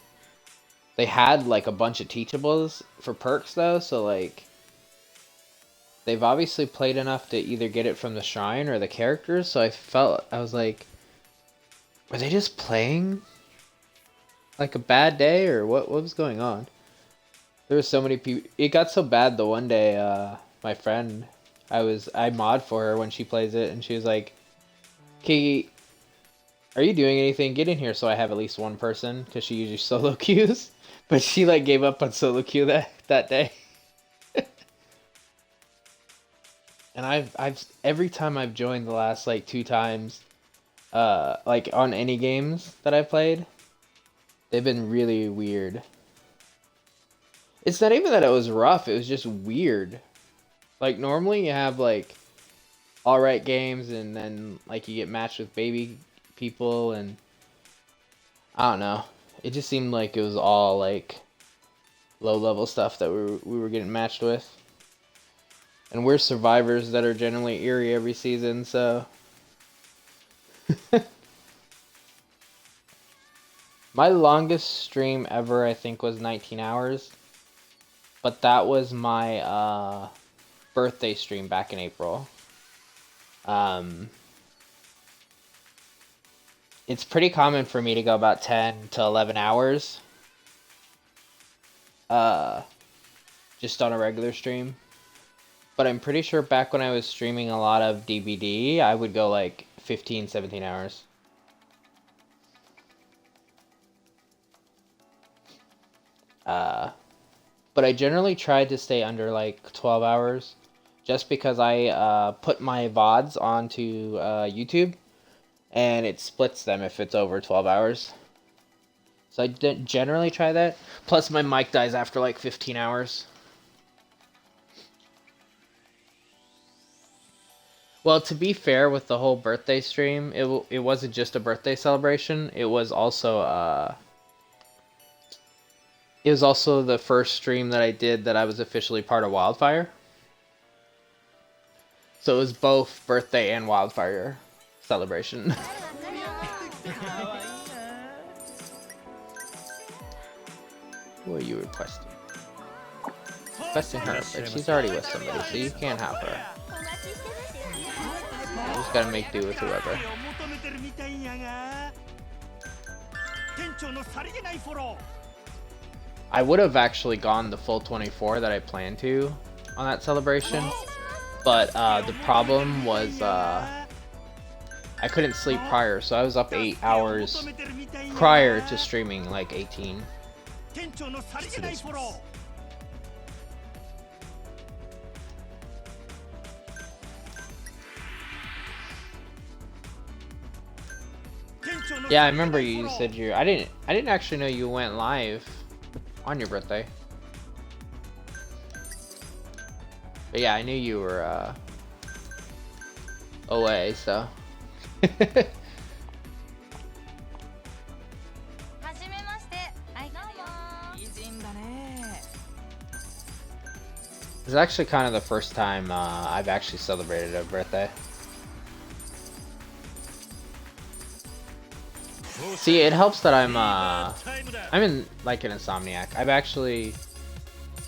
they had like a bunch of teachables for perks though, so like they've obviously played enough to either get it from the shrine or the characters, so I was like, were they just playing like a bad day or what was going on? There were so many people. It got so bad the one day my friend, I mod for her when she plays it, and she was like, "Kiki, are you doing anything? Get in here so I have at least one person," because she usually solo queues, but she like gave up on solo queue that day. And I've every time I've joined the last like 2 times, like on any games that I've played, they've been really weird. It's not even that it was rough, it was just weird. Like normally you have like alright games and then like you get matched with baby people, and I don't know. It just seemed like it was all like low level stuff that we were getting matched with. And we're survivors that are generally eerie every season, so my longest stream ever I think was 19 hours. But that was my birthday stream back in April. It's pretty common for me to go about 10 to 11 hours. Just on a regular stream. But I'm pretty sure back when I was streaming a lot of DBD, I would go like 15, 17 hours. But I generally tried to stay under like 12 hours just because I put my VODs onto YouTube and it splits them if it's over 12 hours. So I generally try that. Plus my mic dies after like 15 hours. Well, to be fair with the whole birthday stream, it wasn't just a birthday celebration. It was also the first stream that I did that I was officially part of WildFire. So it was both birthday and WildFire celebration. Who are you requesting? Requesting her, but she's already with somebody, so you can't have her. You just gotta make do with whoever. I would have actually gone the full 24 that I planned to on that celebration, but the problem was I couldn't sleep prior, so I was up 8 hours prior to streaming like 18. 店長のさりげないフォロー Yeah, I remember you said you. I didn't actually know you went live on your birthday. But yeah, I knew you were away, so. It's actually kind of the first time I've actually celebrated a birthday. See, it helps that I'm in like an insomniac. I've actually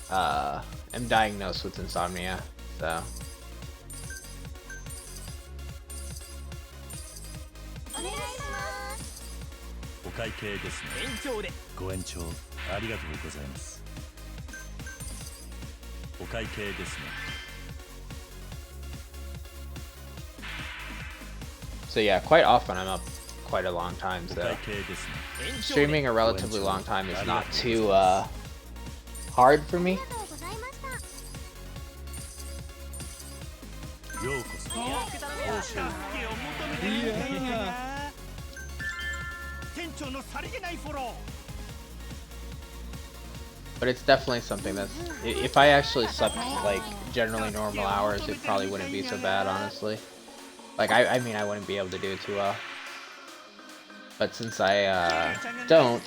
am diagnosed with insomnia, so. お会計ですね。ご延長ありがとうございます。お会計ですね。 So yeah, quite often I'm up quite a long time, so streaming a relatively long time is not too hard for me. ようこそ。店長のさりげないフォロー。 But it's definitely something that's, if I actually slept like generally normal hours, it probably wouldn't be so bad, honestly. Like, I mean, I wouldn't be able to do it too well. But since I don't,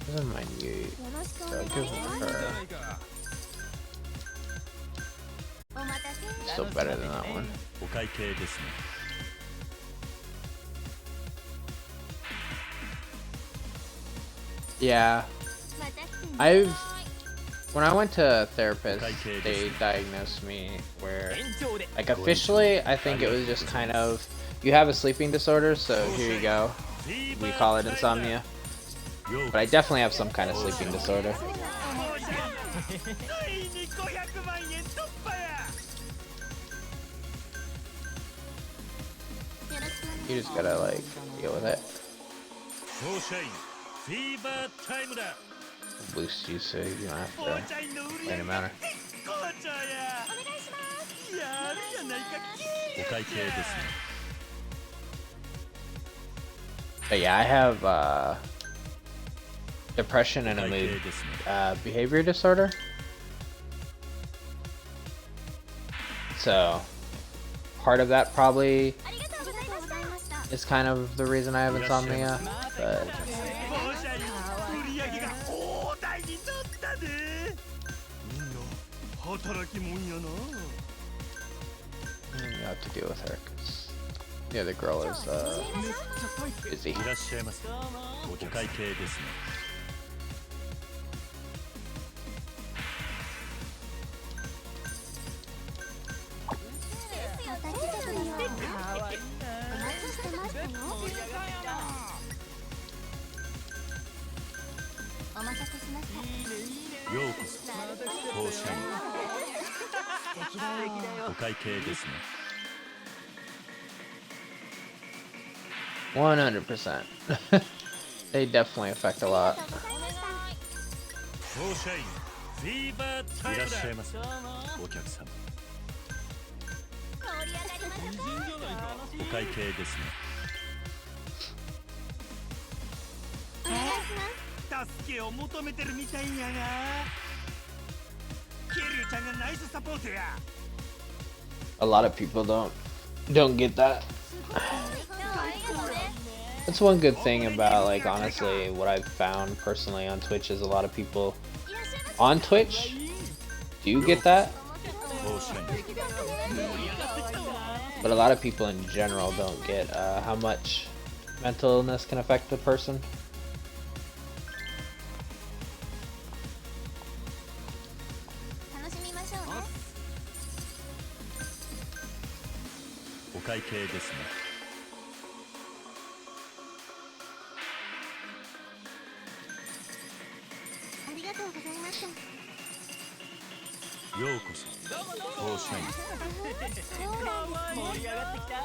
doesn't mind you, so give it her. Still better than that one. お会計ですね。 Yeah, when I went to a therapist, they diagnosed me where, like, officially, I think it was just kind of, you have a sleeping disorder, so here you go. We call it insomnia. But I definitely have some kind of sleeping disorder. You just gotta, like, deal with it. Boost you so you don't have to play no matter. お会計ですね。 But yeah, I have depression and a mood behavior disorder. So part of that probably is kind of the reason I have insomnia, but you have to deal with her because the other girl is busy. いらっしゃいませ。お会計ですね。 ようこそ。当社員。お会計ですね。 100%. They definitely affect a lot. 当社員。いらっしゃいませ。お客様。お会計ですね。 助けを求めてるみたいやな。ケリュウちゃんがナイスサポートや。 A lot of people don't get that. That's one good thing about, like, honestly, what I've found personally on Twitch is a lot of people on Twitch do get that, but a lot of people in general don't get how much mental illness can affect a person. 会計ですね。ありがとうございます。ようこそフォーシャイン。盛り上がってきた。よ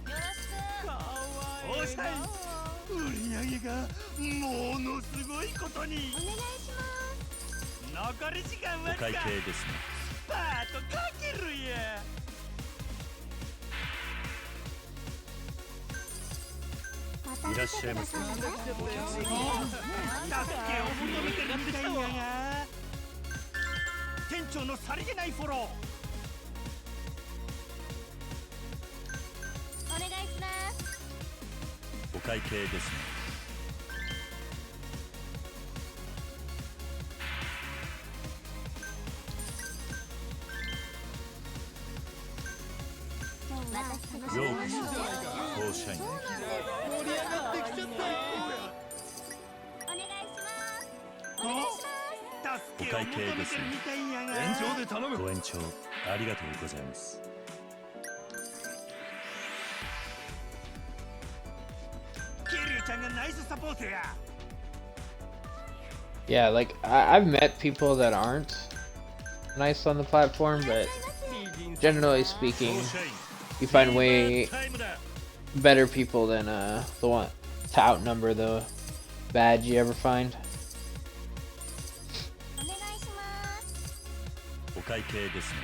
ろしく。かわいい。おしゃい。売り上げがものすごいことに。お願いします。残り時間はお会計ですね。パートかけるや。いらっしゃいませ。助けを求めてるみたいやが。店長のさりげないフォロー。お願いします。お会計ですね。ようこそフォーシャイン。盛り上がってきちゃったよ。お願いします。お願いします。助けを求めてるみたいやが。延長で頼む。ご延長ありがとうございます。ケリュウちゃんがナイスサポートや。 Yeah, like I've met people that aren't nice on the platform, but generally speaking, you find way better people than the one to outnumber the bad you ever find. お願いします。お会計ですね。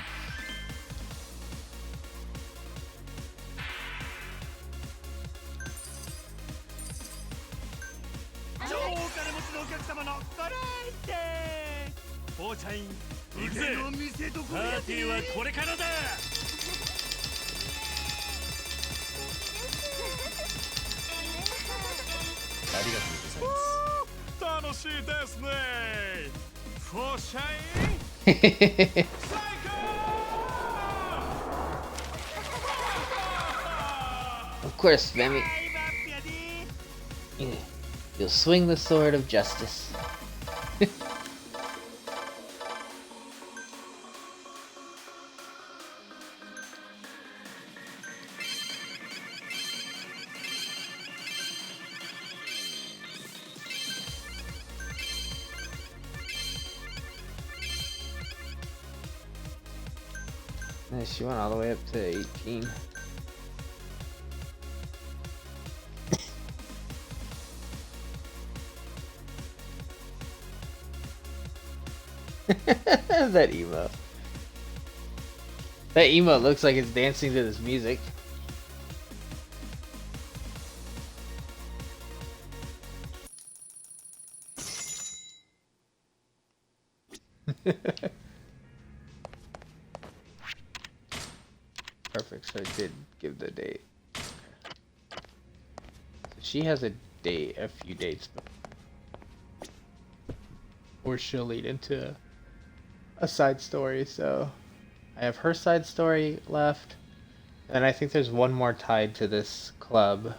超お金持ちのお客様のご来店。フォーチャイン腕の見せ所やで。パーティーはこれからだ。ありがとうございます。楽しいですね。フォーシャイン。最高。Of course, Mammy. You'll swing the sword of justice. Nice, she went all the way up to 18. That emo. That emo looks like it's dancing to this music. Perfect, so I did give the date. So she has a date, a few dates before she'll lead into a side story, so I have her side story left, and I think there's one more tied to this club,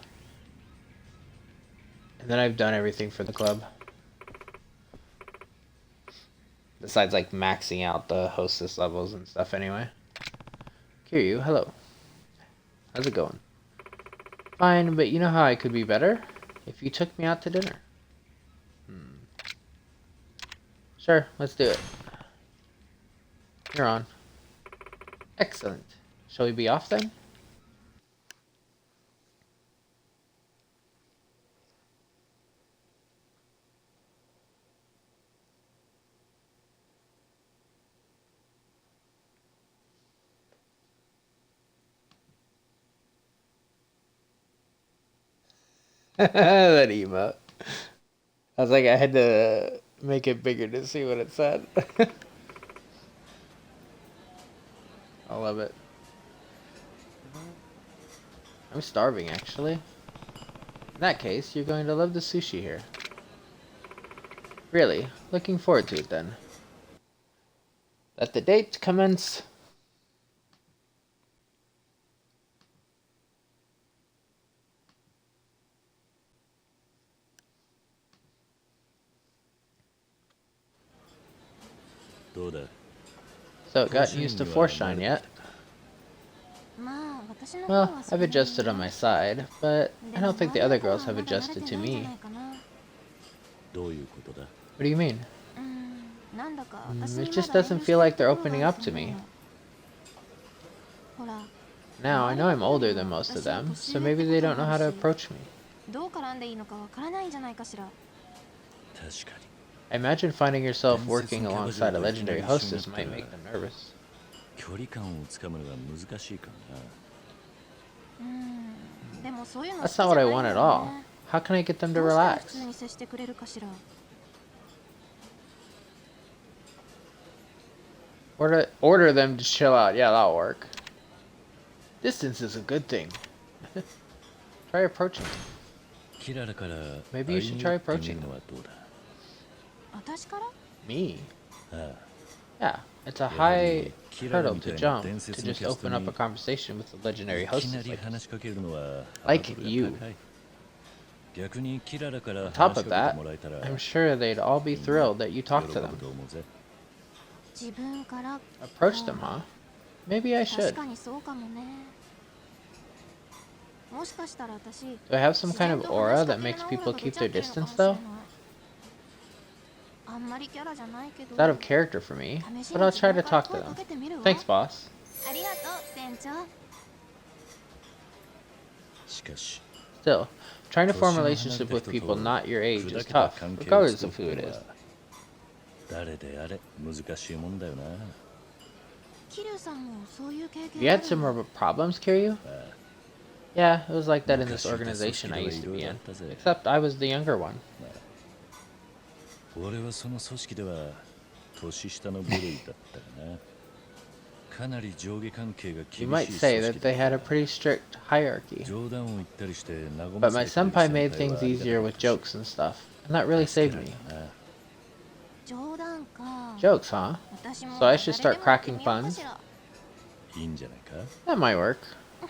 and then I've done everything for the club. Besides like maxing out the hostess levels and stuff anyway. Kiryu, hello. How's it going? Fine, but you know how I could be better? If you took me out to dinner. Sure, let's do it. You're on. Excellent. Shall we be off then? That emote. I was like, I had to make it bigger to see what it said. I love it. I'm starving, actually. In that case, you're going to love the sushi here. Really, looking forward to it then. Let the date commence. So it got used to force shine yet? まあ私の方 Well, はそ I've れなりに adjusted on my side, but I don't think the other girls have adjusted to me. どういうことだ？ What do you mean? なんだか It just doesn't feel like they're opening up to me. ほら Now, I know I'm older than most of them, so maybe they don't know how to approach me. どう絡んでいいのかわからないんじゃないかしら。確かに。 I imagine finding yourself working alongside a legendary hostess might make them nervous. 距離感をつかむのが難しいかな。でもそういうの That's not what I want at all. How can I get them to どうしたら普 relax? 通に接してくれるかしら。 Order them to chill out. Yeah, that'll work. Distance is a good thing. Try approaching. キララから Maybe you should try 歩み寄ってみ approaching るのはどうだ？私から Me? あ Yeah, it's a high hurdle to jump to just open up a conversation with a legendary あ、いき hostess なり like 話しかけるのは Like ハードル you. が高い。逆にキララから On 話 top し of か that, けてもらえたら I'm sure they'd all be thrilled that you 喜 talked to ぶ them. と思うぜ。自分から Approach them, huh? Maybe I 確 should. かにそうかもね。もしかしたら私 Do I have some kind of aura that makes people keep their distance, though? あんまりキャラじゃないけど It's out of character for me, but I'll try to talk to them. Thanks, boss. ありがとう店長。しかし、 Still, trying to form a relationship with people not your age is tough, regardless of who it is. 誰であれ難しいもんだよな。キリュウさんもそういう経 You 験あ had る similar problems, Kiryu? Yeah, it was like that in this organization I used to be in. Except I was the younger one. 俺はその組織では年下の部類だったかな。かなり上下関係が You 厳 might しい say 組 that 織だ they had a pretty strict hierarchy. 冗談を言ったりして和 But ま my せてくれ senpai る made 先輩 things はありがた easier か with ったし jokes and stuff, and that really 助 saved けられ me. たな。冗談か。 Jokes, huh? 私も So I should start 誰でも cracking やってみようか puns? しら。いいんじゃないか。 That might work.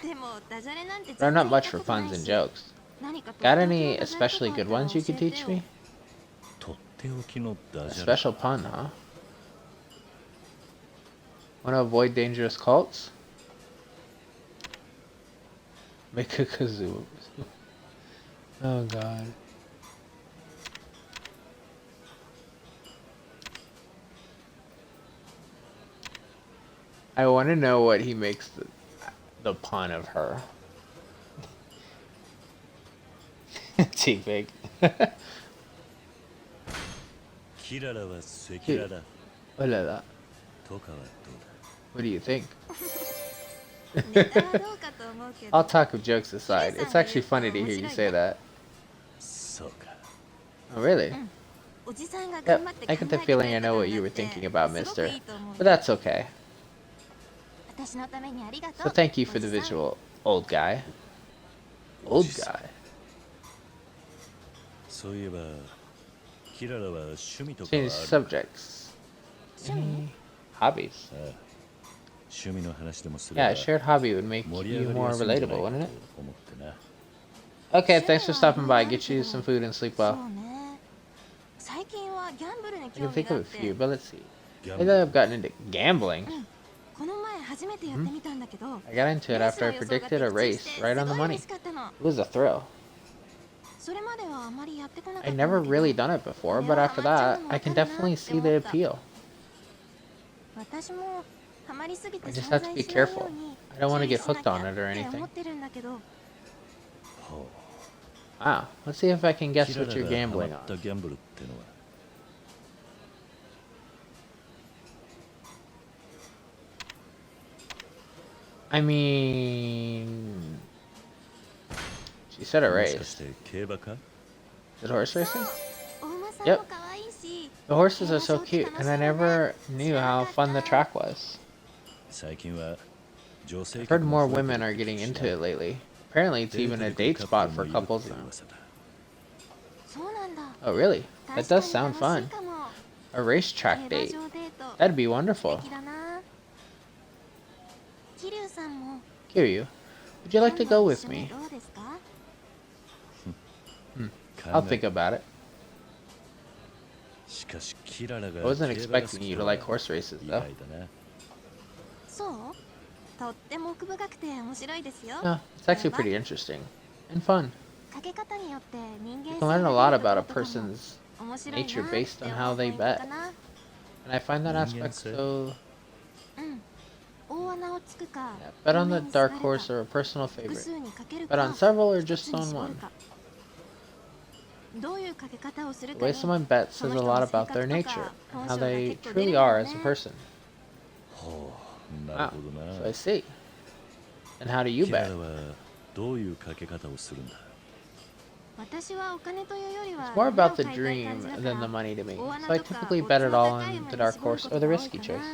でもダジャレなんて But I'm 全然 not 言っ much た for ことない puns and し。 jokes. 何かと Got っておき any のダジャレ especially とか good あったら ones you 教 could えて teach よ。 me? とっておきの A ダジャレ。 special pun, huh? Want to avoid dangerous cults? Make a kazoo. Oh god. I want to know what he makes the pun of her. T-Big. キララは赤裸々 Oh la la. とかはどうだ。 What do you think? ネタはどうかと思うけど All talk of jokes aside, it's actually funny to hear you say that. そうか。 Oh, really? おじさんが Yep, 頑張って I 考 get え the てくれ feeling I た know ん what だ you were って thinking about, すごく mister. いいと思う But that's okay. 私のためにありがとう So thank you for the おじさん visual, old guy. Old guy. そういえば、キララは趣味とかは Change ある。 subjects. Any hobbies? 趣味の話でもすれ Yeah, ば a shared hobby would make 盛り you 上がり more やすいんじゃない relatable, か wouldn't と it? 思ってな。 Okay, thanks for stopping by. Get you some food and sleep そ well. うね最近はギャンブルに I 興 can 味 think があ of っ a few, て but let's see. ギャン Maybe ブル I've gotten into gambling. この前初めてやってみたんだけど I got into it after I predicted a race right on the money. すごい嬉しかったの It was a thrill. それまではあまりやってこなかった I んだけ never ど really done it before, but after that, I can definitely see the appeal. 私もハマりすぎて I just 存 have to 在 be しないよ careful. うに I don't want to 注意 get しな hooked きゃ on it or って思 anything. ってるんだけど Wow, let's see if I can guess キラ what ラ you're がハマ gambling った on. ギャンブルってのは I mean, she said a もしか race. して競馬か？ Is it horse racing? お馬さん Yep. も可愛いし The horses are so cute, and I never knew how fun the track was. 最近は女性 I've 客 heard も more 増えて women る are って聞 getting くし into な it lately. Apparently, it's デー even ト a で来る date カッ spot プ for ルもいる couples って now. 噂だ。そうなんだ Oh, really? That 確 does か sound に楽し fun. いかも A racetrack 競馬 date. 場デート That'd be wonderful. 素敵だな桐生さんも Kiryu, would you like to 今 go 度 with 一緒に me? どうですか I'll think about it. しかしキララが I wasn't 競馬が好 expecting き you と to は like horse races, 意 though. 外だな。そうとっても奥深くて面白いですよ。 No, it's actually pretty interesting and fun. かけ方によって人間 You 性 can が learn 出 a る lot とこ about ろ a とかも person's 面白いな nature っ based て on 思 how うポイ they ント bet. かな。 And I find that aspect so... 大穴をつくか Yeah, bet on the 夢にすが dark る horse か or a personal 複 favorite. 数にかける Bet か on several or 一 just つに on 絞 one. るか。どういうかけ方をする The か way に someone bets そ says の a 人の lot 性 about 格 their と nature か and 本 how 性が they 結構出 truly る are よ as a ね。 person. ほう、なる Wow, ほど so な I。see. And how do you キラ bet? ラはどういうかけ方をするんだ？私はお金というより It's は more 夢を about the 買いたい感 dream じだか than the ら money to me. 大 So 穴 I とか typically オッ bet ズ it の all 高い on 馬 the に dark 絞る horse こ or と the が多い risky か choice. な。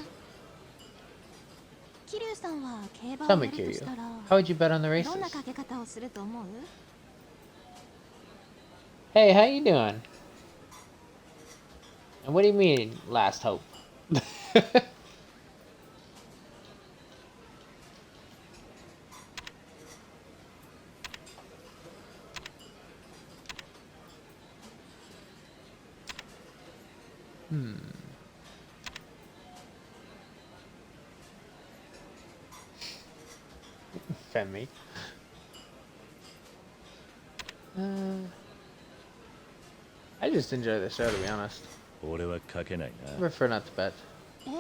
桐生さんは競馬 Tell を me, やると Kiryu, したら how would you bet on the どん races? なかけ方をすると思う？ Hey, how you doing? And what do you mean, last hope? Femi. I just enjoy the show, to be honest. 俺はかけない I な。 prefer not to bet. え、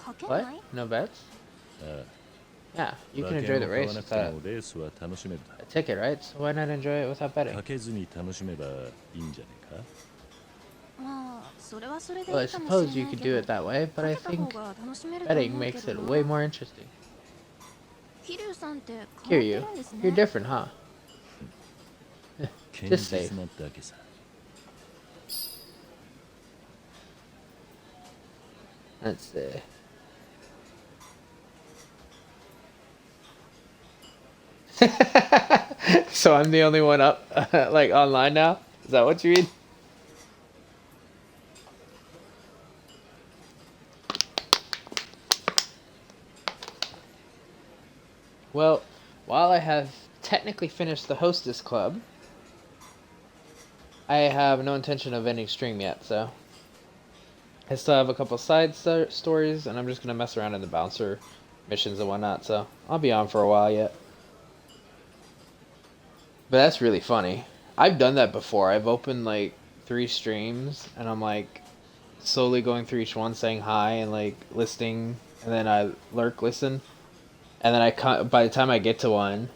かけな What? い？ No bets? あ Yeah, あ you 馬 can 券 enjoy the を買 race わなくて without もレースは楽しめるだ a ticket, right? So why not enjoy it without betting? かけずに楽しめばいいんじゃねえか？まあ、それはそれで Well, い I いかもしれ suppose な you い could け do ど、 it that way, but か I けた方 think が楽しめると思 betting うけ makes it ど way な。 more interesting. 桐生さんって変わっ Hear て you. るんですね。 You're different, huh? 堅 Just say. 実なだけさ。 Let's see. So I'm the only one up, like online now? Is that what you mean? Well, while I have technically finished the Hostess Club, I have no intention of ending stream yet, so I still have a couple side stories, and I'm just gonna mess around in the bouncer missions and whatnot, so I'll be on for a while yet. But that's really funny. I've done that before. I've opened like 3 streams, and I'm like slowly going through each one, saying hi and like listening, and then I listen, and then by the time I get to one,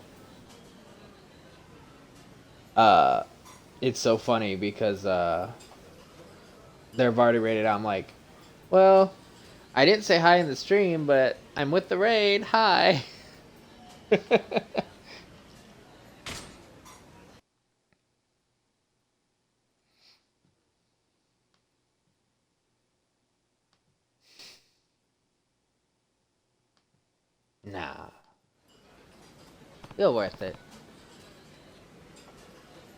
it's so funny because they're already rated out. I'm like, well, I didn't say hi in the stream, but I'm with the raid. Hi. Nah. Still worth it.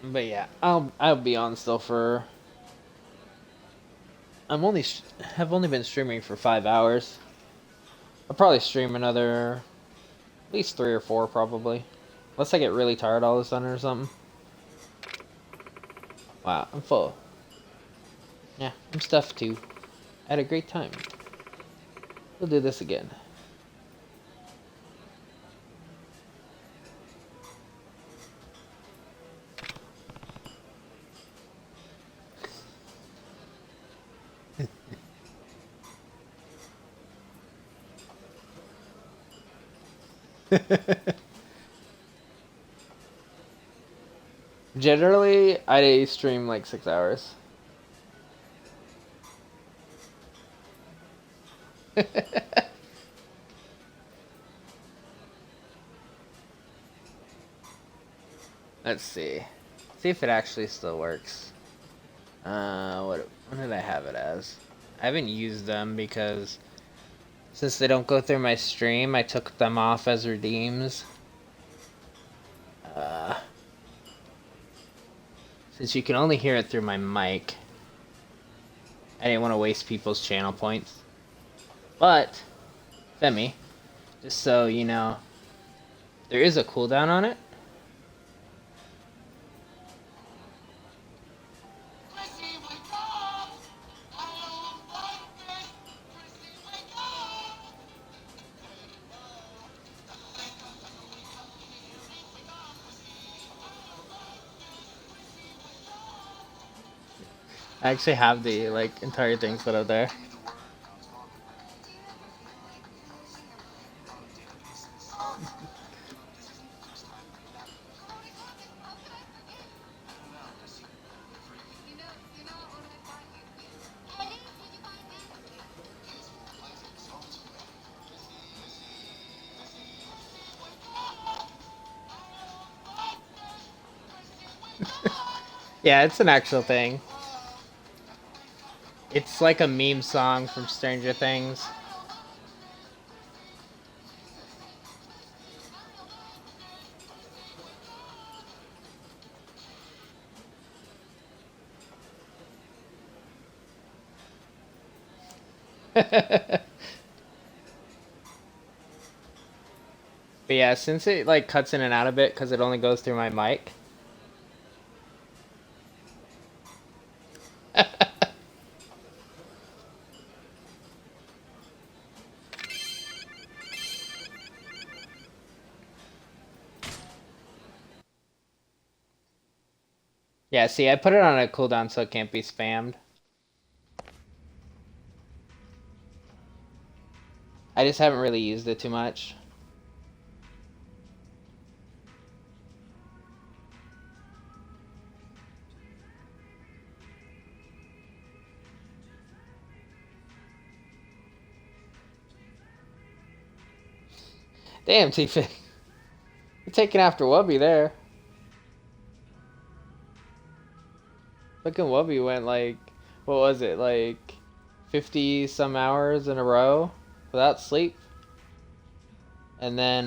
But yeah, I'll be on still for. Have only been streaming for 5 hours. I'll probably stream another, at least 3 or 4 probably, unless I get really tired all of a sudden or something. Wow, I'm full. Yeah, I'm stuffed too. I had a great time. We'll do this again. Generally, I stream like 6 hours. Let's see. See if it actually still works. What did I have it as? I haven't used them because since they don't go through my stream, I took them off as redeems. Since you can only hear it through my mic, I didn't want to waste people's channel points. But, Femi, just so you know, there is a cooldown on it. I actually have the like entire thing set up there. Yeah, it's an actual thing. It's like a meme song from Stranger Things. But yeah, since it like cuts in and out a bit because it only goes through my mic. Yeah, see, I put it on a cooldown so it can't be spammed. I just haven't really used it too much. Damn, T-Fig. You're taking after Wubby there. Fucking Wubby went like, what was it, like 50 some hours in a row without sleep. And then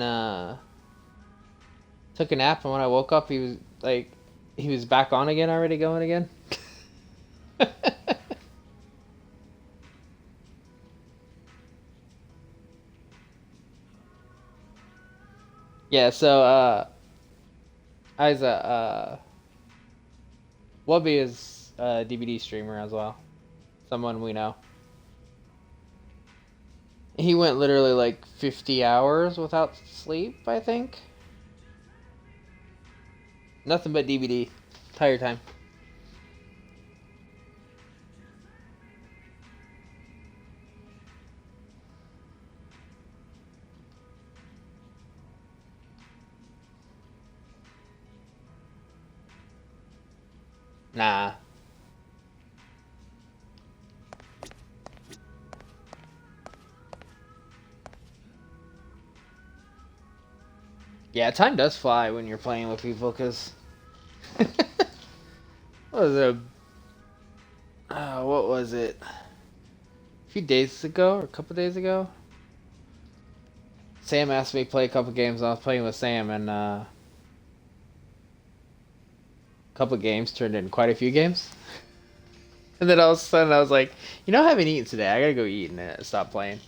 took a nap, and when I woke up he was like, he was back on again, already going again. Yeah, so I was Wubby is a DVD streamer as well. Someone we know. He went literally like 50 hours without sleep, I think. Nothing but DVD entire time. Nah. Yeah, time does fly when you're playing with people, because... what was it? What was it? A few days ago, or a couple days ago? Sam asked me to play a couple games, and I was playing with Sam, and a couple games turned into quite a few games. And then all of a sudden I was like, you know, I haven't eaten today. I gotta go eat and stop playing.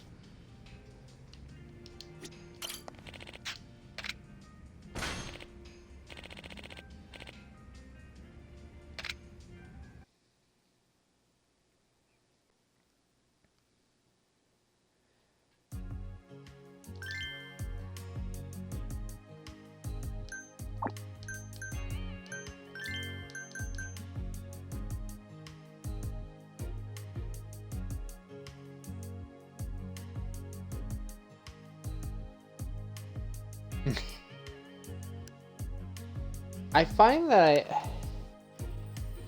I find that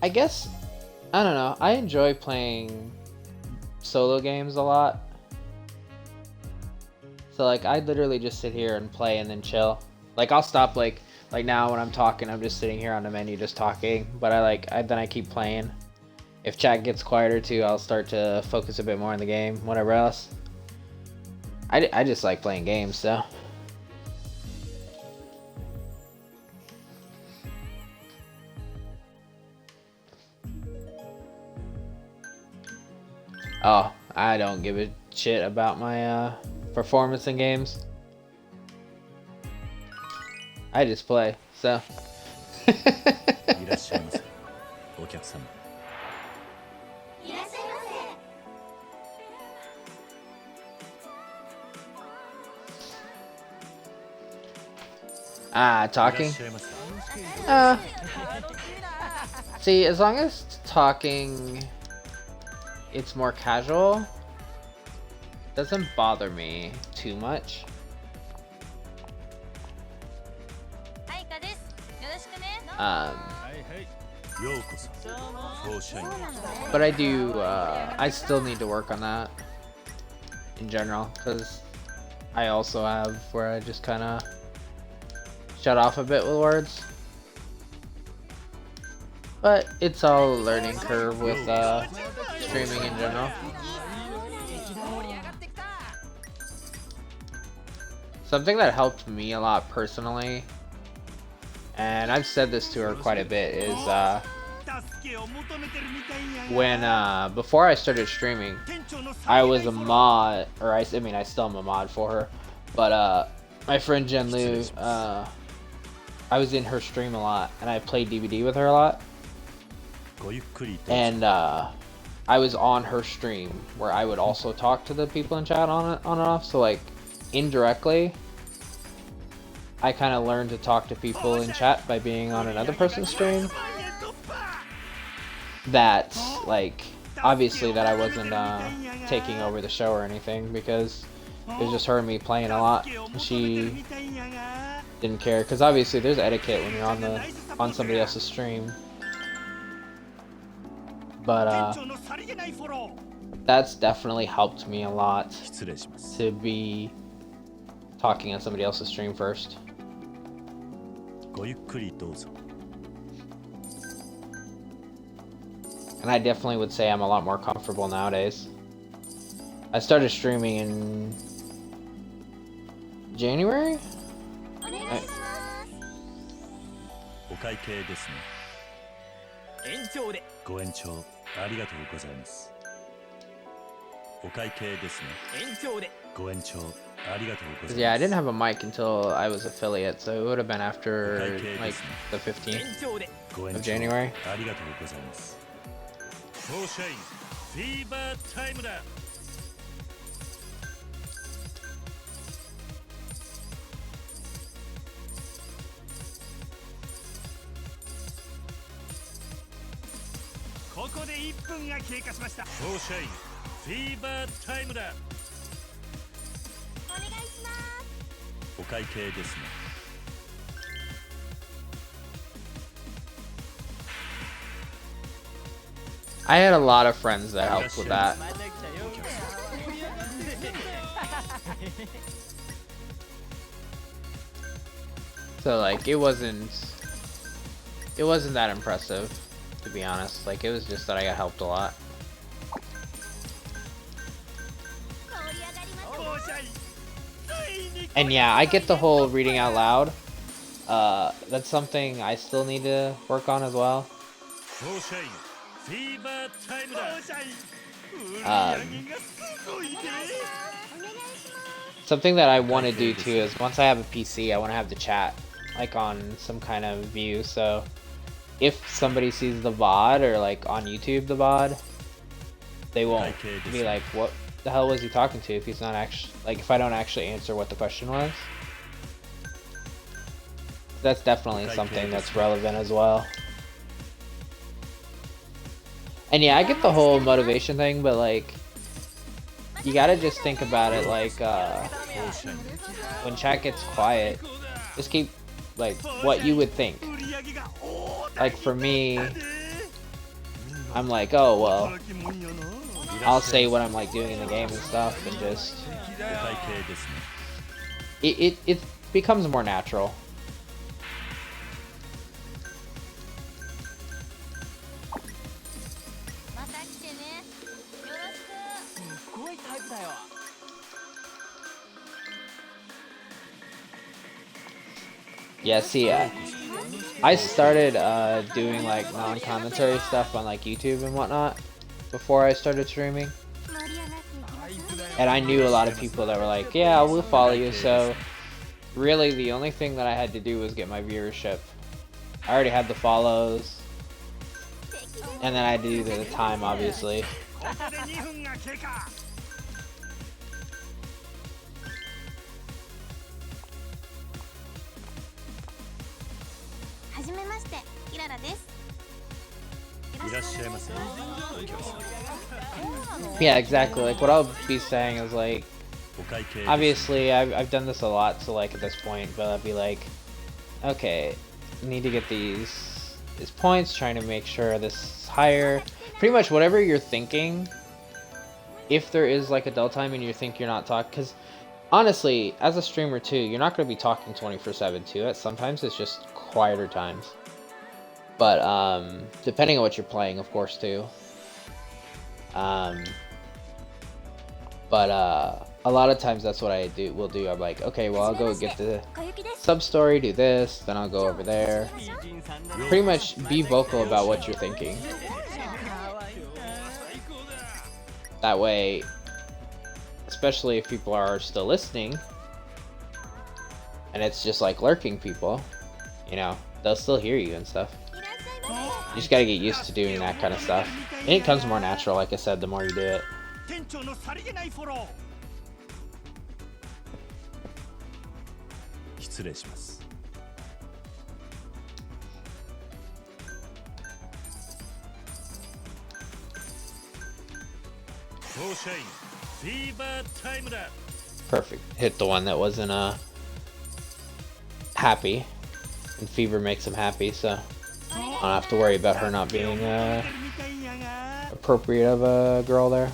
I guess, I don't know, I enjoy playing solo games a lot. So like, I literally just sit here and play and then chill. Like, I'll stop like now when I'm talking, I'm just sitting here on the menu just talking, but then I keep playing. If chat gets quieter too, I'll start to focus a bit more on the game, whatever else. I just like playing games, so. Oh, I don't give a shit about my performance in games. I just play, so. Talking? See, as long as talking, it's more casual. Doesn't bother me too much. はいかです。よろしくね。 ようこそフォーシャイン But I do, I still need to work on that in general, because I also have where I just kind of shut off a bit with words. But it's all a learning curve with streaming in general. Something that helped me a lot personally, and I've said this to her quite a bit, is when before I started streaming, I was a mod, or I mean I still am a mod for her, but my friend Jen Lu, I was in her stream a lot, and I played DVD with her a lot, and I was on her stream where I would also talk to the people in chat on and off, so like indirectly I kind of learned to talk to people in chat by being on another person's stream. That, like, obviously that I wasn't taking over the show or anything, because it was just her and me playing a lot. She didn't care, because obviously there's etiquette when you're on somebody else's stream. But that's definitely helped me a lot to be talking on somebody else's stream first. And I definitely would say I'm a lot more comfortable nowadays. I started streaming in January? お会計ですね。延長で。ご延長ありがとうございます。お会計ですね。延長で。ご延長ありがとうございます。Yeah, I didn't have a mic until I was affiliate, so it would have been after like the 15th of January. ありがとうございます。フォーシャインフィーバータイムだ。ここで1分が経過しました。フォーシャインフィーバータイムだ。お願いします。お会計ですね。I had a lot of friends that helped with that. So like it wasn't that impressive, to be honest. Like it was just that I got helped a lot. And yeah, I get the whole reading out loud. That's something I still need to work on as well. Something that I want to do too is once I have a PC, I want to have the chat like on some kind of view. So if somebody sees the VOD or like on YouTube the VOD, they won't be like, what the hell was he talking to if he's not actually, like if I don't actually answer what the question was. That's definitely something that's relevant as well. And yeah, I get the whole motivation thing, but like, you gotta just think about it like, when chat gets quiet, just keep, like, what you would think. Like for me, I'm like, oh well, I'll say what I'm like doing in the game and stuff, and just, it becomes more natural. Yeah, see, I started doing like non-commentary stuff on like YouTube and whatnot before I started streaming, and I knew a lot of people that were like, yeah, we'll follow you. So really the only thing that I had to do was get my viewership. I already had the follows, and then I had to do the time, obviously. はじめまして、キララです。よろ Yeah, exactly. Like what I'll be saying is like, obviously I've done this a lot, so like at this point, but I'll be like, okay, need to get these points, trying to make sure this is higher. Pretty much whatever you're thinking, if there is like a dull time and you think you're not talking, because honestly, as a streamer too, you're not going to be talking 24/7 to it. Sometimes it's just quieter times. But depending on what you're playing, of course, too. But a lot of times that's what I will do. I'm like, okay, well, I'll go get the sub-story, do this, then I'll go over there. Pretty much be vocal about what you're thinking. That way, especially if people are still listening, and it's just like lurking people, you know, they'll still hear you and stuff. You just gotta get used to doing that kind of stuff. And it comes more natural, like I said, the more you do it. 店長のさりげないフォロー失礼します Perfect. Hit the one that wasn't happy. And Fever makes him happy, so I don't have to worry about her not being appropriate of a girl there.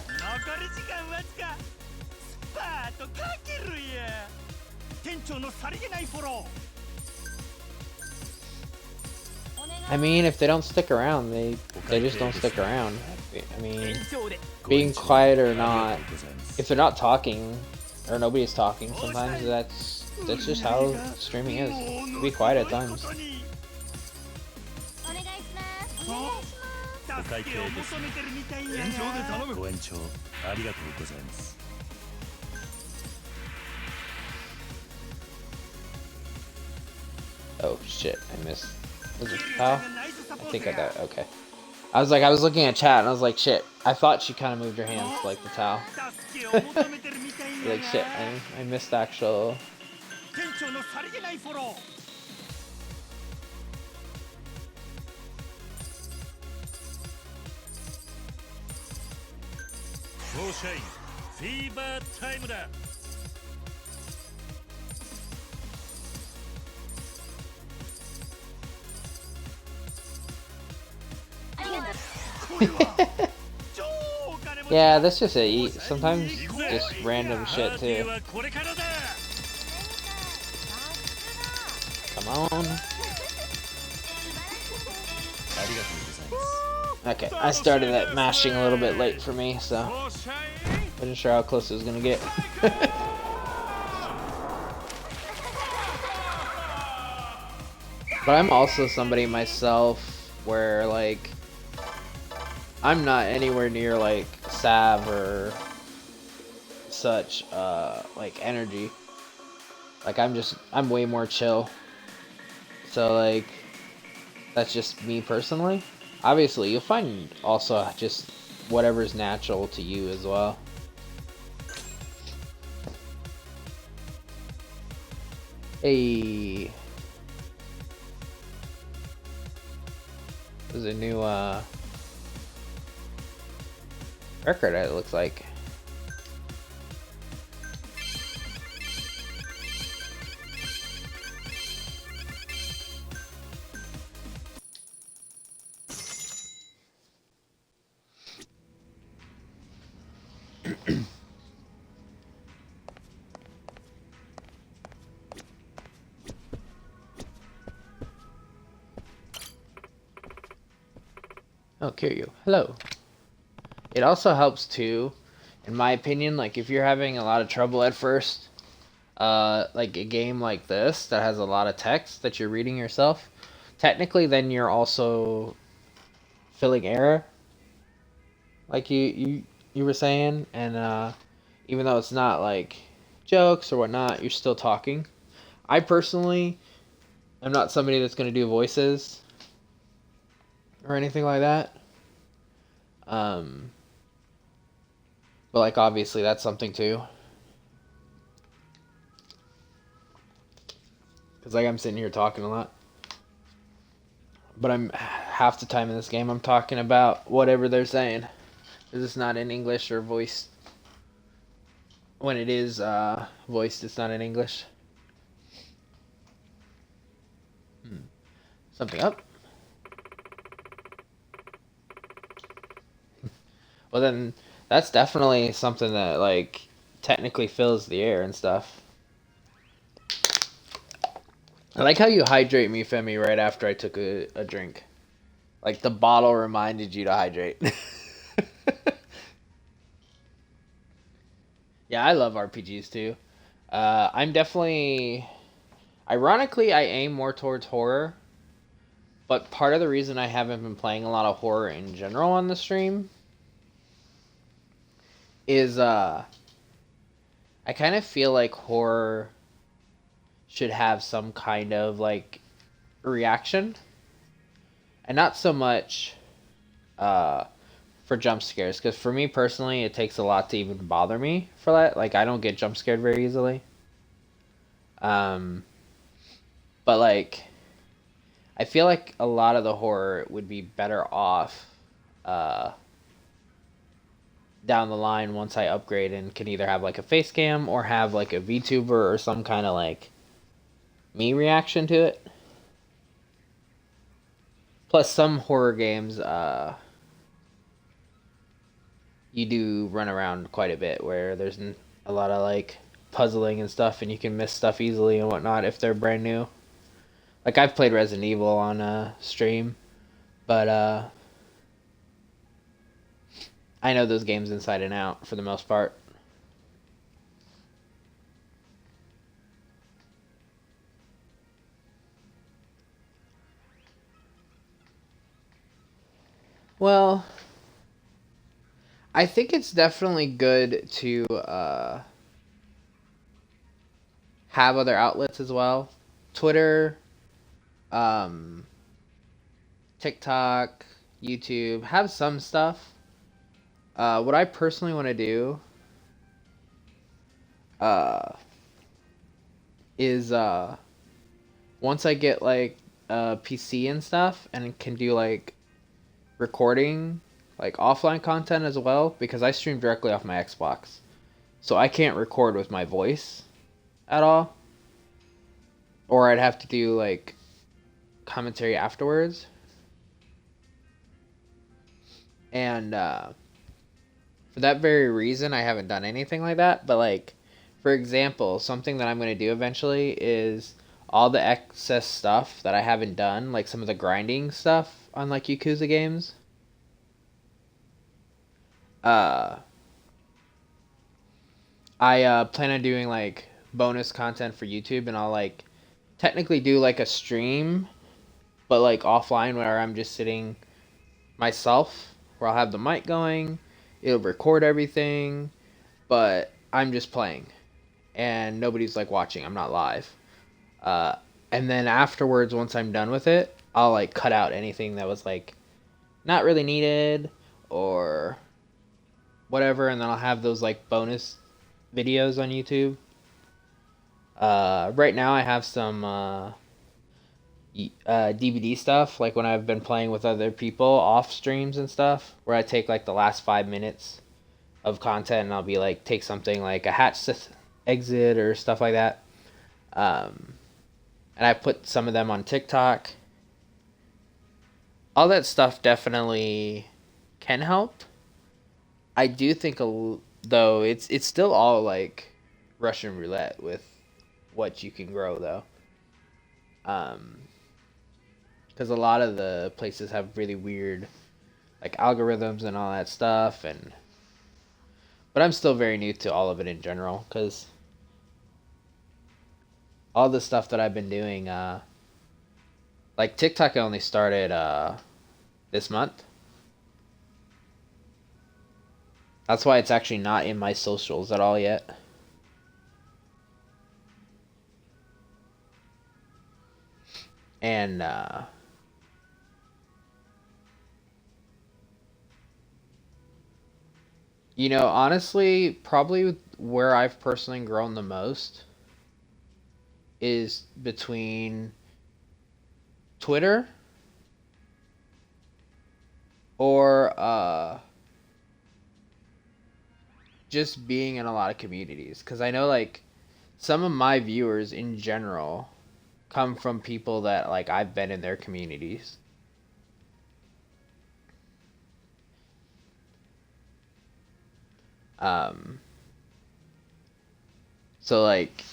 I mean, if they don't stick around, they just don't stick around. I mean, being quiet or not, if they're not talking or nobody's talking, sometimes that's just how streaming is. Be quiet at times. Oh shit, I missed. Was it Tao? I think I got okay. I was looking at chat and I was like, shit. I thought she kind of moved her hands like the towel. Like shit, I missed the actual. Yeah, that's just it. Sometimes just random shit too. Come on. Okay, I started that mashing a little bit late for me, so wasn't sure how close it was gonna get. But I'm also somebody myself where like I'm not anywhere near like Sav or such like energy. Like I'm way more chill. So like that's just me personally. Obviously you'll find also just whatever's natural to you as well. Hey, there's a new record, it looks like. Oh, Kiryu. Hello. It also helps too, in my opinion, like if you're having a lot of trouble at first, like a game like this that has a lot of text that you're reading yourself, technically then you're also filling error, like you were saying, and even though it's not like jokes or whatnot, you're still talking. I personally am not somebody that's going to do voices or anything like that. But like obviously that's something too. Cause like I'm sitting here talking a lot. But half the time in this game I'm talking about whatever they're saying. Because it's not in English or voiced. When it is voiced, it's not in English. Something up? Well then, that's definitely something that, like, technically fills the air and stuff. I like how you hydrate me, Femi, right after I took a drink. Like, the bottle reminded you to hydrate. Yeah, I love RPGs too. I'm definitely... Ironically, I aim more towards horror. But part of the reason I haven't been playing a lot of horror in general on the stream is I kind of feel like horror should have some kind of like reaction, and not so much for jump scares, because for me personally it takes a lot to even bother me for that. Like, I don't get jump scared very easily. But like, I feel like a lot of the horror would be better off down the line once I upgrade and can either have like a face cam or have like a VTuber or some kind of like me reaction to it. Plus, some horror games, you do run around quite a bit, where there's a lot of like puzzling and stuff, and you can miss stuff easily and whatnot if they're brand new. Like, I've played Resident Evil on stream, but I know those games inside and out for the most part. Well, I think it's definitely good to have other outlets as well. Twitter, TikTok, YouTube, have some stuff. What I personally want to do is once I get like a PC and stuff and can do like recording, like offline content as well, because I stream directly off my Xbox, so I can't record with my voice at all, or I'd have to do like commentary afterwards. And for that very reason, I haven't done anything like that. But like, for example, something that I'm going to do eventually is all the excess stuff that I haven't done, like some of the grinding stuff on like Yakuza games. I plan on doing like bonus content for YouTube, and I'll like technically do like a stream, but like offline, where I'm just sitting myself, where I'll have the mic going, it'll record everything, but I'm just playing, and nobody's like watching. I'm not live. And then afterwards, once I'm done with it, I'll like cut out anything that was like not really needed or whatever, and then I'll have those like bonus videos on YouTube. Right now I have some DVD stuff, like when I've been playing with other people off streams and stuff, where I take like the last 5 minutes of content, and I'll be like, take something like a hatch exit or stuff like that. And I put some of them on TikTok. All that stuff definitely can help. I do think, though, it's still all like Russian roulette with what you can grow, though. Because a lot of the places have really weird like algorithms and all that stuff, but I'm still very new to all of it in general, because all the stuff that I've been doing, like TikTok, I only started this month. That's why it's actually not in my socials at all yet. And you know, honestly, probably where I've personally grown the most is between Twitter or just being in a lot of communities, because I know like some of my viewers in general come from people that like I've been in their communities. Um, so like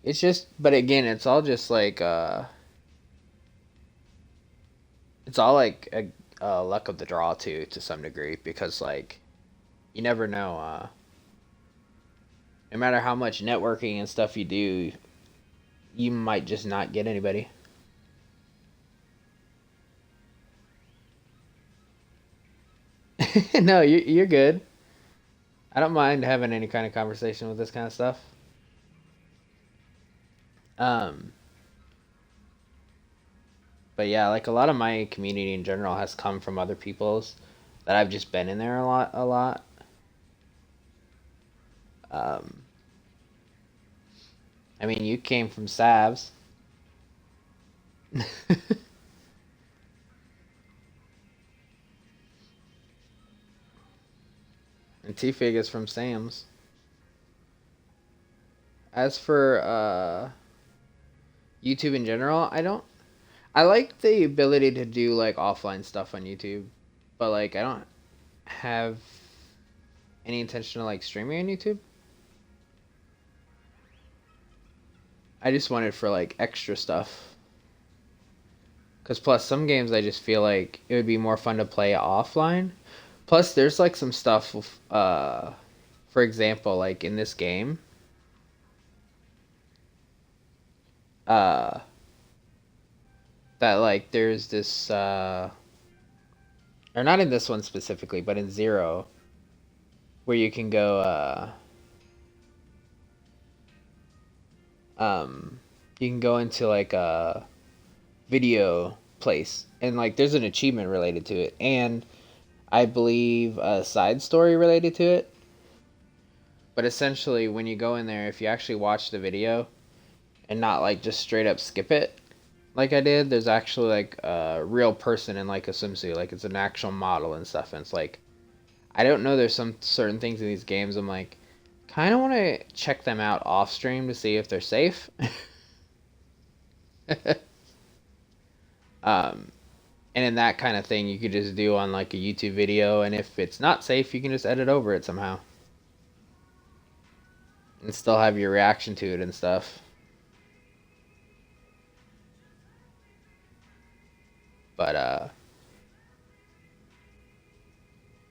it's just, but again, it's all just like it's all like a luck of the draw too, to some degree, because like you never know. No matter how much networking and stuff you do, you might just not get anybody. No, you're good. I don't mind having any kind of conversation with this kind of stuff. Um, but yeah, like a lot of my community in general has come from other people's that I've just been in there a lot. Um, I mean, you came from Savs. And T-Fig is from Sam's. As for YouTube in general, I like the ability to do like offline stuff on YouTube, but like I don't have any intention of like streaming on YouTube. I just want it for like extra stuff. Cause plus some games I just feel like it would be more fun to play offline. Plus there's like some stuff for example, like in this game, uh that like there's this or not in this one specifically, but in Zero, where you can go you can go into like a video place, and like there's an achievement related to it, and I believe a side story related to it. But essentially when you go in there, if you actually watch the video and not like just straight up skip it like I did, there's actually like a real person in like a swimsuit, like it's an actual model and stuff, and it's like, I don't know, there's some certain things in these games I'm like, kind of want to check them out off stream to see if they're safe. And in that kind of thing you could just do on like a YouTube video, and if it's not safe you can just edit over it somehow and still have your reaction to it and stuff. But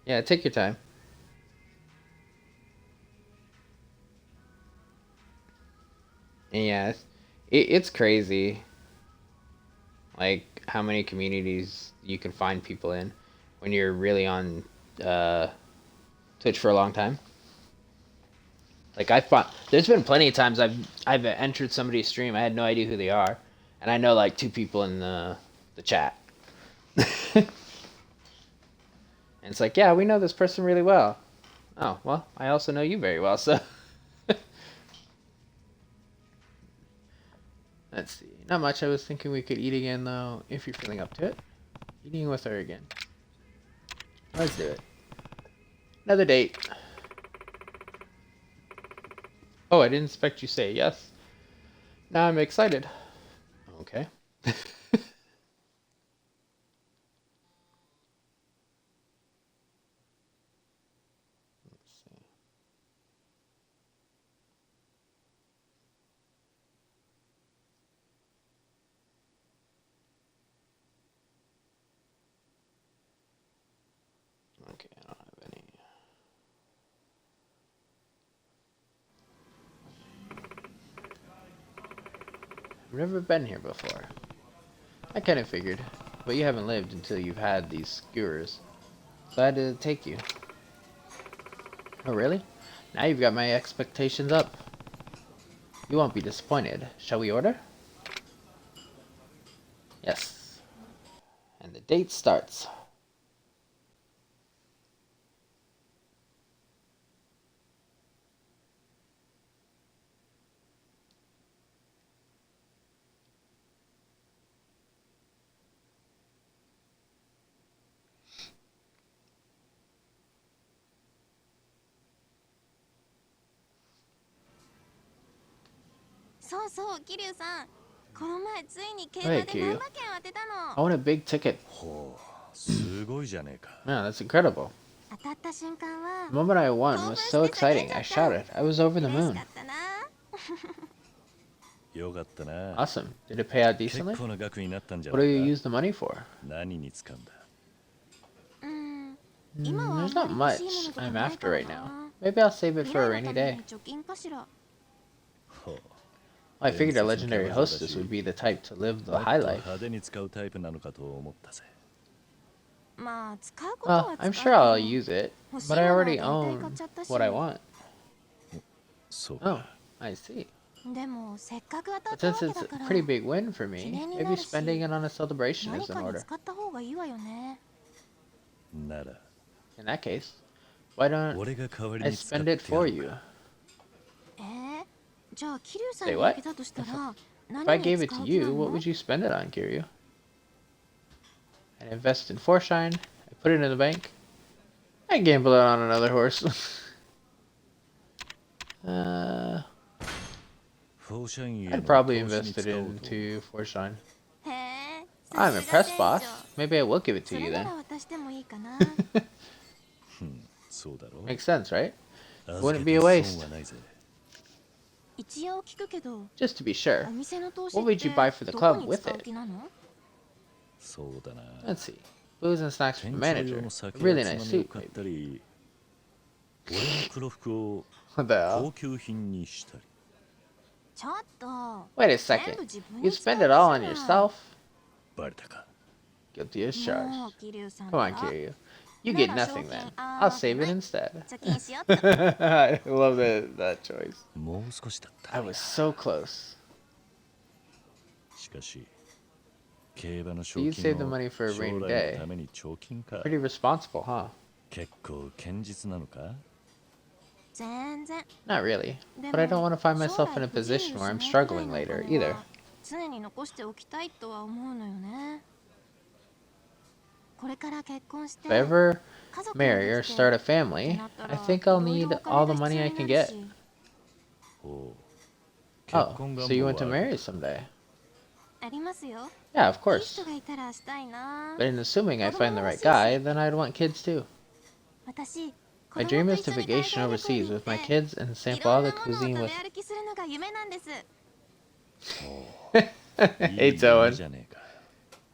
yeah, take your time. And yeah, it's crazy like how many communities you can find people in when you're really on Twitch for a long time. Like there's been plenty of times I've entered somebody's stream, I had no idea who they are, and I know like two people in the chat. And it's like, yeah, we know this person really well. Oh, well, I also know you very well, so. Let's see. Not much. I was thinking we could eat again, though, if you're feeling up to it. Eating with her again. Let's do it. Another date. Oh, I didn't expect you to say yes. Now I'm excited. Okay. Okay, I don't have any. I've never been here before. I kind of figured, but you haven't lived until you've had these skewers, so I had to take you. Oh, really? Now you've got my expectations up. You won't be disappointed. Shall we order? Yes. And the date starts. そうそう、桐生さん。この前ついに競 Hey, 馬で Kiryu. 万馬券当てた I の。 want a big ticket. ほう、すごいじゃねえか。 Man, that's incredible. 当たった瞬間は The moment I won was so exciting. I shouted. I was over the 嬉し moon. かったな。よかったな。 Awesome. Did it pay out 結 decently? 構な額になったんじゃ What ない do you か。 use the money for? 何に使うんだ。今はあん There's ま not り much 欲しいものとか I'm ない after から right な。 now. Maybe I'll save it 未 for 来 a の rainy ため day. に貯金かしら。 ほう。 I figured a legendary hostess would be the type to live the もっと high life. 派手に使うタイプなのかと思ったぜ。まあ使うことは Well, 使う I'm け sure ど I'll use it, 欲しい but も I のは already 大体 own 買っちゃったし。 what I want. そう Oh, か。 I see. でもせっかく当た But ったわ since け it's だ a から pretty big win for me, 記念に maybe なるし、 spending it on a celebration 何 is in かに order. 使った方がいいわよね。なら、 In that case, why don't 俺が代わり I に使っ spend て it や for る you? か。じゃあ桐生さん Say に what? あげたとしたら If I 何 gave に it 使 to う気な you, what の？ would you spend it on, Kiryu? I invest in Forshine, I put it in the bank, I gamble it on another horse. フォーシャインへ I'd の probably 投資に invest it 使おうと。 into Forshine. へえ。 I'm さすが impressed, 店 boss. 長。 Maybe I will give it そ to れ you な then. ら渡してもいいかな。そうだろ。 Makes sense, right? 預 Wouldn't け be a て waste. 損はないぜ。一応聞くけど、 Just to be sure. お店の投資 What っ would て you buy for the ど club こに with 使う it? 気なの？そうだな。 Let's see. Booze and snacks for the 店長 manager. 用 A の酒 really やつ nice まみを suit, 買っ maybe. たり、俺の黒服を What the hell? 高級品にしたり。ちょっと。 Wait a 全 second. 部自分 You に使う spend 気 it じ all ゃ on ない。 yourself? バレたか。 Guilty as も charged. う桐生さん Come on, だ。 Kiryu. You な get ら nothing 賞 then. 金 I'll save ない it instead. 貯金しよっと。 I love that choice. もう少しだった I was so close. しかし、競馬の So you 賞 saved 金 the を money for a 将 rainy 来 day. のために貯金か。 Pretty responsible, huh? 結構堅実なのか。全然。 Not really. で But I don't も want to find 将 myself 来 in a 不自由し position な where い I'm くらい struggling のお later 金 either. は常に残しておきたいとは思うのよね。これから結婚して If I ever 家族が marry or できて start a って family, なった I ら think I'll いろい need ろお all 金 the が money 必 I 要 can になる get. し。おう。 Oh, 結婚願 so you 望 want to はある marry someday? ありますよ。 Yeah, of いい course. 人がいたらしたいな。 But in assuming I find the right guy, then I'd want kids too. 私、子 My 供 dream と is 一 to 緒に海 vacation 外旅行に overseas 行 with って my kids and い sample ろ all ん the なものを cuisine 食 with. べ歩きするのが夢なんです。いい Hey, 夢 Owen. じゃねえか。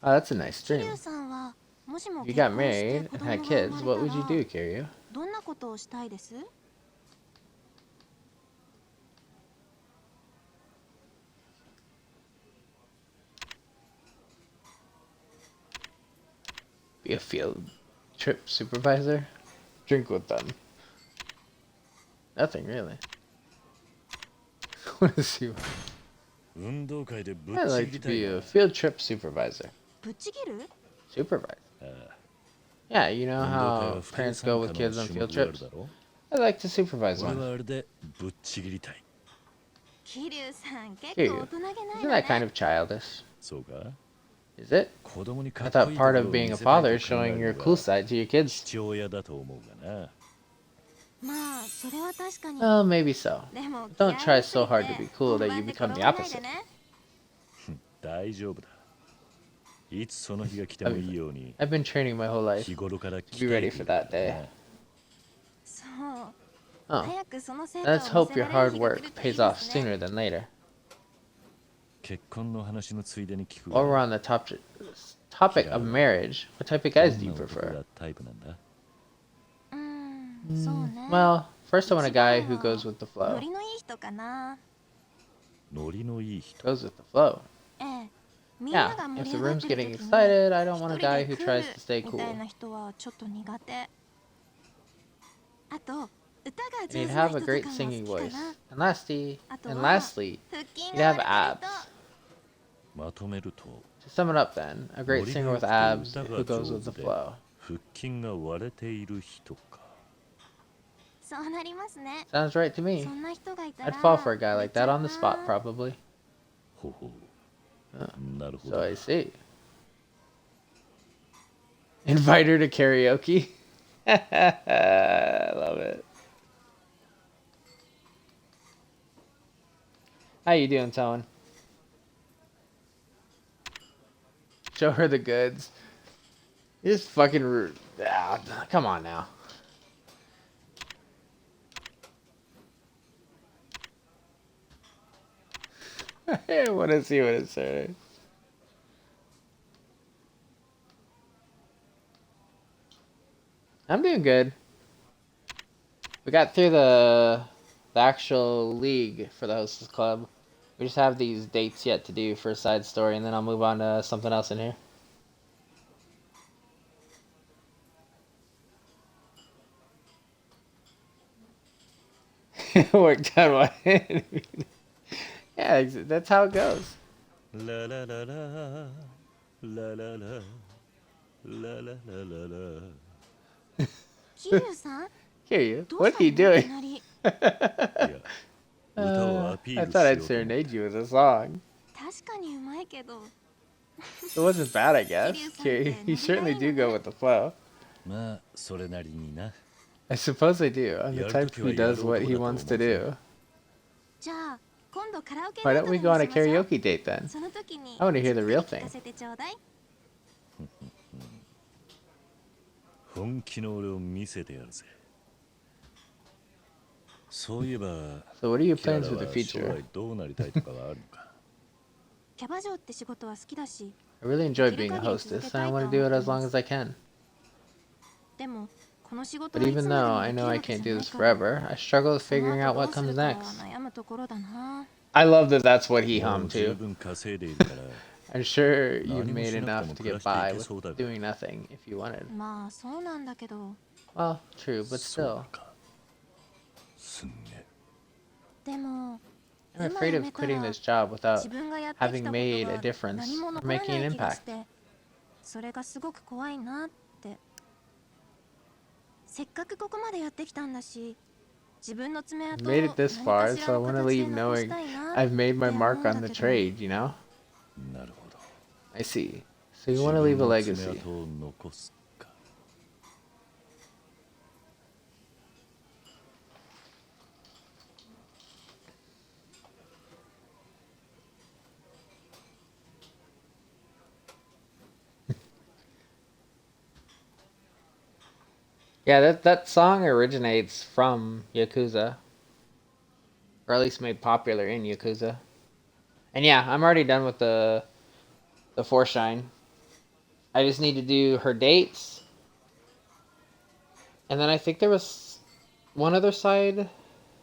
Oh, that's a nice 桐 dream. 生さんはもしも If you 結 got 婚して married 子 and 供 had が kids, 生 what ま would you れ do, たら Kiryu? どんなことをしたいです？ Be a field trip supervisor? Drink with them. Nothing really. What is he? 運動会でぶっ I'd ち like ぎ to りたい be な a field trip supervisor. ぶっちぎる？ Supervisor. ああ Yeah, you know 運動会 how は副 parents 参 go 加 with の kids on 種 field 目がある trips. だろ。 I'd like to supervise 俺 one. はあれでぶっちぎりたい。桐生さん結 Here 構 you. 大人げない Isn't わ that kind ね。 of childish? そうか。 Is it? 子供にか I っこ thought いい part とこ of ろを being 見 a せたい father と is 考え showing る your の cool が side to your kids. 父親だと思うがな。まあそれは確かに。 Well, maybe so. でも Don't 気合 try いすぎ so hard て to be cool 本 that 番 you で become 転 the ばないで opposite. ね。大丈夫だ。いつその日が来てもいいように I've been training my whole life 日頃から to be ready 鍛 for えてい that る day. そう。 Oh, 早くその成果を見 let's せ hope ら your れる hard 日が来 work るといい pays で off すね。 sooner than later. 結婚の話のついでに聞く While we're が on the topic of marriage, what type of guys do ど you んな男 prefer? がタイプなんだ。そうね。 Well, first I want a guy who goes with the ノ flow. リのいい人かな。ノリのいい人。 Goes with the flow. ええ。みんな Yeah, が盛 if り the 上がっ room's てる getting 時に excited, I don't want a 一人 guy で who クー tries ル to stay み cool. たいな人はちょっと苦手。あと歌が And 上 he'd 手な have 人 a と great かも singing 好き voice. かな。 And lastly, あと and は lastly, 腹筋 he'd が have 割れてる abs. 人。まとめると To sum it up then, a great singer with abs who goes with the flow. 腹筋が割れている人か。そうなりますね。 Sounds right to me. そんな人がいたら I'd fall for a guy like that on the めっちゃ spot, probably. ほうほう。なるほ So ど。 I see. Invite her to karaoke. I love it. How you doing, Tone? Show her the goods. You're just fucking rude. Ah, come on now. I want to see what it says. I'm doing good. We got through the actual league for the Hostess Club. We just have these dates yet to do for a side story, and then I'll move on to something else in here. Worked on my head. Yeah, that's how it goes. La la la la la la la la la la la. Hear you. What are you doing? I thought I'd serenade you with a song. It wasn't bad, I guess. You certainly do go with the flow. I suppose I do. I'm the type who does what he wants to do. Why don't we go on a karaoke date then? I want to hear the real thing. So what are your plans for the future? I really enjoy being a hostess, and I want to do it as long as I can. But even though I know I can't do this forever, I struggle with figuring out what comes next. I love that that's what he hummed too. I'm sure you've made enough to get by with doing nothing if you wanted. Well, true, but still. I'm afraid of quitting this job without having made a difference or making an impact. I've made it this far, so I want to leave knowing I've made my mark on the trade, you know? I see. So you want to leave a legacy. Yeah, that song originates from Yakuza. Or at least made popular in Yakuza. And yeah, I'm already done with the Foreshine. I just need to do her dates. And then I think there was one other side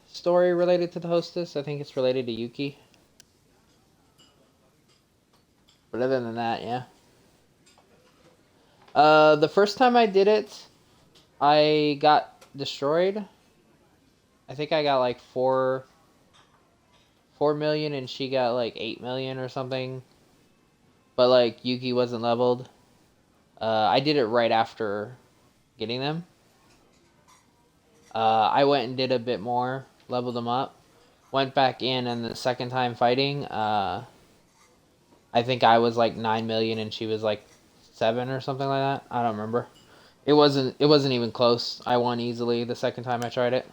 story related to the hostess. I think it's related to Yuki. But other than that, yeah. The first time I did it, I got destroyed. I think I got like 4 million and she got like 8 million or something. But like Yuki wasn't leveled. I did it right after getting them. I went and did a bit more, leveled them up, went back in, and the second time fighting, I think I was like 9 million and she was like 7 or something like that. I don't remember. It wasn't even close. I won easily the second time I tried it.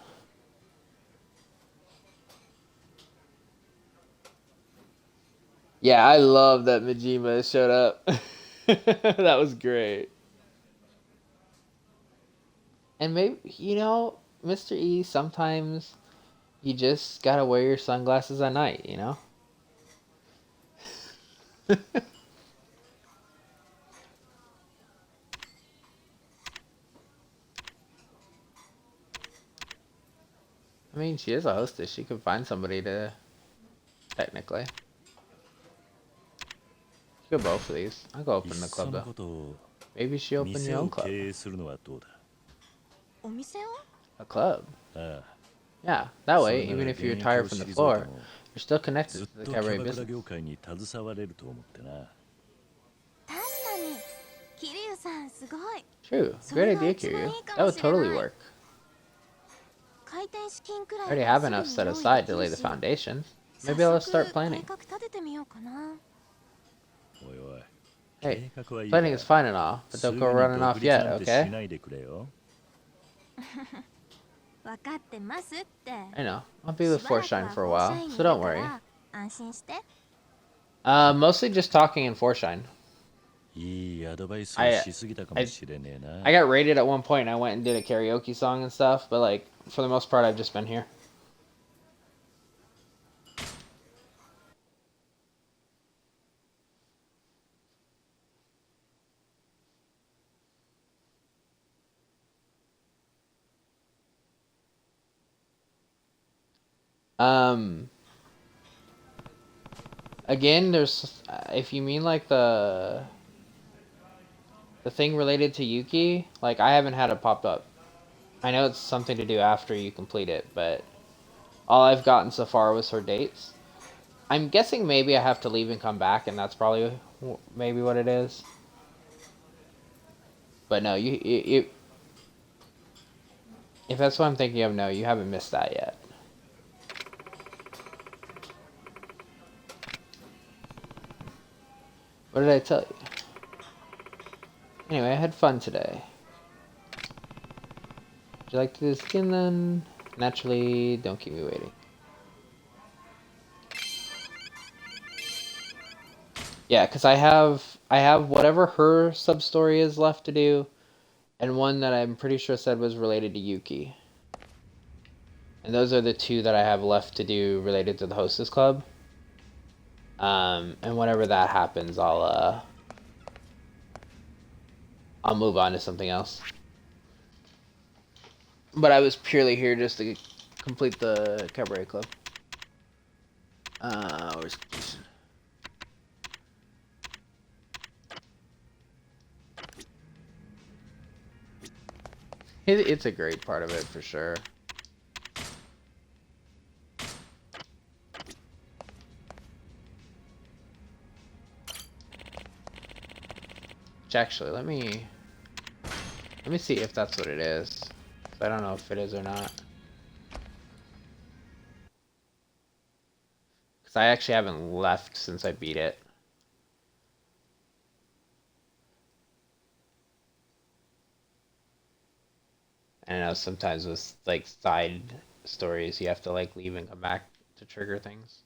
Yeah, I love that Majima showed up. That was great. And maybe, you know, Mr. E, sometimes you just gotta wear your sunglasses at night, you know? I mean, she is a hostess. She could find somebody to, technically. Go both of these. I'll go open the club though. Maybe she open your own club. A club? Yeah, that way, even if you retire from the floor, you're still connected to the cabaret business. True. Great idea, Kiryu. That would totally work. I already have enough set aside to lay the foundation. Maybe I'll start planning. Hey, planning is fine and all, but don't go running off yet, okay? I know. I'll be with Foreshine for a while, so don't worry. 安心して。 Mostly just talking in Forshine. いいアドバイスをしすぎたかもしれねえな。I got rated at one point and I went and did a karaoke song and stuff, but like, for the most part, I've just been here. Again, there's, if you mean like the thing related to Yuki, like I haven't had it popped up. I know it's something to do after you complete it, but all I've gotten so far was her dates. I'm guessing maybe I have to leave and come back, and that's probably maybe what it is. But no, if that's what I'm thinking of, no, you haven't missed that yet. What did I tell you? Anyway, I had fun today. Would you like to do this again then? Naturally, don't keep me waiting. Yeah, because I have whatever her sub-story is left to do, and one that I'm pretty sure said was related to Yuki. And those are the two that I have left to do related to the Hostess Club. And whenever that happens, I'll move on to something else. But I was purely here just to complete the Cabaret Club. Where's completion? It's a great part of it for sure. Which actually, let me see if that's what it is. I don't know if it is or not. Because I actually haven't left since I beat it. I know sometimes with like side stories you have to like leave and come back to trigger things.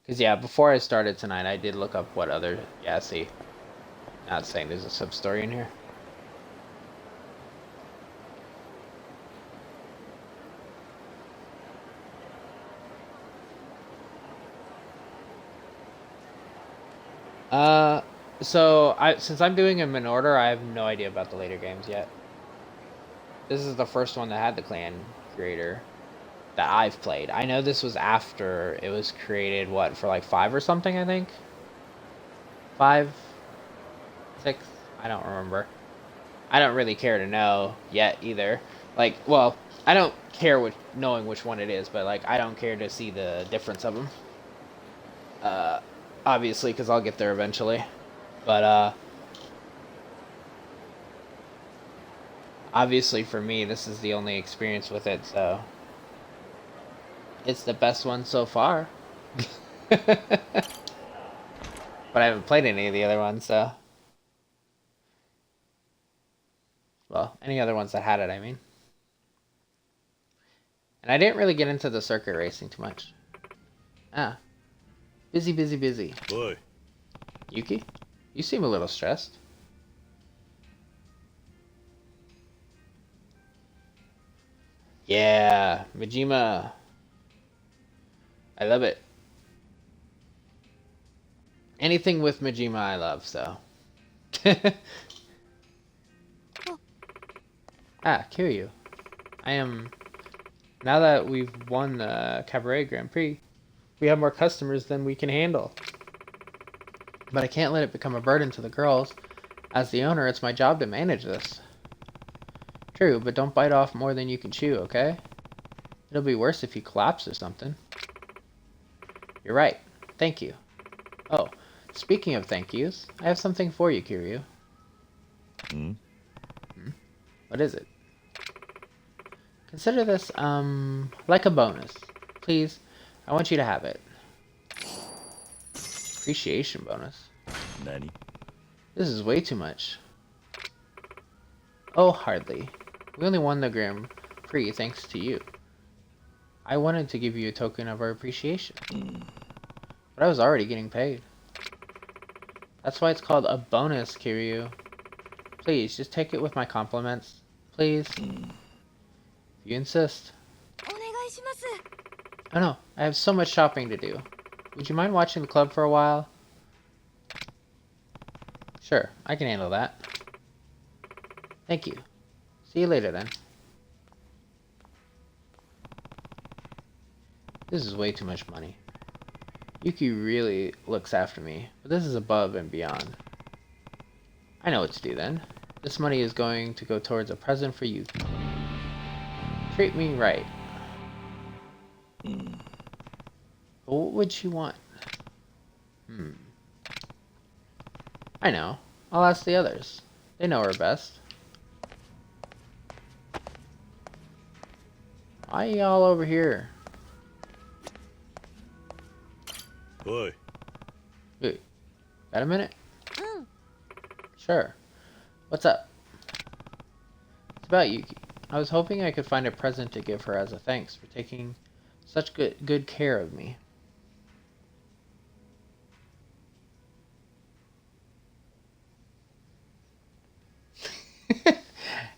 Because yeah, before I started tonight I did look up what other, yeah, see, not saying there's a sub story in here. So since I'm doing them in order, I have no idea about the later games yet. This is the first one that had the clan creator that I've played. I know this was after it was created, what, for like 5 or something, I think? 5? 6? I don't remember. I don't really care to know yet either. Like, well, I don't care knowing which one it is, but like, I don't care to see the difference of them. Obviously, because I'll get there eventually. But, obviously for me, this is the only experience with it, so it's the best one so far. But I haven't played any of the other ones, so. Well, any other ones that had it, I mean. And I didn't really get into the circuit racing too much. Ah. Busy, busy, busy. Boy. Yuki? You seem a little stressed. Yeah, Majima. I love it. Anything with Majima I love, so. Ah, Kiryu. I am... Now that we've won the Cabaret Grand Prix, we have more customers than we can handle. But I can't let it become a burden to the girls. As the owner, it's my job to manage this. True, but don't bite off more than you can chew, okay? It'll be worse if you collapse or something. You're right. Thank you. Oh, speaking of thank yous, I have something for you, Kiryu. What is it? Consider this, like a bonus. Please, I want you to have it. Appreciation bonus. Nani? This is way too much. Oh, hardly. We only won the Grand Prix thanks to you. I wanted to give you a token of our appreciation. But I was already getting paid. That's why it's called a bonus, Kiryu. Please, just take it with my compliments. Please. If you insist. Oh no, I have so much shopping to do. Would you mind watching the club for a while? Sure, I can handle that. Thank you. See you later then. This is way too much money. Yuki really looks after me, but this is above and beyond. I know what to do then. This money is going to go towards a present for Yuki. Treat me right. But what would she want? I know. I'll ask the others. They know her best. Why are y'all over here? Oi. Wait, got a minute? Sure. What's up? It's about Yuki. I was hoping I could find a present to give her as a thanks for taking such good care of me.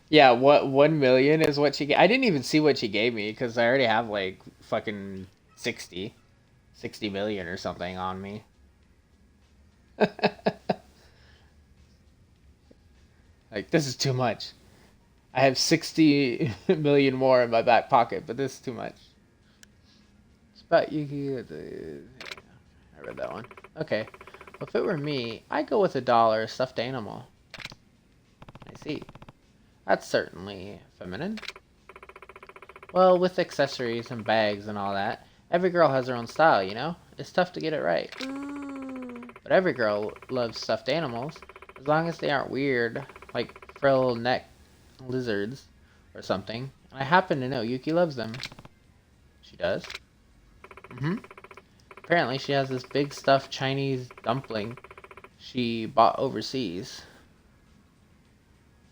Yeah, what 1 million is what she gave. I didn't even see what she gave me because I already have like fucking 60 million or something on me. Like, this is too much. I have 60 million more in my back pocket, but this is too much. It's about Yuki. I read that one. Okay. Well, if it were me, I'd go with $1 stuffed animal. I see. That's certainly feminine. Well, with accessories and bags and all that, every girl has her own style, you know? It's tough to get it right. But every girl loves stuffed animals, as long as they aren't weird, like frill neck lizards or something. And I happen to know Yuki loves them. She does? Apparently she has this big stuffed Chinese dumpling she bought overseas.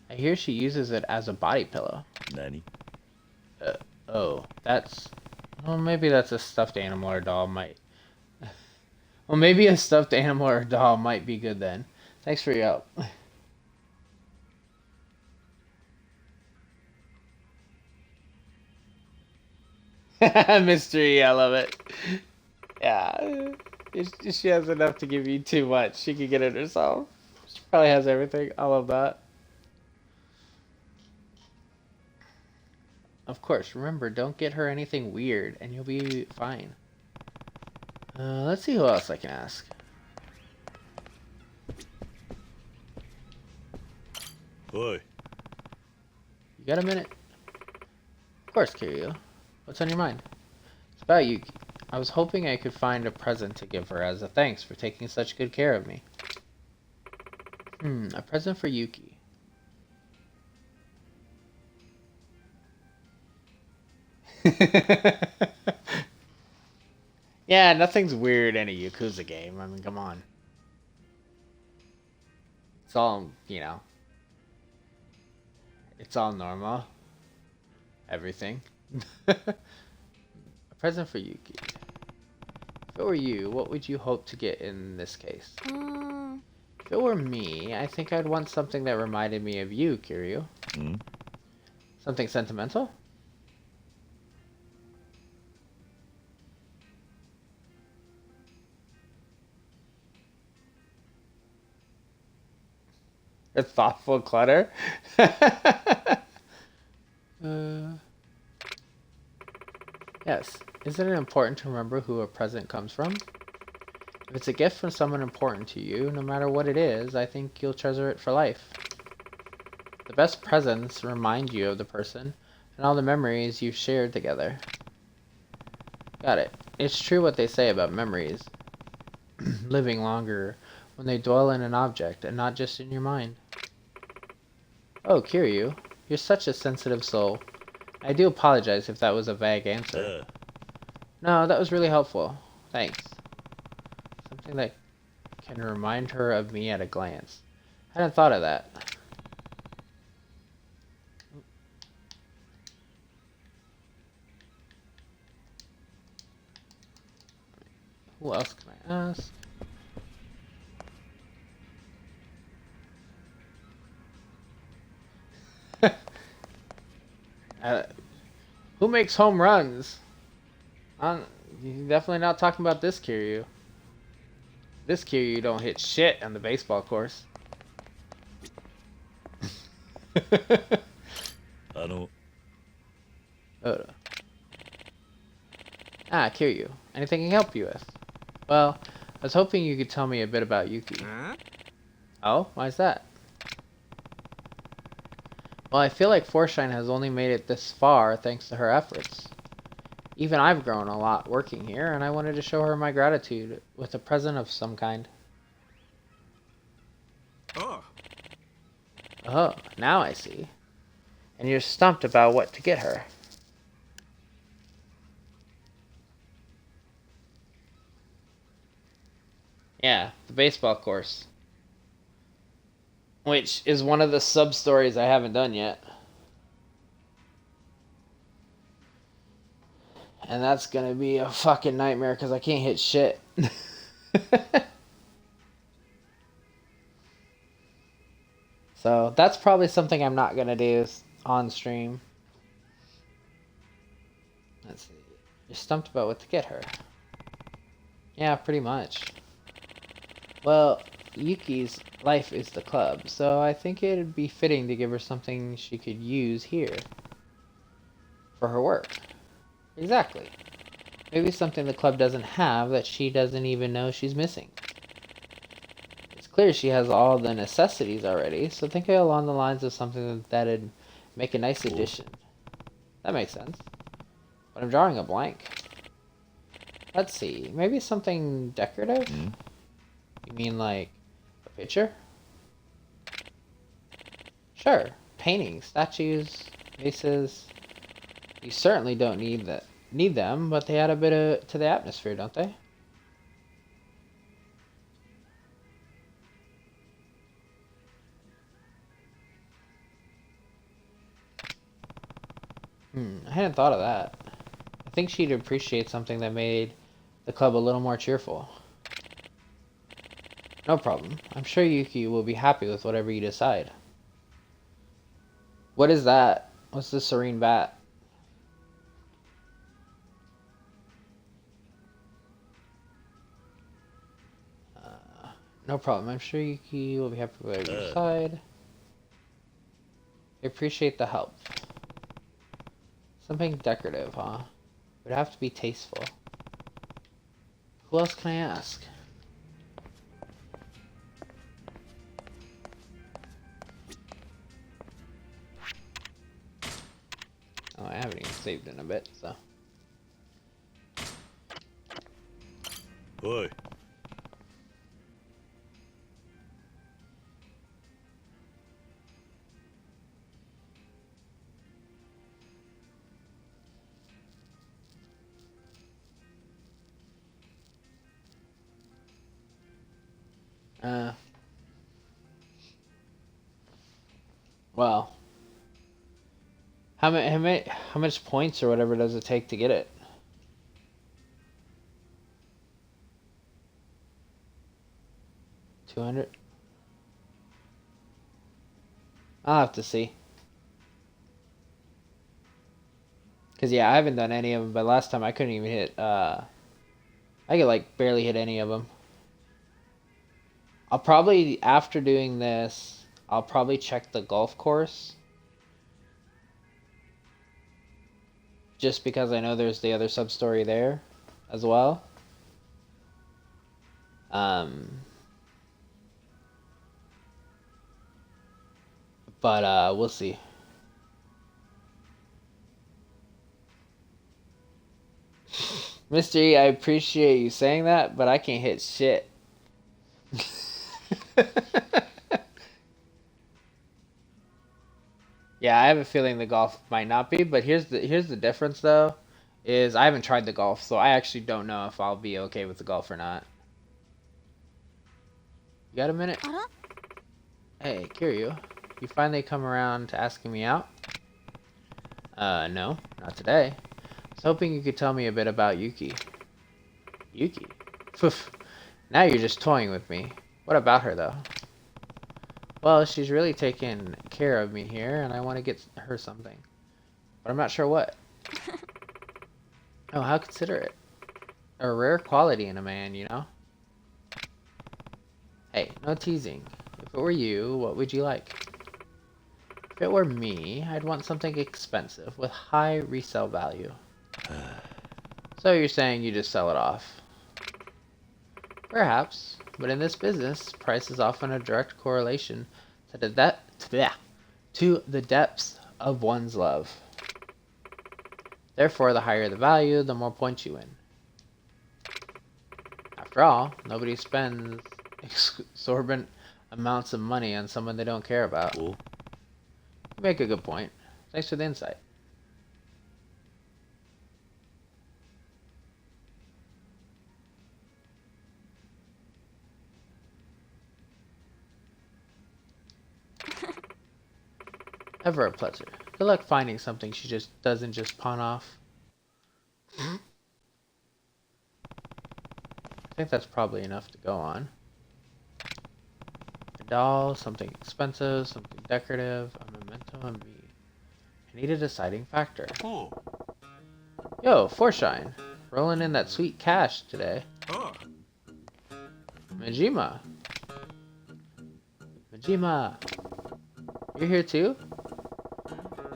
I hear she uses it as a body pillow. Nani? Oh, that's... Well, maybe that's a stuffed animal or doll might... Well, maybe a stuffed animal or doll might be good then. Thanks for your help. Mystery, I love it. Yeah. If she has enough to give you too much, she can get it herself. She probably has everything. I love that. Of course, remember, don't get her anything weird, and you'll be fine. Let's see who else I can ask. Oi. You got a minute? Of course, Kiryu. What's on your mind? It's about Yuki. I was hoping I could find a present to give her as a thanks for taking such good care of me. A present for Yuki. Yeah, nothing's weird in a Yakuza game. I mean, come on. It's all, you know. It's all normal. Everything. A present for Yuki. If it were you, what would you hope to get in this case? If it were me, I think I'd want something that reminded me of you, Kiryu. Something sentimental? A thoughtful clutter? Yes. Isn't it important to remember who a present comes from? If it's a gift from someone important to you, no matter what it is, I think you'll treasure it for life. The best presents remind you of the person and all the memories you've shared together. Got it. It's true what they say about memories living longer when they dwell in an object and not just in your mind. Oh, Kiryu, you're such a sensitive soul. I do apologize if that was a vague answer. No, that was really helpful. Thanks. Something that can remind her of me at a glance. I hadn't thought of that. Who else can I ask? Who makes home runs? You're definitely not talking about this Kiryu. This Kiryu don't hit shit on the baseball course. Kiryu. Anything I can help you with? Well, I was hoping you could tell me a bit about Yuki. Oh? Why is that? Well, I feel like Forshine has only made it this far thanks to her efforts. Even I've grown a lot working here, and I wanted to show her my gratitude with a present of some kind. Oh, now I see. And you're stumped about what to get her. Yeah, the baseball course. Which is one of the sub-stories I haven't done yet. And that's gonna be a fucking nightmare because I can't hit shit. So that's probably something I'm not gonna do on stream. Let's see. You're stumped about what to get her. Yeah, pretty much. Well, Yuki's life is the club, so I think it'd be fitting to give her something she could use here. For her work. Exactly. Maybe something the club doesn't have that she doesn't even know she's missing. It's clear she has all the necessities already, so think along the lines of something that'd make a nice addition. That makes sense. But I'm drawing a blank. Let's see, maybe something decorative? You mean like a picture? Sure. Paintings, statues, vases. You certainly don't need them, but they add a bit to the atmosphere, don't they? I hadn't thought of that. I think she'd appreciate something that made the club a little more cheerful. No problem. I'm sure Yuki will be happy with whatever you decide. What is that? What's the serene bat? No problem. I'm sure Yuki will be happy with whatever you decide. I appreciate the help. Something decorative, huh? It would have to be tasteful. Who else can I ask? Oh, I haven't even saved in a bit, so. Oi. Well, how much points or whatever does it take to get it? 200. I'll have to see. Cause yeah, I haven't done any of them, but last time I couldn't even hit. I could like barely hit any of them. I'll probably, after doing this, I'll probably check the golf course. Just because I know there's the other sub-story there as well. But we'll see. Mr. E, I appreciate you saying that, but I can't hit shit. Yeah, I have a feeling the golf might not be, but here's the difference though, is I haven't tried the golf, so I actually don't know if I'll be okay with the golf or not. You got a minute? Hey, Kiryu, you finally come around to asking me out? No, not today. I was hoping you could tell me a bit about Yuki. Yuki? Poof. Now you're just toying with me. What about her, though? Well, she's really taking care of me here, and I want to get her something. But I'm not sure what. Oh, how considerate. A rare quality in a man, you know? Hey, no teasing. If it were you, what would you like? If it were me, I'd want something expensive with high resale value. So you're saying you just sell it off? Perhaps, but in this business, price is often a direct correlation to the depths of one's love. Therefore, the higher the value, the more points you win. After all, nobody spends exorbitant amounts of money on someone they don't care about. Cool. You make a good point. Thanks for the insight. Ever a pleasure. Good luck finding something she just doesn't just pawn off. I think that's probably enough to go on. A doll, something expensive, something decorative, a memento of me. I need a deciding factor. Oh. Yo, Forshine. Rolling in that sweet cash today. Oh. Majima. Majima. You're here too?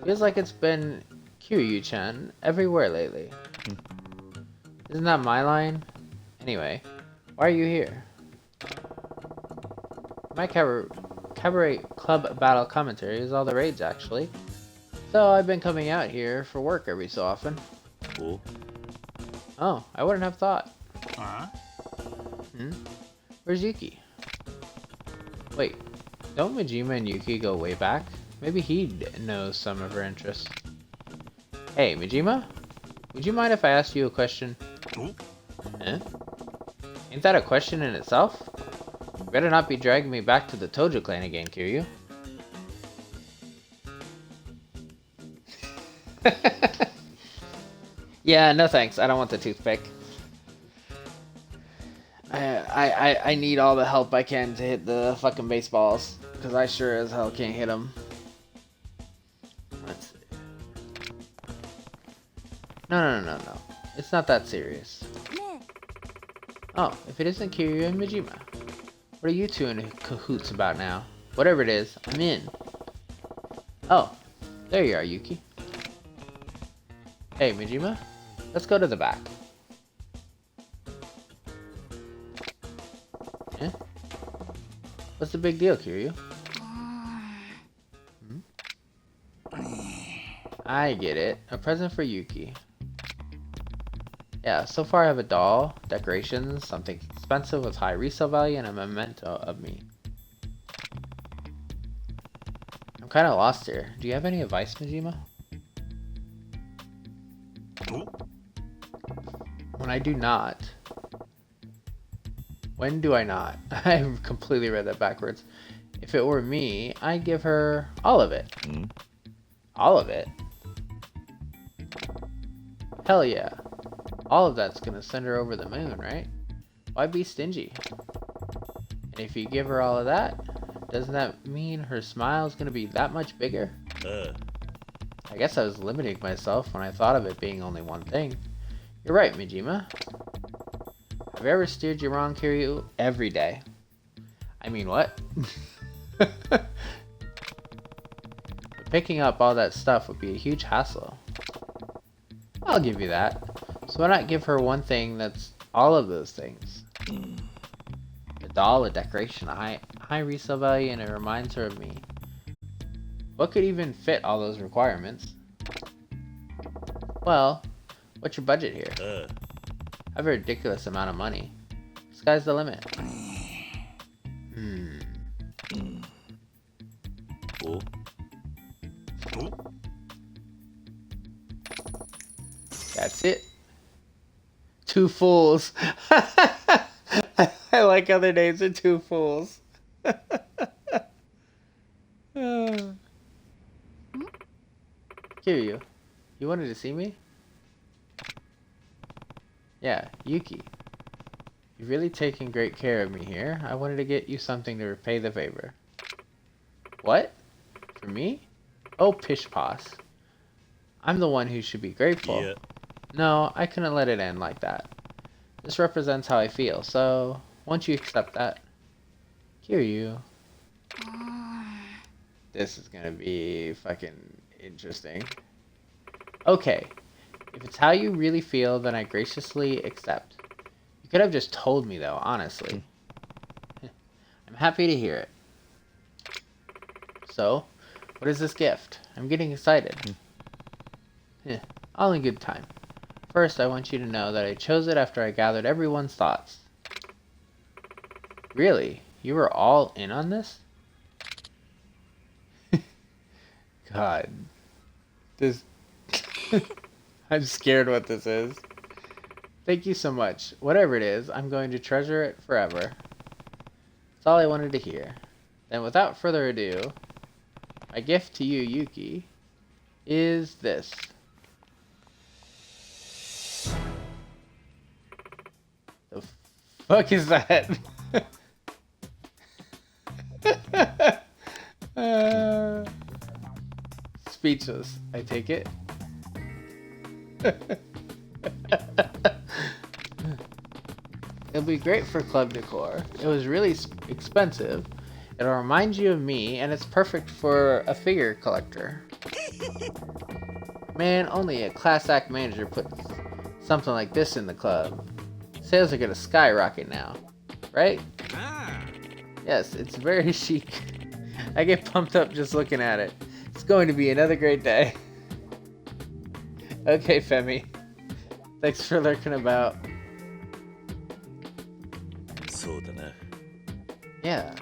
Feels like it's been Kiryu-chan everywhere lately. Isn't that my line? Anyway, why are you here? My cabaret club battle commentary is all the rage, actually. So I've been coming out here for work every so often. Cool. Oh, I wouldn't have thought. Huh? Where's Yuki? Wait, don't Majima and Yuki go way back? Maybe he knows some of her interests. Hey, Majima? Would you mind if I asked you a question? Oh. Eh? Ain't that a question in itself? You better not be dragging me back to the Tojo clan again, Kiryu. Yeah, no thanks. I don't want the toothpick. I need all the help I can to hit the fucking baseballs. Because I sure as hell can't hit them. Let's see. No. It's not that serious. Oh, if it isn't Kiryu and Majima. What are you two in cahoots about now? Whatever it is, I'm in. Oh, there you are, Yuki. Hey, Majima. Let's go to the back. Eh? What's the big deal, Kiryu? I get it. A present for Yuki. Yeah, so far I have a doll, decorations, something expensive with high resale value, and a memento of me. I'm kind of lost here. Do you have any advice, Majima? Oh. When I do not. When do I not? I've completely read that backwards. If it were me, I'd give her all of it. All of it? Hell yeah. All of that's gonna send her over the moon, right? Why be stingy? And if you give her all of that, doesn't that mean her smile's gonna be that much bigger? I guess I was limiting myself when I thought of it being only one thing. You're right, Majima. Have I ever steered you wrong, Kiryu? Every day. I mean, what? But picking up all that stuff would be a huge hassle. I'll give you that. So why not give her one thing that's all of those things? A doll, a decoration, a high resale value, and it reminds her of me. What could even fit all those requirements? Well, what's your budget here? I have a ridiculous amount of money. Sky's the limit. Cool. Oh. That's it. Two fools. I like other names of two fools. Kiryu, you wanted to see me? Yeah, Yuki. You've really taken great care of me here. I wanted to get you something to repay the favor. What? For me? Oh, pish posh. I'm the one who should be grateful. Yeah. No, I couldn't let it end like that. This represents how I feel, so won't you accept that? Kiryu. This is gonna be fucking interesting. Okay. If it's how you really feel, then I graciously accept. You could have just told me, though, honestly. I'm happy to hear it. So, what is this gift? I'm getting excited. All in good time. First, I want you to know that I chose it after I gathered everyone's thoughts. Really? You were all in on this? God. This... I'm scared what this is. Thank you so much. Whatever it is, I'm going to treasure it forever. That's all I wanted to hear. Then without further ado, my gift to you, Yuki, is this. The fuck is that? Speechless, I take it. It'll be great for club decor. It was really expensive. It'll remind you of me, and it's perfect for a figure collector. Man, only a class act manager puts something like this in the club. Sales are gonna skyrocket now, right? Yes, it's very chic. I get pumped up just looking at it. It's going to be another great day. Okay, Femi. Thanks for lurking about. Yeah.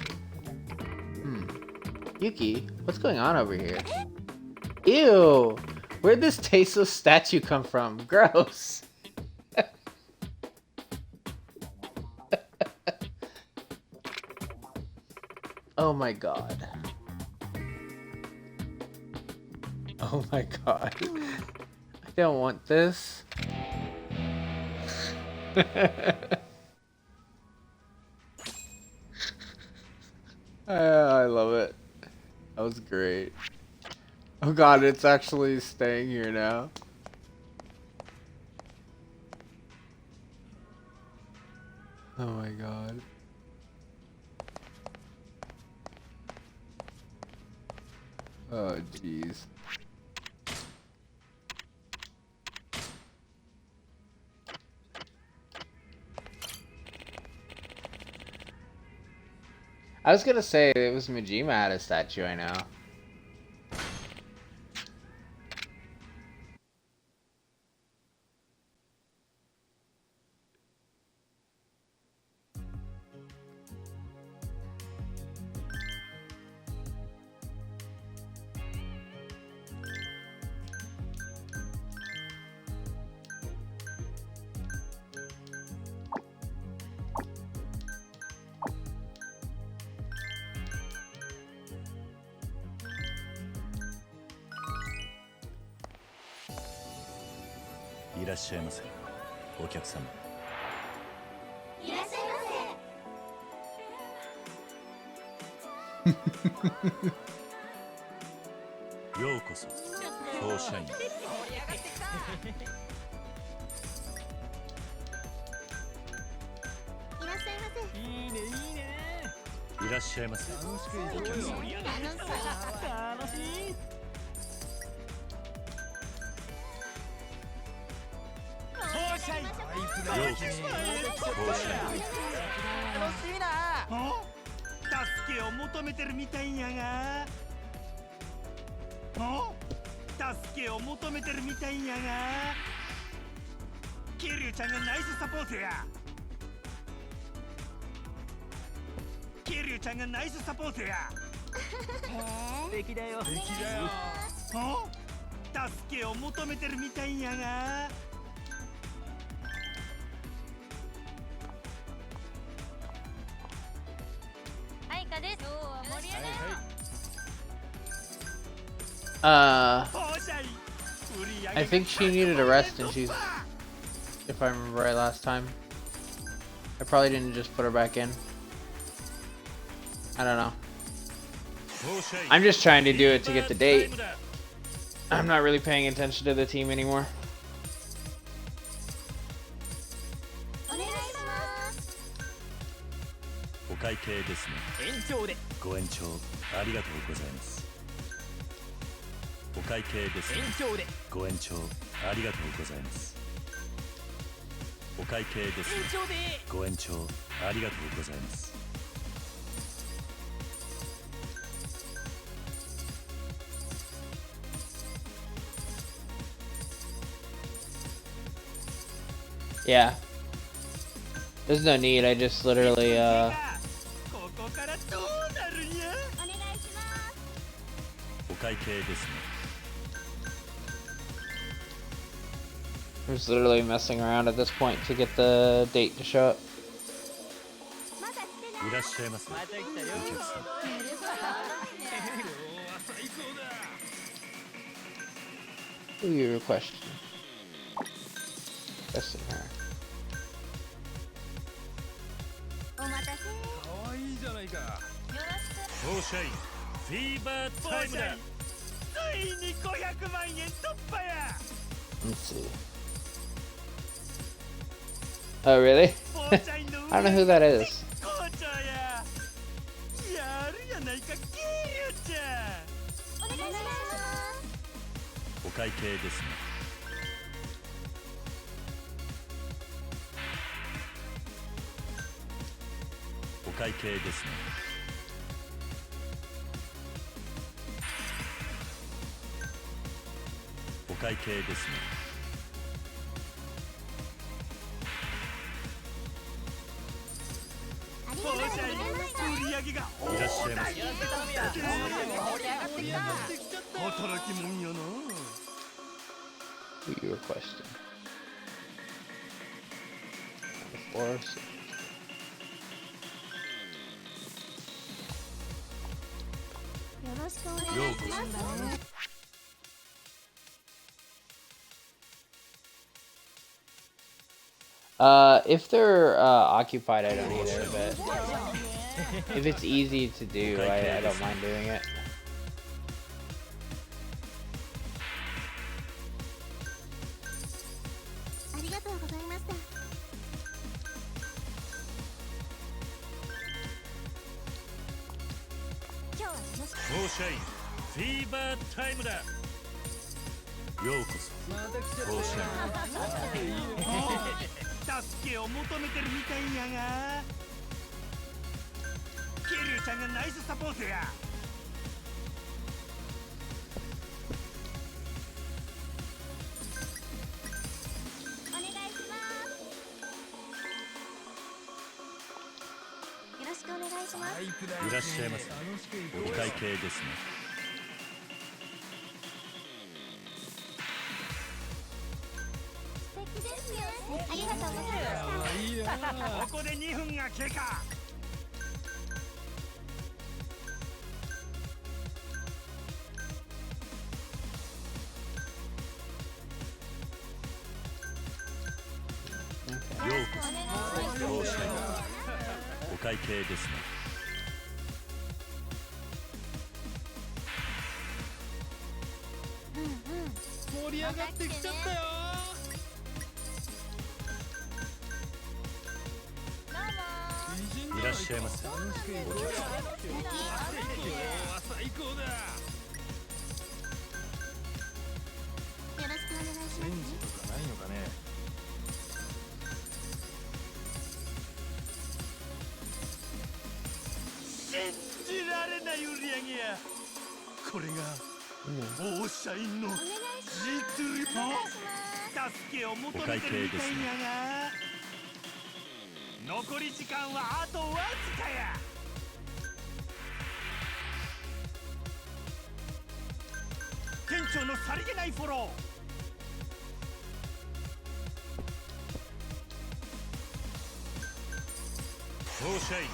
Yuki, what's going on over here? Ew! Where'd this tasteless statue come from? Gross! Oh my god. Oh my god. I don't want this. I love it. That was great. Oh god, it's actually staying here now. Oh my god. Oh jeez. I was gonna say it was Majima had a statue, I know. I think she needed a rest and she's, if I remember right last time. I probably didn't just put her back in. I don't know. I'm just trying to do it to get the date. I'm not really paying attention to the team anymore. お会計ですね。延長で。ご延長ありがとうございます。お会計ですね。延長で。ご延長ありがとうございます。お会計ですね。延長で。ご延長ありがとうございます。 Yeah. There's no need, I just literally, I was literally messing around at this point to get the date to show up. Who are you requesting? Requesting her. フォーシャイフィーバータイムだ。ついに500万円突破や。 Let's see. Oh, really? I don't know who that is. やるやないか、キリュウちゃん。お願いします。お会計ですね。お会計ですね。お会計ですね。売り上げがいらっしゃいませ。働きもんやな。 Who you requesting? Of course. If they're occupied, I don't either, but if it's easy to do, I don't mind doing it. Time だ。ようこそ。フォーシャイ。助けを求めてるみたいやが。キリュウちゃんがナイスサポートや。お願いします。よろしくお願いします。いらっしゃいませ。お会計ですね。 ありがとうございました。ここで2分が経過。ようこそ。フォーシャイ。お会計ですね。盛り上がってきちゃったよ。 いらっしゃいませ。お客様。今日は最高だ。よろしくお願いします。チェンジとかないのかね。信じられない売り上げや。これがオーシャインの実力。助けを求めてるみたいやが。 残り時間はあとわずかや。店長のさりげないフォロー。フォーシャイ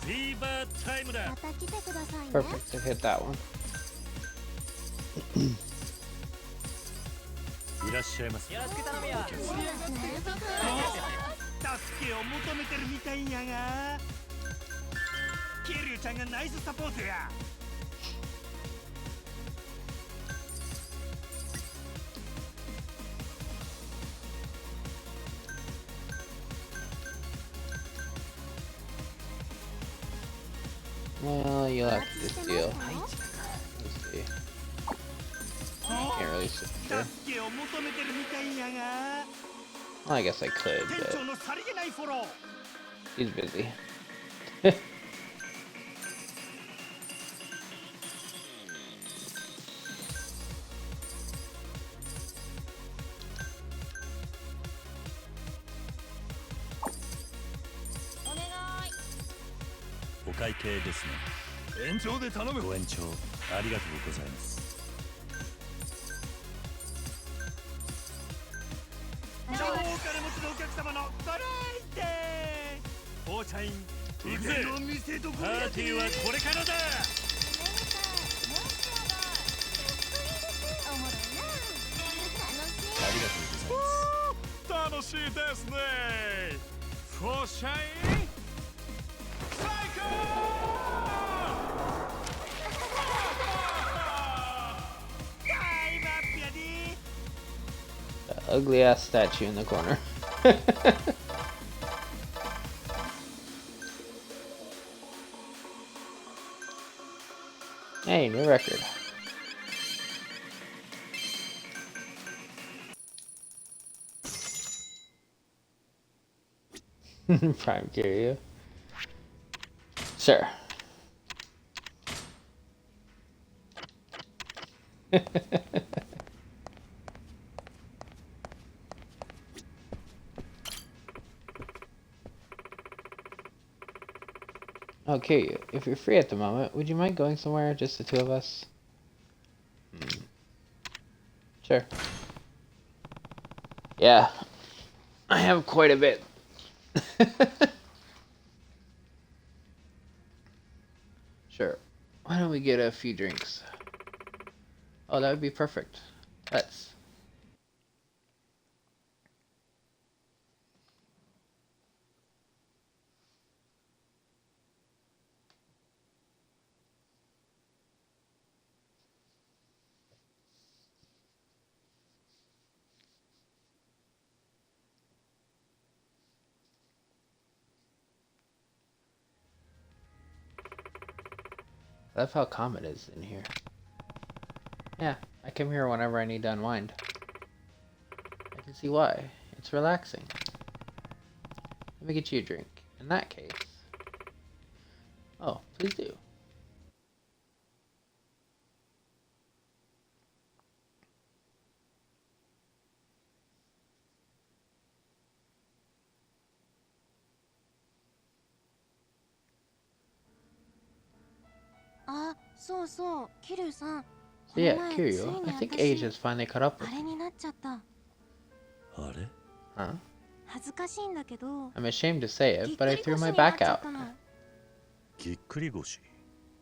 フィーバータイムだ。また来てくださいね。 Perfect, I hit that one. いらっしゃいませ。よろしく頼むよ。助けを求めてるみたいんやが。桐生ちゃんがナイスサポートや。Well, you'll have to just deal. Let's see. Can't really sit there. 助けを求めてるみたいんやが。 Well, I guess I could, 店 but 長のさりげないフォロー。 he's busy. お願い。お会計ですね。延長で頼む。ご延長ありがとうございます。超お金持ちのお客様のご来店。放射員行くぜ。腕の見せ所パーティーはこれからだ。おもろいな。ありがとうございます。楽しいですね。フォーシャイン最高。 The ugly ass statue in the corner. Hey, new record. Prime Curio. Sure. Okay, if you're free at the moment, would you mind going somewhere, just the two of us? Sure. Yeah, I have quite a bit. Sure. Why don't we get a few drinks? Oh, that would be perfect. Let's. I love how calm it is in here. Yeah, I come here whenever I need to unwind. I can see why. It's relaxing. Let me get you a drink. In that case... Oh, please do. So, Kiryu-san. So yeah, Kiryu, I think age has finally caught up with me. あれ Huh? 恥ずかしいんだけど I'm ashamed to say it, but I threw my back out. ぎっくり腰。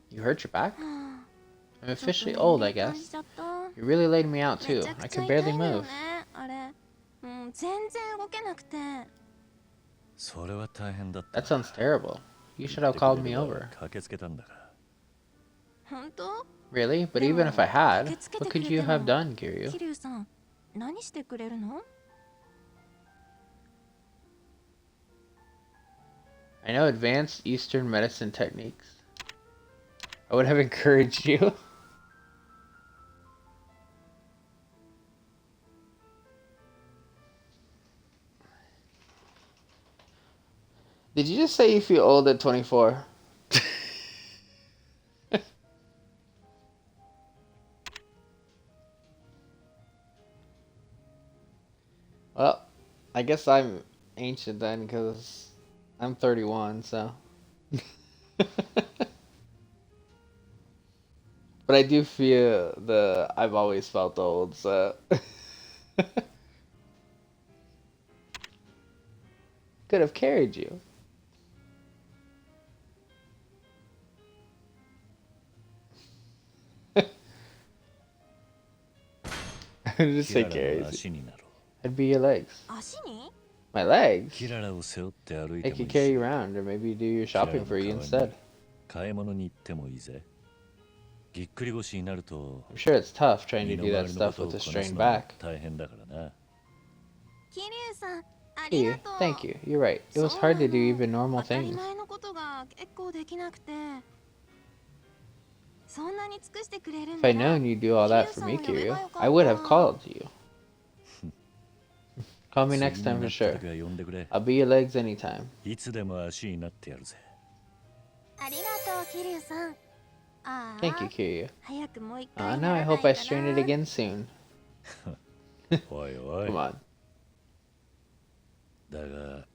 You hurt your back? I'm officially old, I guess. You really laid me out too. I could barely move. あれ全然動けなくてそれは大変だった。 That sounds terrible. You should have called me over. 駆けつけたんだから。 本当 Really? But even if I had, what could you have done, Kiryu? 桐生さん何してくれるの I know advanced Eastern medicine techniques. I would have encouraged you. Did you just say you feel old at 24? Well, I guess I'm ancient then, because I'm 31, so. But I do feel I've always felt old, so. Could have carried you. I just say carries you. I'd be your legs. 足に My legs? キララを背負って歩い I ても could いい carry し you around, or maybe do your キララ shopping の for you 代わり instead. に買い物に行ってもいいぜぎっくり腰になると I'm sure it's tough trying 身 to の do 回 that りのこ stuff とを with こ a なす strained のも back. 大変だからな桐生さん、ありが Here, とう。 thank you. You're right. It was hard to do even normal 当たり things. 前のことが結構できなくて。そんなに尽くしてくれるん If だ I'd な。 known you'd do all that for me, Kiryu, I would have called you. Call me 次 next に time な for った sure. 時は呼んでくれ I'll be your legs anytime. いつでも足になってやるぜありがとう、桐生さん。ああ、 Thank you, Kiryu. 早くもう一回 Now な I らない hope か I な。 strain it again soon. おいおい Come on. だが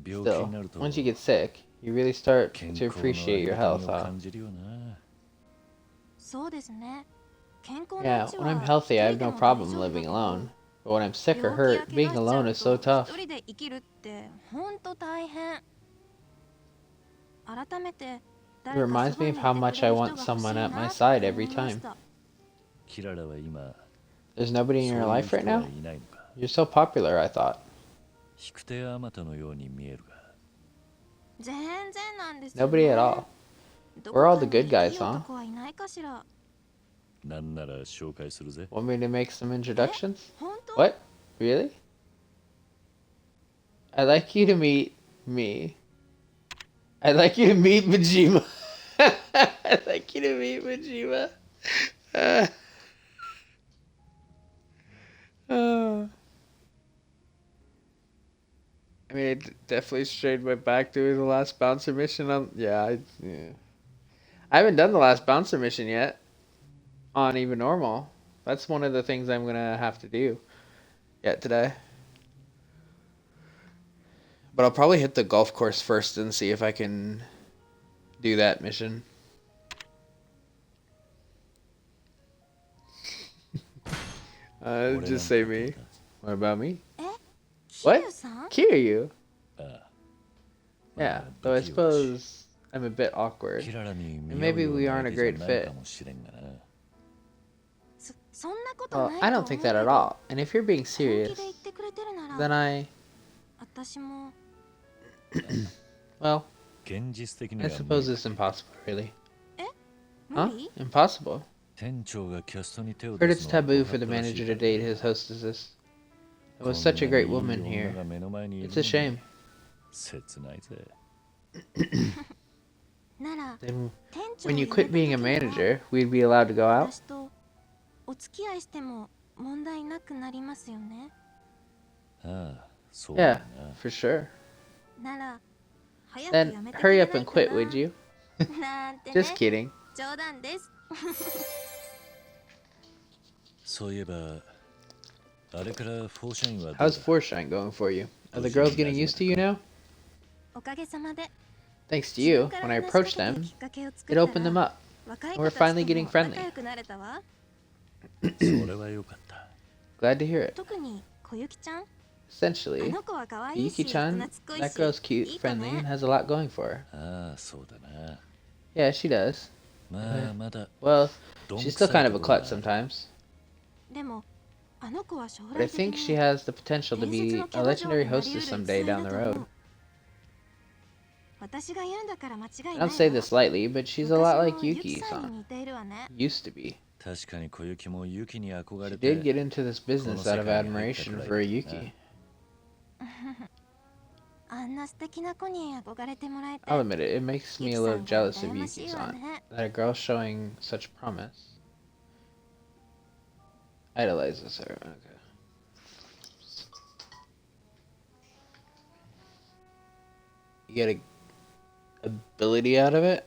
病気 Still, になると once you get sick, you really start 健 to 康のあ appreciate り your がた health, みを huh? 感じるよなそうですね。健康な Yeah, うち when は I'm healthy, I have 一人で no も大 problem 丈夫だ living けど alone. But when I'm sick or 病気や hurt, 怪 being 我しちゃ alone う is so と tough. 一人で生きるってほんと大変。改めて It reminds me of how much I want someone at my side every time. キララは今 There's nobody in そう your いう life 人 right は now? いないのか You're so popular, I thought. 引く手あまたのように見えるが全然なんですよね。 Nobody at all. ど We're all こ the かに good guys, いい huh? 男はいないかしら。なんなら紹介するぜ Want me to make some introductions? 本当？ What? Really? I'd like you to meet me. I'd like you to meet Majima. I'd like you to meet Majima. I mean, it definitely strayed my back doing the last bouncer mission on. Yeah. I haven't done the last bouncer mission yet on even normal. That's one of the things I'm gonna have to do yet today. But I'll probably hit the golf course first and see if I can do that mission. Just say me. What about me? え？ What? 桐生さん？ Kiryu? ああ Yeah, まあ though I 不器用だし suppose I'm a bit awkward. キララに見 And 合う maybe よう we な aren't 相 a great 手じゃない fit. かもしれんがなそんなこと Well, ない I と don't 思う think け that at ど。 all. And if you're being 本 serious, 気で言ってくれてるな then ら、 I, 私も。 well, 現実的に I は suppose it's impossible, really. 無 Huh? 理？ Impossible. 店長がキャストに手を Heard 出 it's すのは taboo ご for the 法度らし manager い to から date な his hostesses. There こ was ん such a なに great いい woman 女 here. が目の前にいる It's の a に shame. 切ないぜなら、 Then 店長 when を you 辞 quit めた being a 時は manager, we'd be allowed to go out? 私とお付き合いしても問題なくなりますよね。ああそうだ Yeah, な for sure. なら、早く辞 Then めてく hurry れ up ない and か quit, な would you? なんてね。 Just kidding. 冗談です。そういえばあれからフォーシャインはどう How's だ Forshine going for you? Are the girls getting used to you now? おかげさまで。 Thanks to you, when I approached them, it opened them up. 若い We're 子たち finally と getting も friendly. 仲良くなれたわ。それはよかった Glad to hear it. 特に小雪ちゃん。あ Essentially, の子は可愛いし、 Yuki-chan, 懐っこい that し、 girl's cute, いい子 friendly, and ね。 has a lot going for her. ああそうだな Yeah, she does. まあまだ Well, どん she's く still さい kind と of a ころ klutz が sometimes. でも、あの子は将 But I 来的 think she に has the potential to be a legendary hostess someday down the road. 私が言うんだから間違い I ない don't say わ。 this lightly, but she's a lot like 昔のユキさん Yuki-san. に似ているわね。 Used to be. 確かに小雪もユキに憧 She れ did て get into this business out of admiration for Yuki. あんな素敵な子に憧れてもらえて。 I'll admit it, it makes me a little jealous of 羨ましいわ Yuki-san. ね。 That a girl showing such promise idolizes her. Okay. You get a ability out of it?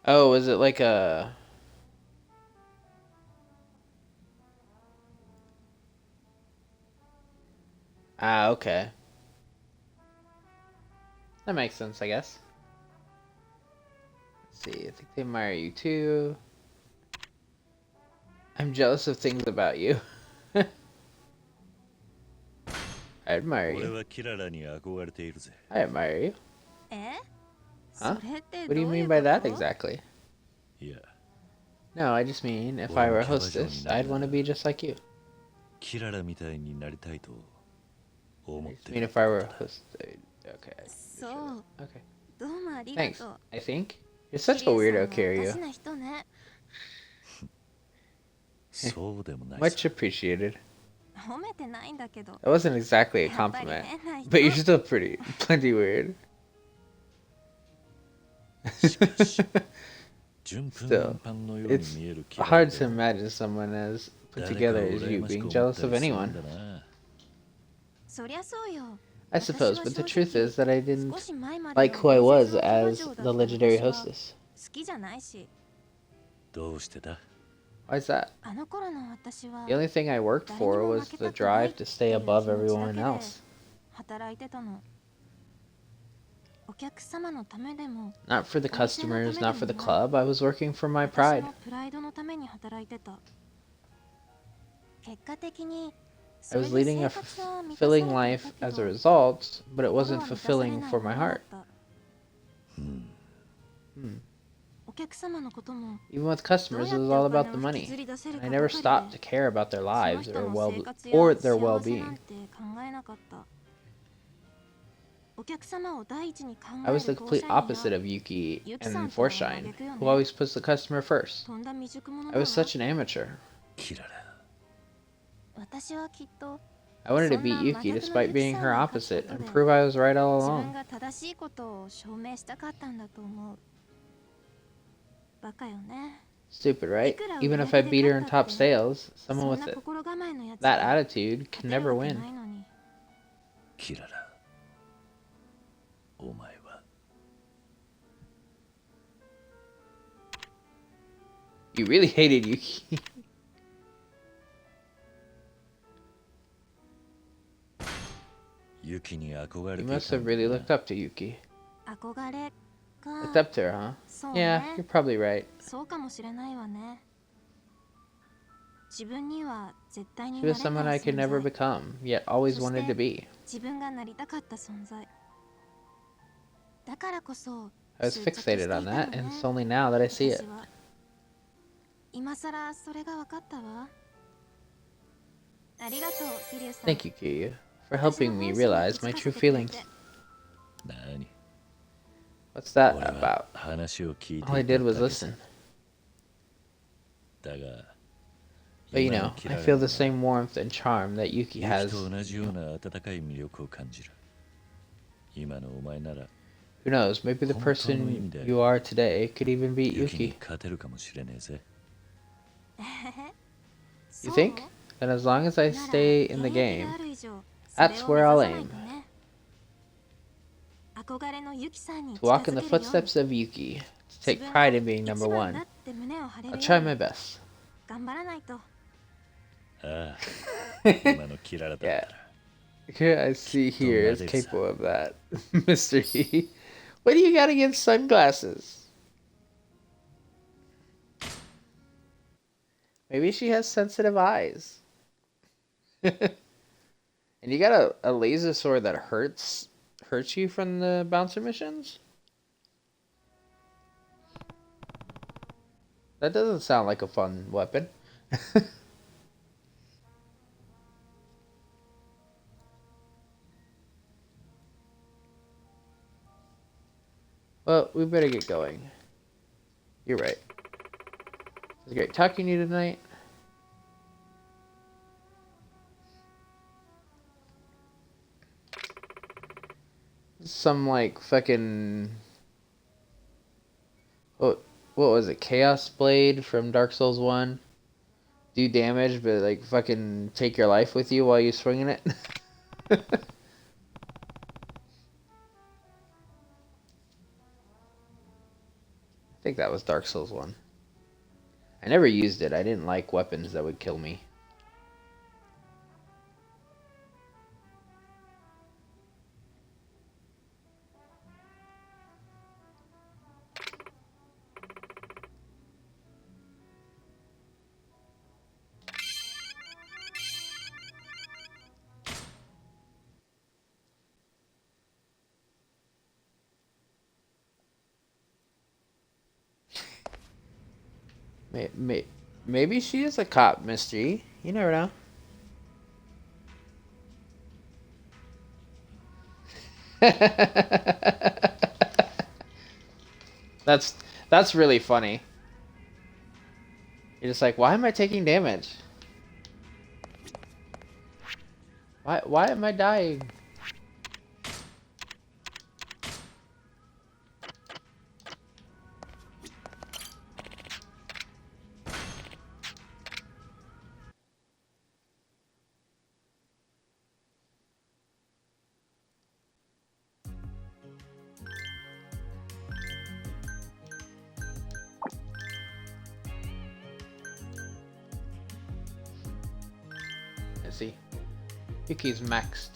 Oh, is it like a... Ah, okay. That makes sense, I guess. Let's see, I think they admire you too. I'm jealous of things about you. I I admire 俺 you. はキララに憧れているぜ。 I admire you. え Huh? それって What do ど you うい mean う by こ that と exactly? いや、 No, I just mean if I were a hostess, I'd want to be just like you. キララみたいになりたいと思 I っ just て mean る if I were a host. Okay. そう Okay. どうもありが Thanks. とう I think you're such a weirdo, キリュウ Kiryu. さんはおかしな人ねそうでもない Much さ。 appreciated. 褒めてないんだけど That wasn't exactly a やっぱり compliment, 変な人 but you're still plenty weird. しかし、順風満帆のように It's 見えるキララ hard で to imagine someone as put 誰か together を as 羨 you ましく being 思っ jealous た of りするん anyone. だな。そりゃそうよ I suppose, but the truth is that I 少 didn't し前まで like who I was は as 全然 the 女 legendary だった私は hostess. 好きじゃないしどうしてだ？ Why is that? あの頃の私は The only thing I worked for was the drive to stay above everyone else. 働いてたのお客様のためでも Not for the customers, not for the club. I was working for my 私 pride. のプライドのために働いてた結果的に I was leading a fulfilling life as a result, but it wasn't fulfilling for my heart. お客様のことも Even with customers, it was all about the money. And I never stopped to care about their lives or their well-being. I was the complete opposite of Yuki and Forshine, who always puts the customer first. I was such an amateur. キララ、 私はきっと I wanted to beat Yuki despite being her opposite and prove I was right all 自分 along. が正しいことを証明したかったんだと思うバカよね Stupid, right? Even if I beat her in top sales, someone そん with な it, 心構えのやつ that が attitude 勝 can てる never わけ win. ないのにキララ、お前は You really hated Yuki. ユキに憧れ You てい must た have んだ really な。 looked up to Yuki. 憧れ Looked か up to her, huh? そう Yeah, ね you're probably right. そうかもしれないわね自分には絶対に She な was れ someone な I い could 存 never 在 become, yet always wanted to be. 自分がなりたかった存在だからこそ I was 執着して fixated いた on の that, ね and it's only now that I see it. 私は今さらそれが分かったわありがとうキリュウさん Thank you, Kiryu, for helping me realize my true feelings. 何？ What's that 俺は about? 話を聞いてい All I た did だ was けさ listen. だが、 But you 今 know, のキラ I ラ feel に the は same warmth and charm that Yuki ユ has. キと同じような温かい魅力を感じる。今のお前なら Who knows, maybe the person you are today could even beat ユキに Yuki. 勝てるかもしれねえぜ。 You think? Then as long as I stay in the game, that's where I'll aim. To walk in the footsteps of Yuki, to take pride in being number one. I'll try my best. 頑張らないとああ、今のキララだった Yeah. ら。 Here I see here is capable of that. Mr. E. What do you got against sunglasses? Maybe she has sensitive eyes. And you got a laser sword that hurts you from the bouncer missions? That doesn't sound like a fun weapon. Well, we better get going. You're right. It was great talking to you tonight. Some like fucking what was it? Chaos Blade from Dark Souls 1. Do damage but like fucking take your life with you while you're swinging it. I think that was Dark Souls 1. I never used it. I didn't like weapons that would kill me. Maybe she is a cop, Mystery. You never know. That's really funny. You're just like, why am I taking damage? Why am I dying? Let's see. Yuki's maxed.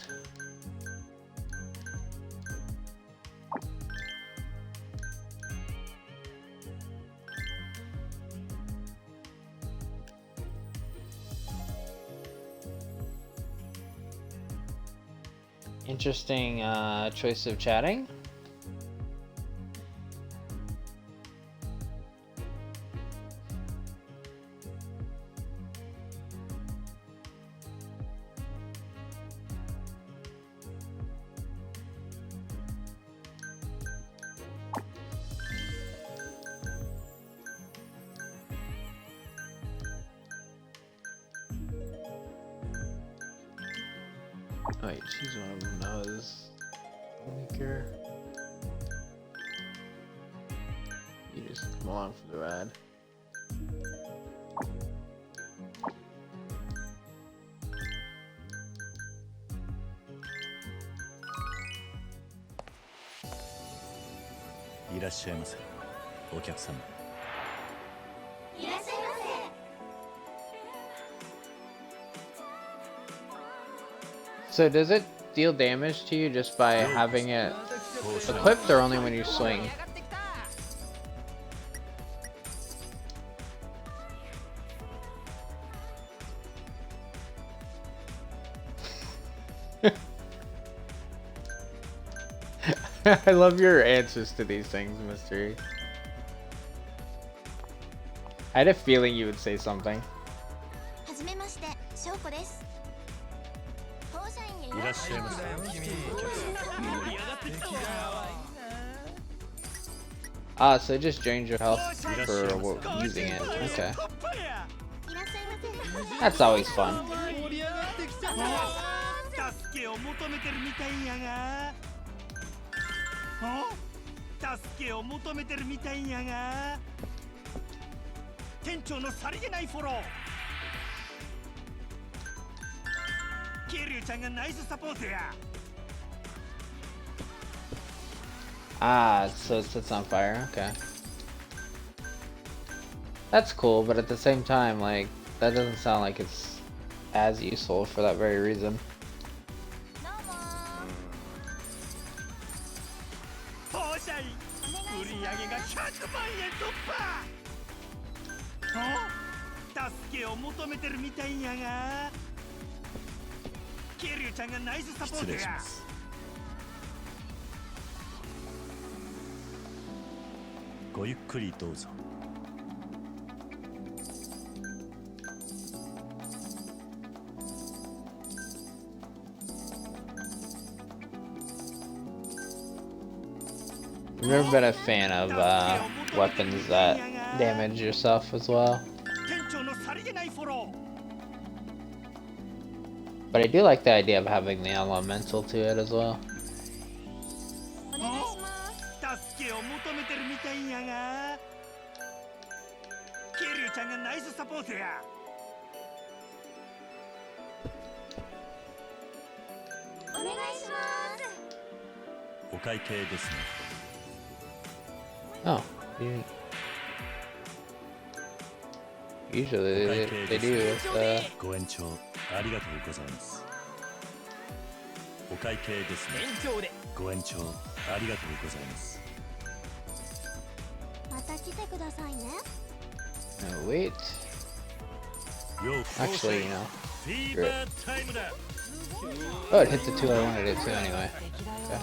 Interesting choice of chatting. Wait, she's one of them. That was weaker. You just come along for the ride. So does it deal damage to you just by having it equipped, or only when you swing? I love your answers to these things, Mystery. I had a feeling you would say something. Ah, so it just drains your health for using it. Okay. That's always fun. Ah, so it sits on fire. Okay. That's cool, but at the same time, like, that doesn't sound like it's as useful for that very reason. I've never been a fan of weapons that damage yourself as well. But I do like the idea of having the elemental to it as well. Oh, usually they do with no, wait. Actually, you know. Screw it. Oh, it hit the 2 I wanted it to anyway. Okay.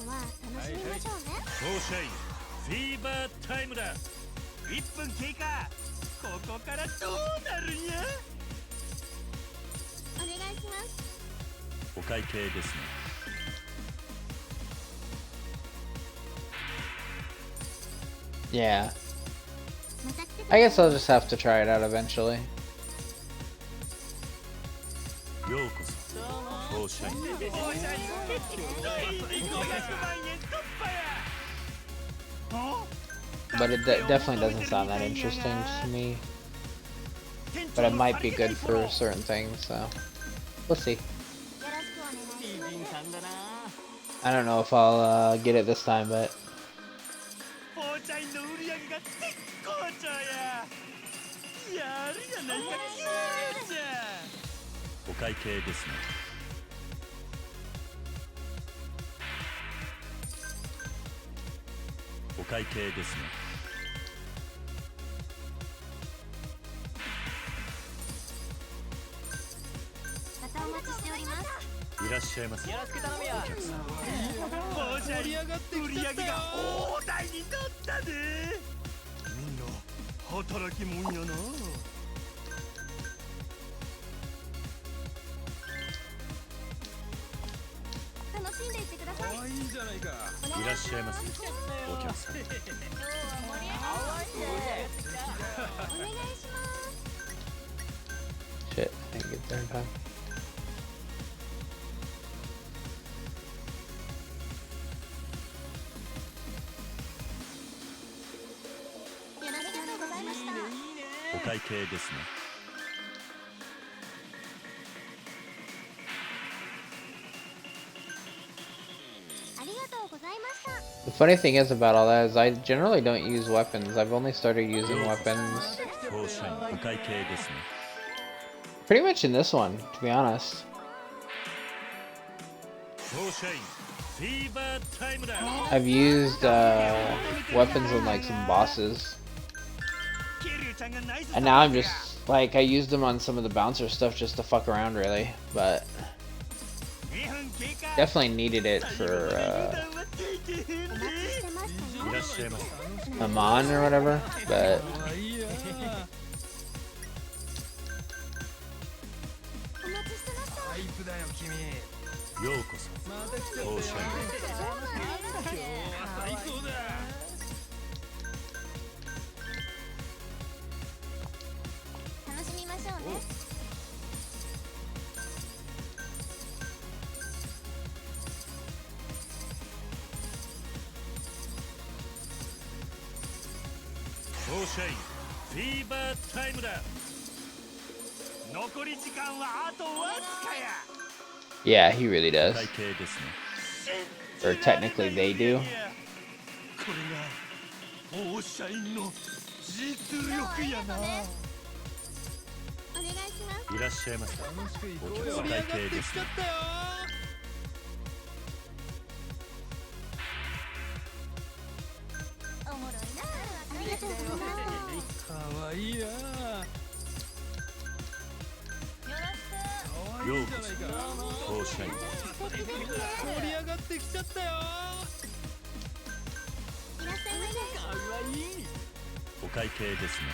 は楽しみましょうね。フォーシャインフィーバータイムだ。1分経過。ここからどうなるんや。お願いします。お会計ですね。Yeah. また来てく I だ guess さい I'll just have to try it out eventually. ようこそフォーシャイン。フォーシャイン500万円突破や。 But it definitely doesn't sound that interesting to me. But it might be good for certain things, so we'll see. よろしくお願いします。 I don't know if I'll get it this time, but フォーシャインの売り上げが絶好調や。やるやないか。キューじゃ。お会計ですね。お会計ですね。またお待ちしております。いらっしゃいませ。よろしく頼むよ。お客さん。フォーシャイン売り上げが大台に乗ったで。みんな働きもんやな。楽しんでいってください。いいじゃないか。いらっしゃいませ。お客さん。お願いします。 shit, I didn't get there in time. よろしくございました。お会計ですね。ありがとうございました。 The funny thing is about all that is I generally don't use weapons. I've only started using weapons フォーシャインお会計ですね。 pretty much in this one, to be honest. フォーシャインフィーバータイムだ。 I've used weapons on like some bosses, ケリュウちゃんがナイス and now I'm just like I used them on some of the bouncer stuff just to fuck around, really. But 2分経過。 definitely needed it for お待ちしてましたよ。いらっしゃいませ。 Amon or whatever. But お待ちしてました。ようこそフォーシャイン。楽しみましょうね。フォーシャインフィーバータイムだ。残り時間はあとわずかや。 yeah, he really お does. 会計ですね。 Or technically they do. これがフォーシャインの実力やな。お願いします。いらっしゃいませ。お客さんお会計ですね。おもろいな。ありがとうございます。かわいいな。よろしく。ようこそフォーシャイン。素敵ですね。盛り上がってきちゃったよ。いらっしゃいませ。かわいい。お会計ですね。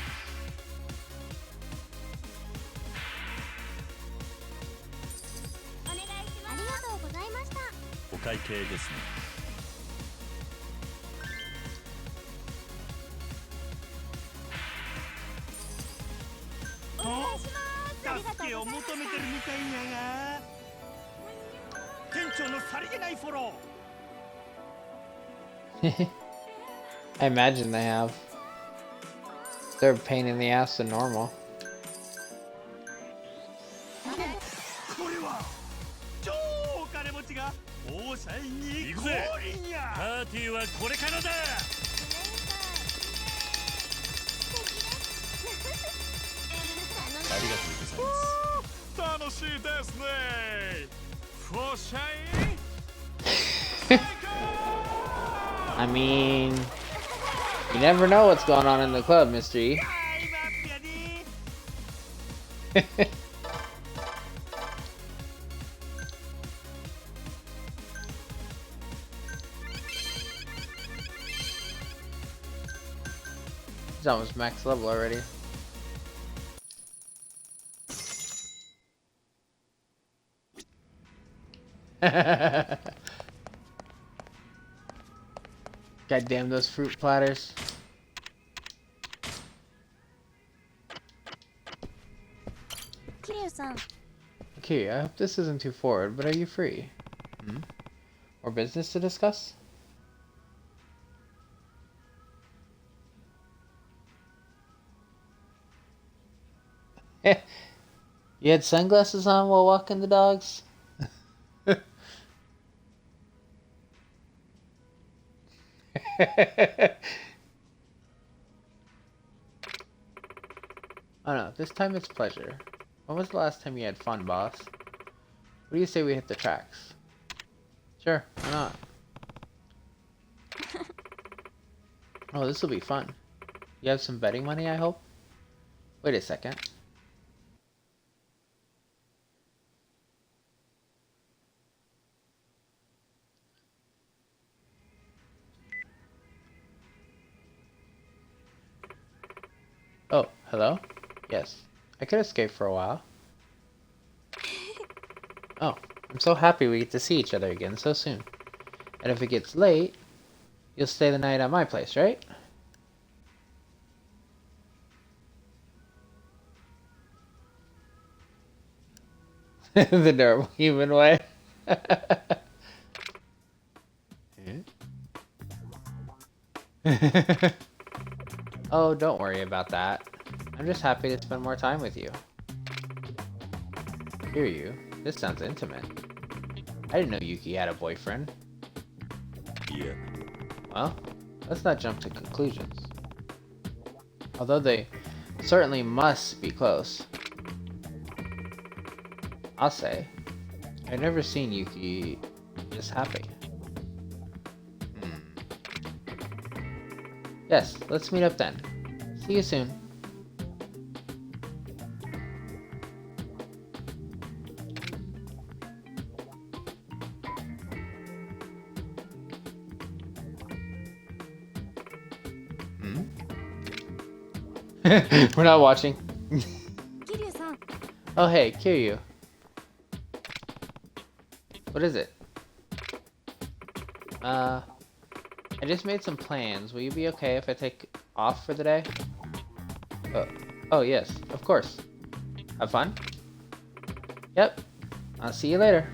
お願いします。ありがとうございました。お会計ですね。お願いします。ありがとう助けを求めてるみたいやが。店長のさりげないフォロー。 I imagine they have. They're a pain in the ass than normal. これは超お金持ちがオーシャインに降臨や。パーティーはこれからだ。ありがとうございます。楽しいですね。フォーシャイン。 I mean, you never know what's going on in the club, Mr. E. はい、マッピアに。 お He's almost max level already. God damn those fruit platters. Kiryu-san. Okay, I hope this isn't too forward, but are you free? Hmm? More business to discuss? You had sunglasses on while walking the dogs? Oh no, this time it's pleasure. When was the last time you had fun, boss? What do you say we hit the tracks? Sure, why not? Oh, this will be fun. You have some betting money, I hope? Wait a second. Oh, hello? Yes. I could escape for a while. Oh, I'm so happy we get to see each other again so soon. And if it gets late, you'll stay the night at my place, right? The normal human way. Oh, don't worry about that. I'm just happy to spend more time with you. Hear you? This sounds intimate. I didn't know Yuki had a boyfriend. Yeah. Well, let's not jump to conclusions. Although they certainly must be close. I'll say, I've never seen Yuki this happy. Yes, let's meet up then. See you soon. We're not watching. Kiryu-san. Oh hey, Kiryu. What is it? I just made some plans. Will you be okay if I take off for the day? Oh yes, of course. Have fun? Yep. I'll see you later.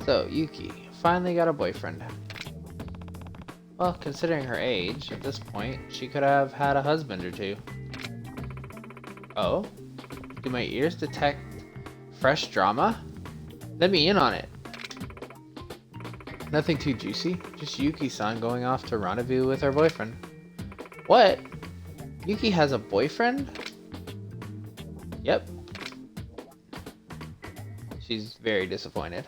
So, Yuki finally got a boyfriend. Well, considering her age, at this point, she could have had a husband or two. Oh? Do my ears detect fresh drama? Let me in on it. Nothing too juicy, just Yuki-san going off to rendezvous with her boyfriend. What? Yuki has a boyfriend? Yep. She's very disappointed.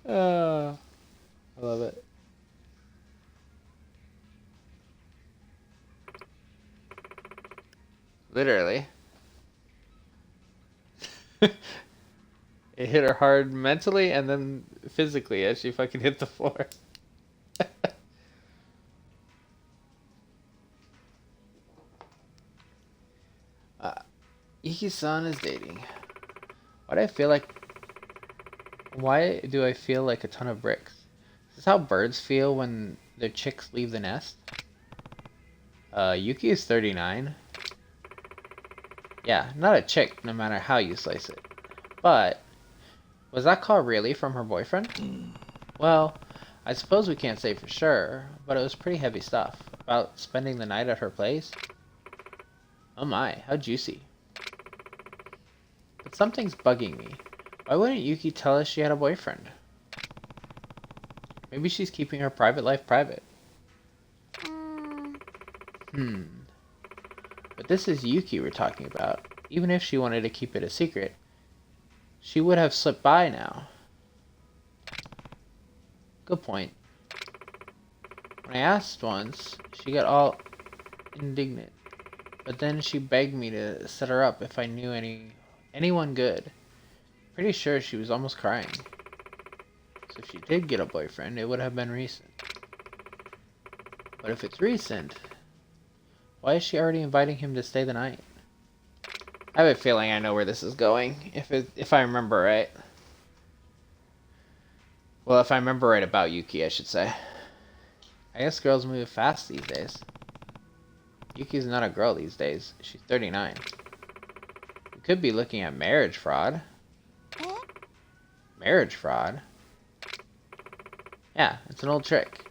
I love it. Literally. It hit her hard mentally and then physically as she fucking hit the floor. Iki-san is dating. Why do I feel like a ton of bricks? Is this how birds feel when their chicks leave the nest? Yuki is 39. Yeah, not a chick, no matter how you slice it. But, was that call really from her boyfriend? Well, I suppose we can't say for sure, but it was pretty heavy stuff. About spending the night at her place. Oh my, how juicy. But something's bugging me. Why wouldn't Yuki tell us she had a boyfriend? Maybe she's keeping her private life private. But this is Yuki we're talking about. Even if she wanted to keep it a secret, she would have slipped by now. Good point. When I asked once, she got all indignant. But then she begged me to set her up if I knew anyone good. Pretty sure she was almost crying. So if she did get a boyfriend, it would have been recent. But if it's recent, why is she already inviting him to stay the night? I have a feeling I know where this is going, if I remember right. Well, if I remember right about Yuki, I should say. I guess girls move fast these days. Yuki's not a girl these days. She's 39. We could be looking at marriage fraud. Marriage fraud? Yeah, it's an old trick.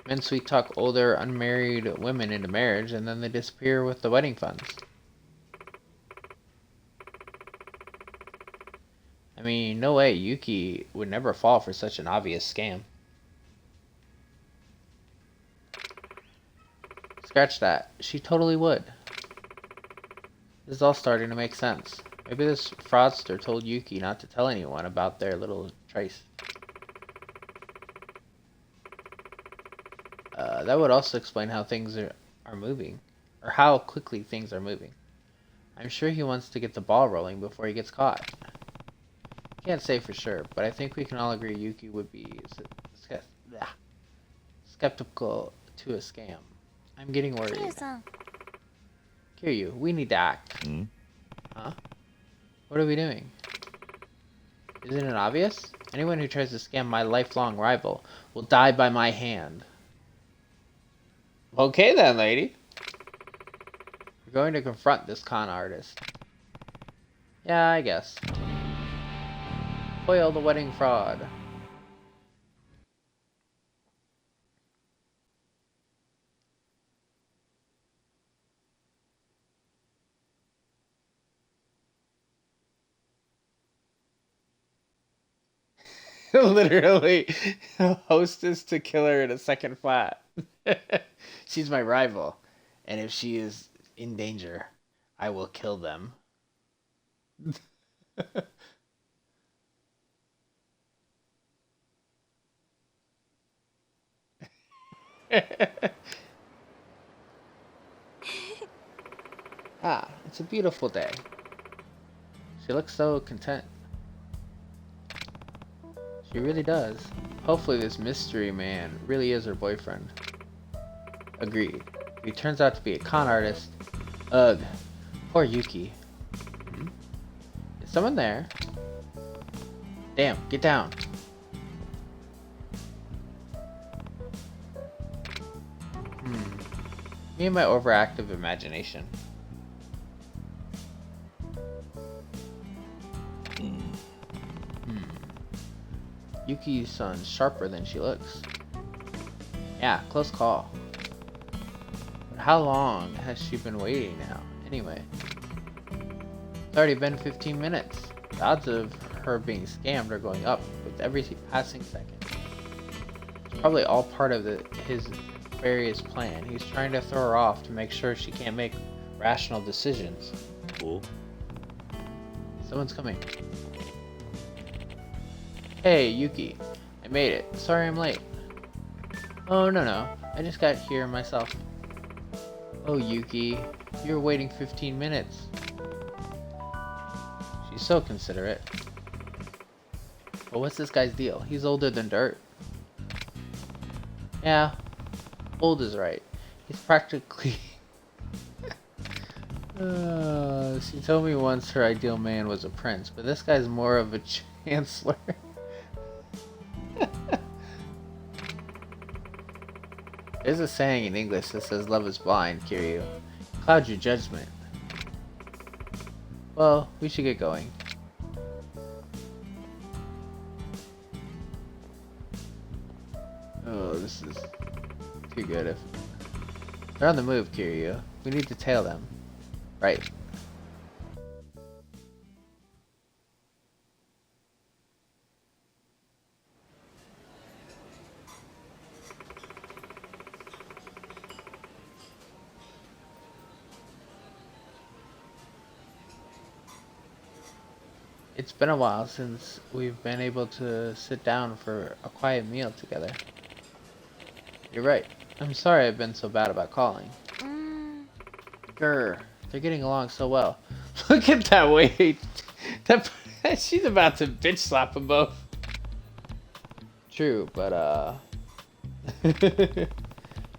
Men sweet talk older, unmarried women into marriage, and then they disappear with the wedding funds. I mean, no way Yuki would never fall for such an obvious scam. Scratch that. She totally would. This is all starting to make sense. Maybe this fraudster told Yuki not to tell anyone about their little trace. That would also explain how things are moving. Or how quickly things are moving. I'm sure he wants to get the ball rolling before he gets caught. Can't say for sure, but I think we can all agree Yuki would be skeptical to a scam. I'm getting worried. Kiryu, we need to act. Huh? What are we doing? Isn't it obvious? Anyone who tries to scam my lifelong rival will die by my hand. Okay then, lady. We're going to confront this con artist. Yeah, I guess. Foil the wedding fraud. Literally, hostess to killer in a second flat. She's my rival, and if she is in danger, I will kill them. Ah, it's a beautiful day. She looks so content. She really does. Hopefully this mystery man really is her boyfriend. Agreed. If he turns out to be a con artist, ugh. Poor Yuki. Is someone there? Damn, get down. Me and my overactive imagination. Yuki-san's sharper than she looks. Yeah, close call. But how long has she been waiting now, anyway? It's already been 15 minutes. The odds of her being scammed are going up with every passing second. It's probably all part of his various plan. He's trying to throw her off to make sure she can't make rational decisions. Oh. Someone's coming. Hey, Yuki. I made it. Sorry I'm late. Oh, no. I just got here myself. Oh, Yuki. You were waiting 15 minutes. She's so considerate. But what's this guy's deal? He's older than dirt. Yeah. Old is right. He's practically... she told me once her ideal man was a prince, but this guy's more of a chancellor. There's a saying in English that says love is blind, Kiryu. Cloud your judgment. Well, we should get going. Oh, this is too good. If they're on the move, Kiryu, we need to tail them. Right. It's been a while since we've been able to sit down for a quiet meal together. You're right. I'm sorry I've been so bad about calling. うーん Grr, they're getting along so well. Look at that weight. That she's about to bitch slap them both. True, but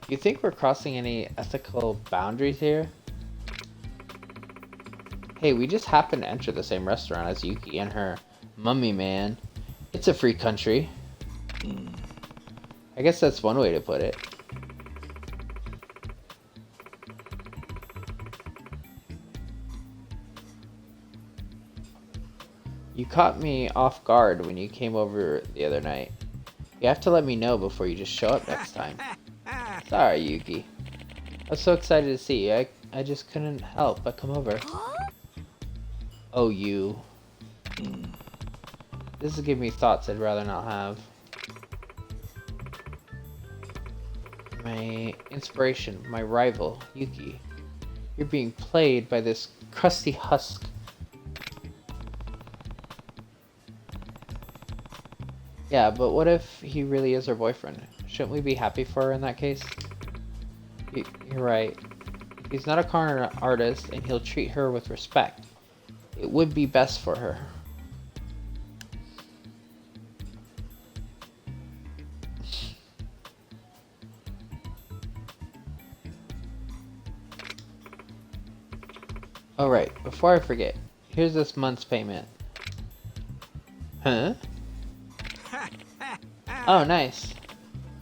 you think we're crossing any ethical boundaries here? Hey, we just happened to enter the same restaurant as Yuki and her mummy man. It's a free country. I guess that's one way to put it. You caught me off guard when you came over the other night. You have to let me know before you just show up next time. Sorry, Yuki. I was so excited to see you. I just couldn't help but come over. Oh, you. This is giving me thoughts I'd rather not have. My inspiration, my rival, Yuki. You're being played by this crusty husk. Yeah, but what if he really is her boyfriend? Shouldn't we be happy for her in that case? You're right. He's not a con artist, and he'll treat her with respect. It would be best for her. Alright, before I forget, here's this month's payment. Huh? Oh, nice.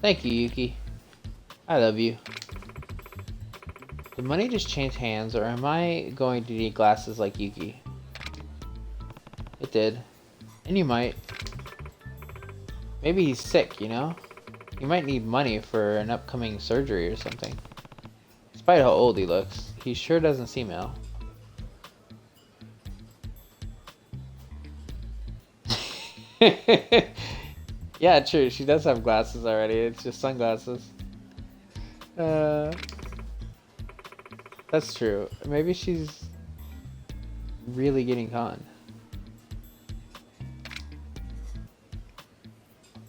Thank you, Yuki. I love you. Did money just change hands, or am I going to need glasses like Yuki? It did. And you might. Maybe he's sick, you know? You might need money for an upcoming surgery or something. Despite how old he looks, he sure doesn't seem ill. Yeah, true. She does have glasses already. It's just sunglasses. That's true. Maybe she's really getting conned.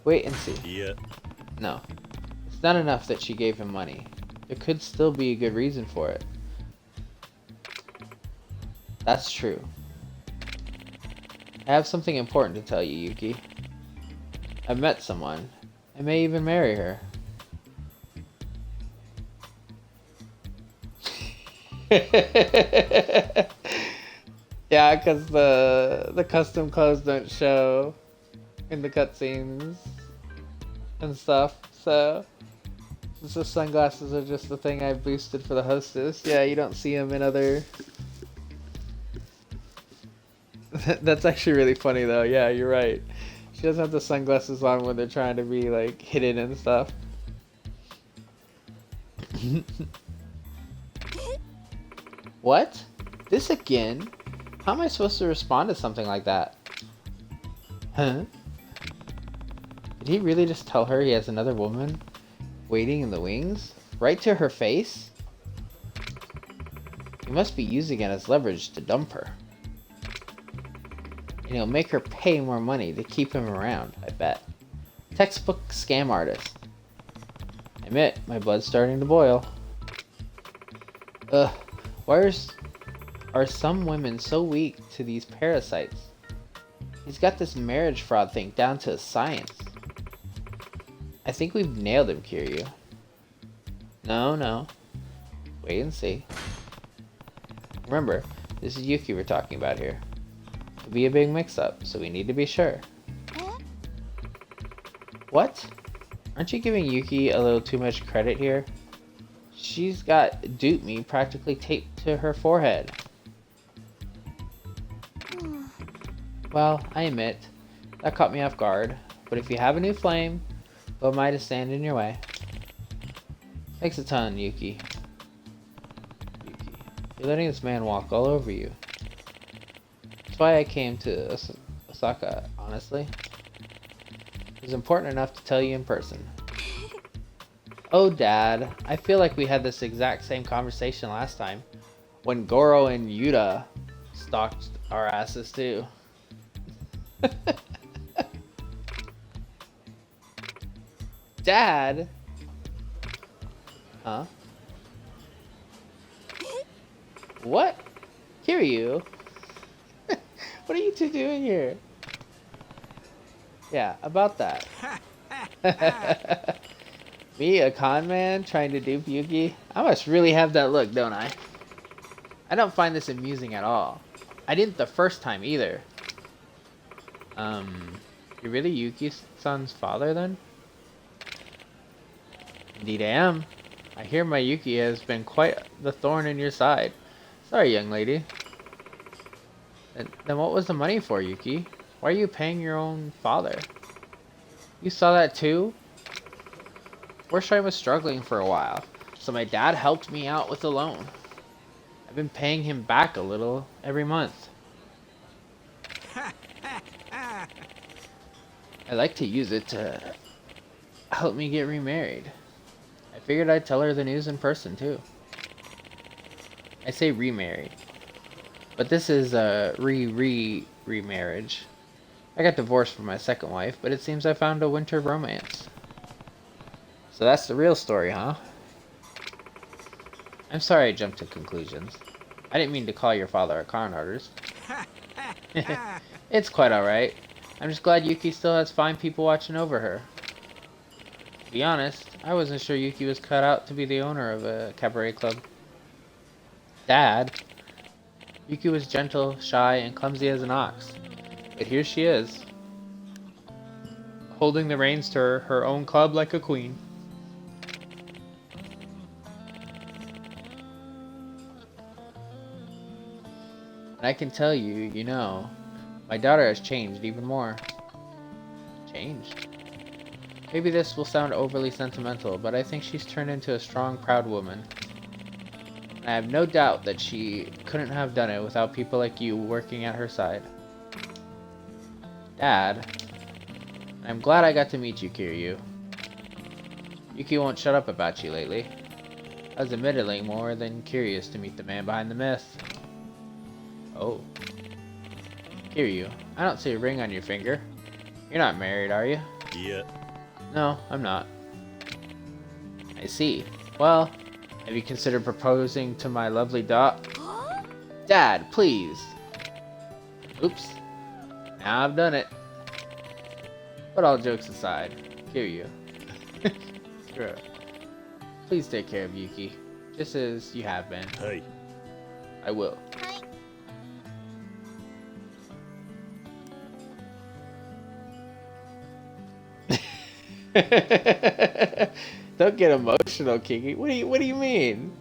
Wait and see. Yeah. No. It's not enough that she gave him money. There could still be a good reason for it. That's true. I have something important to tell you, Yuki. I've met someone. I may even marry her. Yeah, because the custom clothes don't show in the cutscenes and stuff, so since the sunglasses are just the thing I boosted for the hostess, yeah, you don't see them in other... That's actually really funny though, yeah, you're right. She doesn't have the sunglasses on when they're trying to be like hidden and stuff. What? This again? How am I supposed to respond to something like that? Huh? Did he really just tell her he has another woman waiting in the wings? Right to her face? He must be using it as leverage to dump her. And he'll make her pay more money to keep him around, I bet. Textbook scam artist. I admit, my blood's starting to boil. Ugh, why are some women so weak to these parasites? He's got this marriage fraud thing down to a science. I think we've nailed him, Kiryu. No. Wait and see. Remember, this is Yuki we're talking about here. Could be a big mix-up, so we need to be sure. What? Aren't you giving Yuki a little too much credit here? She's got Dupe Me practically taped to her forehead. Well, I admit, that caught me off guard, but if you have a new flame, who am I to stand in your way? Thanks a ton, Yuki. You're letting this man walk all over you. That's why I came to Osaka, honestly. It was important enough to tell you in person. Oh, Dad, I feel like we had this exact same conversation last time, when Goro and Yuta stalked our asses too. Dad? Huh? What? Kiryu? What are you two doing here? Yeah, about that. Me, a con man, trying to dupe Yuki? I must really have that look, don't I? I don't find this amusing at all. I didn't the first time either. You're really Yuki-san's father then? Indeed I am. I hear my Yuki has been quite the thorn in your side. Sorry, young lady. Then what was the money for, Yuki? Why are you paying your own father? You saw that too? Forsheim was struggling for a while, so my dad helped me out with the loan. I've been paying him back a little every month. I like to use it to help me get remarried. I figured I'd tell her the news in person too. I say remarried, but this is a remarriage. I got divorced from my second wife, but it seems I found a winter romance. So that's the real story, huh? I'm sorry I jumped to conclusions. I didn't mean to call your father a con artist. It's quite alright. I'm just glad Yuki still has fine people watching over her. To be honest, I wasn't sure Yuki was cut out to be the owner of a cabaret club. Dad? Yuki was gentle, shy, and clumsy as an ox. But here she is, holding the reins to her own club like a queen. And I can tell you, you know, my daughter has changed even more. Changed? Maybe this will sound overly sentimental, but I think she's turned into a strong, proud woman. And I have no doubt that she couldn't have done it without people like you working at her side. Dad, I'm glad I got to meet you, Kiryu. Yuki won't shut up about you lately. I was admittedly more than curious to meet the man behind the myth. Oh. Kiryu, I don't see a ring on your finger. You're not married, are you? Yeah. No, I'm not. I see. Well, have you considered proposing to my lovely Dad, please! Oops. Now I've done it. But all jokes aside, Kiryu. Sure. Please take care of Yuki, just as you have been. Hey. I will. Don't get emotional, Kiki. What do you mean?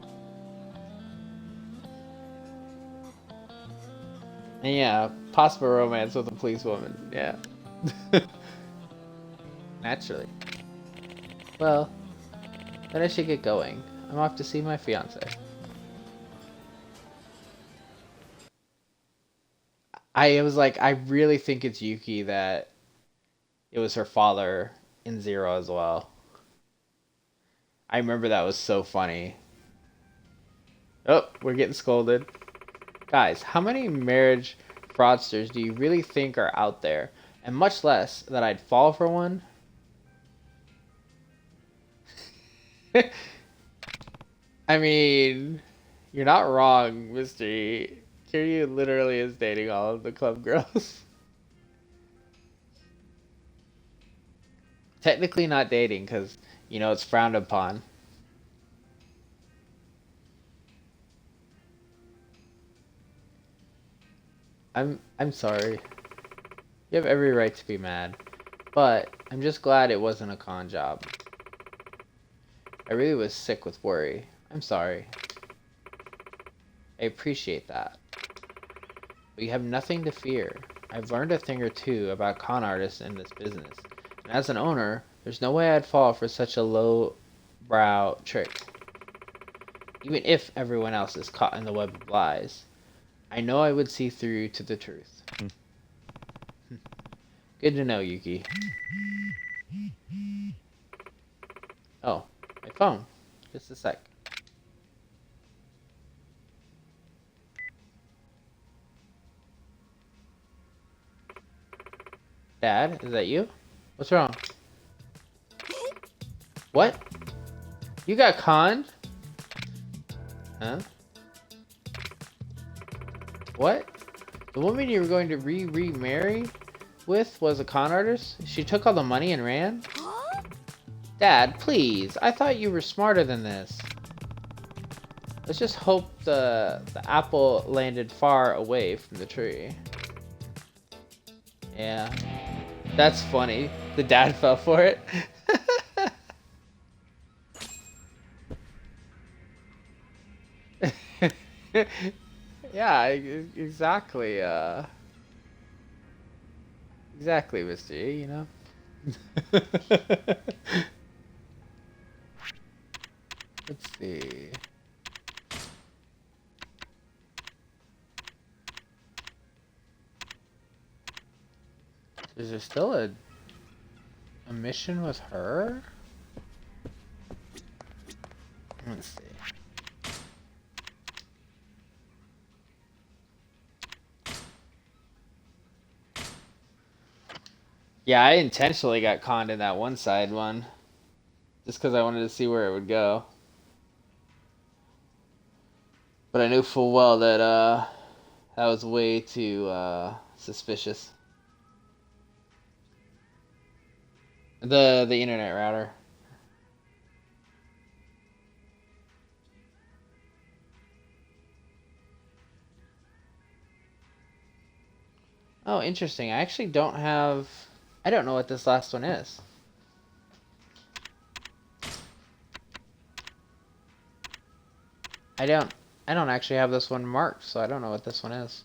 And yeah, possible romance with a policewoman. Yeah. Naturally. Well, then I should get going. I'm off to see my fiance. I was like, I really think it's Yuki that it was her father in Zero as well. I remember that was so funny. Oh, we're getting scolded. Guys, how many marriage fraudsters do you really think are out there? And much less that I'd fall for one? I mean, you're not wrong, Mr. E. Kiryu literally is dating all of the club girls. Technically not dating, because, you know, it's frowned upon. I'm sorry. You have every right to be mad. But I'm just glad it wasn't a con job. I really was sick with worry. I'm sorry. I appreciate that. But you have nothing to fear. I've learned a thing or two about con artists in this business. And as an owner, there's no way I'd fall for such a low-brow trick. Even if everyone else is caught in the web of lies, I know I would see through to the truth. Good to know, Yuki. Oh, my phone. Just a sec. Dad, is that you? What's wrong? What? You got conned? Huh? What? The woman you were going to remarry with was a con artist? She took all the money and ran? Dad, please. I thought you were smarter than this. Let's just hope the apple landed far away from the tree. Yeah. That's funny. The dad fell for it. Yeah, exactly. Exactly, Mr. E, you know? Let's see. Is there still a mission with her? Let's see. Yeah, I intentionally got conned in that one side one. Just because I wanted to see where it would go. But I knew full well that that was way too suspicious. The internet router. Oh, interesting. I actually don't have... I don't know what this last one is. I don't actually have this one marked, so I don't know what this one is.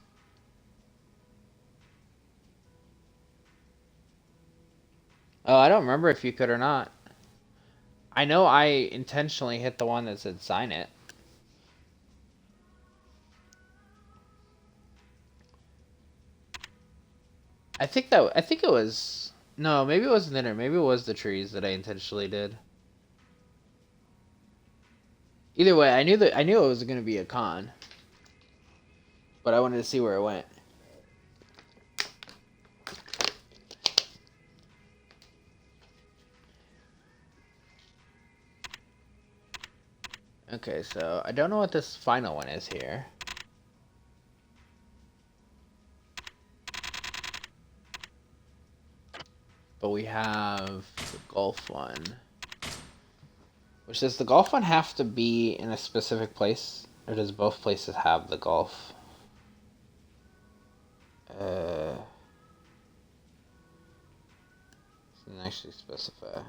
Oh, I don't remember if you could or not. I know I intentionally hit the one that said sign it. I think it was... No, maybe it wasn't dinner. Maybe it was the trees that I intentionally did. Either way, I knew it was going to be a con. But I wanted to see where it went. Okay, so I don't know what this final one is here. But we have the golf one. Which does the golf one have to be in a specific place? Or does both places have the golf? Doesn't actually specify.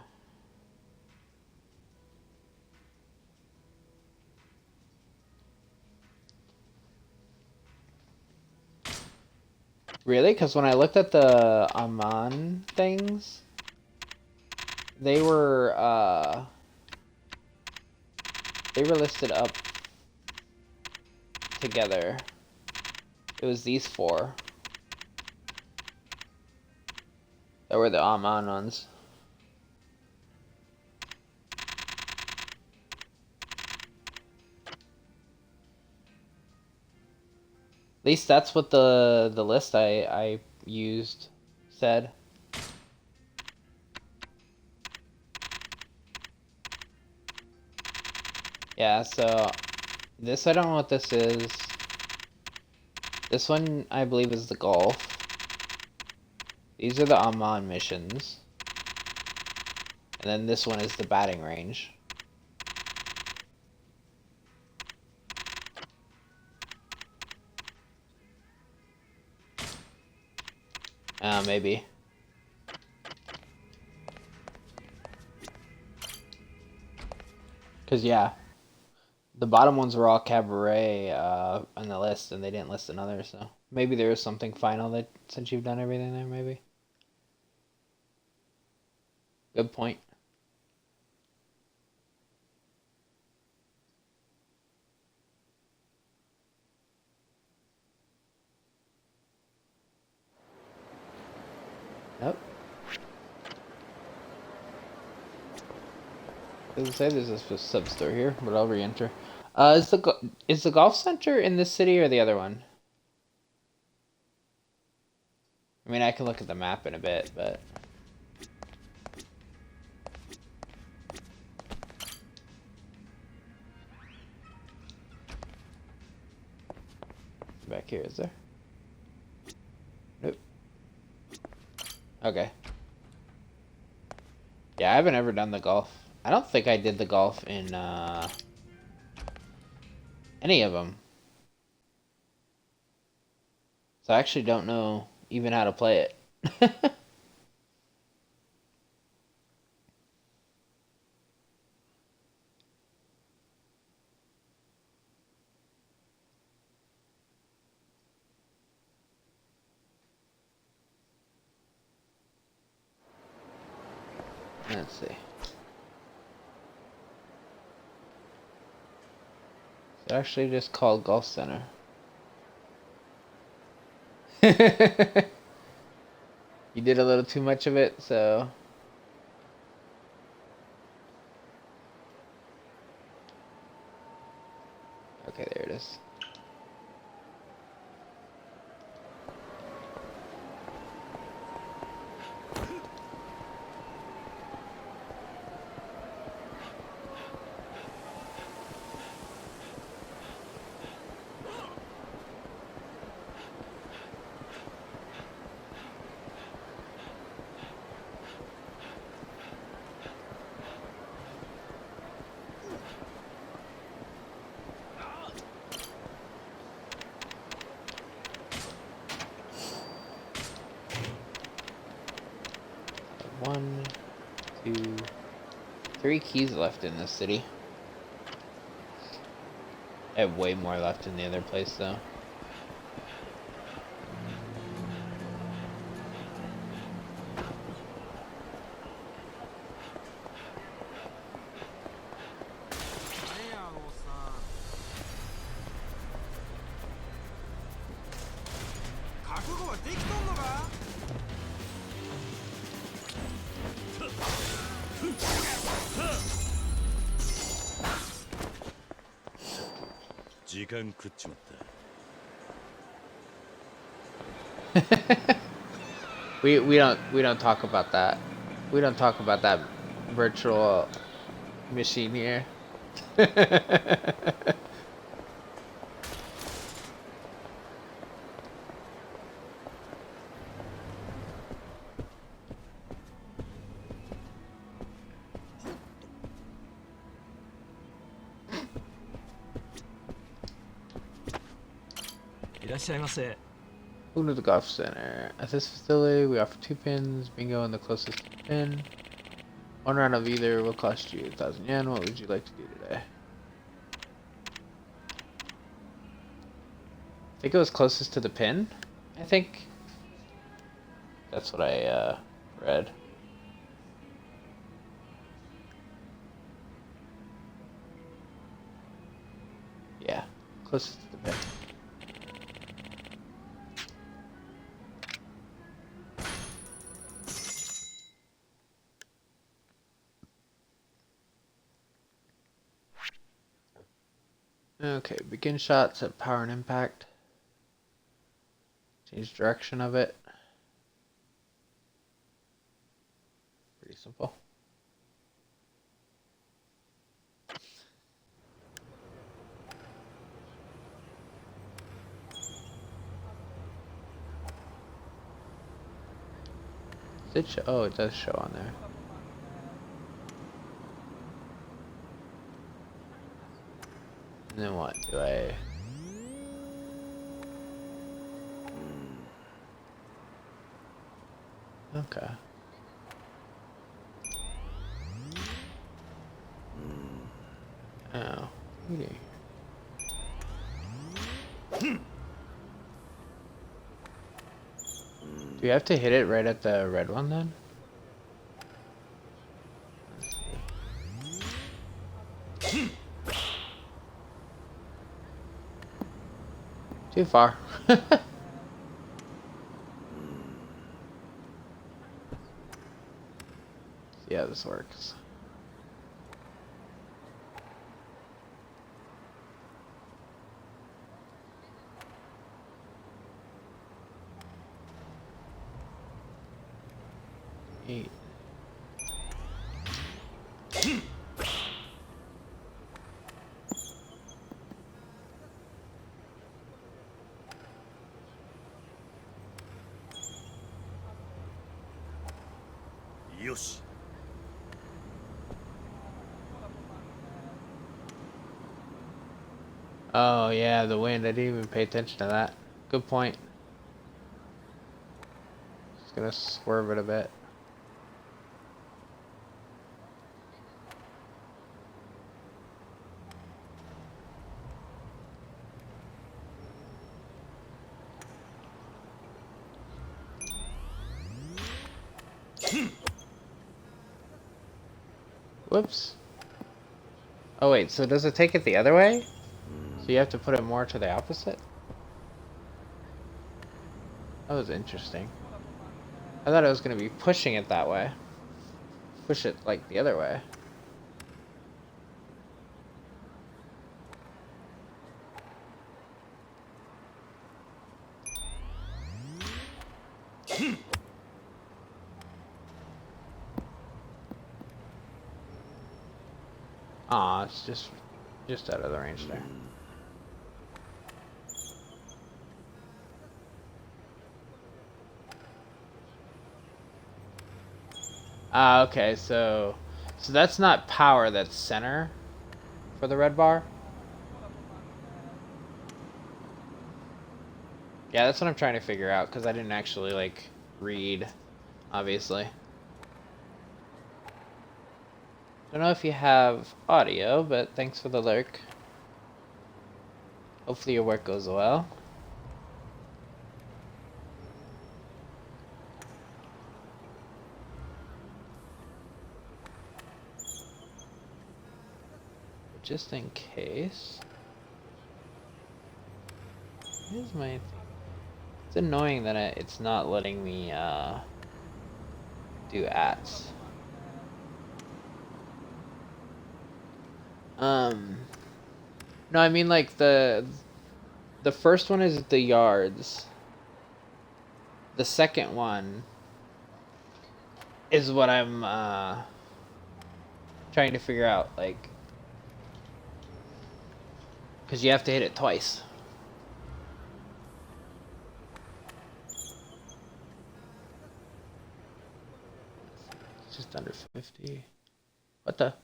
Really? Because when I looked at the Amman things, they were listed up together. It was these four that were the Amman ones. At least that's what the list I used said. Yeah, so this, I don't know what this is. This one I believe is the golf. These are the Amman missions. And then this one is the batting range. Maybe. Cause yeah, the bottom ones were all cabaret on the list, and they didn't list another. So maybe there is something final that since you've done everything there, maybe. Good point. Yep. Doesn't say there's a sub-store here, but I'll re-enter. Is the golf center in this city or the other one? I mean, I can look at the map in a bit, but... here, is there? Nope. Okay. Yeah, I haven't ever done the golf. I don't think I did the golf in, any of them. So I actually don't know even how to play it. Let's see. It's actually just called Golf Center. You did a little too much of it, so... Okay, there it is. One, two, 3 keys left in this city. I have way more left in the other place, though. We don't talk about that. We don't talk about that virtual machine here. Welcome to the golf center. At this facility, we offer 2 pins, bingo, and the closest pin. 1 round of either will cost you 1,000 yen. What would you like to do today? I think it was closest to the pin. I think that's what I read. Yeah, closest to the pin. Okay, begin shot, set power and impact. Change direction of it. Pretty simple. Does it show? Oh, it does show on there. And then what? Do I... Okay. Oh. Okay. Do you have to hit it right at the red one then? Too far. See how this works. Eight. よし Oh yeah, the wind. I didn't even pay attention to that. Good point. Just gonna swerve it a bit. Whoops. Oh wait, so does it take it the other way? So you have to put it more to the opposite? That was interesting. I thought I was going to be pushing it that way. Push it like the other way. Aw, it's just out of the range there. Ah, okay, so that's not power, that's center for the red bar. Yeah, that's what I'm trying to figure out, because I didn't actually, like, read, obviously. Don't know if you have audio, but thanks for the lurk. Hopefully your work goes well. Just in case. Here's my thing. It's annoying that it's not letting me do ats. No, I mean like the first one is the yards. The second one is what I'm trying to figure out, like, because you have to hit it twice. It's just under 50. What the?